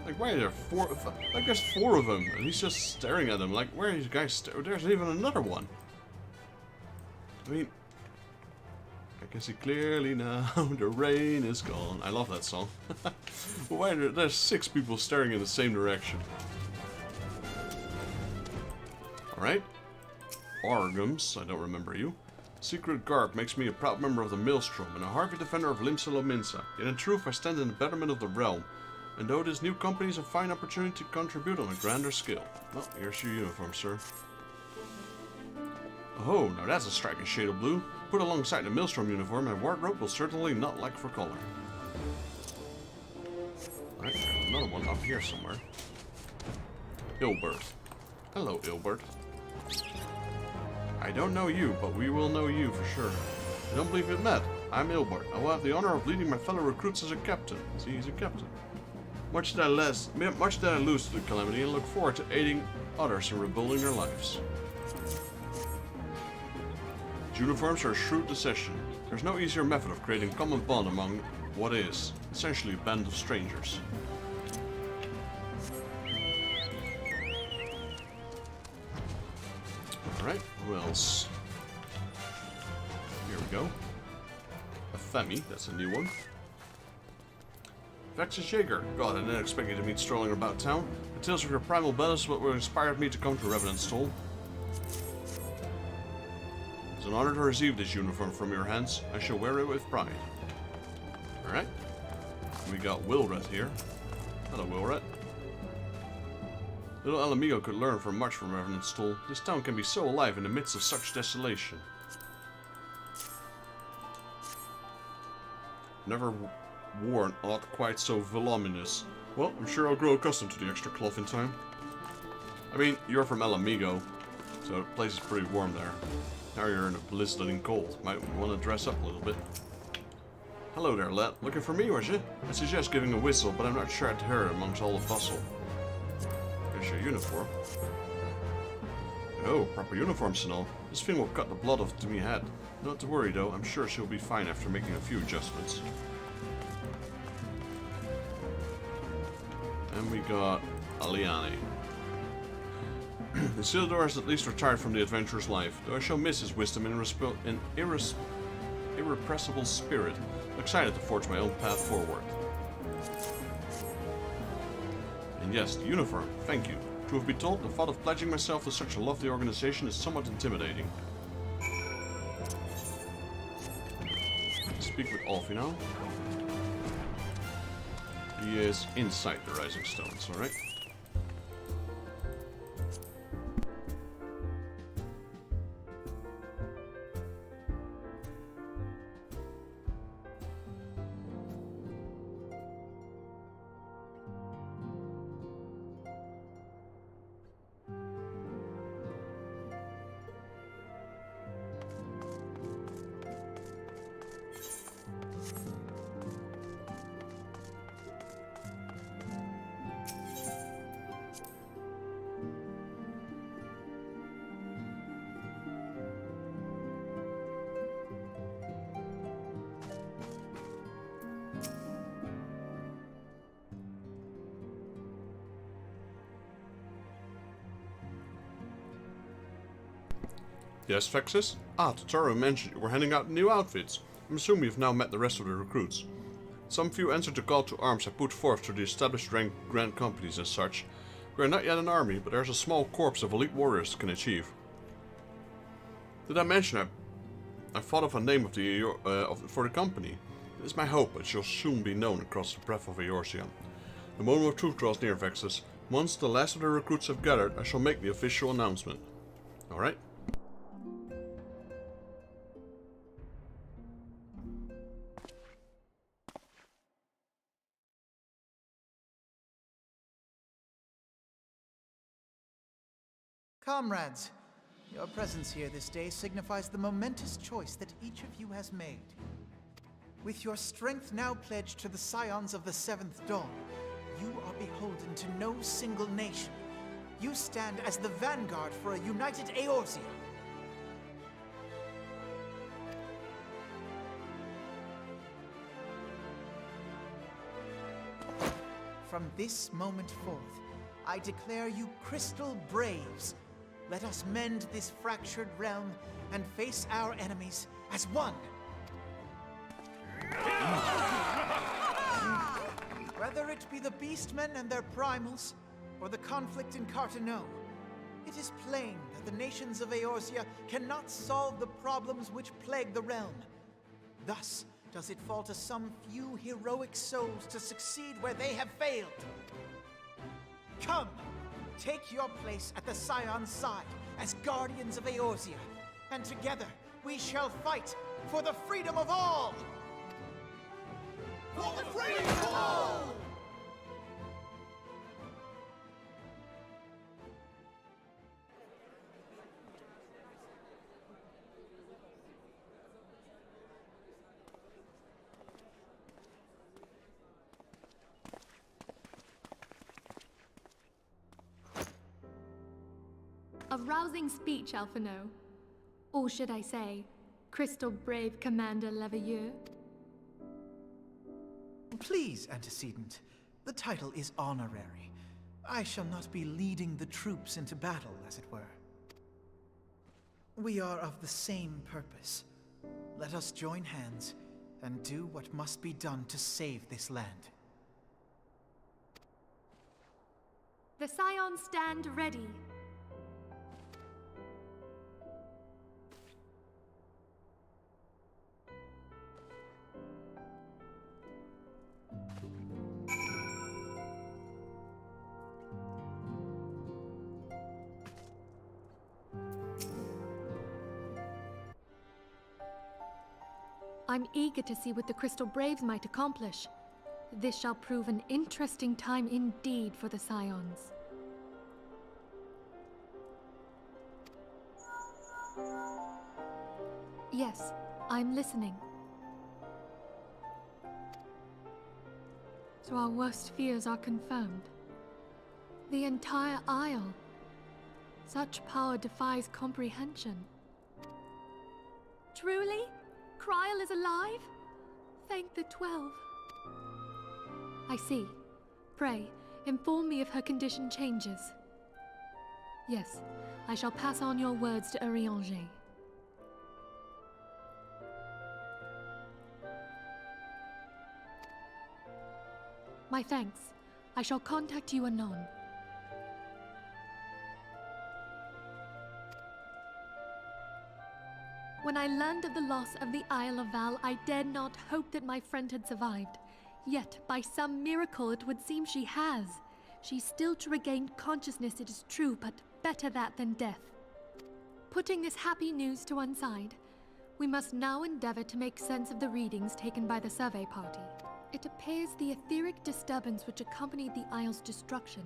Like, why are there four? Like, there's four of them, and he's just staring at them. Like, where are these guys? There's even another one. I mean, I can see clearly now the rain is gone. I love that song. But why are there's 6 people staring in the same direction? Alright. Argums, I don't remember you. Secret garb makes me a proud member of the Maelstrom and a hardy defender of Limsa Lominsa. Yet in truth I stand in the betterment of the realm. And though this new company is a fine opportunity to contribute on a grander scale. Well, here's your uniform, sir. Oh, now that's a striking shade of blue. Put alongside the Maelstrom uniform, my wardrobe will certainly not lack for color. Alright, there's another one up here somewhere. Ilbert. Hello, Ilbert. I don't know you, but we will know you for sure. I don't believe we've met. I'm Ilbert. I will have the honor of leading my fellow recruits as a captain. See, he's a captain. Much did I lose to the Calamity and look forward to aiding others in rebuilding their lives. Uniforms are a shrewd decision. There's no easier method of creating common bond among what is, essentially a band of strangers. Alright, who else? Here we go. A Femi, that's a new one. Vexus Jaeger. God, I didn't expect you to meet strolling about town. The tales of your primal battles is what inspired me to come to Revenant's Toll. It's an honor to receive this uniform from your hands. I shall wear it with pride. Alright. We got Wilred here. Hello, Wilred. Little Alamigo could learn much from Revenant's Toll. This town can be so alive in the midst of such desolation. Never worn aught quite so voluminous. Well, I'm sure I'll grow accustomed to the extra cloth in time. I mean, you're from Alamigo, so the place is pretty warm there. Now you're in a blistering cold. Might want to dress up a little bit. Hello there, lad. Looking for me, was you? I suggest giving a whistle, but I'm not sure I'd hear it amongst all the bustle. Here's your uniform. Oh, proper uniforms and all. This thing will cut the blood off to me head. Not to worry though, I'm sure she'll be fine after making a few adjustments. And we got Aliani. Isildur has at least retired from the adventurer's life, though I shall miss his wisdom and irrepressible spirit. I'm excited to forge my own path forward. And yes, the uniform, thank you. Truth be told, the thought of pledging myself to such a lovely organization is somewhat intimidating. Speak with Alfie now. He is inside the Rising Stones, alright? Yes, Vexus? Ah, Totaro mentioned you were handing out new outfits. I'm assuming you've now met the rest of the recruits. Some few answered the call to arms I put forth to the established ranked grand companies as such. We are not yet an army, but there's a small corps of elite warriors can achieve. Did I mention I thought of a name of for the company? It is my hope it shall soon be known across the breadth of Eorzea. The moment of truth draws near, Vexus. Once the last of the recruits have gathered, I shall make the official announcement. Alright? Comrades, your presence here this day signifies the momentous choice that each of you has made. With your strength now pledged to the scions of the Seventh Dawn, you are beholden to no single nation. You stand as the vanguard for a united Eorzea. From this moment forth, I declare you Crystal Braves. Let us mend this fractured realm and face our enemies as one. Whether it be the Beastmen and their primals, or the conflict in Carteneau, it is plain that the nations of Eorzea cannot solve the problems which plague the realm. Thus does it fall to some few heroic souls to succeed where they have failed. Come, take your place at the Scion's side as guardians of Eorzea, and together we shall fight for the freedom of all! For the freedom of all! A rousing speech, Alphino. Or should I say, Crystal Brave Commander Leveilleur? Please, Antecedent. The title is honorary. I shall not be leading the troops into battle, as it were. We are of the same purpose. Let us join hands and do what must be done to save this land. The Scions stand ready. I'm eager to see what the Crystal Braves might accomplish. This shall prove an interesting time indeed for the Scions. Yes, I'm listening. So our worst fears are confirmed. The entire Isle. Such power defies comprehension. Truly? Kryl is alive? Thank the 12. I see. Pray, inform me if her condition changes. Yes, I shall pass on your words to Eorzea. My thanks. I shall contact you anon. When I learned of the loss of the Isle of Val, I dared not hope that my friend had survived. Yet, by some miracle, it would seem she has. She's still to regain consciousness, it is true, but better that than death. Putting this happy news to one side, we must now endeavor to make sense of the readings taken by the survey party. It appears the etheric disturbance which accompanied the Isle's destruction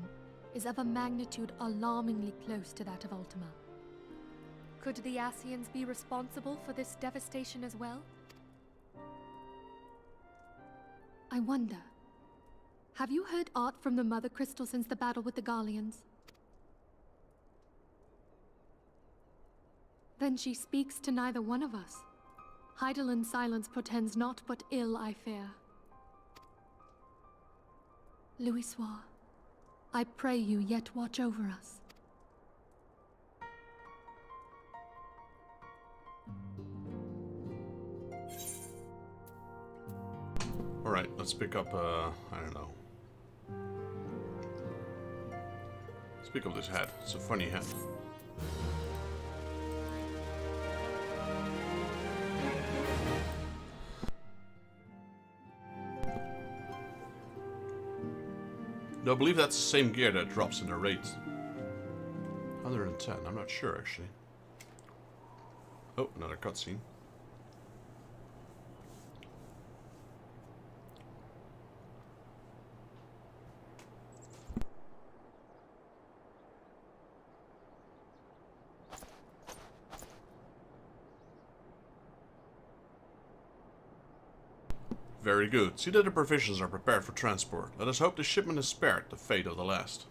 is of a magnitude alarmingly close to that of Ultima. Could the Ascians be responsible for this devastation as well? I wonder, have you heard aught from the Mother Crystal since the battle with the Garleans? Then she speaks to neither one of us. Heidel's silence portends naught but ill, I fear. Louisoix, I pray you yet watch over us. Alright, let's pick up, I don't know. Let's pick up this hat. It's a funny hat. No, I believe that's the same gear that drops in the rate. 110, I'm not sure actually. Oh, another cutscene. Very good. See that the provisions are prepared for transport. Let us hope the shipment is spared the fate of the last.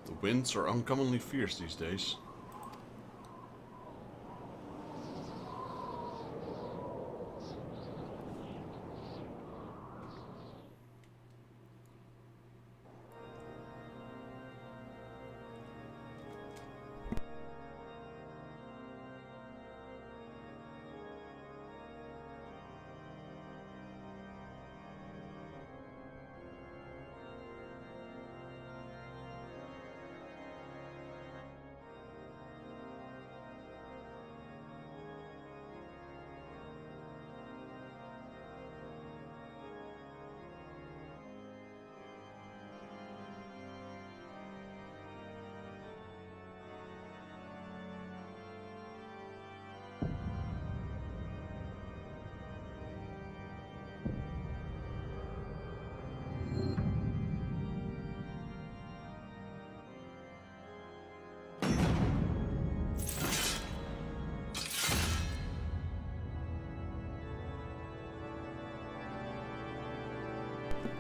The winds are uncommonly fierce these days.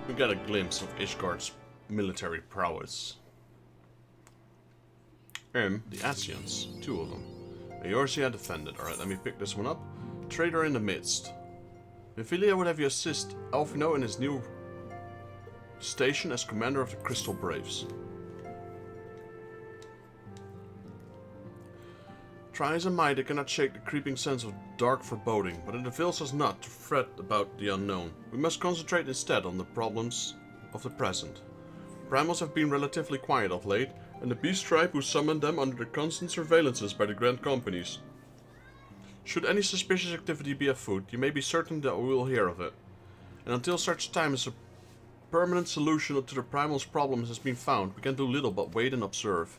We got a glimpse of Ishgard's military prowess. The Asians, 2 of them. Eorzea defended. Alright, let me pick this one up. Traitor in the midst. Vivilia would have you assist Alphino in his new station as commander of the Crystal Braves. Try as I might, I cannot shake the creeping sense of dark foreboding, but it avails us not to fret about the unknown. We must concentrate instead on the problems of the present. Primals have been relatively quiet of late, and the beast tribe who summoned them under the constant surveillances by the grand companies. Should any suspicious activity be afoot, you may be certain that we will hear of it. And until such time as a permanent solution to the Primal's problems has been found, we can do little but wait and observe.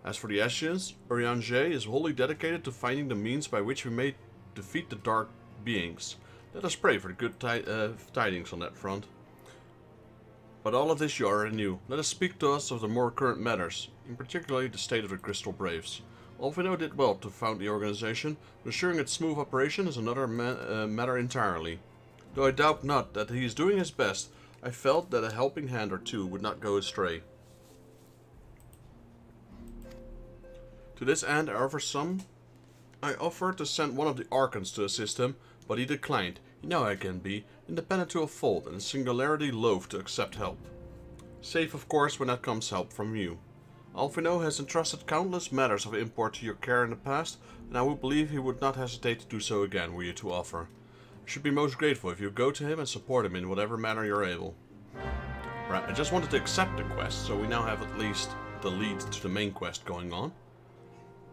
As for the Ashians, Eorzea is wholly dedicated to finding the means by which we may defeat the dark beings. Let us pray for the good tidings on that front. But all of this you already knew. Let us speak to us of the more current matters, in particular the state of the Crystal Braves. Alphino did well to found the organization, but assuring its smooth operation is another matter entirely. Though I doubt not that he is doing his best, I felt that a helping hand or two would not go astray. To this end, I offered to send one of the Archons to assist him, but he declined. You know how I can be, independent to a fault and singularly loath to accept help. Safe, of course, when that comes help from you. Alphino has entrusted countless matters of import to your care in the past, and I would believe he would not hesitate to do so again were you to offer. I should be most grateful if you go to him and support him in whatever manner you're able. Right, I just wanted to accept the quest, so we now have at least the lead to the main quest going on.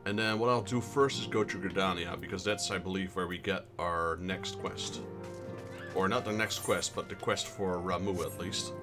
And then what I'll do first is go to Gridania, because that's, I believe, where we get our next quest. Or not the next quest, but the quest for Ramuh at least.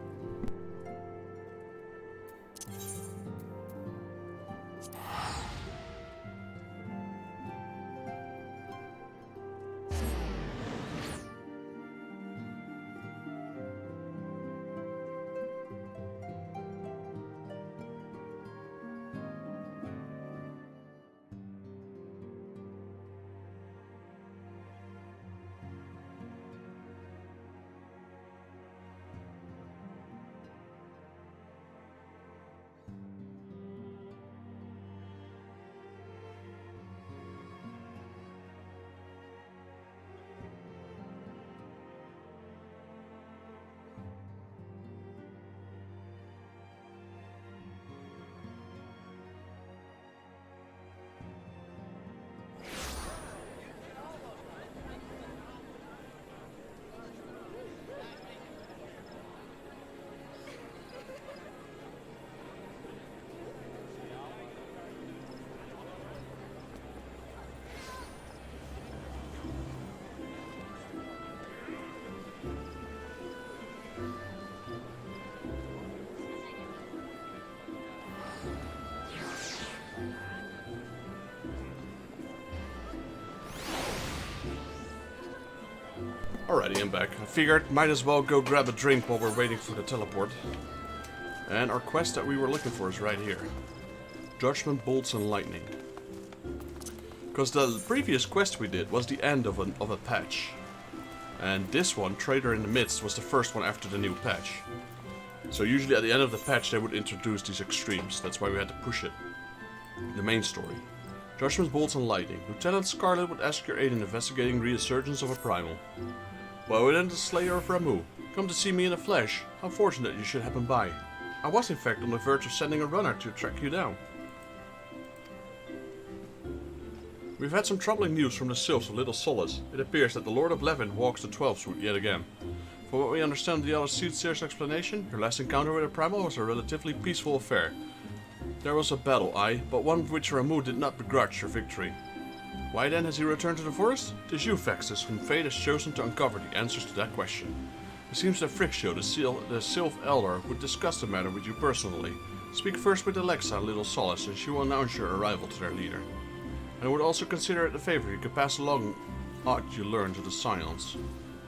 Alrighty, I'm back. I figured might as well go grab a drink while we're waiting for the teleport. And our quest that we were looking for is right here. Judgment, Bolts and Lightning. Because the previous quest we did was the end of a patch. And this one, Trader in the Midst, was the first one after the new patch. So usually at the end of the patch they would introduce these extremes. That's why we had to push it. The main story. Judgment, Bolts and Lightning. Lieutenant Scarlet would ask your aid in investigating resurgence of a primal. Well, then the Slayer of Ramuh. Come to see me in the flesh. How fortunate you should happen by. I was in fact on the verge of sending a runner to track you down. We've had some troubling news from the Sylphs of Little Solace. It appears that the Lord of Levin walks the 12th route yet again. For what we understand of the other Soothsayer's explanation, your last encounter with a primal was a relatively peaceful affair. There was a battle, aye, but one which Ramuh did not begrudge your victory. Why then has he returned to the forest? 'Tis you, Faxus, whom fate has chosen to uncover the answers to that question. It seems that Frixio, the Sylph Elder, would discuss the matter with you personally. Speak first with Alexa and Little Solace, and she will announce your arrival to their leader. And I would also consider it a favor you could pass along aught you learned to the Scions.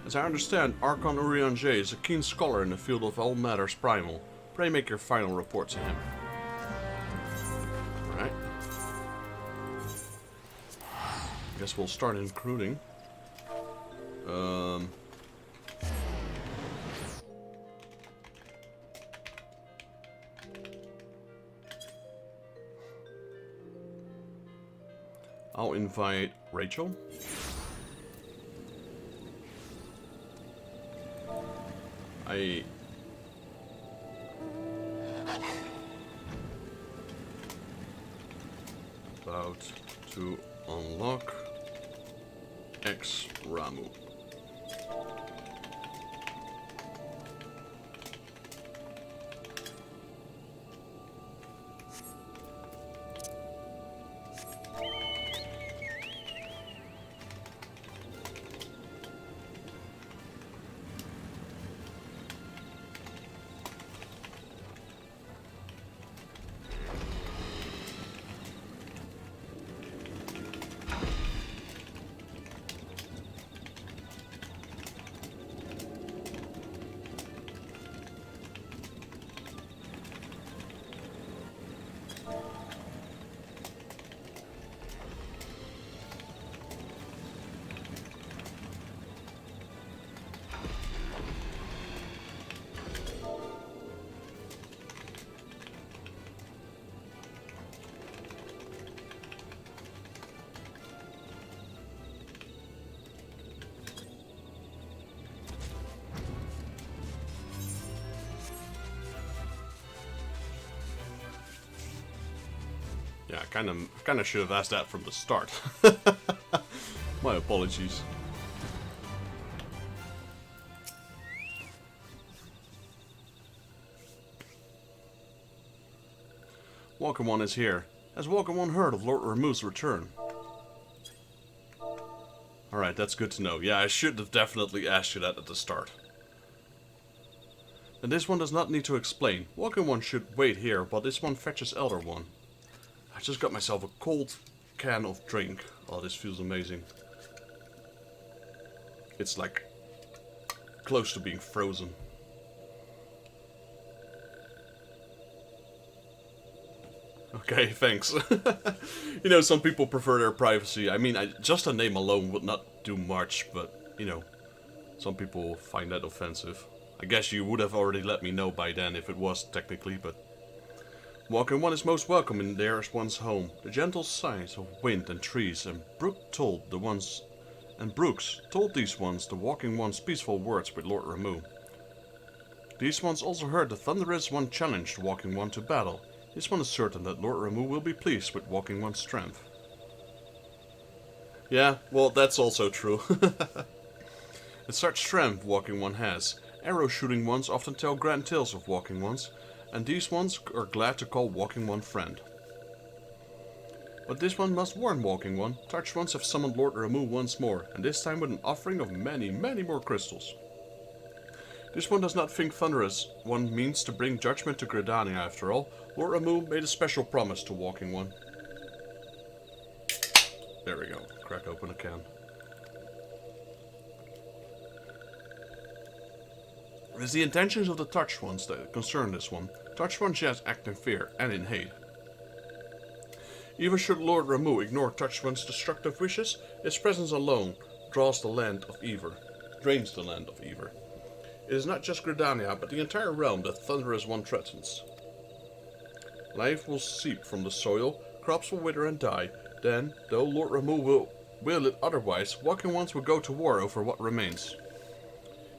As I understand, Archon Eorzea is a keen scholar in the field of all matters primal. Pray make your final report to him. Alright. Guess we'll start in recruiting. I'll invite Rachel. About to unlock X Ramuh. Yeah, I kind of should have asked that from the start. My apologies. Welcome One is here. Has Welcome One heard of Lord Ramuh's return? Alright, that's good to know. Yeah, I should have definitely asked you that at the start. And this one does not need to explain. Welcome One should wait here, while this one fetches Elder One. I just got myself a cold can of drink. Oh, this feels amazing. It's like close to being frozen. Okay, thanks. You know, some people prefer their privacy. I mean, just a name alone would not do much, but, you know, some people find that offensive. I guess you would have already let me know by then if it was technically, but... Walking One is most welcome in theirs one's home. The gentle sighs of wind and trees and brooks told these ones the Walking One's peaceful words with Lord Ramuh. These ones also heard the thunderous one challenge the Walking One to battle. This one is certain that Lord Ramuh will be pleased with Walking One's strength. Yeah, well, that's also true. It's such strength Walking One has. Arrow shooting ones often tell grand tales of Walking Ones, and these ones are glad to call Walking One friend. But this one must warn Walking One. Touch ones have summoned Lord Ramuh once more, and this time with an offering of many, many more crystals. This one does not think Thunderous One means to bring judgment to Gridania after all. Lord Ramuh made a special promise to Walking One. There we go. Crack open a can. It is the intentions of the Touched Ones that concern this one. Touched Ones yet act in fear and in hate. Even should Lord Ramu ignore Touched One's destructive wishes, his presence alone drains the land of Eivor. It is not just Gridania, but the entire realm that Thunderous One threatens. Life will seep from the soil, crops will wither and die. Then, though Lord Ramu will will it otherwise, Walking Ones will go to war over what remains.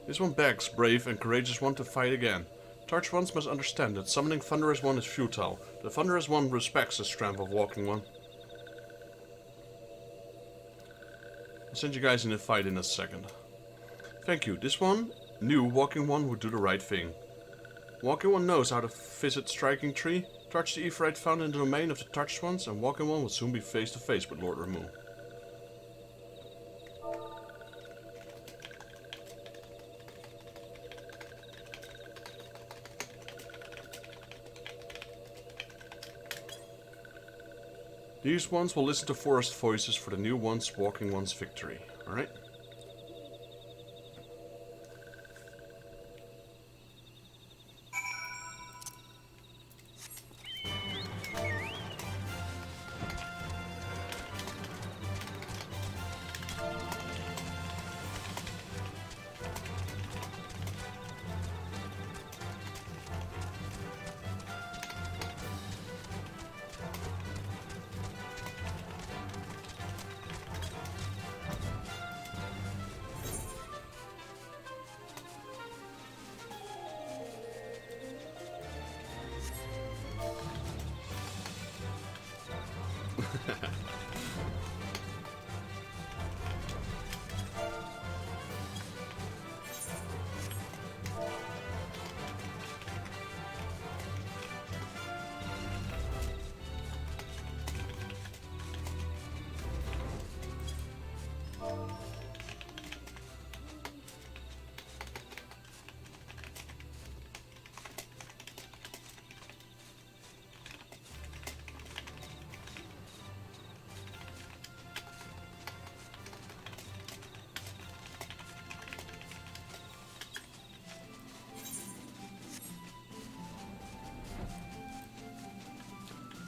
This one begs brave and courageous one to fight again. Touched Ones must understand that summoning Thunderous One is futile. The Thunderous One respects the strength of Walking One. I'll send you guys in a fight in a second. Thank you. This one knew Walking One would do the right thing. Walking One knows how to visit Striking Tree, touch the Ephraite found in the domain of the Touched Ones, and Walking One will soon be face to face with Lord Ramu. These ones will listen to forest voices for the new ones, Walking One's victory. Alright?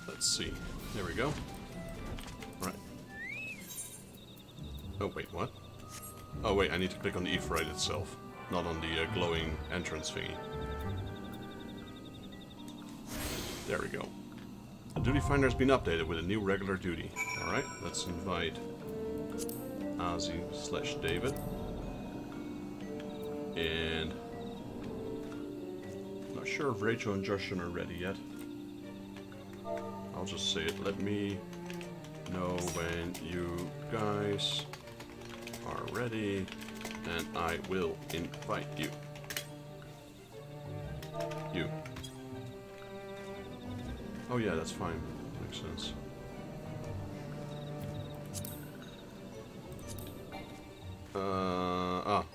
Let's see. There we go. Right. Oh, wait, what? Oh, wait, I need to click on the Ephraite itself, not on the glowing entrance thingy. There we go. The duty finder has been updated with a new regular duty. Alright, let's invite Ozzy/David. And not sure if Rachel and Justin are ready yet. I'll just say it. Let me know when you guys are ready, and I will invite you. You. Oh yeah, that's fine. Makes sense.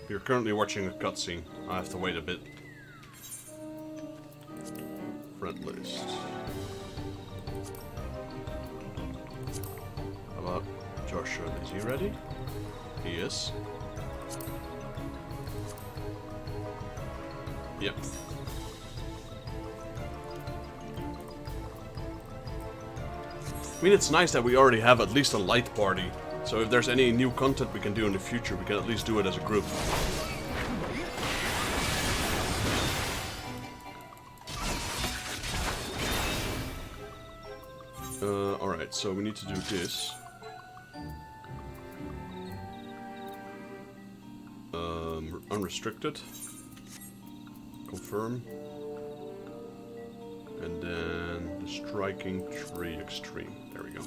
You're currently watching a cutscene. I have to wait a bit. Friend list. How about Joshua? Is he ready? He is. Yep. I mean, it's nice that we already have at least a light party. So if there's any new content we can do in the future, we can at least do it as a group. Alright, so we need to do this. Unrestricted. Confirm. And then the Striking Tree Extreme. There we go.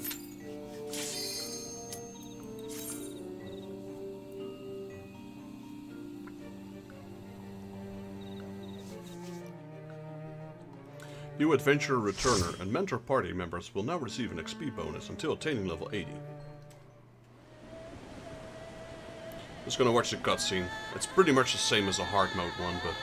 New Adventurer Returner and Mentor party members will now receive an XP bonus until attaining level 80. Just gonna watch the cutscene. It's pretty much the same as a hard mode one, but...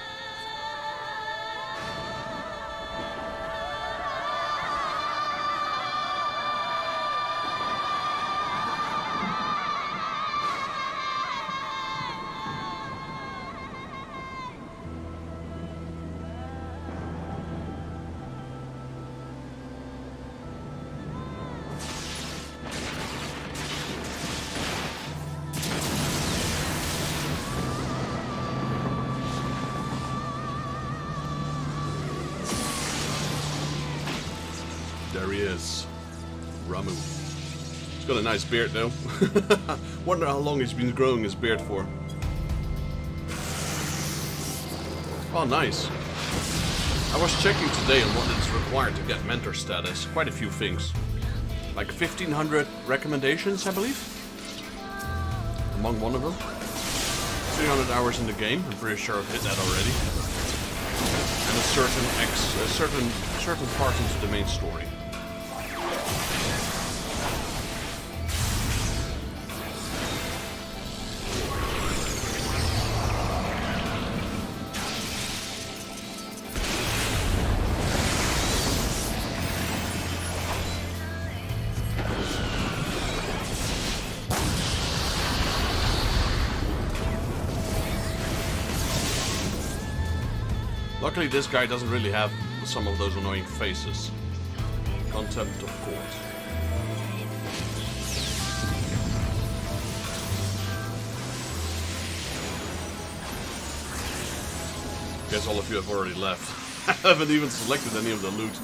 There he is. Ramu. He's got a nice beard though. Wonder how long he's been growing his beard for. Oh, nice. I was checking today on what is required to get mentor status. Quite a few things. Like 1,500 recommendations, I believe. Among one of them. 300 hours in the game. I'm pretty sure I've hit that already. And a certain part into the main story. Luckily, this guy doesn't really have some of those annoying faces. Contempt of court. Guess all of you have already left. I haven't even selected any of the loot.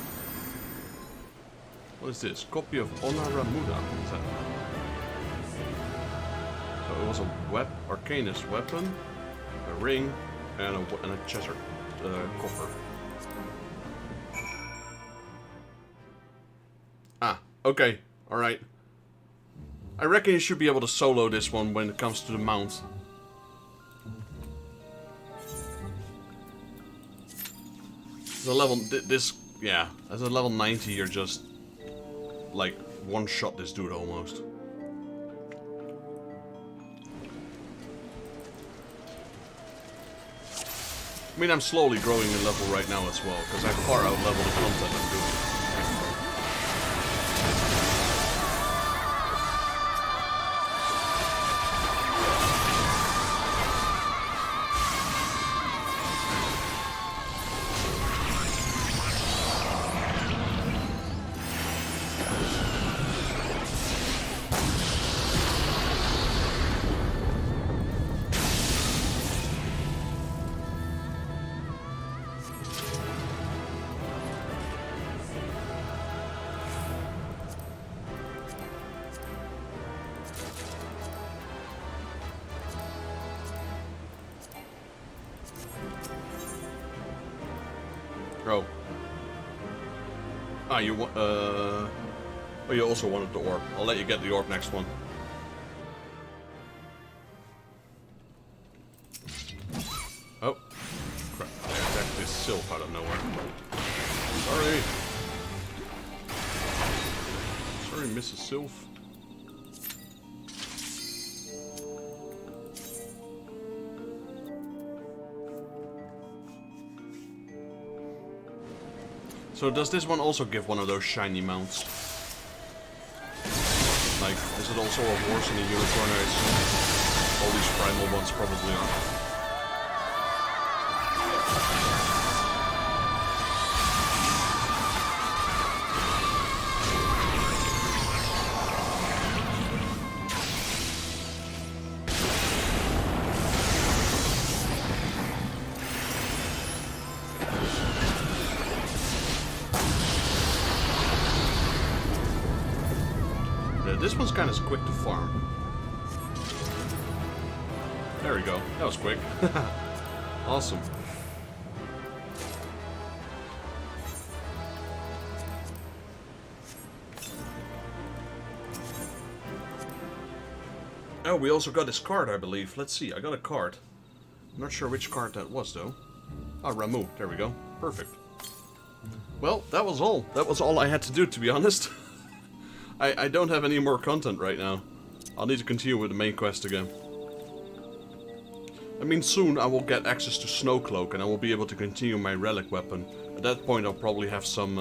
What is this? Copy of Onaramuda. What is that? So it was a arcanist weapon, a ring, and a chest. Copper. Ah, okay, alright. I reckon you should be able to solo this one when it comes to the mount. As a level, yeah, as a level 90 you're just, like, one-shot this dude almost. I mean, I'm slowly growing in level right now as well, because I far out-level the content I'm doing. Oh. Ah, you want, oh, you also wanted the orb. I'll let you get the orb next one. Oh. Crap, I attacked this sylph out of nowhere. Sorry. Sorry, Mrs. Sylph. So does this one also give one of those shiny mounts? Like, is it also a horse and a unicorn? I assume all these primal ones probably are. This one's kind of quick to farm. There we go. That was quick. Awesome. Oh, we also got this card, I believe. Let's see. I got a card. I'm not sure which card that was, though. Oh, Ramu. There we go. Perfect. Well, that was all. That was all I had to do, to be honest. I don't have any more content right now. I'll need to continue with the main quest again. I mean, soon I will get access to Snowcloak and I will be able to continue my relic weapon. At that point I'll probably have some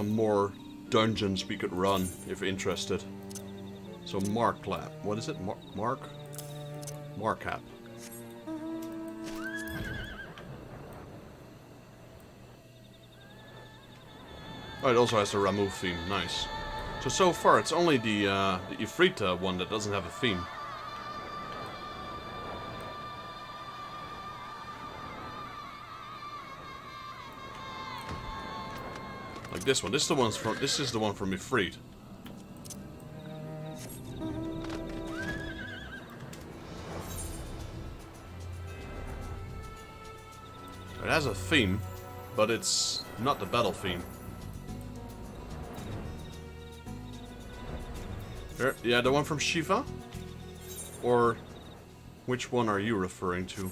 more dungeons we could run if interested. So Marklap. What is it? Markap. Oh, it also has the Ramu theme. Nice. So far it's only the Ifrita one that doesn't have a theme. Like this one. This is the one from Ifrit. It has a theme, but it's not the battle theme. There, yeah, the one from Shiva? Or which one are you referring to?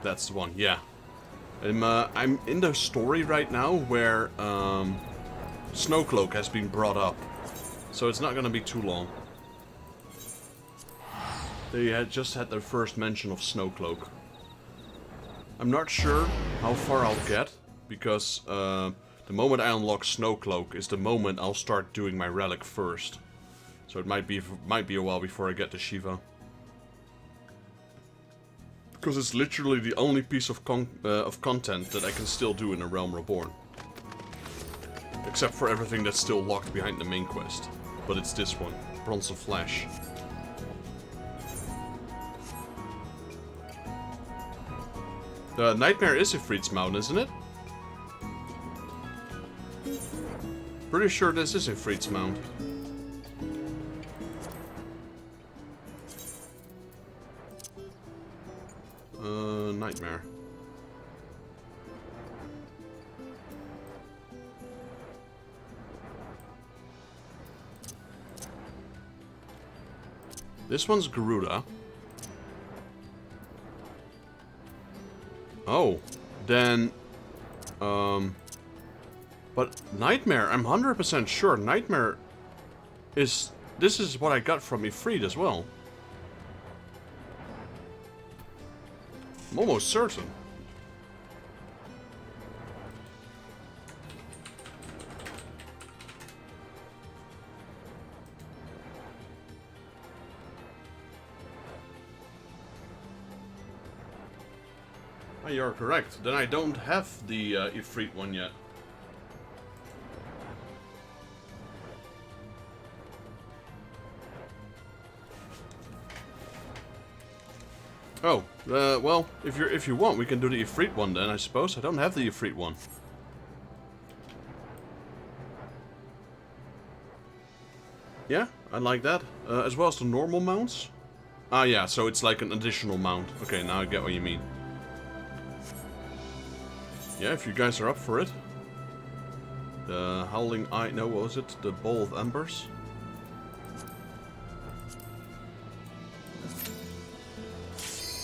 That's the one, yeah. I'm in the story right now where Snowcloak has been brought up. So it's not gonna be too long. They had just had their first mention of Snowcloak. I'm not sure how far I'll get, because the moment I unlock Snowcloak is the moment I'll start doing my relic first. So it might be a while before I get to Shiva. Because it's literally the only piece of content that I can still do in A Realm Reborn. Except for everything that's still locked behind the main quest. But it's this one, Bronze of Flesh. The Nightmare is Ifrit's mount, isn't it? Pretty sure this is Ifrit's mount. Nightmare. This one's Garuda. Oh, then, but Nightmare, I'm 100% sure Nightmare is, this is what I got from Ifrit as well. I'm almost certain. Oh, you're correct. Then I don't have the Ifrit one yet. Oh, well, if you want, we can do the Ifrit one then, I suppose. I don't have the Ifrit one. Yeah, I like that. As well as the normal mounts. Ah, yeah, so it's like an additional mount. Okay, now I get what you mean. Yeah, if you guys are up for it. The Howling Eye... No, what was it? The Bowl of Embers?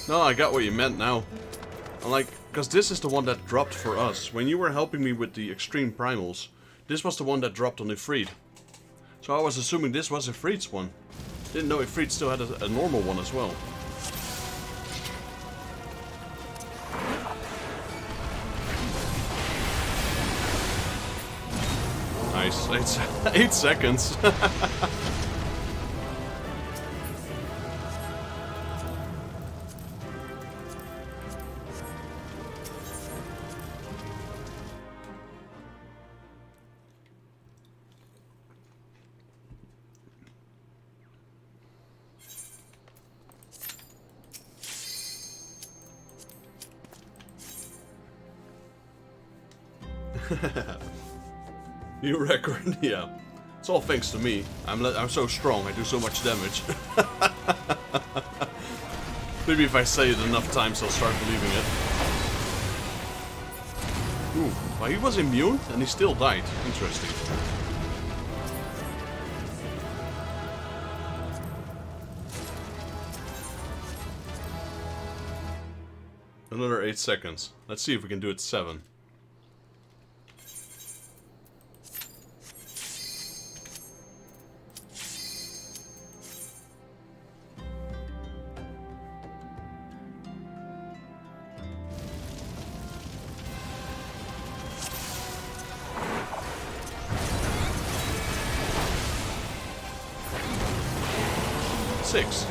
No, I got what you meant now. Like, because this is the one that dropped for us. When you were helping me with the extreme primals, this was the one that dropped on Ifrit. So I was assuming this was Ifrit's one. Didn't know Ifrit still had a normal one as well. Nice. 8 seconds. New record, yeah. It's all thanks to me. I'm so strong, I do so much damage. Maybe if I say it enough times, I'll start believing it. Ooh, well, he was immune, and he still died. Interesting. Another 8 seconds. Let's see if we can do it 7.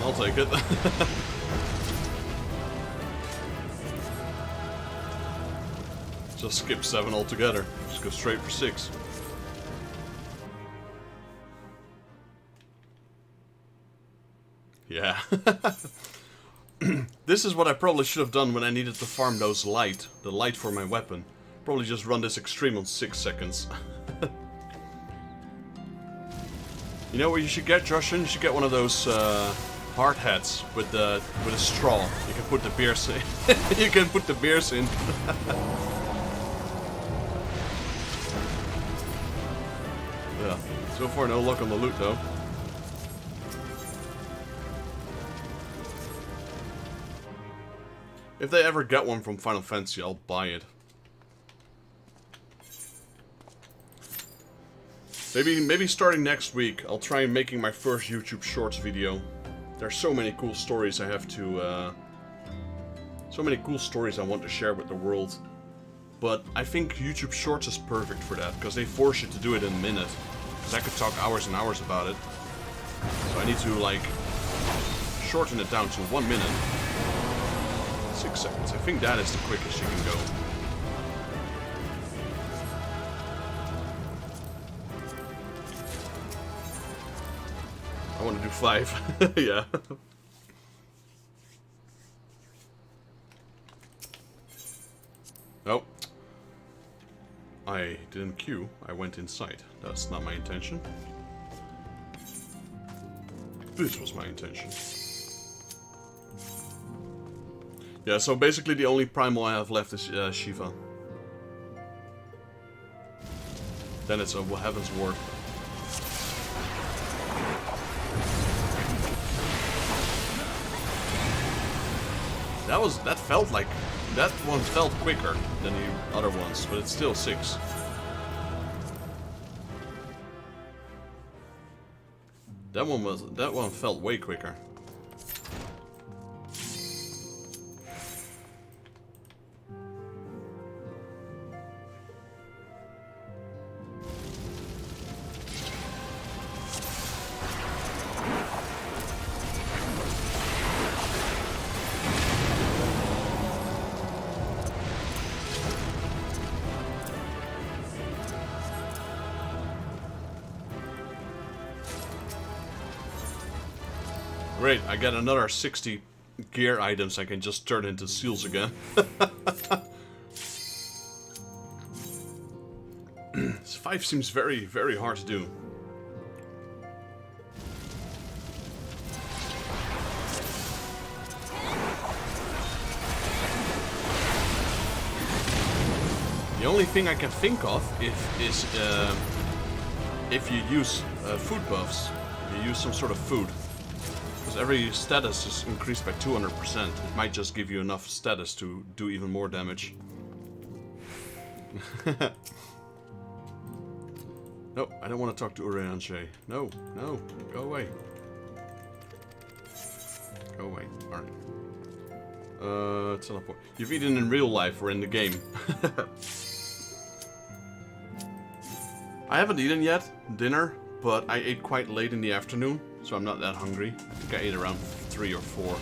I'll take it. Just skip 7 altogether. Just go straight for 6. Yeah. This is what I probably should have done when I needed to farm those light. The light for my weapon. Probably just run this extreme on 6 seconds. You know what you should get, Joshin? You should get one of those hard hats with a straw. You can put the beers in. You can put the beers in. Yeah. So far, no luck on the loot though. If they ever get one from Final Fantasy, I'll buy it. Maybe starting next week, I'll try making my first YouTube Shorts video. There's so many cool stories I have to... so many cool stories I want to share with the world. But I think YouTube Shorts is perfect for that, because they force you to do it in a minute. Because I could talk hours and hours about it. So I need to, like, shorten it down to 1 minute. 6 seconds. I think that is the quickest you can go. I want to do 5. Yeah. Oh. I didn't queue. I went inside. That's not my intention. This was my intention. Yeah, so basically the only primal I have left is Shiva. Then it's a Heaven's Ward. That one felt quicker than the other ones, but it's still 6. That one felt way quicker. Great, I got another 60 gear items I can just turn into seals again. 5 seems very, very hard to do. The only thing I can think of is if you use food buffs, you use some sort of food. Because every status is increased by 200%. It might just give you enough status to do even more damage. No, I don't want to talk to Eorzea. No, no, go away. Go away. Alright. Teleport. You've eaten in real life or in the game. I haven't eaten yet, dinner, but I ate quite late in the afternoon. So I'm not that hungry. I think I ate around 3 or 4.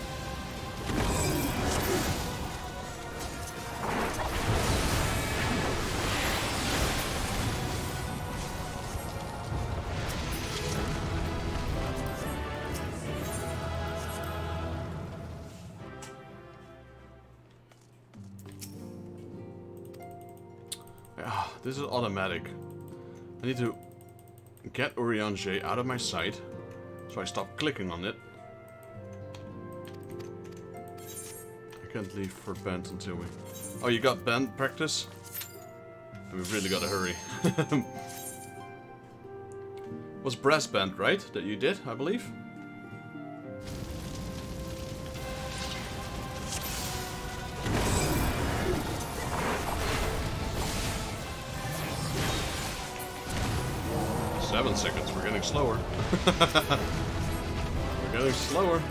Ah, this is automatic. I need to get Eorzea out of my sight. So I stop clicking on it. I can't leave for band until we... Oh, you got band practice? We've really got to hurry. Was brass band, right? That you did, I believe? Seven seconds, we're getting slower. We're getting slower.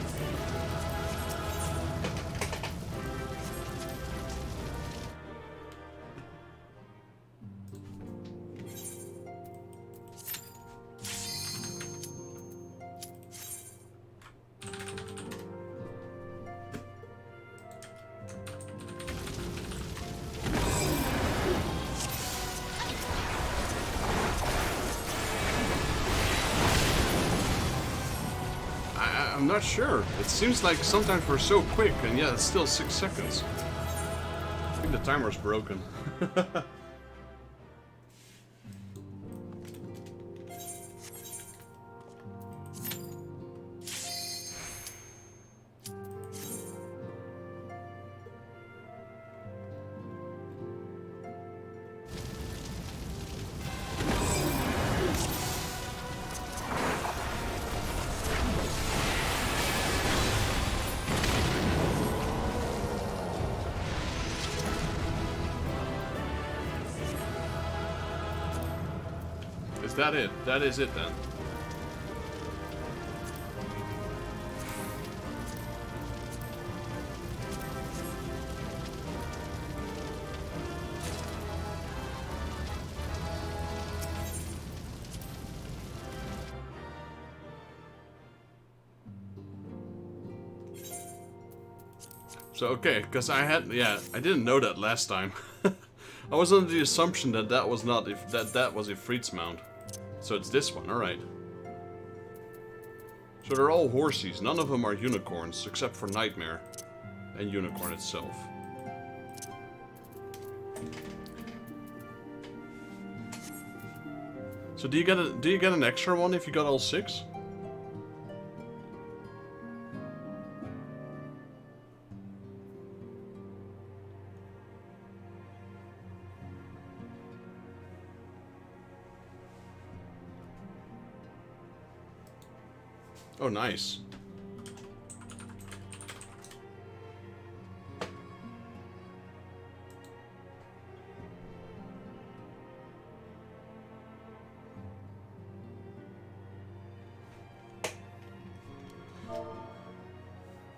I'm not sure. It seems like sometimes we're so quick, and yeah, it's still 6 seconds. I think the timer's broken. Is that it? That is it then. So okay, because I didn't know that last time. I was under the assumption that that was not that was Ifrit's mount. So it's this one, alright. So they're all horsies, none of them are unicorns, except for Nightmare and Unicorn itself. So do you get an extra one if you got all 6? Oh, nice.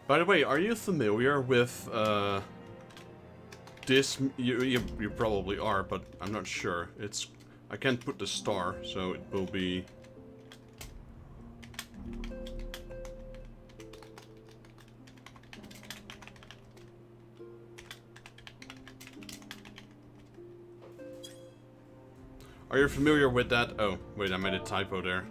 By the way, are you familiar with this? You probably are, but I'm not sure. I can't put the star, so it will be. Are you familiar with that? Oh, wait, I made a typo there.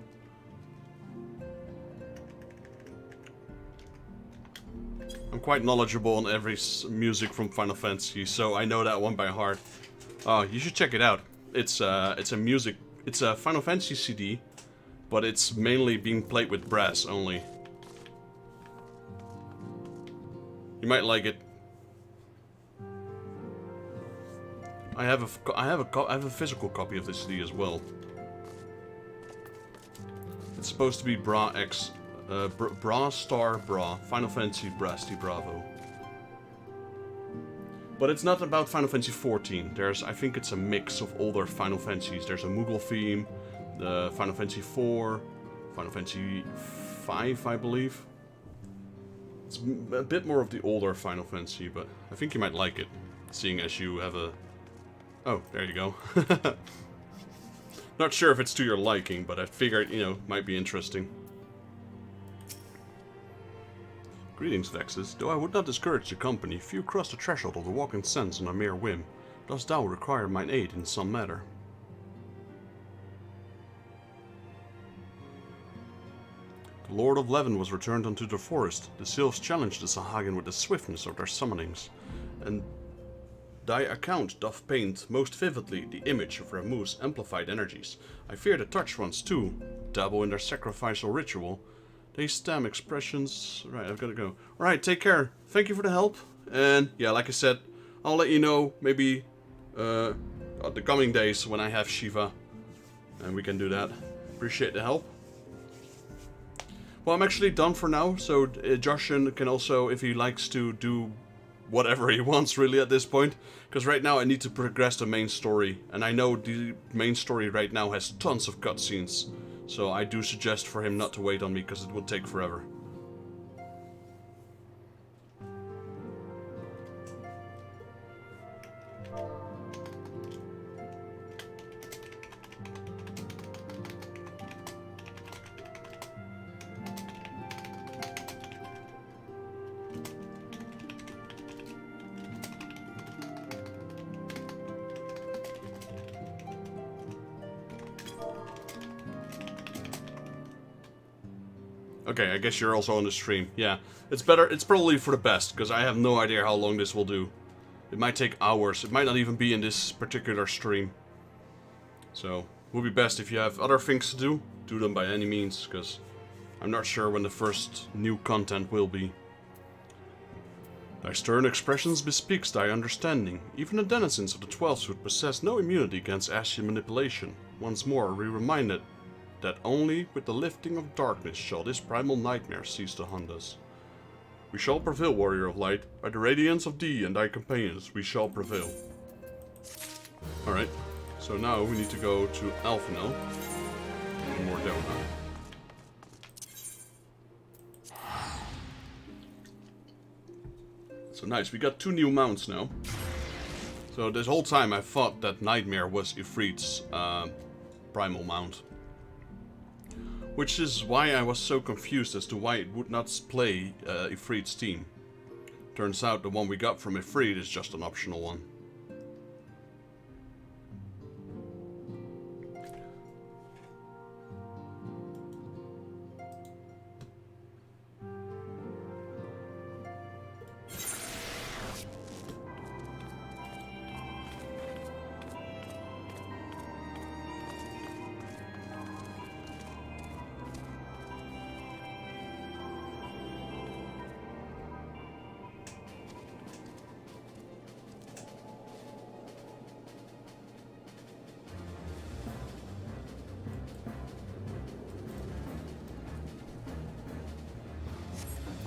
I'm quite knowledgeable on every music from Final Fantasy, so I know that one by heart. Oh, you should check it out. It's a Final Fantasy CD, but it's mainly being played with brass only. You might like it. I have a physical copy of this CD as well. It's supposed to be Bra X, Bra Star Bra, Final Fantasy Brasti Bravo. But it's not about Final Fantasy XIV. I think it's a mix of older Final Fantasies. There's a Moogle theme, the Final Fantasy IV, Final Fantasy V, I believe. It's a bit more of the older Final Fantasy, but I think you might like it, seeing as you have a. Oh, there you go. Not sure if it's to your liking, but I figured, might be interesting. Greetings, Vexus. Though I would not discourage the company, few cross the threshold of the walking sense on a mere whim. Dost thou require mine aid in some matter? The Lord of Leven was returned unto the forest. The sylphs challenged the Sahagin with the swiftness of their summonings, and thy account doth paint most vividly the image of Ramuh's amplified energies. I fear the touch ones too dabble in their sacrificial ritual. They stem expressions. Right, I've got to go. Alright, take care. Thank you for the help. And yeah, like I said, I'll let you know maybe the coming days when I have Shiva. And we can do that. Appreciate the help. Well, I'm actually done for now. So Joshin can also, if he likes to do whatever he wants really at this point, because right now I need to progress the main story, and I know the main story right now has tons of cutscenes, so I do suggest for him not to wait on me because it would take forever. Okay, I guess you're also on the stream. Yeah, it's better. It's probably for the best, because I have no idea how long this will do. It might take hours. It might not even be in this particular stream. So, it would be best if you have other things to do them by any means, because I'm not sure when the first new content will be. Thy stern expressions bespeaks thy understanding. Even the denizens of the 12th would possess no immunity against Ascian manipulation. Once more, we reminded that only with the lifting of darkness shall this primal nightmare cease to haunt us. We shall prevail, warrior of light. By the radiance of thee and thy companions, we shall prevail. Alright, so now we need to go to Alphinaud. And more Dalamud. So nice, we got 2 new mounts now. So this whole time I thought that Nightmare was Ifrit's primal mount. Which is why I was so confused as to why it would not play Ifrit's team. Turns out the one we got from Ifrit is just an optional one.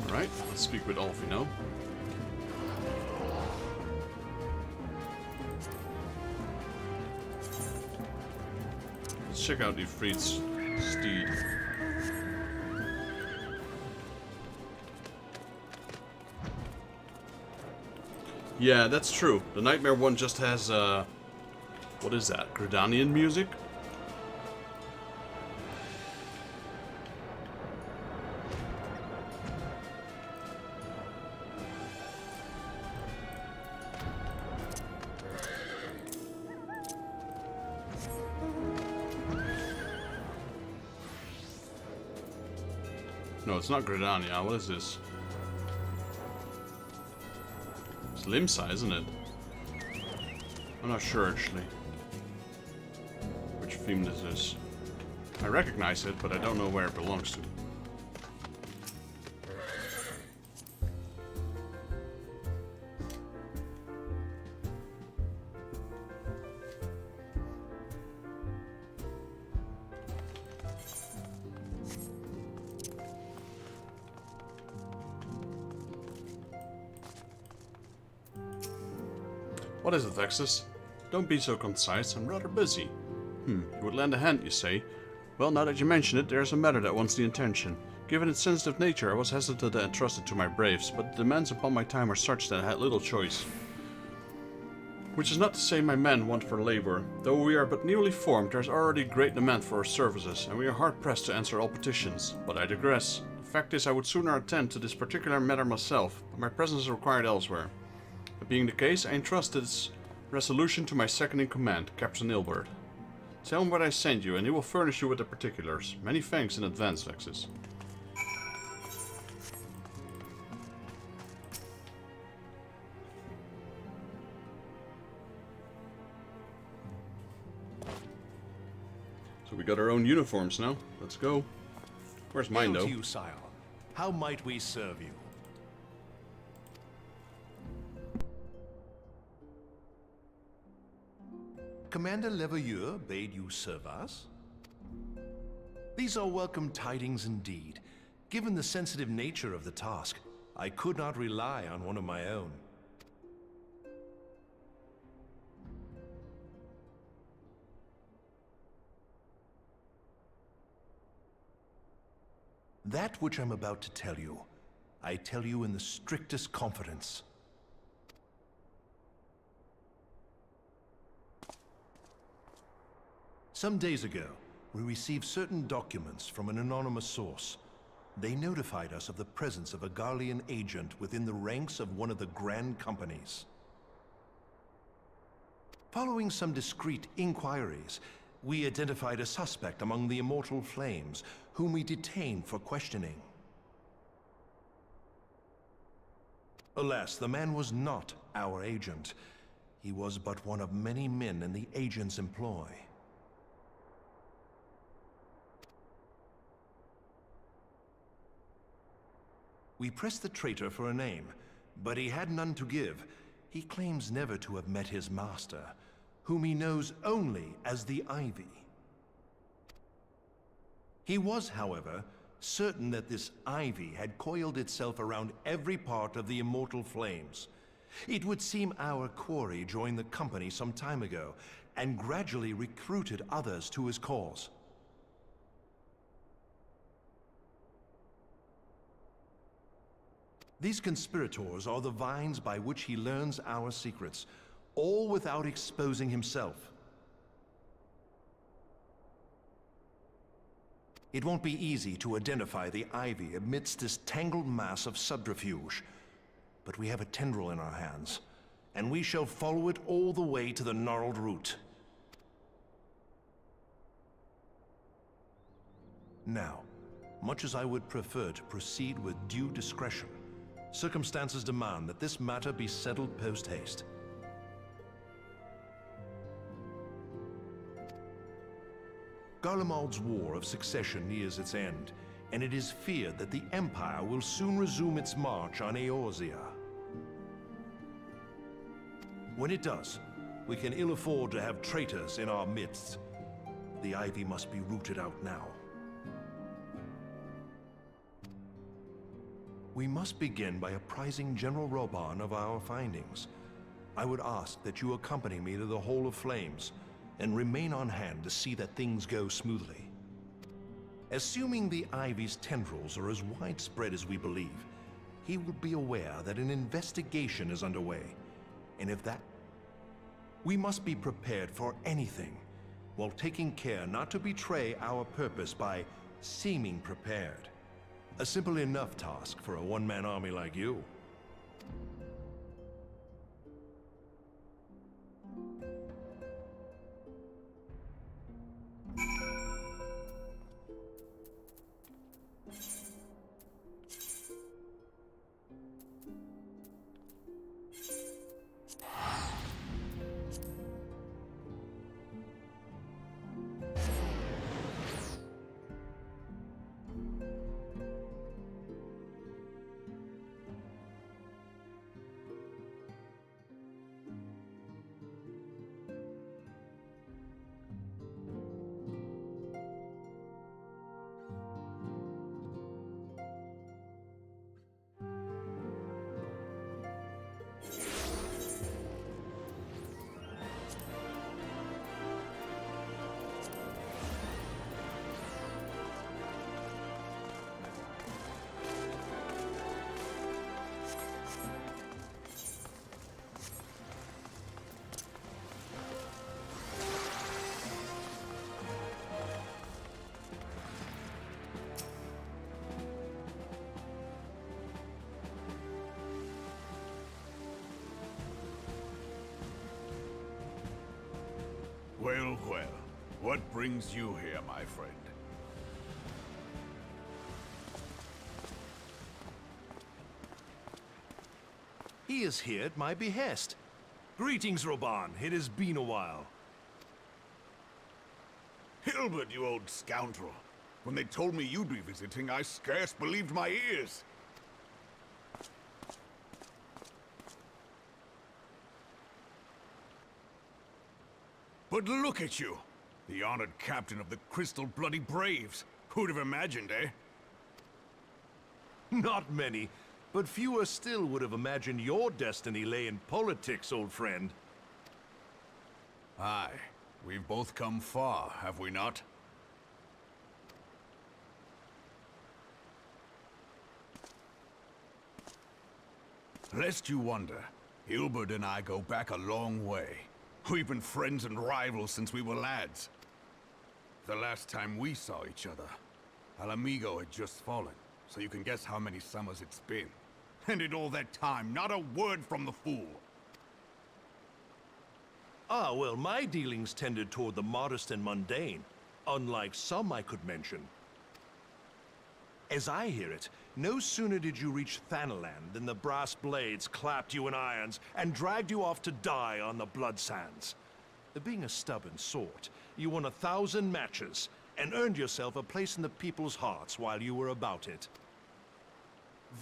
Alright, let's speak with Alphinaud. Let's check out Ifrit's steed. Yeah, that's true. The Nightmare one just has, what is that? Gridanian music? No, it's not Gridania. What is this? It's Limsa, isn't it? I'm not sure, actually. Which theme this is. I recognize it, but I don't know where it belongs to. What is it, Vexus? Don't be so concise, I'm rather busy. You would lend a hand, you say? Well, now that you mention it, there's a matter that wants the attention. Given its sensitive nature, I was hesitant to entrust it to my braves, but the demands upon my time are such that I had little choice. Which is not to say my men want for labor. Though we are but newly formed, there's already great demand for our services, and we are hard-pressed to answer all petitions. But I digress. The fact is, I would sooner attend to this particular matter myself, but my presence is required elsewhere. That being the case, I entrust its resolution to my second-in-command, Captain Ilbert. Tell him what I send you, and he will furnish you with the particulars. Many thanks in advance, Vexus. So we got our own uniforms now. Let's go. Where's mine, though? Hail to you, sire. How might we serve you? Commander Leveilleur bade you serve us? These are welcome tidings indeed. Given the sensitive nature of the task, I could not rely on one of my own. That which I'm about to tell you, I tell you in the strictest confidence. Some days ago, we received certain documents from an anonymous source. They notified us of the presence of a Garlean agent within the ranks of one of the Grand Companies. Following some discreet inquiries, we identified a suspect among the Immortal Flames, whom we detained for questioning. Alas, the man was not our agent. He was but one of many men in the agent's employ. We pressed the traitor for a name, but he had none to give. He claims never to have met his master, whom he knows only as the Ivy. He was, however, certain that this Ivy had coiled itself around every part of the immortal flames. It would seem our quarry joined the company some time ago, and gradually recruited others to his cause. These conspirators are the vines by which he learns our secrets, all without exposing himself. It won't be easy to identify the Ivy amidst this tangled mass of subterfuge, but we have a tendril in our hands, and we shall follow it all the way to the gnarled root. Now, much as I would prefer to proceed with due discretion, circumstances demand that this matter be settled post-haste. Garlemald's War of Succession nears its end, and it is feared that the Empire will soon resume its march on Eorzea. When it does, we can ill afford to have traitors in our midst. The Ivy must be rooted out now. We must begin by apprising General Roban of our findings. I would ask that you accompany me to the Hall of Flames, and remain on hand to see that things go smoothly. Assuming the Ivy's tendrils are as widespread as we believe, he will be aware that an investigation is underway, and if that... We must be prepared for anything, while taking care not to betray our purpose by seeming prepared. A simple enough task for a one-man army like you. Well, well. What brings you here, my friend? He is here at my behest. Greetings, Roban. It has been a while. Hilbert, you old scoundrel. When they told me you'd be visiting, I scarce believed my ears. But look at you! The honored captain of the Crystal Bloody Braves. Who'd have imagined, eh? Not many, but fewer still would have imagined your destiny lay in politics, old friend. Aye. We've both come far, have we not? Lest you wonder, Hilbert and I go back a long way. We've been friends and rivals since we were lads. The last time we saw each other, Alamigo had just fallen, so you can guess how many summers it's been. And in all that time, not a word from the fool. Ah, well, my dealings tended toward the modest and mundane, unlike some I could mention. As I hear it, No sooner did you reach Thanaland than the brass blades clapped you in irons and dragged you off to die on the blood sands. Being a stubborn sort, you won 1,000 matches and earned yourself a place in the people's hearts while you were about it.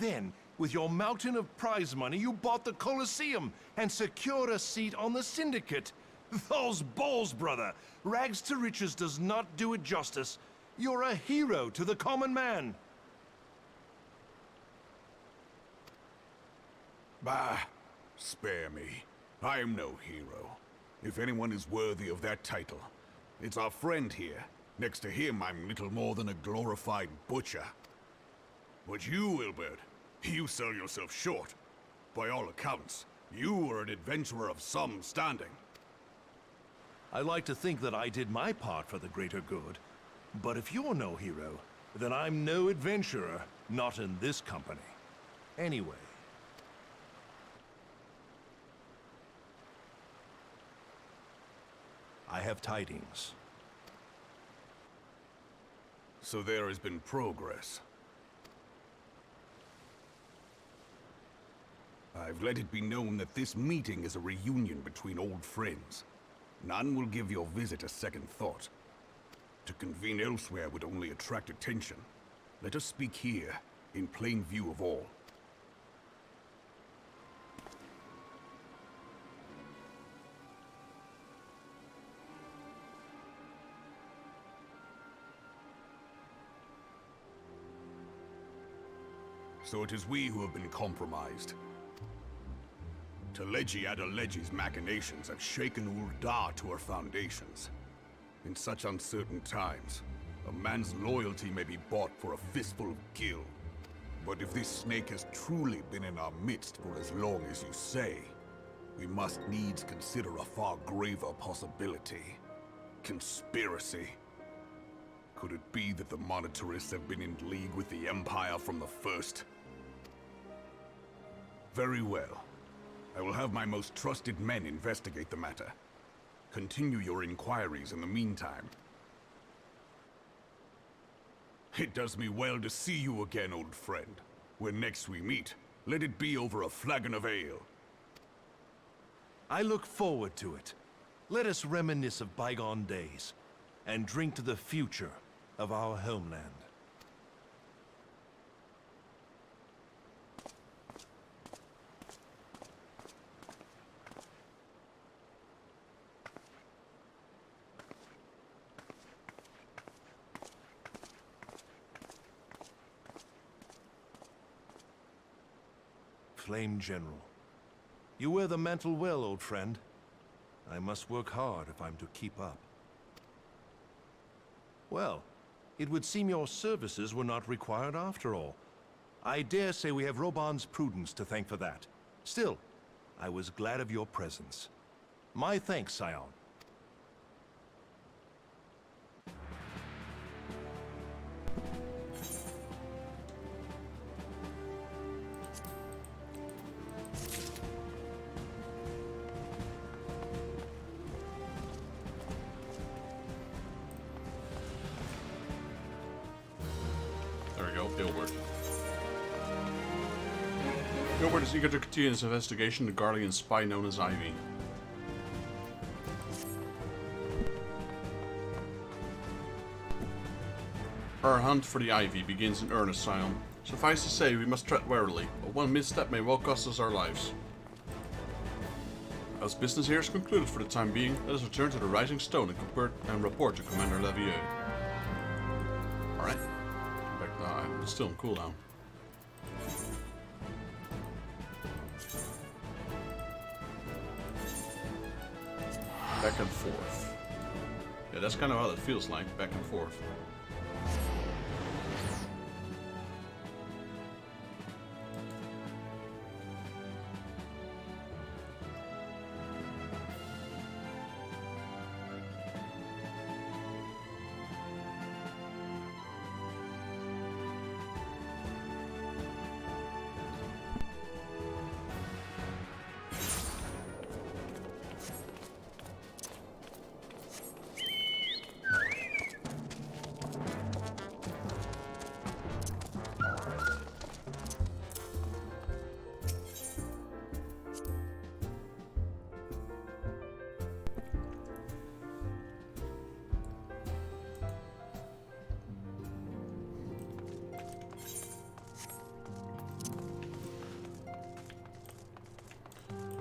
Then, with your mountain of prize money, you bought the Colosseum and secured a seat on the Syndicate. Those balls, brother! Rags to riches does not do it justice. You're a hero to the common man. Bah, spare me. I am no hero. If anyone is worthy of that title, it's our friend here. Next to him, I'm little more than a glorified butcher. But you, Wilbert, you sell yourself short. By all accounts, you are an adventurer of some standing. I like to think that I did my part for the greater good. But if you're no hero, then I'm no adventurer, not in this company. Anyway. I have tidings. So there has been progress. I've let it be known that this meeting is a reunion between old friends. None will give your visit a second thought. To convene elsewhere would only attract attention. Let us speak here, in plain view of all. So it is we who have been compromised. Teleji Adeleji's machinations have shaken Ul'dah to her foundations. In such uncertain times, a man's loyalty may be bought for a fistful of gil. But if this snake has truly been in our midst for as long as you say, we must needs consider a far graver possibility. Conspiracy. Could it be that the monetarists have been in league with the Empire from the first? Very well. I will have my most trusted men investigate the matter. Continue your inquiries in the meantime. It does me well to see you again, old friend. When next we meet, let it be over a flagon of ale. I look forward to it. Let us reminisce of bygone days, and drink to the future of our homeland. Flame General. You wear the mantle well, old friend. I must work hard if I'm to keep up. Well, it would seem your services were not required after all. I dare say we have Roban's prudence to thank for that. Still, I was glad of your presence. My thanks, Scion. Gilbert is eager to continue his investigation of the Garlean spy known as Ivy. Our hunt for the Ivy begins in earnest, Scion. Suffice to say, we must tread warily, but one misstep may well cost us our lives. As business here is concluded for the time being, let us return to the Rising Stone and report to Commander Levieux. Alright. Back now, I'm still on cooldown. Back and forth. Yeah, that's kind of how it feels like, back and forth.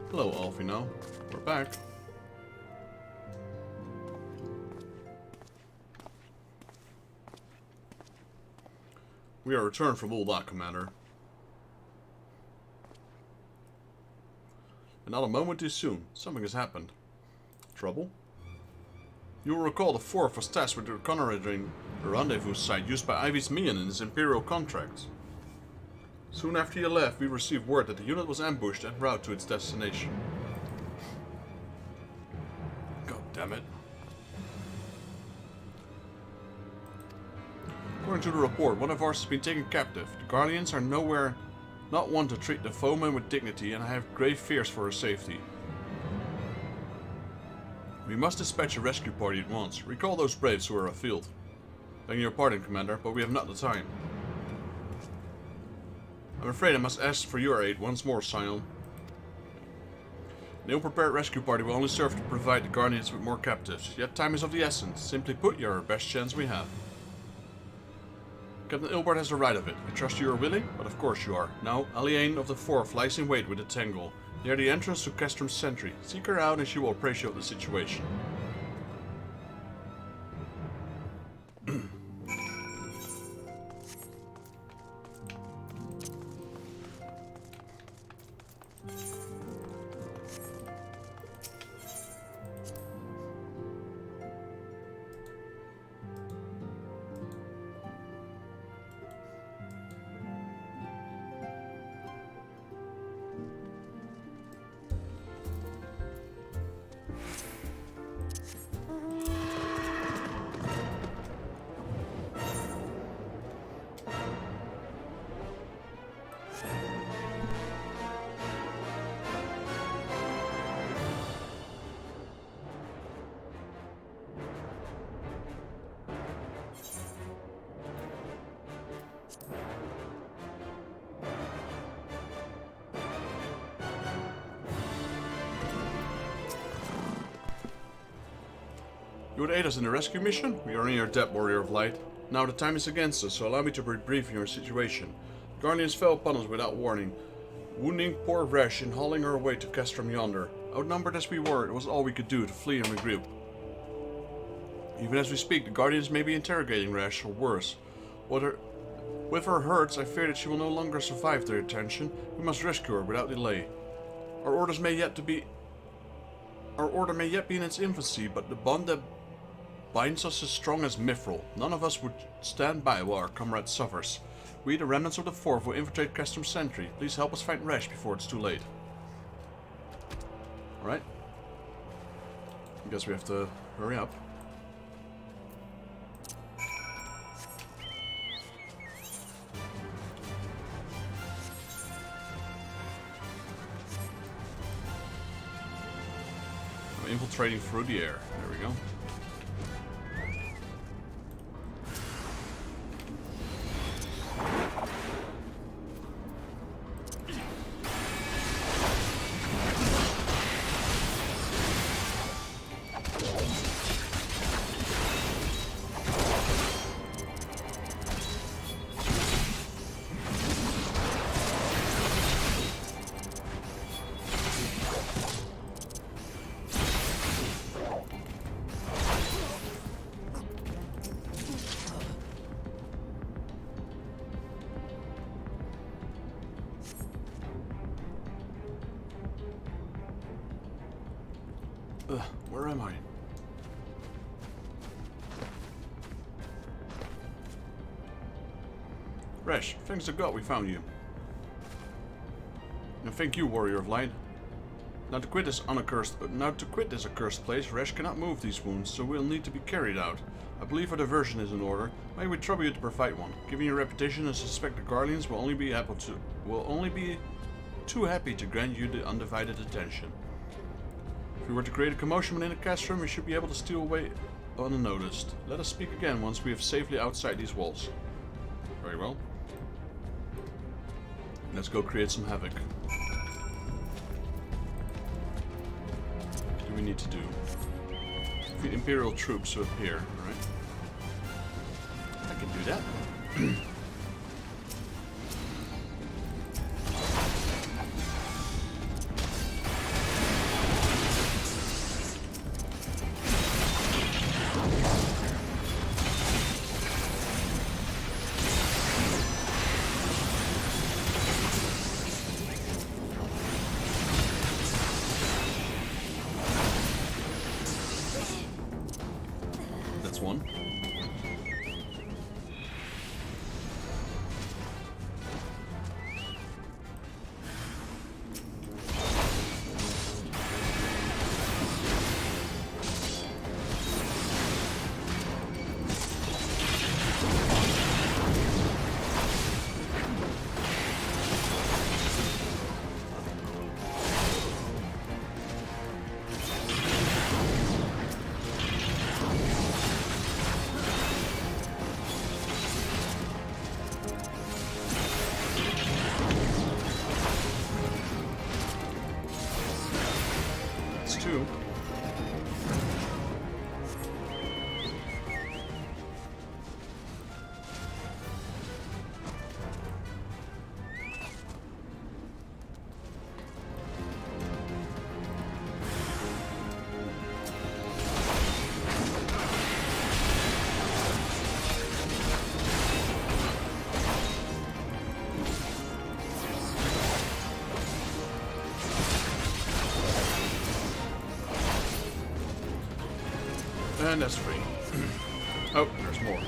Hello, Alfino. We're back. We are returned from Ul'dah, Commander. And not a moment too soon. Something has happened. Trouble? You will recall the Fourth was tasked with reconnoitering the rendezvous site used by Ivy's Minion in his Imperial contracts. Soon after you left, we received word that the unit was ambushed en route to its destination. God damn it. According to the report, one of ours has been taken captive. The Garleans are not one to treat the foeman with dignity, and I have grave fears for her safety. We must dispatch a rescue party at once. Recall those braves who are afield. Begging your pardon, Commander, but we have not the time. I'm afraid I must ask for your aid once more, Scion. An ill-prepared rescue party will only serve to provide the Guardians with more captives, yet time is of the essence. Simply put, you're our best chance we have. Captain Ilbert has the right of it. I trust you are willing, but of course you are. Now, Aliane of the Fourth lies in wait with the Tangle, near the entrance to Castrum's Sentry. Seek her out and she will appraise you of the situation. You would aid us in the rescue mission? We are in your debt, Warrior of Light. Now the time is against us, so allow me to brief your situation. The Guardians fell upon us without warning, wounding poor Resh and hauling her away to Castrum yonder. Outnumbered as we were, it was all we could do to flee and regroup. Even as we speak, the Guardians may be interrogating Resh, or worse. With her hurts, I fear that she will no longer survive their attention. We must rescue her without delay. Our order may yet be in its infancy, but the bond that binds us as strong as Mithril. None of us would stand by while our comrade suffers. We, the remnants of the Fourth, will infiltrate Castrum's Sentry. Please help us find Resh before it's too late. Alright. I guess we have to hurry up. I'm infiltrating through the air. There we go. Where am I? Resh, thanks to God we found you. And thank you, Warrior of Light. Now to quit this accursed place, Resh cannot move these wounds, so we'll need to be carried out. I believe a diversion is in order. May we trouble you to provide one. Given your reputation, I suspect the Garleans will only be too happy to grant you the undivided attention. If we were to create a commotion within the castrum, we should be able to steal away unnoticed. Let us speak again once we have safely outside these walls. Very well. Let's go create some havoc. What do we need to do? Defeat Imperial troops to appear, alright? I can do that. too. And that's free. Oh, there's more.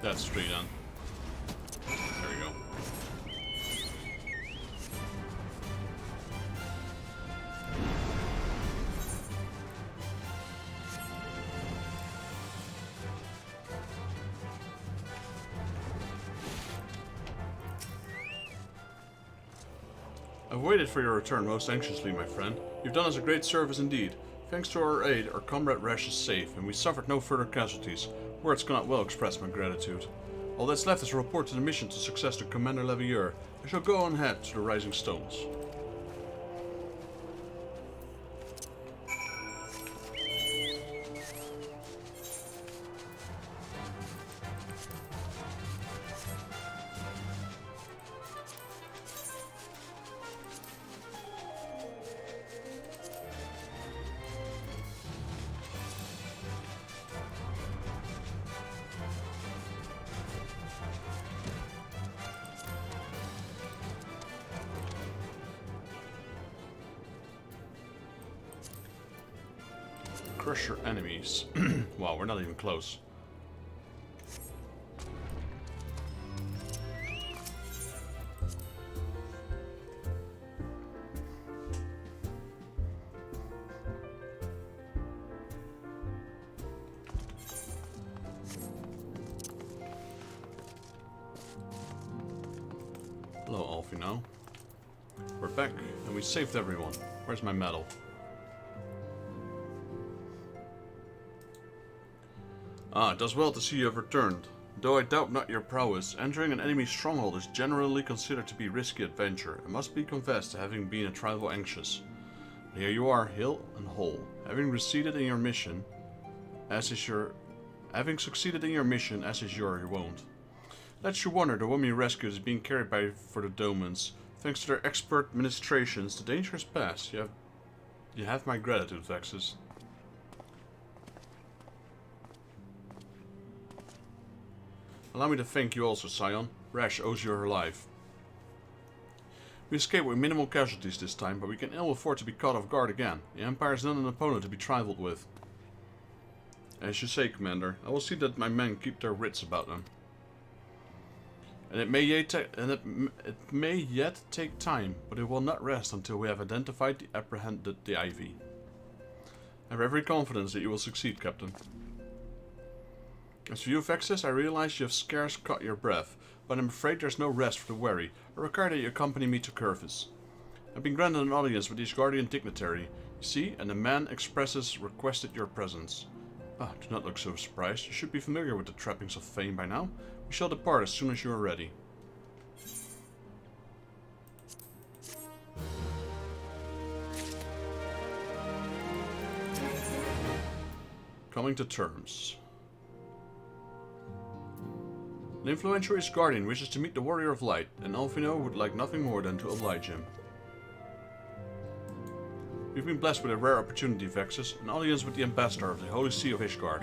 That's straight on. There we go. I've waited for your return most anxiously, my friend. You've done us a great service indeed. Thanks to our aid, our comrade Resh is safe, and we suffered no further casualties. Words cannot well express my gratitude. All that's left is a report to the mission to success to Commander Levieur. I shall go on ahead to the Rising Stones. Crush your enemies. Wow, we're not even close. Hello, Alfino. We're back, and we saved everyone. Where's my medal? Ah, it does well to see you have returned. Though I doubt not your prowess, entering an enemy stronghold is generally considered to be risky adventure, and must be confessed to having been a trifle anxious. But here you are, hill and whole, having succeeded in your mission, as is your wont. Lest you wonder, the woman you rescued is being carried by for the Domans. Thanks to their expert ministrations, the danger is past. You have my gratitude, Vexus. Allow me to thank you also, Scion. Rash owes you her life. We escaped with minimal casualties this time, but we can ill afford to be caught off guard again. The Empire is not an opponent to be trifled with. As you say, Commander, I will see that my men keep their wits about them. And it may yet take time, but it will not rest until we have identified the apprehended the Ivy. I have every confidence that you will succeed, Captain. As for you, Vexus, I realize you have scarce caught your breath, but I'm afraid there's no rest for the weary. I require that you accompany me to Curvis. I've been granted an audience with the Guardian dignitary, you see, and the man requested your presence. Ah, do not look so surprised. You should be familiar with the trappings of fame by now. We shall depart as soon as you are ready. Coming to terms. An influential Guardian wishes to meet the Warrior of Light, and Alfino would like nothing more than to oblige him. We've been blessed with a rare opportunity, Vexus, an audience with the Ambassador of the Holy See of Ishgard.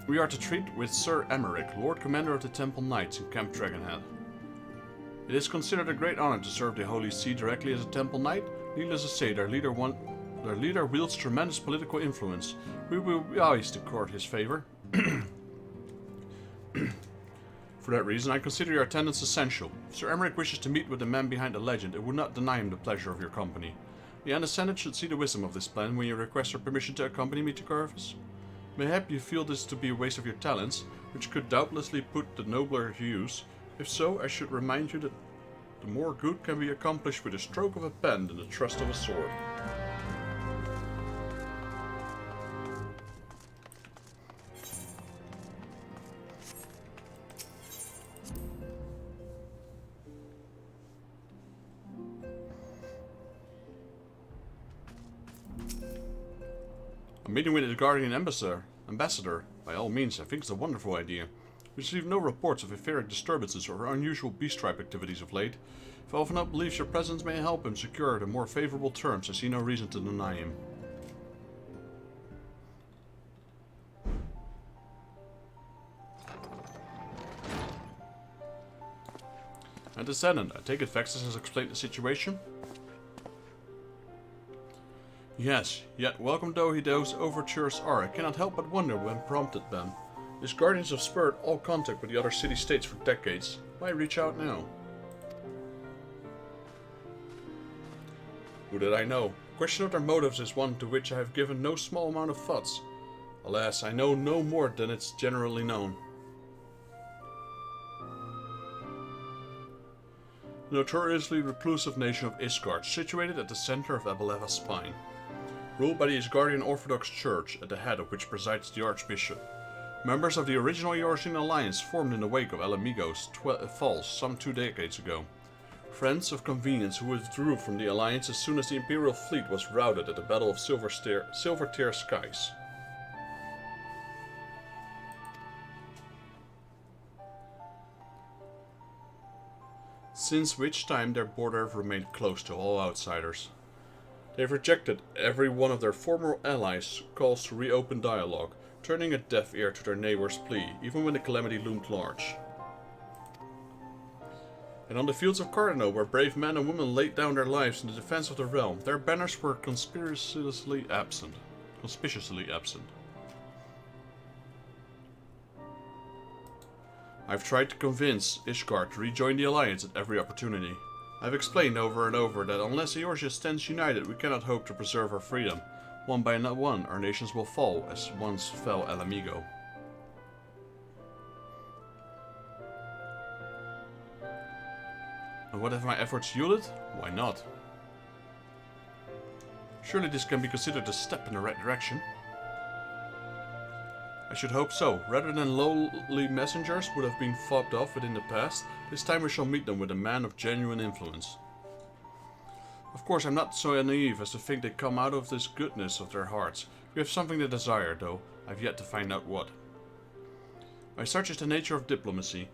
We are to treat with Sir Emmerich, Lord Commander of the Temple Knights in Camp Dragonhead. It is considered a great honor to serve the Holy See directly as a Temple Knight. Needless to say, their leader wields tremendous political influence. We will be always to court his favor. For that reason, I consider your attendance essential. If Sir Emmerich wishes to meet with the man behind the legend, it would not deny him the pleasure of your company. The Ascendant should see the wisdom of this plan when you request her permission to accompany me to Corvus. Mayhap you feel this to be a waste of your talents, which could doubtlessly put the nobler to use. If so, I should remind you that the more good can be accomplished with a stroke of a pen than the thrust of a sword. A meeting with the Garlean ambassador, by all means, I think it's a wonderful idea. We received no reports of etheric disturbances or unusual beast tribe activities of late. If Alphanut believes your presence may help him secure the more favorable terms, I see no reason to deny him. And Descendant, I take it Vexus has explained the situation? Yes, yet welcome though he those overtures are, I cannot help but wonder when prompted them. These Guardians have spurred all contact with the other city-states for decades. Why reach out now? Who did I know? The question of their motives is one to which I have given no small amount of thoughts. Alas, I know no more than it's generally known. The notoriously reclusive nation of Isgard, situated at the center of Abeleva's spine. Ruled by the Isgardian Orthodox Church, at the head of which presides the Archbishop. Members of the original Eorzean alliance formed in the wake of Alamigo's fall some 2 decades ago. Friends of convenience who withdrew from the alliance as soon as the Imperial fleet was routed at the Battle of Silvertear Skies. Since which time their border remained closed to all outsiders. They've rejected every one of their former allies' calls to reopen dialogue, turning a deaf ear to their neighbor's plea, even when the calamity loomed large. And on the fields of Cardinal, where brave men and women laid down their lives in the defense of the realm, their banners were conspicuously absent. I've tried to convince Ishgard to rejoin the alliance at every opportunity. I've explained over and over that unless Eorzea stands united, we cannot hope to preserve our freedom. One by one, our nations will fall, as once fell Alamigo. And what have my efforts yielded? Why not? Surely this can be considered a step in the right direction. I should hope so. Rather than lowly messengers would have been fobbed off within the past, this time we shall meet them with a man of genuine influence. Of course, I'm not so naive as to think they come out of this goodness of their hearts. We have something they desire, though. I've yet to find out what. My search is the nature of diplomacy.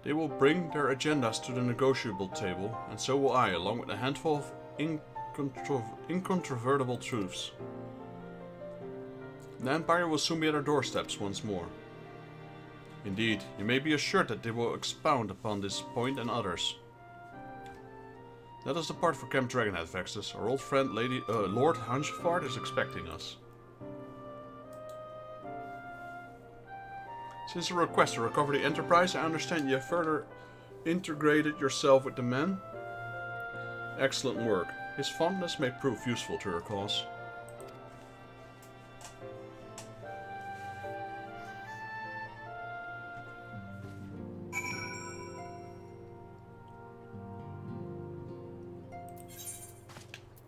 They will bring their agendas to the negotiable table, and so will I, along with a handful of incontrovertible truths. The Empire will soon be at our doorsteps once more. Indeed, you may be assured that they will expound upon this point and others. Let us depart for Camp Dragonhead, Vexus. Our old friend Lord Hunchford is expecting us. Since the request to recover the Enterprise, I understand you have further integrated yourself with the men. Excellent work. His fondness may prove useful to your cause.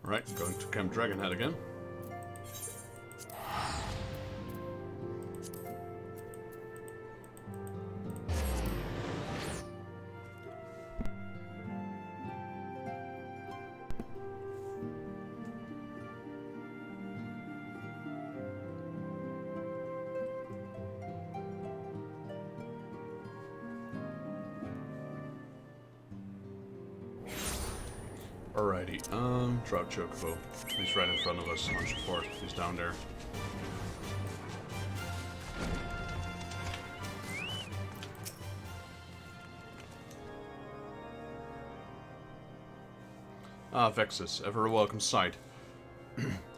Right, going to Camp Dragonhead again. Alrighty, Drought Chocobo. He's right in front of us on support. He's down there. Ah, Vexus, ever a welcome sight.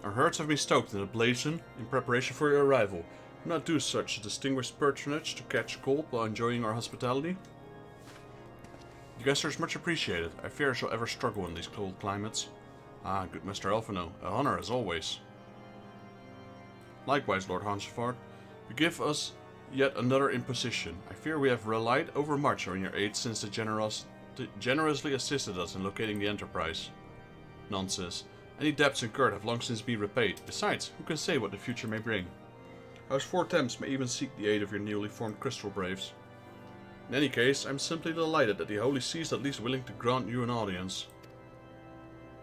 Our herds have been stoked in a blazon in preparation for your arrival. Do not do such a distinguished patronage to catch cold while enjoying our hospitality. The gesture is much appreciated. I fear I shall ever struggle in these cold climates. Ah, good Master Elfino. A honor as always. Likewise, Lord Hansford. You give us yet another imposition. I fear we have relied overmuch on your aid since the generously assisted us in locating the Enterprise. Nonsense. Any debts incurred have long since been repaid. Besides, who can say what the future may bring? House 4 Thames may even seek the aid of your newly formed Crystal Braves. In any case, I'm simply delighted that the Holy See is at least willing to grant you an audience.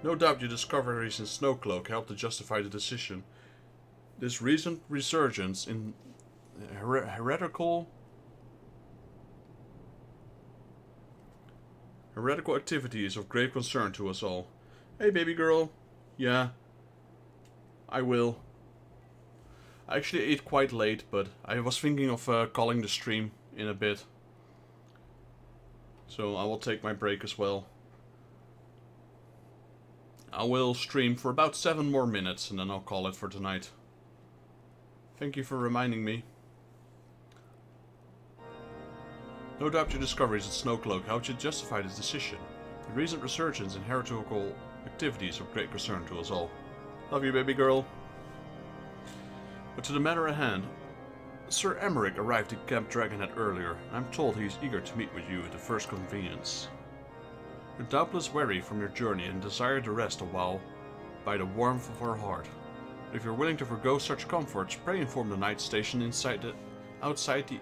No doubt your discoveries in Snowcloak helped to justify the decision. This recent resurgence in heretical activity is of grave concern to us all. Hey, baby girl. Yeah, I will. I actually ate quite late, but I was thinking of calling the stream in a bit. So I will take my break as well. I will stream for about 7 more minutes and then I'll call it for tonight. Thank you for reminding me. No doubt your discoveries at Snowcloak helped you justify this decision. The recent resurgence in heretical activities is of great concern to us all. Love you, baby girl. But to the matter at hand, Sir Emmerich arrived at Camp Dragonhead earlier, and I'm told he is eager to meet with you at the first convenience. You're doubtless weary from your journey and desire to rest a while by the warmth of our heart. But if you're willing to forgo such comforts, pray inform the night station outside the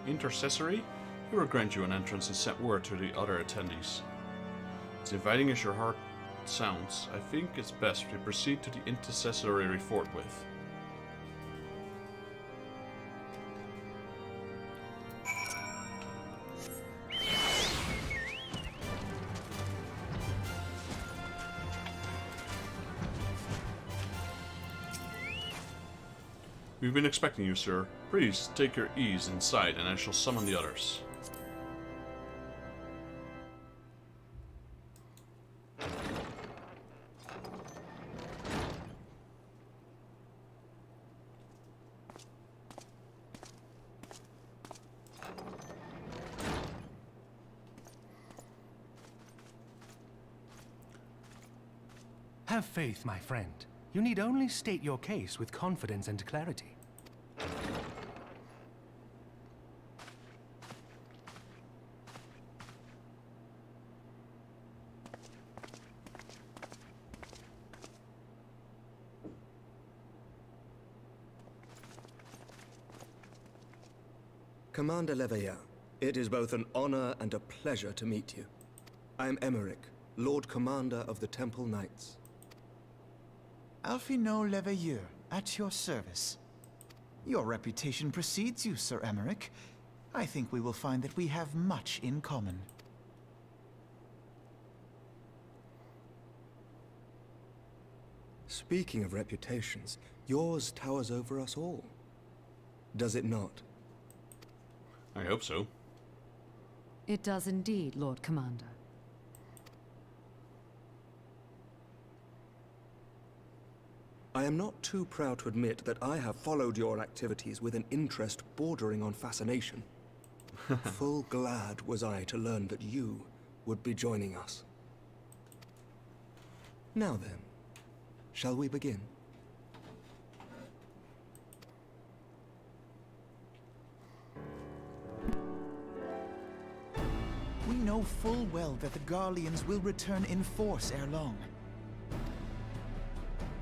intercessory. He will grant you an entrance and send word to the other attendees. As inviting as your heart sounds, I think it's best we proceed to the intercessory forthwith. We've been expecting you, sir. Please take your ease inside and I shall summon the others. Have faith, my friend. You need only state your case with confidence and clarity. Commander Leveilleur, it is both an honor and a pleasure to meet you. I am Emmerich, Lord Commander of the Temple Knights. Alphino Leveilleur, at your service. Your reputation precedes you, Sir Emmerich. I think we will find that we have much in common. Speaking of reputations, yours towers over us all. Does it not? I hope so. It does indeed, Lord Commander. I am not too proud to admit that I have followed your activities with an interest bordering on fascination. Full glad was I to learn that you would be joining us. Now then, shall we begin? We know full well that the Garleans will return in force ere long.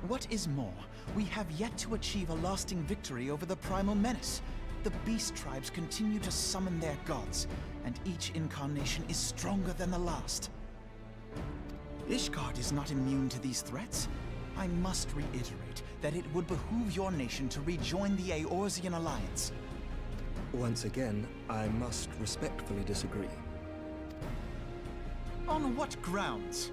What is more, we have yet to achieve a lasting victory over the primal menace. The beast tribes continue to summon their gods, and each incarnation is stronger than the last. Ishgard is not immune to these threats. I must reiterate that it would behoove your nation to rejoin the Eorzean alliance. Once again, I must respectfully disagree. On what grounds?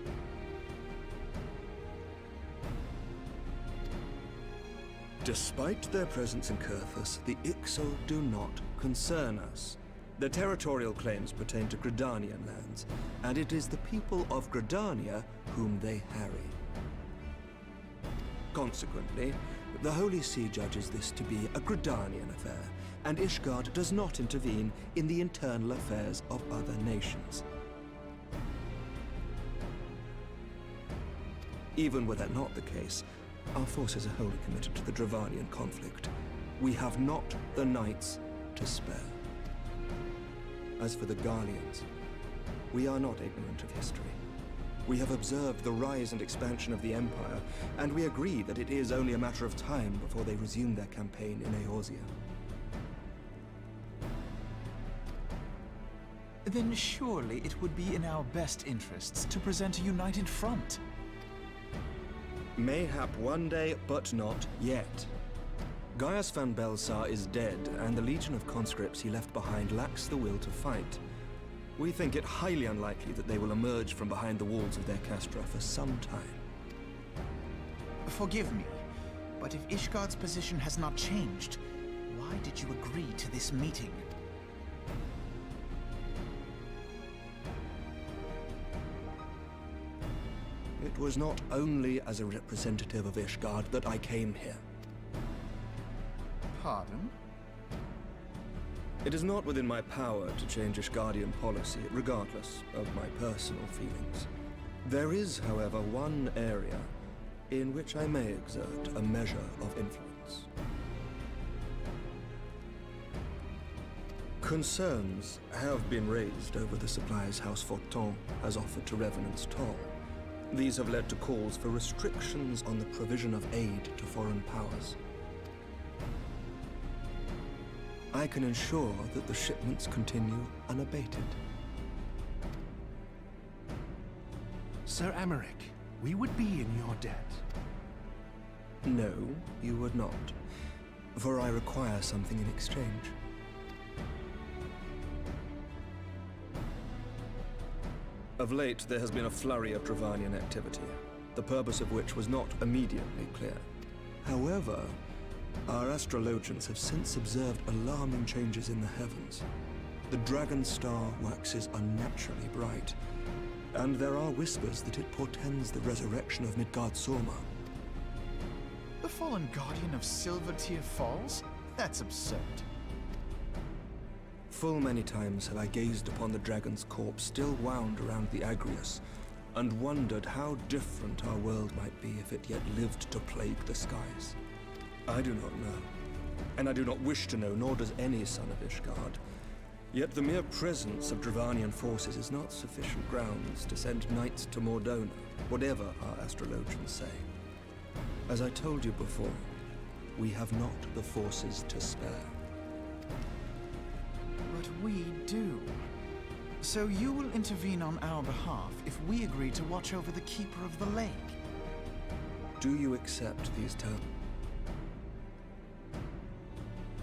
Despite their presence in Kurthus, the Ixal do not concern us. Their territorial claims pertain to Gridanian lands, and it is the people of Gridania whom they harry. Consequently, the Holy See judges this to be a Gridanian affair, and Ishgard does not intervene in the internal affairs of other nations. Even were that not the case, our forces are wholly committed to the Dravanian conflict. We have not the knights to spare. As for the Garleans, we are not ignorant of history. We have observed the rise and expansion of the Empire, and we agree that it is only a matter of time before they resume their campaign in Eorzea. Then surely it would be in our best interests to present a united front. Mayhap one day, but not yet. Gaius van Belsar is dead, and the legion of conscripts he left behind lacks the will to fight. We think it highly unlikely that they will emerge from behind the walls of their castra for some time. Forgive me, but if Ishgard's position has not changed, why did you agree to this meeting? It was not only as a representative of Ishgard that I came here. Pardon? It is not within my power to change Ishgardian policy, regardless of my personal feelings. There is, however, one area in which I may exert a measure of influence. Concerns have been raised over the supplies House Forton has offered to Revenant's Toll. These have led to calls for restrictions on the provision of aid to foreign powers. I can ensure that the shipments continue unabated. Sir Amaric, we would be in your debt. No, you would not, for I require something in exchange. Of late, there has been a flurry of Dravanian activity, the purpose of which was not immediately clear. However, our astrologians have since observed alarming changes in the heavens. The dragon star waxes unnaturally bright, and there are whispers that it portends the resurrection of Midgard-Sorma. The fallen guardian of Silvertear Falls? That's absurd. Full many times have I gazed upon the dragon's corpse still wound around the Agrius, and wondered how different our world might be if it yet lived to plague the skies. I do not know, and I do not wish to know, nor does any son of Ishgard. Yet the mere presence of Dravanian forces is not sufficient grounds to send knights to Mordona, whatever our astrologians say. As I told you before, we have not the forces to spare. But we do. So you will intervene on our behalf if we agree to watch over the Keeper of the Lake. Do you accept these terms?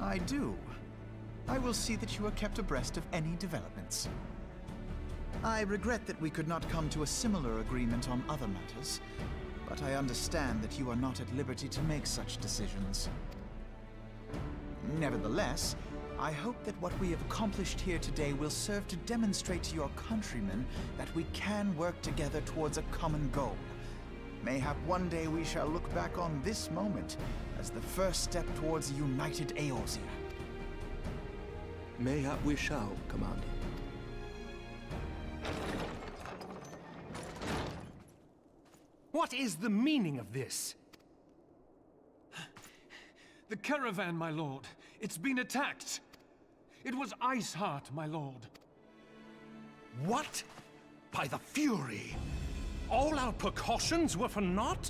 I do. I will see that you are kept abreast of any developments. I regret that we could not come to a similar agreement on other matters, but I understand that you are not at liberty to make such decisions. Nevertheless, I hope that what we have accomplished here today will serve to demonstrate to your countrymen that we can work together towards a common goal. Mayhap one day we shall look back on this moment as the first step towards a united Eorzea. Mayhap we shall, Commander. What is the meaning of this? The caravan, my lord. It's been attacked. It was Iceheart, my lord. What? By the Fury? All our precautions were for naught?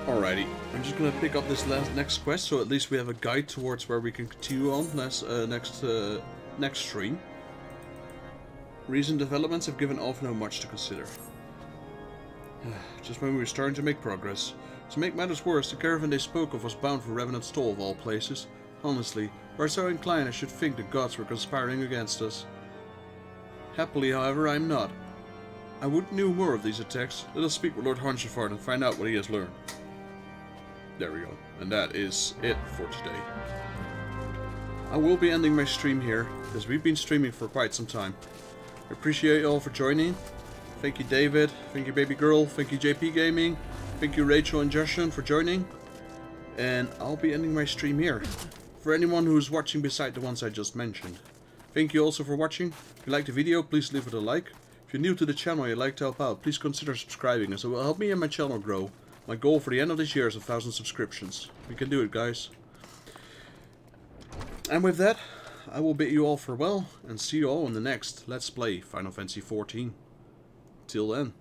Alrighty, I'm just gonna pick up this next quest, so at least we have a guide towards where we can continue on next stream. Recent developments have given Alphino much to consider. Just when we were starting to make progress. To make matters worse, the caravan they spoke of was bound for Revenant's Toll of all places. Honestly, we're so inclined I should think the gods were conspiring against us. Happily, however, I'm not. I would know more of these attacks. Let us speak with Lord Hanshafard and find out what he has learned. There we go. And that is it for today. I will be ending my stream here, because we've been streaming for quite some time. I appreciate you all for joining. Thank you David, thank you Baby Girl, thank you JP Gaming, thank you Rachel and Justin for joining. And I'll be ending my stream here. For anyone who's watching beside the ones I just mentioned. Thank you also for watching. If you liked the video, please leave it a like. If you're new to the channel and you'd like to help out, please consider subscribing, as it will help me and my channel grow. My goal for the end of this year is 1,000 subscriptions. We can do it, guys. And with that, I will bid you all farewell, and see you all in the next Let's Play Final Fantasy XIV. Till then.